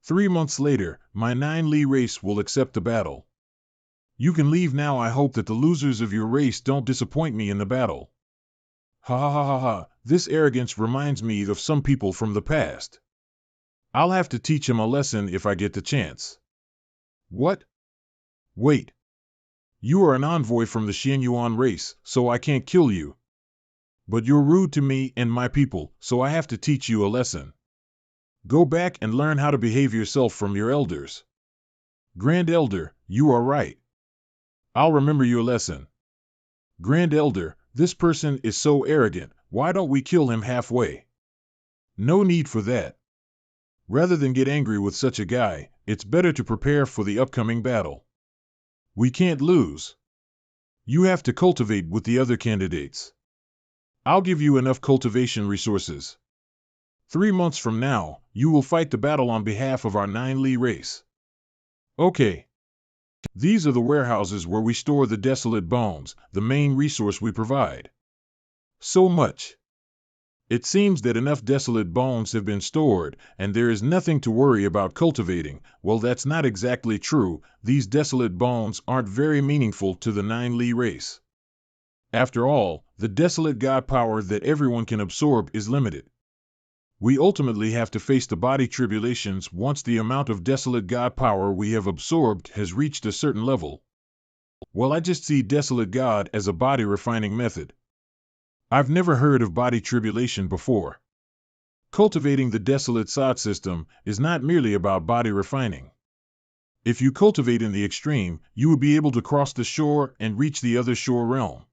3 months later, my 9Li race will accept the battle. You can leave now. I hope that the losers of your race don't disappoint me in the battle. Ha ha ha ha ha, this arrogance reminds me of some people from the past. I'll have to teach him a lesson if I get the chance. What? Wait. You are an envoy from the Xianyuan race, so I can't kill you. But you're rude to me and my people, so I have to teach you a lesson. Go back and learn how to behave yourself from your elders. Grand Elder, you are right. I'll remember your lesson. Grand Elder, this person is so arrogant, why don't we kill him halfway? No need for that. Rather than get angry with such a guy, it's better to prepare for the upcoming battle. We can't lose. You have to cultivate with the other candidates. I'll give you enough cultivation resources. 3 months from now, you will fight the battle on behalf of our 9Li race. Okay. These are the warehouses where we store the desolate bones, the main resource we provide. So much. It seems that enough desolate bones have been stored, and there is nothing to worry about cultivating. Well, that's not exactly true. These desolate bones aren't very meaningful to the 9Li race. After all, the desolate god power that everyone can absorb is limited. We ultimately have to face the body tribulations once the amount of desolate god power we have absorbed has reached a certain level. Well, I just see desolate god as a body refining method. I've never heard of body tribulation before. Cultivating the desolate sod system is not merely about body refining. If you cultivate in the extreme, you will be able to cross the shore and reach the other shore realm.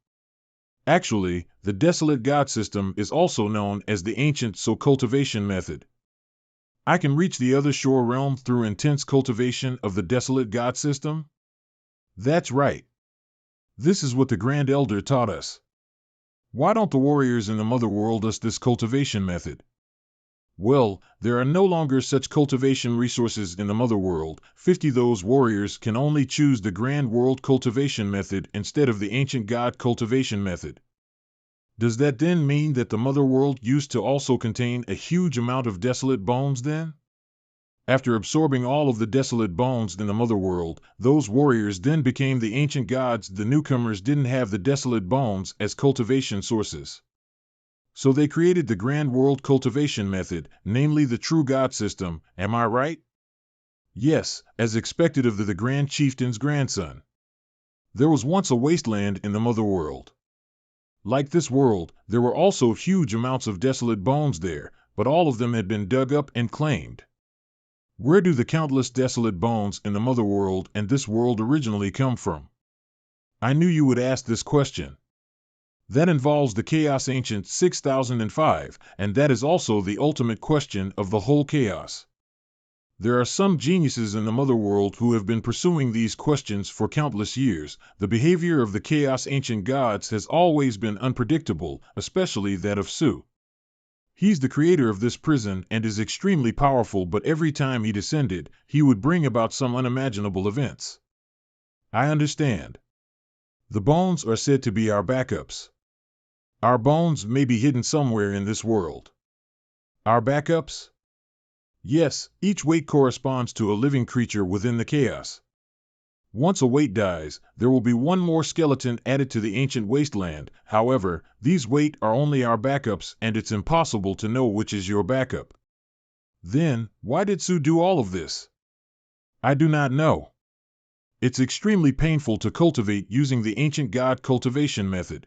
Actually, the desolate god system is also known as the ancient soul cultivation method. I can reach the other shore realm through intense cultivation of the desolate god system? That's right. This is what the Grand Elder taught us. Why don't the warriors in the Mother World us this cultivation method? Well, there are no longer such cultivation resources in the Mother World. 50 those warriors can only choose the Grand World cultivation method instead of the ancient god cultivation method. Does that then mean that the Mother World used to also contain a huge amount of desolate bones then? After absorbing all of the desolate bones in the Mother World, those warriors then became the ancient gods. The newcomers didn't have the desolate bones as cultivation sources. So they created the Grand World cultivation method, namely the true god system, am I right? Yes, as expected of the Grand Chieftain's grandson. There was once a wasteland in the Mother World. Like this world, there were also huge amounts of desolate bones there, but all of them had been dug up and claimed. Where do the countless desolate bones in the Mother World and this world originally come from? I knew you would ask this question. That involves the Chaos Ancient 6005, and that is also the ultimate question of the whole chaos. There are some geniuses in the Mother World who have been pursuing these questions for countless years. The behavior of the Chaos Ancient Gods has always been unpredictable, especially that of Su. He's the creator of this prison and is extremely powerful, but every time he descended, he would bring about some unimaginable events. I understand. The bones are said to be our backups. Our bones may be hidden somewhere in this world. Our backups? Yes, each weight corresponds to a living creature within the chaos. Once a weight dies, there will be one more skeleton added to the ancient wasteland. However, these weight are only our backups, and it's impossible to know which is your backup. Then, why did Su do all of this? I do not know. It's extremely painful to cultivate using the ancient god cultivation method.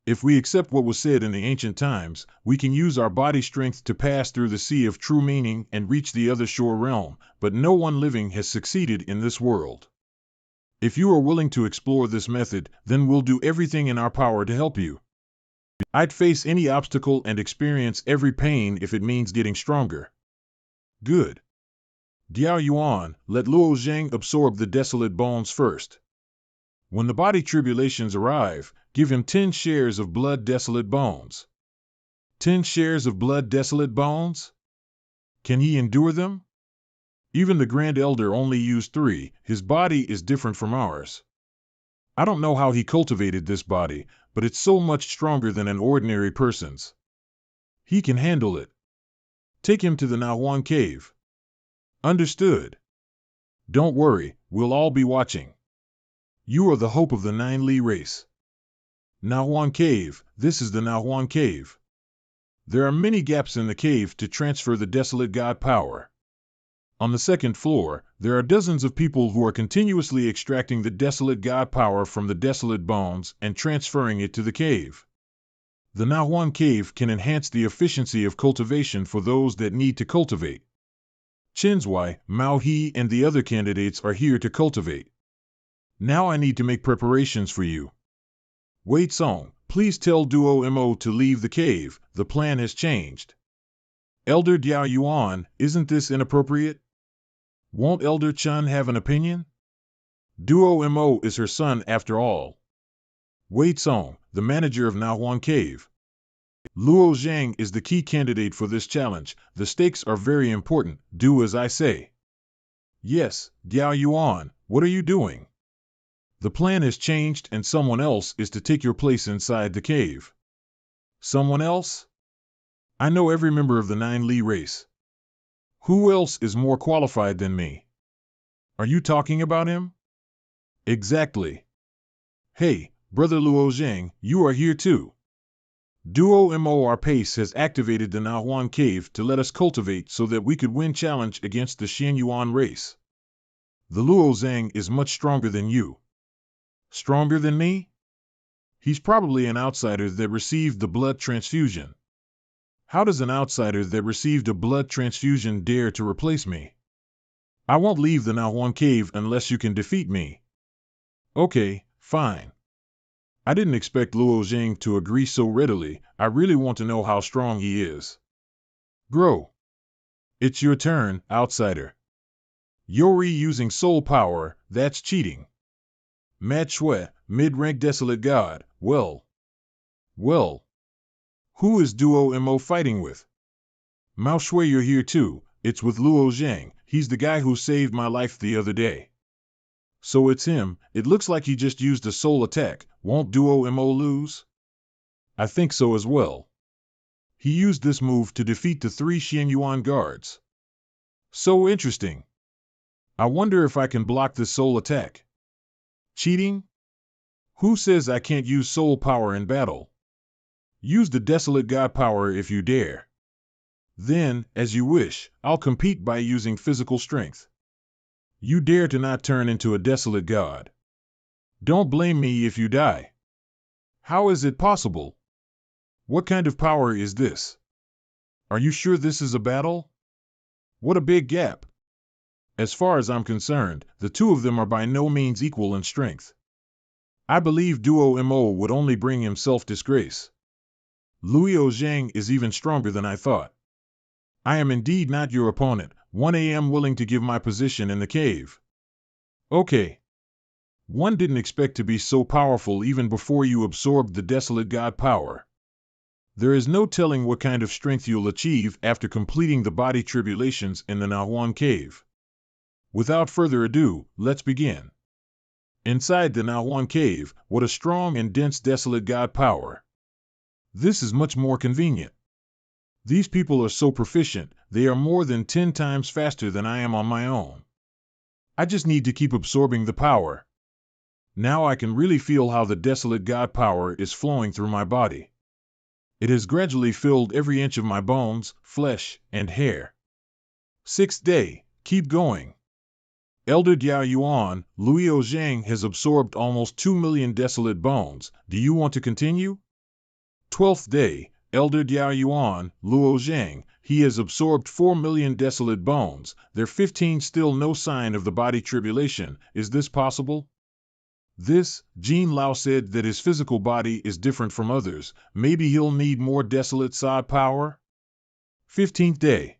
If we accept what was said in the ancient times, we can use our body strength to pass through the sea of true meaning and reach the other shore realm, but no one living has succeeded in this world. If you are willing to explore this method, then we'll do everything in our power to help you. I'd face any obstacle and experience every pain if it means getting stronger. Good. Diao Yuan, let Luo Zheng absorb the desolate bones first. When the body tribulations arrive, give him 10 shares of blood desolate bones. 10 shares of blood desolate bones? Can he endure them? Even the Grand Elder only used 3, his body is different from ours. I don't know how he cultivated this body, but it's so much stronger than an ordinary person's. He can handle it. Take him to the Nyumbani cave. Understood. Don't worry, we'll all be watching. You are the hope of the 9Li race. Nyumbani cave, this is the Nyumbani cave. There are many gaps in the cave to transfer the desolate god power. On the 2nd floor, there are dozens of people who are continuously extracting the desolate god power from the desolate bones and transferring it to the cave. The Nahuan cave can enhance the efficiency of cultivation for those that need to cultivate. Chinzwai, Mao He, and the other candidates are here to cultivate. Now I need to make preparations for you. Wei Song, please tell Duo Mo to leave the cave, the plan has changed. Elder Diao Yuan, isn't this inappropriate? Won't Elder Chun have an opinion? Duo Mo is her son after all. Wei Song, the manager of Nahuan Cave. Luo Zhang is the key candidate for this challenge. The stakes are very important. Do as I say. Yes, Diao Yuan, what are you doing? The plan has changed and someone else is to take your place inside the cave. Someone else? I know every member of the 9 Li race. Who else is more qualified than me? Are you talking about him? Exactly. Hey, Brother Luo Zhang, you are here too. Duo Mo our pace has activated the Nahuan cave to let us cultivate so that we could win challenge against the Xianyuan race. The Luo Zhang is much stronger than you. Stronger than me? He's probably an outsider that received the blood transfusion. How does an outsider that received a blood transfusion dare to replace me? I won't leave the Nahuan cave unless you can defeat me. Okay, fine. I didn't expect Luo Zhang to agree so readily. I really want to know how strong he is. Grow. It's your turn, outsider. Yori using soul power, that's cheating. Mat Shui, mid-rank desolate god, well. Who is Duo Mo fighting with? Mao Shui, you're here too. It's with Luo Zhang. He's the guy who saved my life the other day. So it's him. It looks like he just used a soul attack. Won't Duo Mo lose? I think so as well. He used this move to defeat the 3 Xianyuan guards. So interesting. I wonder if I can block this soul attack. Cheating? Who says I can't use soul power in battle? Use the desolate god power if you dare. Then, as you wish, I'll compete by using physical strength. You dare to not turn into a desolate god. Don't blame me if you die. How is it possible? What kind of power is this? Are you sure this is a battle? What a big gap. As far as I'm concerned, the two of them are by no means equal in strength. I believe Duo Mo would only bring himself disgrace. Luo Zhang is even stronger than I thought. I am indeed not your opponent. 1 a.m. willing to give my position in the cave. Okay. One didn't expect to be so powerful even before you absorbed the desolate god power. There is no telling what kind of strength you'll achieve after completing the body tribulations in the Nahuan cave. Without further ado, let's begin. Inside the Nahuan cave, what a strong and dense desolate god power. This is much more convenient. These people are so proficient, they are more than 10 times faster than I am on my own. I just need to keep absorbing the power. Now I can really feel how the desolate god power is flowing through my body. It has gradually filled every inch of my bones, flesh, and hair. 6th day, keep going. Elder Diao Yuan, Luo Zhang has absorbed almost 2 million desolate bones. Do you want to continue? 12th day, Elder Diao Yuan, Luo Zhang, he has absorbed 4 million desolate bones. There 15 still no sign of the body tribulation. Is this possible? This, Jean Lao said that his physical body is different from others. Maybe he'll need more desolate sod power? 15th day.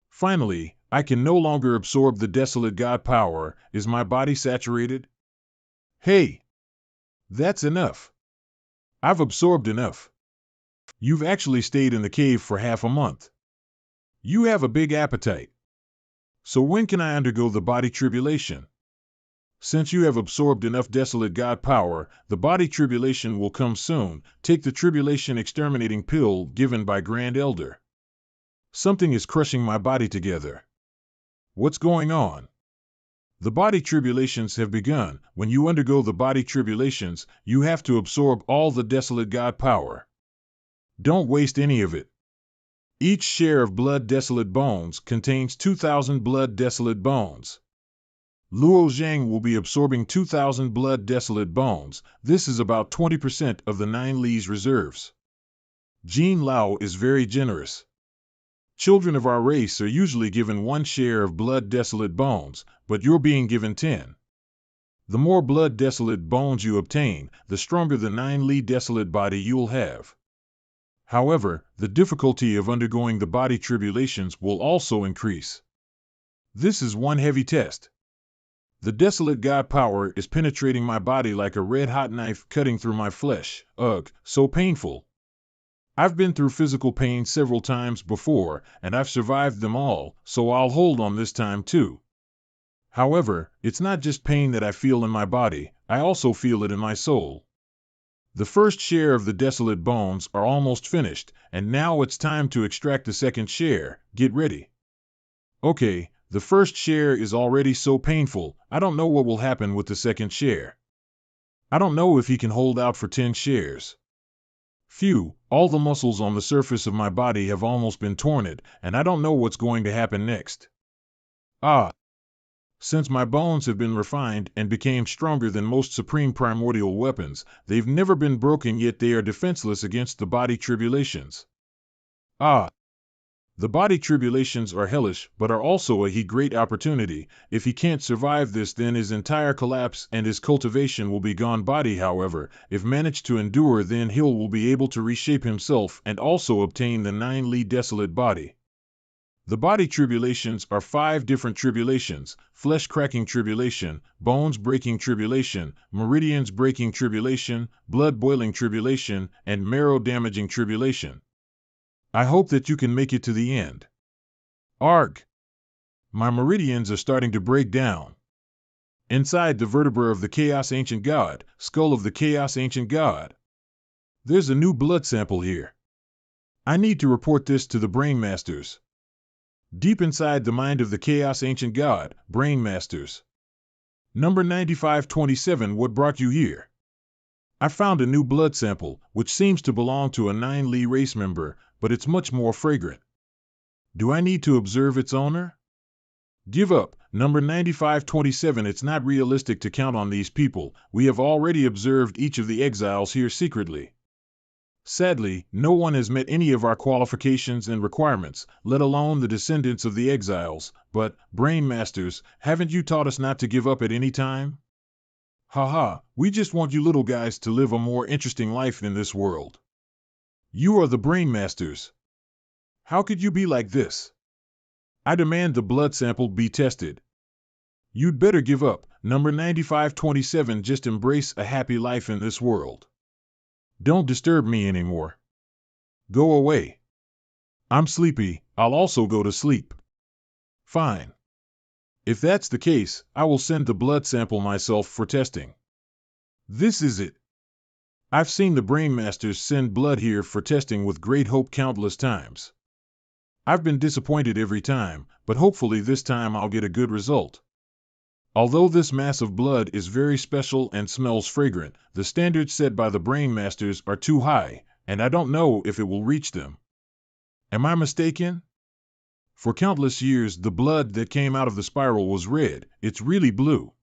Finally, I can no longer absorb the desolate god power. Is my body saturated? Hey! That's enough. I've absorbed enough. You've actually stayed in the cave for half a month. You have a big appetite. So when can I undergo the body tribulation? Since you have absorbed enough desolate god power, the body tribulation will come soon. Take the tribulation exterminating pill given by Grand Elder. Something is crushing my body together. What's going on? The body tribulations have begun. When you undergo the body tribulations, you have to absorb all the desolate god power. Don't waste any of it. Each share of blood desolate bones contains 2,000 blood desolate bones. Luo Zhang will be absorbing 2,000 blood desolate bones. This is about 20% of the 9 Li's reserves. Jean Lao is very generous. Children of our race are usually given 1 share of blood desolate bones, but you're being given 10. The more blood desolate bones you obtain, the stronger the 9 Li desolate body you'll have. However, the difficulty of undergoing the body tribulations will also increase. This is one heavy test. The desolate God power is penetrating my body like a red-hot knife cutting through my flesh. Ugh, so painful. I've been through physical pain several times before, and I've survived them all, so I'll hold on this time too. However, it's not just pain that I feel in my body, I also feel it in my soul. The first share of the desolate bones are almost finished, and now it's time to extract the second share. Get ready. Okay, the first share is already so painful, I don't know what will happen with the second share. I don't know if he can hold out for 10 shares. Phew, all the muscles on the surface of my body have almost been torn, and I don't know what's going to happen next. Since my bones have been refined and became stronger than most supreme primordial weapons, they've never been broken, yet they are defenseless against the body tribulations. The body tribulations are hellish, but are also a great opportunity. If he can't survive this, then his entire collapse and his cultivation will be gone. Body, however, if managed to endure, then he will be able to reshape himself and also obtain the 9 Li desolate body. The body tribulations are 5 different tribulations: flesh-cracking tribulation, bones-breaking tribulation, meridians-breaking tribulation, blood-boiling tribulation, and marrow-damaging tribulation. I hope that you can make it to the end. Arg! My meridians are starting to break down. Inside the vertebra of the Chaos Ancient God, skull of the Chaos Ancient God. There's a new blood sample here. I need to report this to the Brain Masters. Deep inside the mind of the Chaos Ancient God, Brain Masters. Number 9527, what brought you here? I found a new blood sample, which seems to belong to a 9 Li race member, but it's much more fragrant. Do I need to observe its owner? Give up, number 9527. It's not realistic to count on these people. We have already observed each of the exiles here secretly. Sadly, no one has met any of our qualifications and requirements, let alone the descendants of the exiles. But, Brain Masters, haven't you taught us not to give up at any time? Haha, we just want you little guys to live a more interesting life in this world. You are the Brain Masters. How could you be like this? I demand the blood sample be tested. You'd better give up, number 9527. Just embrace a happy life in this world. Don't disturb me anymore. Go away. I'm sleepy, I'll also go to sleep. Fine. If that's the case, I will send the blood sample myself for testing. This is it. I've seen the Brain Masters send blood here for testing with great hope countless times. I've been disappointed every time, but hopefully this time I'll get a good result. Although this mass of blood is very special and smells fragrant, the standards set by the Brain Masters are too high, and I don't know if it will reach them. Am I mistaken? For countless years the blood that came out of the spiral was red. It's really blue.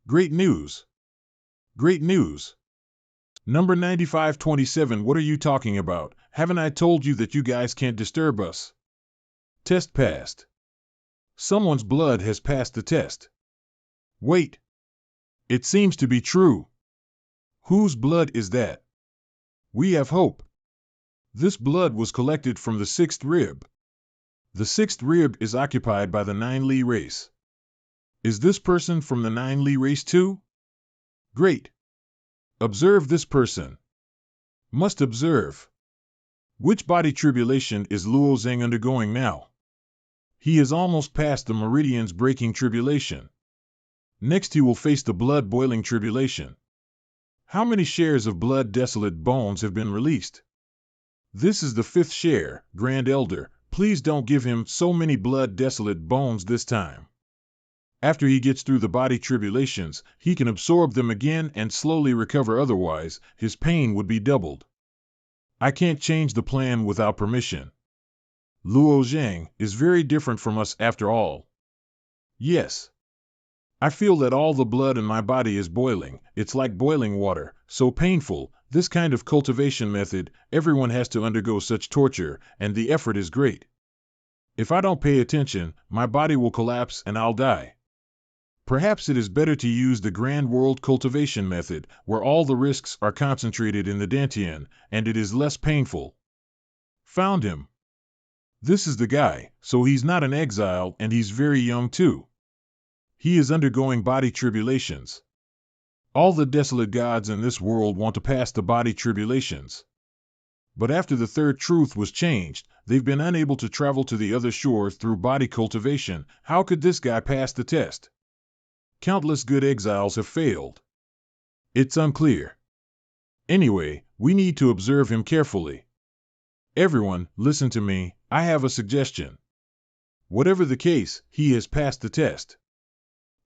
Great news. Great news. Number 9527, what are you talking about? Haven't I told you that you guys can't disturb us? Test passed. Someone's blood has passed the test. Wait. It seems to be true. Whose blood is that? We have hope. This blood was collected from the 6th rib. The 6th rib is occupied by the 9 Li race. Is this person from the 9 Li race too? Great. Observe this person. Must observe. Which body tribulation is Luo Zheng undergoing now? He has almost passed the meridians breaking tribulation. Next he will face the blood boiling tribulation. How many shares of blood desolate bones have been released? This is the 5th share, Grand Elder. Please don't give him so many blood desolate bones this time. After he gets through the body tribulations, he can absorb them again and slowly recover, otherwise, his pain would be doubled. I can't change the plan without permission. Luo Zheng is very different from us after all. Yes. I feel that all the blood in my body is boiling. It's like boiling water, so painful. This kind of cultivation method, everyone has to undergo such torture, and the effort is great. If I don't pay attention, my body will collapse and I'll die. Perhaps it is better to use the grand world cultivation method, where all the risks are concentrated in the dantian, and it is less painful. Found him. This is the guy, so he's not an exile and he's very young too. He is undergoing body tribulations. All the desolate gods in this world want to pass the body tribulations. But after the third truth was changed, they've been unable to travel to the other shore through body cultivation. How could this guy pass the test? Countless good exiles have failed. It's unclear. Anyway, we need to observe him carefully. Everyone, listen to me, I have a suggestion. Whatever the case, he has passed the test.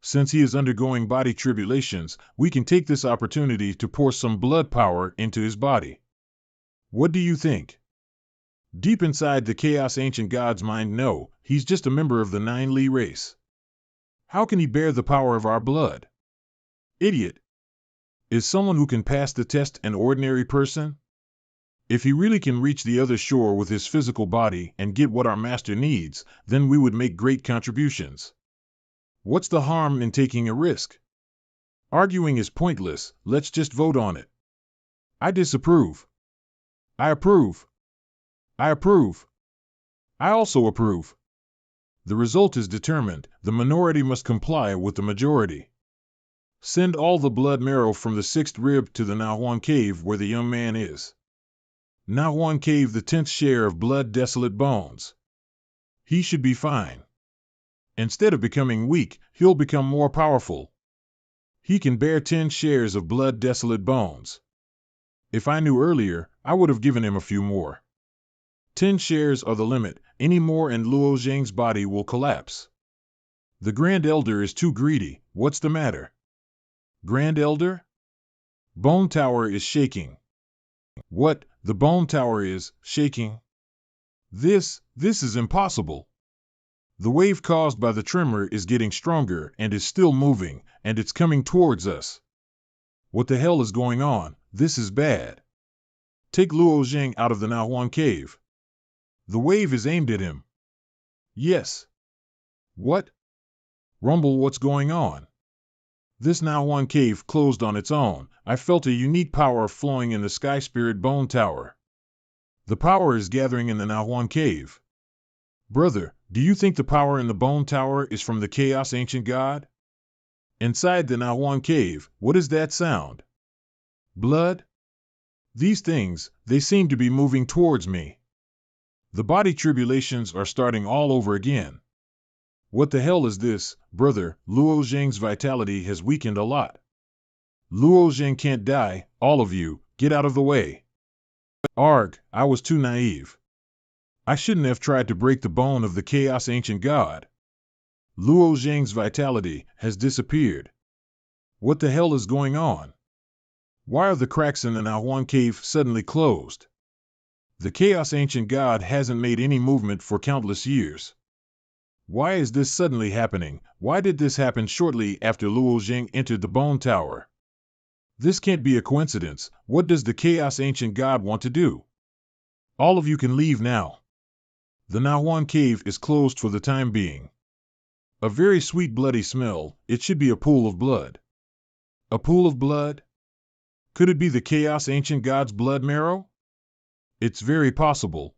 Since he is undergoing body tribulations, we can take this opportunity to pour some blood power into his body. What do you think? Deep inside the Chaos Ancient God's mind, no, he's just a member of the 9 Li race. How can he bear the power of our blood? Idiot! Is someone who can pass the test an ordinary person? If he really can reach the other shore with his physical body and get what our master needs, then we would make great contributions. What's the harm in taking a risk? Arguing is pointless, let's just vote on it. I disapprove. I approve. I approve. I also approve. The result is determined, the minority must comply with the majority. Send all the blood marrow from the 6th rib to the Nyumbani cave where the young man is. Nyumbani cave, the 10th share of blood desolate bones. He should be fine. Instead of becoming weak, he'll become more powerful. He can bear 10 shares of blood desolate bones. If I knew earlier, I would have given him a few more. 10 shares are the limit, any more and Luo Zheng's body will collapse. The Grand Elder is too greedy, what's the matter? Grand Elder? Bone Tower is shaking. What, the Bone Tower is shaking? This is impossible. The wave caused by the tremor is getting stronger and is still moving, and it's coming towards us. What the hell is going on? This is bad. Take Luo Zheng out of the Nyumbani cave. The wave is aimed at him. Yes. What? Rumble, what's going on? This Nyumbani cave closed on its own. I felt a unique power flowing in the Sky Spirit Bone Tower. The power is gathering in the Nyumbani cave. Brother, do you think the power in the Bone Tower is from the Chaos Ancient God? Inside the Nyumbani cave, what is that sound? Blood? These things, they seem to be moving towards me. The body tribulations are starting all over again. What the hell is this, brother? Luo Zheng's vitality has weakened a lot. Luo Zheng can't die, all of you, get out of the way. Arg, I was too naive. I shouldn't have tried to break the bone of the Chaos Ancient God. Luo Zheng's vitality has disappeared. What the hell is going on? Why are the cracks in the Nyumbani cave suddenly closed? The Chaos Ancient God hasn't made any movement for countless years. Why is this suddenly happening? Why did this happen shortly after Luo Zheng entered the Bone Tower? This can't be a coincidence. What does the Chaos Ancient God want to do? All of you can leave now. The Nyumbani cave is closed for the time being. A very sweet bloody smell, it should be a pool of blood. A pool of blood? Could it be the Chaos Ancient God's blood marrow? It's very possible.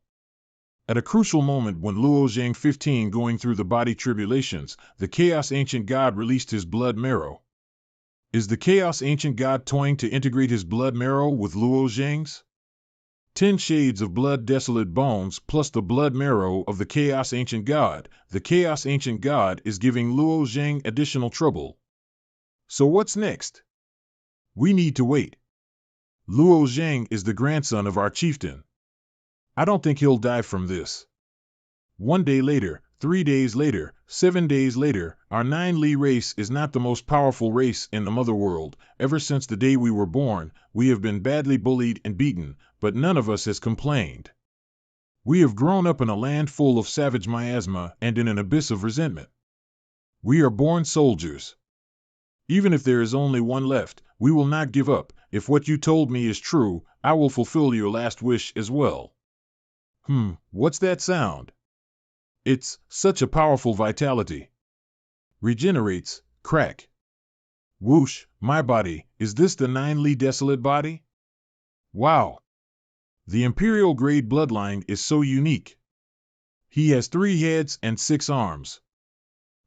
At a crucial moment when Luo Zheng 15 going through the body tribulations, the Chaos Ancient God released his blood marrow. Is the Chaos Ancient God toying to integrate his blood marrow with Luo Zheng's? 10 shades of blood desolate bones plus the blood marrow of the Chaos Ancient God. The Chaos Ancient God is giving Luo Zheng additional trouble. So what's next? We need to wait. Luo Zheng is the grandson of our chieftain. I don't think he'll die from this. 1 day later, 3 days later, 7 days later, our 9 Li race is not the most powerful race in the mother world. Ever since the day we were born, we have been badly bullied and beaten, but none of us has complained. We have grown up in a land full of savage miasma and in an abyss of resentment. We are born soldiers. Even if there is only one left, we will not give up, if what you told me is true, I will fulfill your last wish as well. What's that sound? It's such a powerful vitality. Regenerates, crack. Whoosh, my body, is this the 9-Li desolate body? Wow. The Imperial grade bloodline is so unique. He has 3 heads and 6 arms.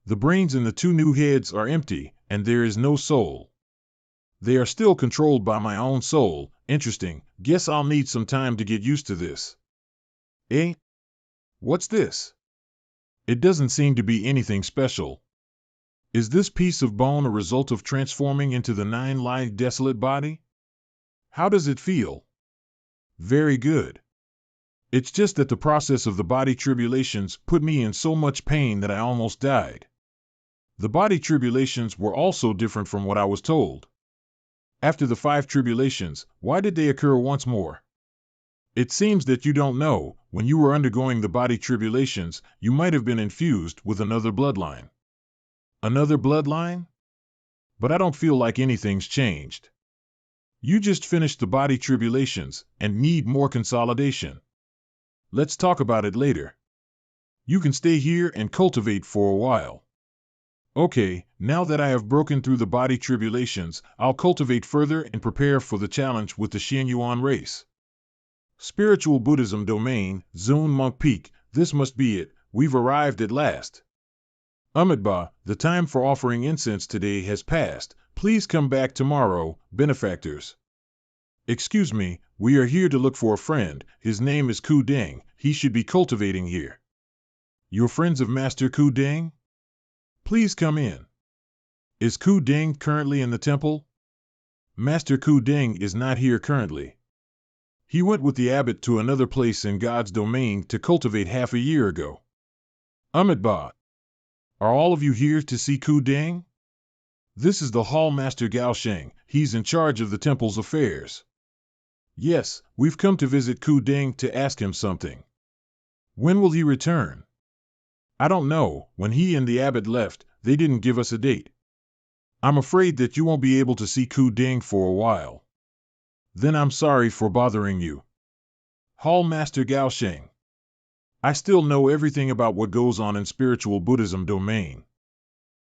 The brains in the 2 new heads are empty, and there is no soul. They are still controlled by my own soul. Interesting. Guess I'll need some time to get used to this. Eh? What's this? It doesn't seem to be anything special. Is this piece of bone a result of transforming into the 9-Li desolate body? How does it feel? Very good. It's just that the process of the body tribulations put me in so much pain that I almost died. The body tribulations were also different from what I was told. After the 5 tribulations, why did they occur once more? It seems that you don't know, when you were undergoing the body tribulations, you might have been infused with another bloodline. Another bloodline? But I don't feel like anything's changed. You just finished the body tribulations and need more consolidation. Let's talk about it later. You can stay here and cultivate for a while. Okay, now that I have broken through the body tribulations, I'll cultivate further and prepare for the challenge with the Xianyuan race. Spiritual Buddhism domain, Zun Monk Peak, this must be it, we've arrived at last. Amitabha, the time for offering incense today has passed, please come back tomorrow, benefactors. Excuse me, we are here to look for a friend, his name is Ku Deng, he should be cultivating here. You're friends of Master Ku Deng? Please come in. Is Ku Deng currently in the temple? Master Ku Deng is not here currently. He went with the abbot to another place in God's domain to cultivate half a year ago. Amitabha, are all of you here to see Ku Deng? This is the Hall Master Gao Sheng, he's in charge of the temple's affairs. Yes, we've come to visit Ku Deng to ask him something. When will he return? I don't know, when he and the abbot left, they didn't give us a date. I'm afraid that you won't be able to see Ku Deng for a while. Then I'm sorry for bothering you. Hall Master Gao Sheng. I still know everything about what goes on in spiritual Buddhism domain.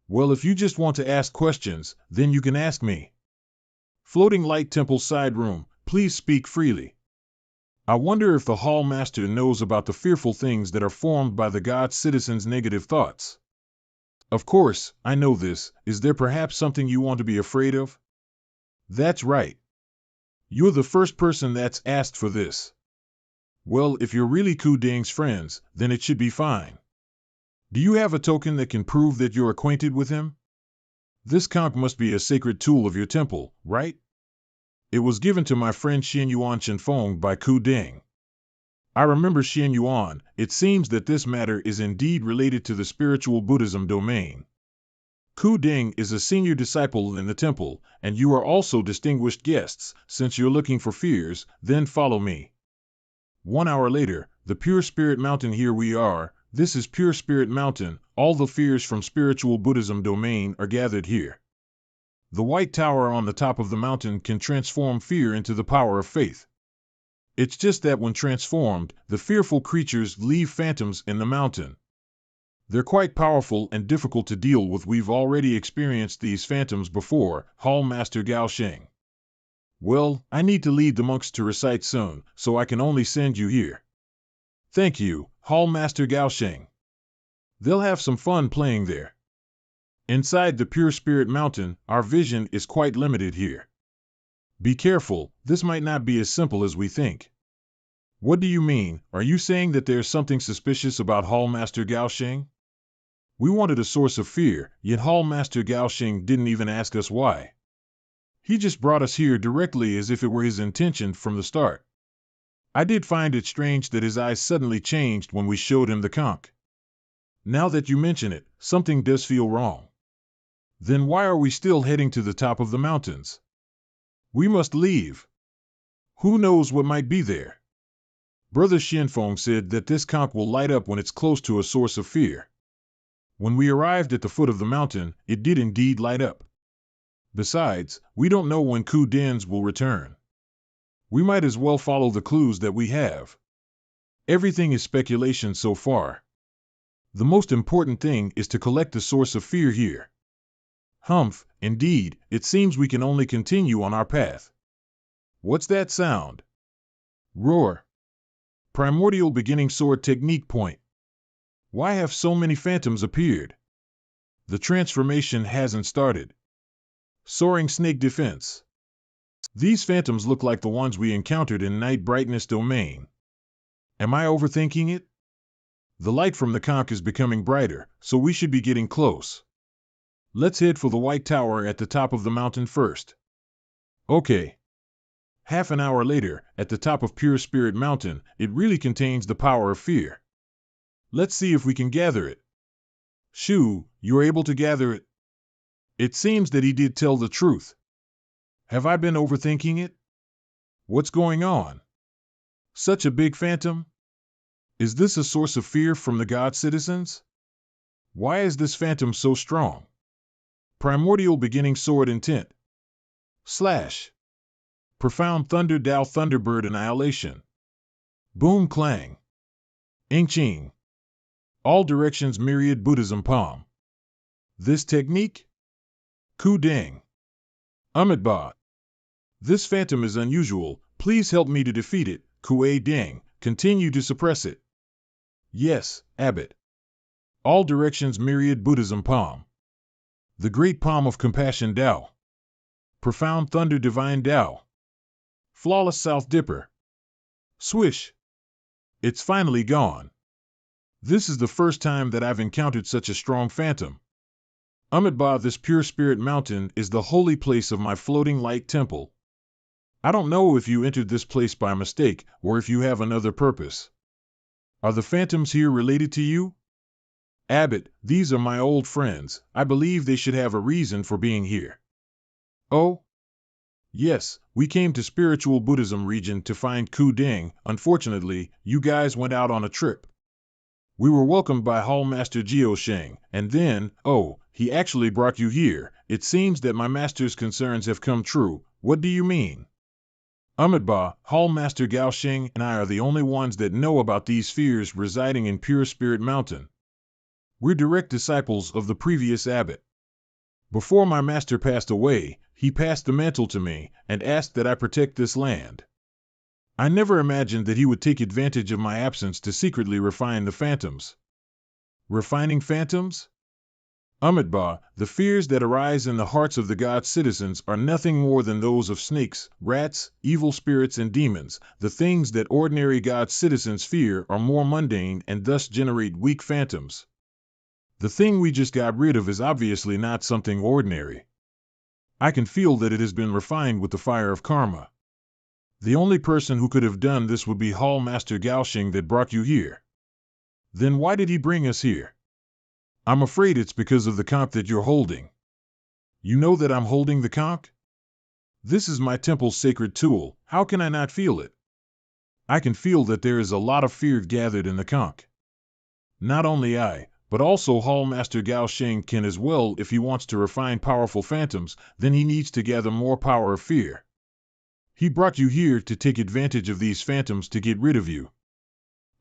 Well, if you just want to ask questions, then you can ask me. Floating Light Temple side room, please speak freely. I wonder if the Hall Master knows about the fearful things that are formed by the God citizens' negative thoughts. Of course, I know this. Is there perhaps something you want to be afraid of? That's right. You're the first person that's asked for this. Well, if you're really Ku Deng's friends, then it should be fine. Do you have a token that can prove that you're acquainted with him? This conch must be a sacred tool of your temple, right? It was given to my friend Xianyuan Chenfeng by Ku Deng. I remember Xianyuan. It seems that this matter is indeed related to the spiritual Buddhism domain. Ku Deng is a senior disciple in the temple, and you are also distinguished guests. Since you're looking for fears, then follow me. 1 hour later, the Pure Spirit Mountain. Here we are. This is Pure Spirit Mountain. All the fears from spiritual Buddhism domain are gathered here. The white tower on the top of the mountain can transform fear into the power of faith. It's just that when transformed, the fearful creatures leave phantoms in the mountain. They're quite powerful and difficult to deal with. We've already experienced these phantoms before, Hall Master Gao Sheng. Well, I need to lead the monks to recite soon, so I can only send you here. Thank you, Hall Master Gao Sheng. They'll have some fun playing there. Inside the Pure Spirit Mountain, our vision is quite limited here. Be careful, this might not be as simple as we think. What do you mean? Are you saying that there's something suspicious about Hall Master Gao Sheng? We wanted a source of fear, yet Hall Master Gao Sheng didn't even ask us why. He just brought us here directly as if it were his intention from the start. I did find it strange that his eyes suddenly changed when we showed him the conch. Now that you mention it, something does feel wrong. Then why are we still heading to the top of the mountains? We must leave. Who knows what might be there? Brother Xianfeng said that this conch will light up when it's close to a source of fear. When we arrived at the foot of the mountain, it did indeed light up. Besides, we don't know when Ku Dins will return. We might as well follow the clues that we have. Everything is speculation so far. The most important thing is to collect the source of fear here. Humph, indeed, it seems we can only continue on our path. What's that sound? Roar. Primordial beginning sword technique point. Why have so many phantoms appeared? The transformation hasn't started. Soaring snake defense. These phantoms look like the ones we encountered in Night Brightness Domain. Am I overthinking it? The light from the conch is becoming brighter, so we should be getting close. Let's head for the White Tower at the top of the mountain first. Okay. Half an hour later, at the top of Pure Spirit Mountain, it really contains the power of fear. Let's see if we can gather it. Shu, you're able to gather it? It seems that he did tell the truth. Have I been overthinking it? What's going on? Such a big phantom? Is this a source of fear from the god citizens? Why is this phantom so strong? Primordial beginning sword intent. Slash. Profound thunder Dao Thunderbird annihilation. Boom clang. Ing ching. All directions myriad Buddhism palm. This technique? Ku Ding. Amitabha. This phantom is unusual. Please help me to defeat it. Kue Ding. Continue to suppress it. Yes, Abbot. All directions myriad Buddhism palm. The great palm of compassion Tao. Profound thunder divine Tao. Flawless South Dipper. Swish. It's finally gone. This is the first time that I've encountered such a strong phantom. Amitabha, this Pure Spirit Mountain is the holy place of my floating light temple. I don't know if you entered this place by mistake or if you have another purpose. Are the phantoms here related to you? Abbot, these are my old friends. I believe they should have a reason for being here. Oh? Yes, we came to Spiritual Buddhism region to find Ku Ding. Unfortunately, you guys went out on a trip. We were welcomed by Hall Master Jiao Sheng, and then, oh, he actually brought you here. It seems that my master's concerns have come true. What do you mean? Amitabha, Hall Master Gao Sheng and I are the only ones that know about these spheres residing in Pure Spirit Mountain. We're direct disciples of the previous abbot. Before my master passed away, he passed the mantle to me and asked that I protect this land. I never imagined that he would take advantage of my absence to secretly refine the phantoms. Refining phantoms? Amitabha, the fears that arise in the hearts of the god citizens are nothing more than those of snakes, rats, evil spirits and demons. The things that ordinary god citizens fear are more mundane and thus generate weak phantoms. The thing we just got rid of is obviously not something ordinary. I can feel that it has been refined with the fire of karma. The only person who could have done this would be Hall Master Gao Sheng that brought you here. Then why did he bring us here? I'm afraid it's because of the conch that you're holding. You know that I'm holding the conch? This is my temple's sacred tool. How can I not feel it? I can feel that there is a lot of fear gathered in the conch. Not only I, but also Hall Master Gao Sheng can as well. If he wants to refine powerful phantoms, then he needs to gather more power of fear. He brought you here to take advantage of these phantoms to get rid of you.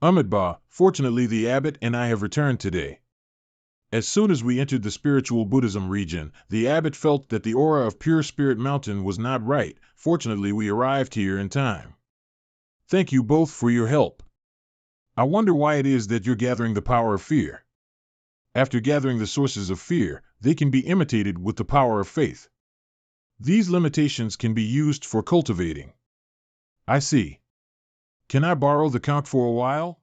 Amitabha, fortunately the abbot and I have returned today. As soon as we entered the Spiritual Buddhism region, the abbot felt that the aura of Pure Spirit Mountain was not right. Fortunately, we arrived here in time. Thank you both for your help. I wonder why it is that you're gathering the power of fear. After gathering the sources of fear, they can be imitated with the power of faith. These limitations can be used for cultivating. I see. Can I borrow the conch for a while?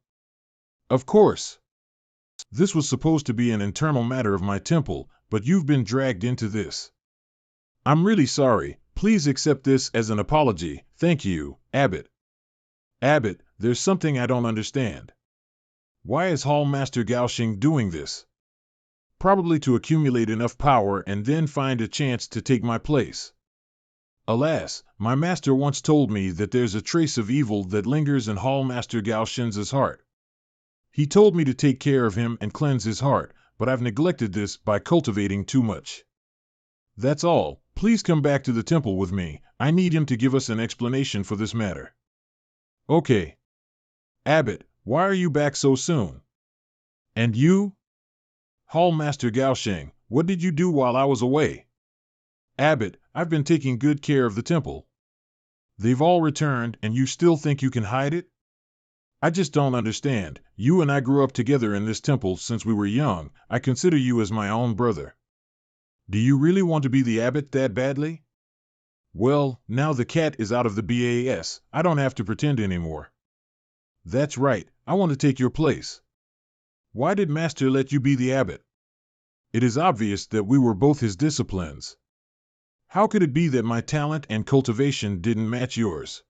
Of course. This was supposed to be an internal matter of my temple, but you've been dragged into this. I'm really sorry. Please accept this as an apology. Thank you, Abbot. Abbot, there's something I don't understand. Why is Hall Master Gao Sheng doing this? Probably to accumulate enough power and then find a chance to take my place. Alas, my master once told me that there's a trace of evil that lingers in Hall Master Gao Sheng's heart. He told me to take care of him and cleanse his heart, but I've neglected this by cultivating too much. That's all. Please come back to the temple with me. I need him to give us an explanation for this matter. Okay. Abbot, why are you back so soon? And you? Hall Master Gaosheng, what did you do while I was away? Abbot, I've been taking good care of the temple. They've all returned, and you still think you can hide it? I just don't understand. You and I grew up together in this temple since we were young. I consider you as my own brother. Do you really want to be the abbot that badly? Well, now the cat is out of the BAS, I don't have to pretend anymore. That's right, I want to take your place. Why did Master let you be the abbot? It is obvious that we were both his disciplines. How could it be that my talent and cultivation didn't match yours?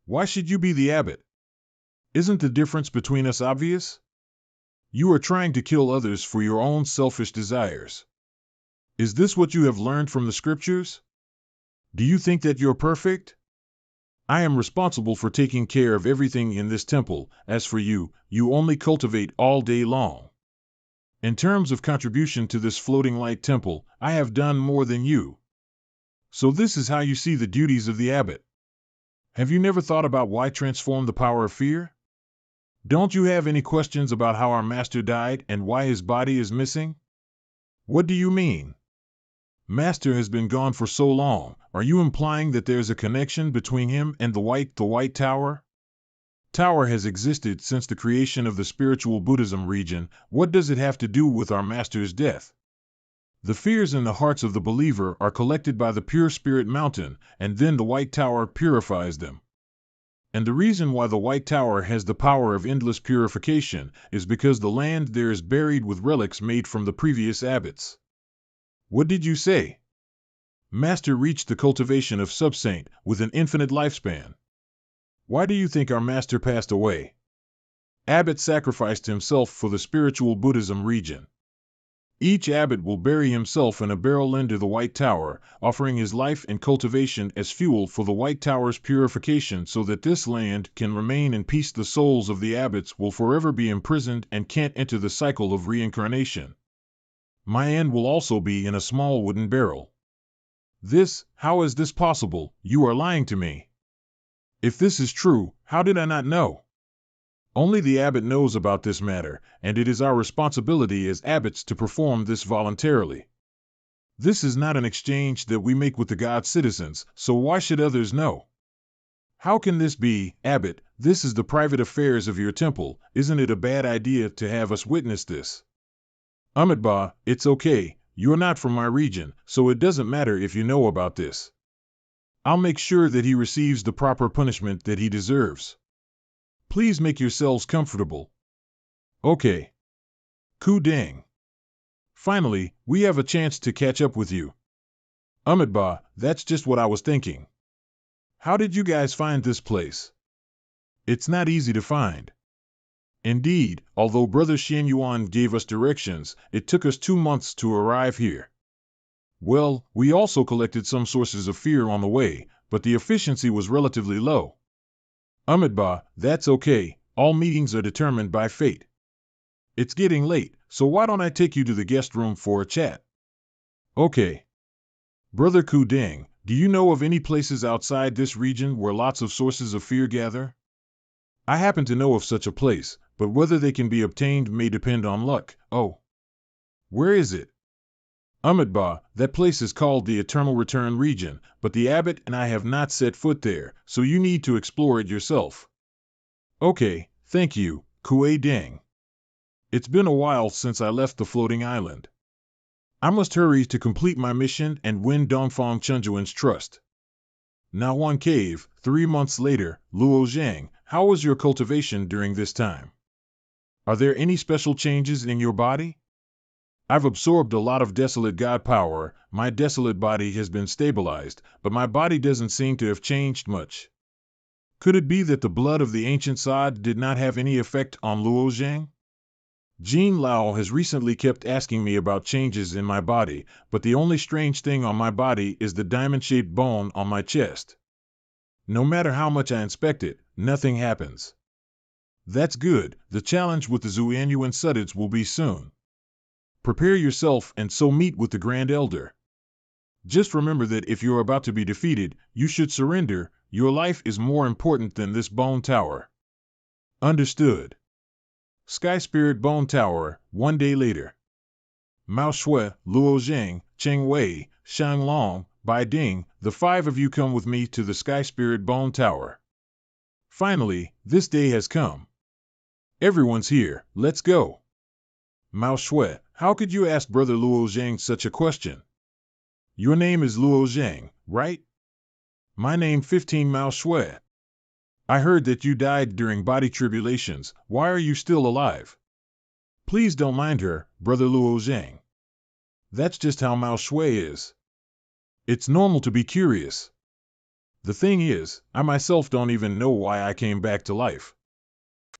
Why should you be the abbot? Isn't the difference between us obvious? You are trying to kill others for your own selfish desires. Is this what you have learned from the scriptures? Do you think that you're perfect? I am responsible for taking care of everything in this temple. As for you, you only cultivate all day long. In terms of contribution to this floating light temple, I have done more than you. So this is how you see the duties of the abbot. Have you never thought about why transform the power of fear? Don't you have any questions about how our master died and why his body is missing? What do you mean? Master has been gone for so long. Are you implying that there's a connection between him and the White Tower? Tower has existed since the creation of the spiritual Buddhism region. What does it have to do with our master's death? The fears in the hearts of the believer are collected by the pure spirit mountain, and then the White Tower purifies them. And the reason why the White Tower has the power of endless purification is because the land there is buried with relics made from the previous abbots. What did you say? Master reached the cultivation of Subsaint with an infinite lifespan. Why do you think our master passed away? Abbot sacrificed himself for the spiritual Buddhism region. Each abbot will bury himself in a barrel under the White Tower, offering his life and cultivation as fuel for the White Tower's purification so that this land can remain in peace. The souls of the abbots will forever be imprisoned and can't enter the cycle of reincarnation. My end will also be in a small wooden barrel. How is this possible? You are lying to me. If this is true, how did I not know? Only the abbot knows about this matter, and it is our responsibility as abbots to perform this voluntarily. This is not an exchange that we make with the god citizens, so why should others know? How can this be, abbot? This is the private affairs of your temple. Isn't it a bad idea to have us witness this? Amitabha, it's okay. You're not from my region, so it doesn't matter if you know about this. I'll make sure that he receives the proper punishment that he deserves. Please make yourselves comfortable. Okay. Ku Deng. Finally, we have a chance to catch up with you. Amitabha, that's just what I was thinking. How did you guys find this place? It's not easy to find. Indeed, although Brother Xianyuan gave us directions, it took us 2 months to arrive here. Well, we also collected some sources of fear on the way, but the efficiency was relatively low. Amitabha, that's okay. All meetings are determined by fate. It's getting late, so why don't I take you to the guest room for a chat? Okay. Brother Ku Deng, do you know of any places outside this region where lots of sources of fear gather? I happen to know of such a place, but whether they can be obtained may depend on luck. Oh. Where is it? Amitabha, that place is called the Eternal Return region, but the abbot and I have not set foot there, so you need to explore it yourself. Okay, thank you, Ku Deng. It's been a while since I left the floating island. I must hurry to complete my mission and win Dongfang Chunjuan's trust. Nahuan Cave, 3 months later. Luo Zhang, how was your cultivation during this time? Are there any special changes in your body? I've absorbed a lot of desolate god power. My desolate body has been stabilized, but my body doesn't seem to have changed much. Could it be that the blood of the ancient Sod did not have any effect on Luo Zhang? Jean Lao has recently kept asking me about changes in my body, but the only strange thing on my body is the diamond-shaped bone on my chest. No matter how much I inspect it, nothing happens. That's good. The challenge with the Xuanyuan Suddids will be soon. Prepare yourself and so meet with the Grand Elder. Just remember that if you're about to be defeated, you should surrender. Your life is more important than this bone tower. Understood. Sky Spirit Bone Tower, 1 day later. Mao Shui, Luo Zhang, Cheng Wei, Shang Long, Bai Ding, the 5 of you come with me to the Sky Spirit Bone Tower. Finally, this day has come. Everyone's here, let's go. Mao Shui, how could you ask Brother Luo Zhang such a question? Your name is Luo Zhang, right? My name 15 Mao Shui. I heard that you died during body tribulations. Why are you still alive? Please don't mind her, Brother Luo Zhang. That's just how Mao Shui is. It's normal to be curious. The thing is, I myself don't even know why I came back to life.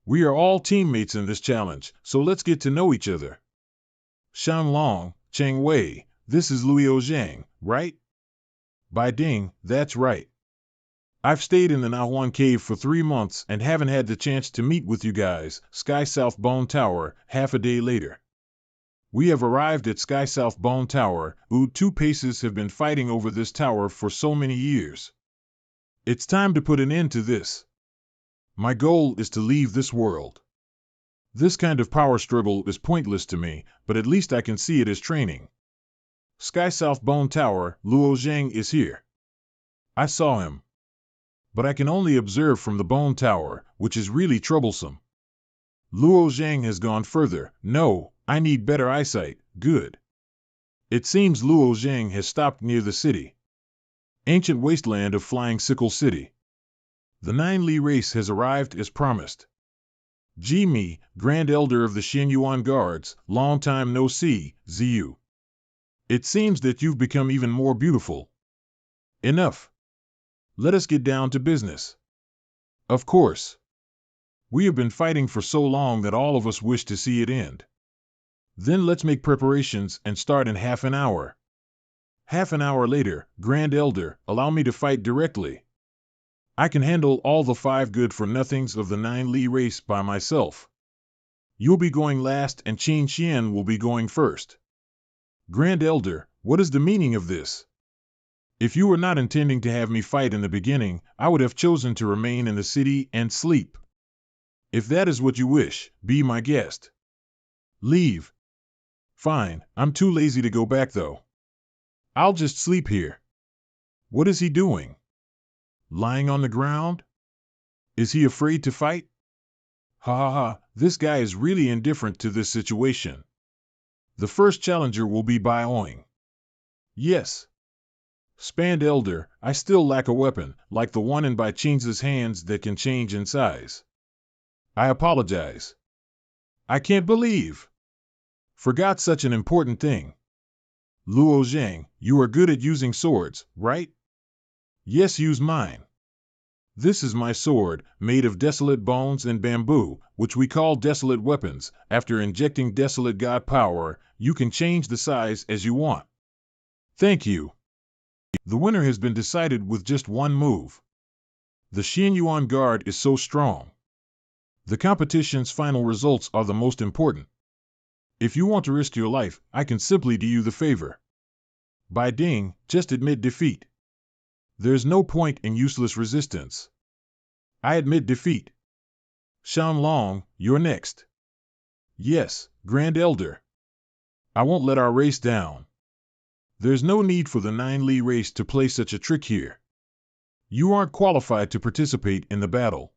We are all teammates in this challenge, so let's get to know each other. Shang Long, Cheng Wei, this is Luo Zhang, right? Bai Ding, that's right. I've stayed in the Nahuan Cave for 3 months and haven't had the chance to meet with you guys. Sky South Bone Tower, half a day later. We have arrived at Sky South Bone Tower. 2 paces have been fighting over this tower for so many years. It's time to put an end to this. My goal is to leave this world. This kind of power struggle is pointless to me, but at least I can see it as training. Sky South Bone Tower, Luo Zhang is here. I saw him. But I can only observe from the Bone Tower, which is really troublesome. Luo Zhang has gone further. No, I need better eyesight. Good. It seems Luo Zhang has stopped near the city. Ancient wasteland of Flying Sickle City. The 9 Li race has arrived as promised. Ji Mi, Grand Elder of the Xianyuan Guards, long time no see, Ziyu. It seems that you've become even more beautiful. Enough. Let us get down to business. Of course. We have been fighting for so long that all of us wish to see it end. Then let's make preparations and start in half an hour. Half an hour later, Grand Elder, allow me to fight directly. I can handle all the 5 good-for-nothings of the 9 Li race by myself. You'll be going last and Qin Xian will be going first. Grand Elder, what is the meaning of this? If you were not intending to have me fight in the beginning, I would have chosen to remain in the city and sleep. If that is what you wish, be my guest. Leave. Fine, I'm too lazy to go back though. I'll just sleep here. What is he doing? Lying on the ground? Is he afraid to fight? Ha ha ha, this guy is really indifferent to this situation. The first challenger will be Bai Oing. Yes. Spand Elder, I still lack a weapon, like the one in Bai Qing's hands that can change in size. I apologize. I can't believe. Forgot such an important thing. Luo Zhang, you are good at using swords, right? Yes, use mine. This is my sword, made of desolate bones and bamboo, which we call desolate weapons. After injecting desolate god power, you can change the size as you want. Thank you. The winner has been decided with just one move. The Xianyuan Guard is so strong. The competition's final results are the most important. If you want to risk your life, I can simply do you the favor. Bai Ding, just admit defeat. There's no point in useless resistance. I admit defeat. Shang Long, you're next. Yes, Grand Elder. I won't let our race down. There's no need for the 9 Li race to play such a trick here. You aren't qualified to participate in the battle.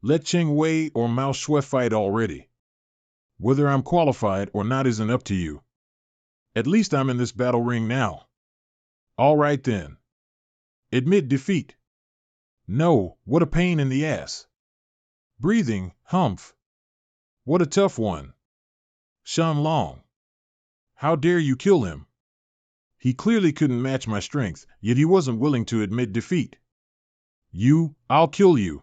Let Cheng Wei or Mao Shui fight already. Whether I'm qualified or not isn't up to you. At least I'm in this battle ring now. All right then. Admit defeat. No, what a pain in the ass. Breathing, humph. What a tough one. Shang Long. How dare you kill him? He clearly couldn't match my strength, yet he wasn't willing to admit defeat. I'll kill you.